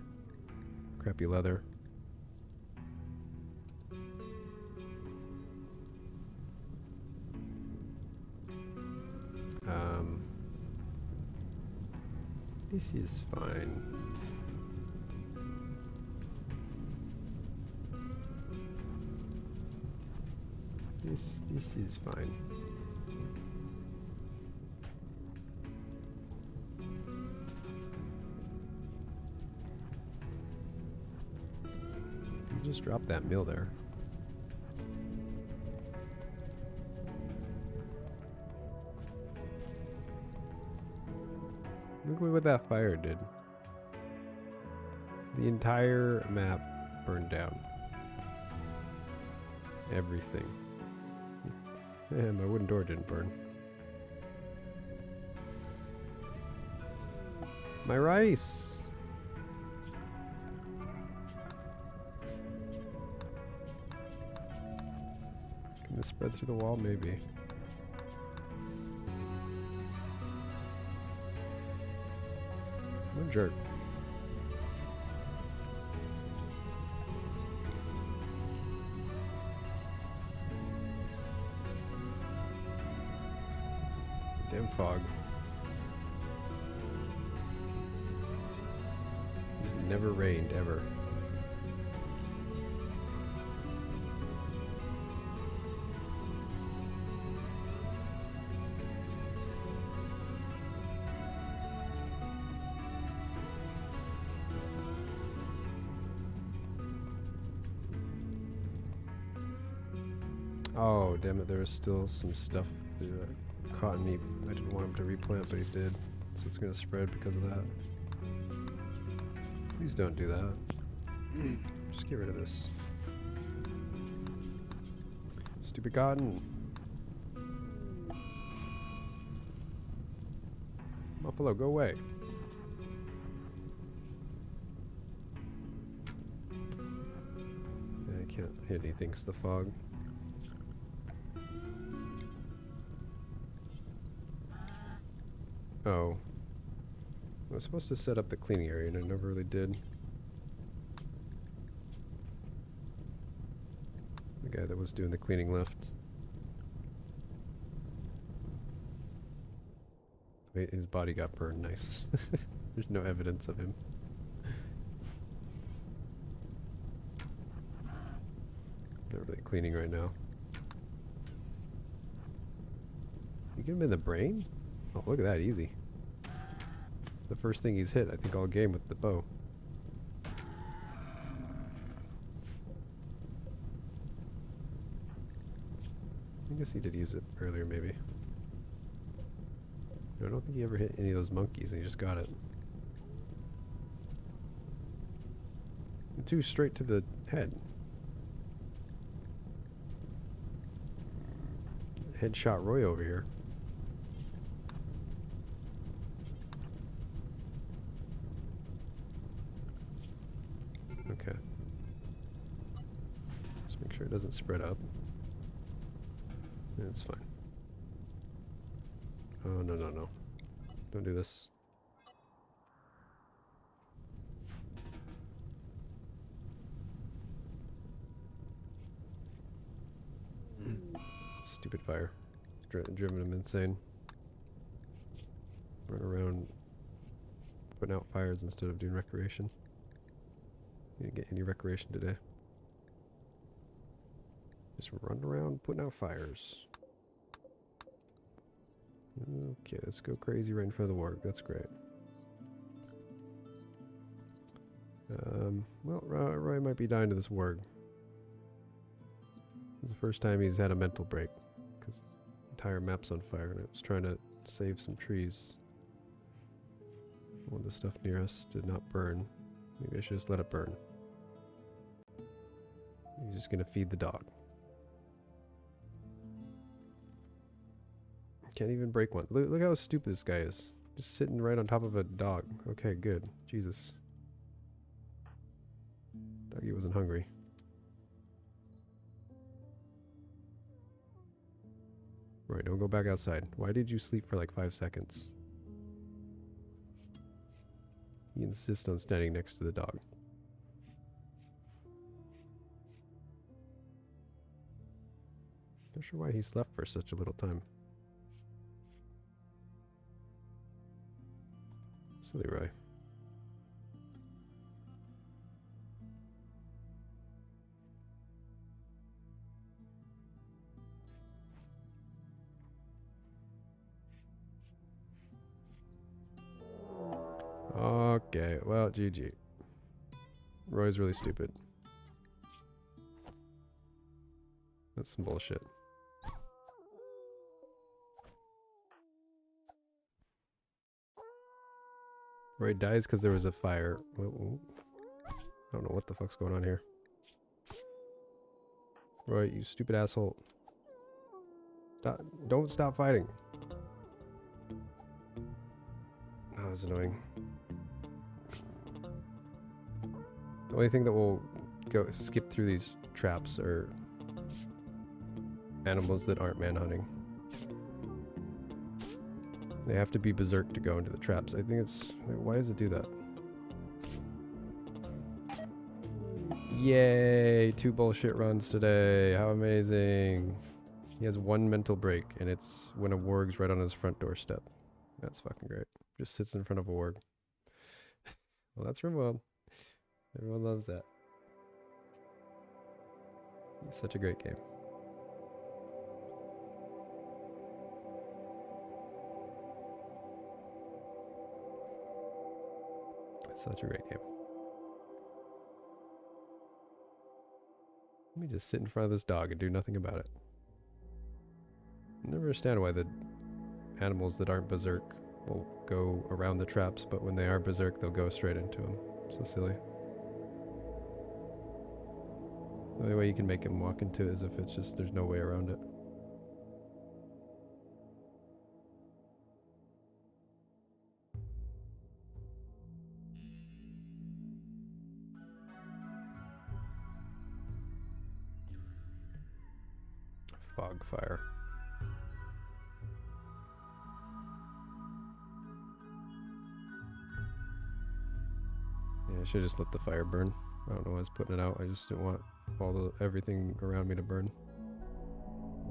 Speaker 3: crappy leather. This is fine. This is fine. Just drop that mill there. Look at what that fire did. The entire map burned down. Everything. And my wooden door didn't burn. My rice! Can this spread through the wall? Maybe. I'm a jerk. Damn fog. It's never rained, ever. Oh, damn it, there was still some stuff that caught me. I didn't want him to replant, but he did. So it's gonna spread because of that. Please don't do that. Just get rid of this. Stupid cotton. Buffalo, go away. Yeah, I can't hit anything because the fog. Oh. I was supposed to set up the cleaning area and I never really did. The guy that was doing the cleaning left. Wait, his body got burned, nice. There's no evidence of him. Not really cleaning right now. You get him in the brain? Oh, look at that, easy. The first thing he's hit, I think, all game with the bow. I guess he did use it earlier, maybe. No, I don't think he ever hit any of those monkeys, and he just got it. And two straight to the head. Headshot Roy over here. Okay. Just make sure it doesn't spread up. Yeah, it's fine. Oh, no, no, no. Don't do this. Stupid fire. Driven him insane. Run around putting out fires instead of doing recreation. Didn't get any recreation today. Just run around putting out fires. Okay, let's go crazy right in front of the warg. That's great. Well, Roy might be dying to this warg. It's the first time he's had a mental break, because the entire map's on fire, and I was trying to save some trees. All the stuff near us did not burn. Maybe I should just let it burn. He's just gonna feed the dog. Can't even break one. Look how stupid this guy is. Just sitting right on top of a dog. Okay, good. Jesus. Doggy wasn't hungry. Right, don't go back outside. Why did you sleep for like 5 seconds? He insists on standing next to the dog. Not sure why he slept for such a little time. Silly Roy. Okay, well, GG. Roy's really stupid. That's some bullshit. Roy dies because there was a fire. Whoa. I don't know what the fuck's going on here. Roy, you stupid asshole. Stop. Don't stop fighting. Oh, that was annoying. The only thing that will go skip through these traps are animals that aren't manhunting. They have to be berserk to go into the traps. I think it's... Why does it do that? Yay! 2 bullshit runs today. How amazing. He has 1 mental break, and it's when a warg's right on his front doorstep. That's fucking great. Just sits in front of a warg. Well, that's RimWorld. Everyone loves that. It's such a great game. It's such a great game. Let me just sit in front of this dog and do nothing about it. I never understand why the animals that aren't berserk will go around the traps, but when they are berserk, they'll go straight into them. So silly. The only way you can make him walk into it is if it's just there's no way around it. Fog fire. Yeah, I should just let the fire burn. I don't know why I was putting it out. I just didn't want everything around me to burn.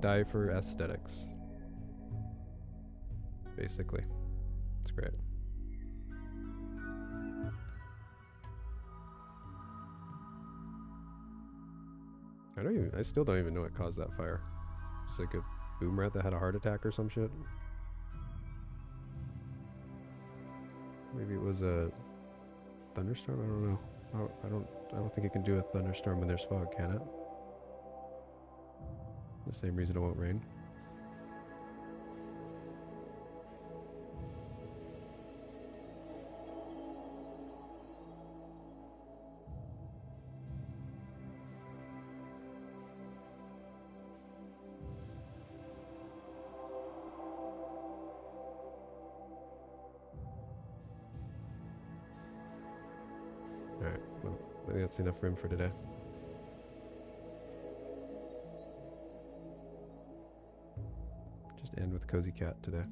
Speaker 3: Die for aesthetics. Basically. It's great. I still don't even know what caused that fire. Just like a boom rat that had a heart attack or some shit. Maybe it was a thunderstorm? I don't know. I don't think it can do a thunderstorm when there's fog, can it? The same reason it won't rain. Alright, well, I think that's enough room for today. Just end with Cozy Cat today.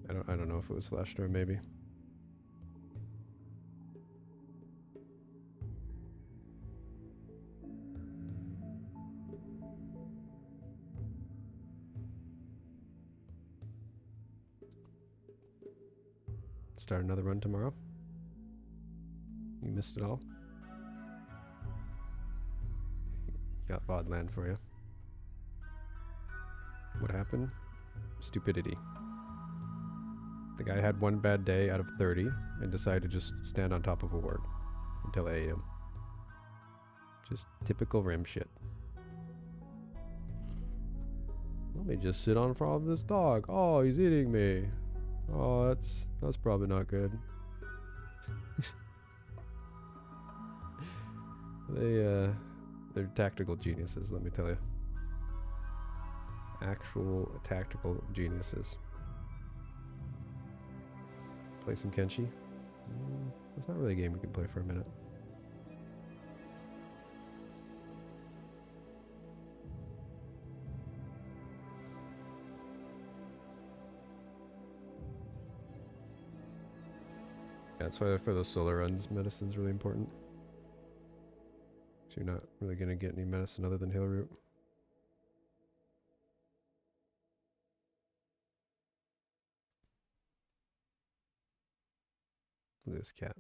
Speaker 3: I don't know if it was Flash Storm, maybe. Start another run tomorrow. You missed it all. Got VOD land for you. What happened? Stupidity. The guy had one bad day out of 30 and decided to just stand on top of a ward until I ate him. Just typical Rim shit. Let me just sit on front of this dog. Oh, he's eating me. Oh, that's probably not good. They're tactical geniuses, let me tell you. Actual tactical geniuses. Play some Kenshi? It's not really a game we can play for a minute. Yeah, that's why for those solar runs, medicine's really important. So you're not really going to get any medicine other than Heal Root. Look at this cat.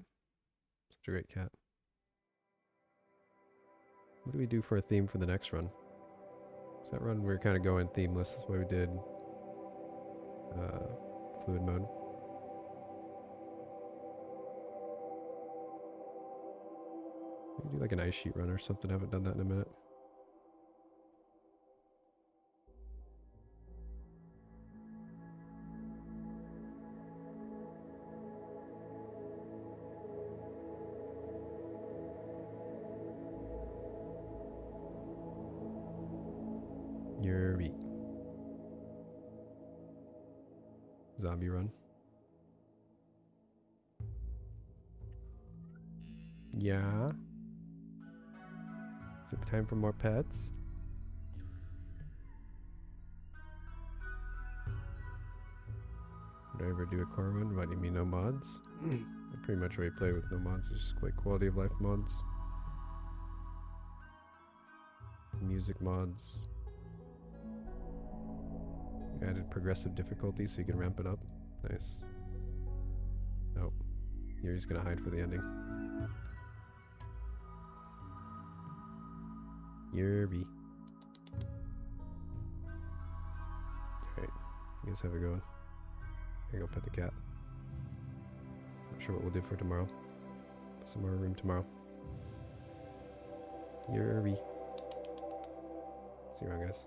Speaker 3: Such a great cat. What do we do for a theme for the next run? So that run we were kind of going themeless. That's why we did fluid mode. Maybe do like an ice sheet run or something. I haven't done that in a minute. Yuri. Zombie run. Yeah. Is it time for more pets? Would I ever do a core one? What do you mean, no mods? I pretty much already play with no mods. It's just like quality of life mods. Music mods. Added progressive difficulty so you can ramp it up. Nice. Nope. Yuri's gonna hide for the ending. Yuri. Alright. You guys have it going. I go pet the cat. Not sure what we'll do for tomorrow. Some more room tomorrow. Yuri. See you around, guys.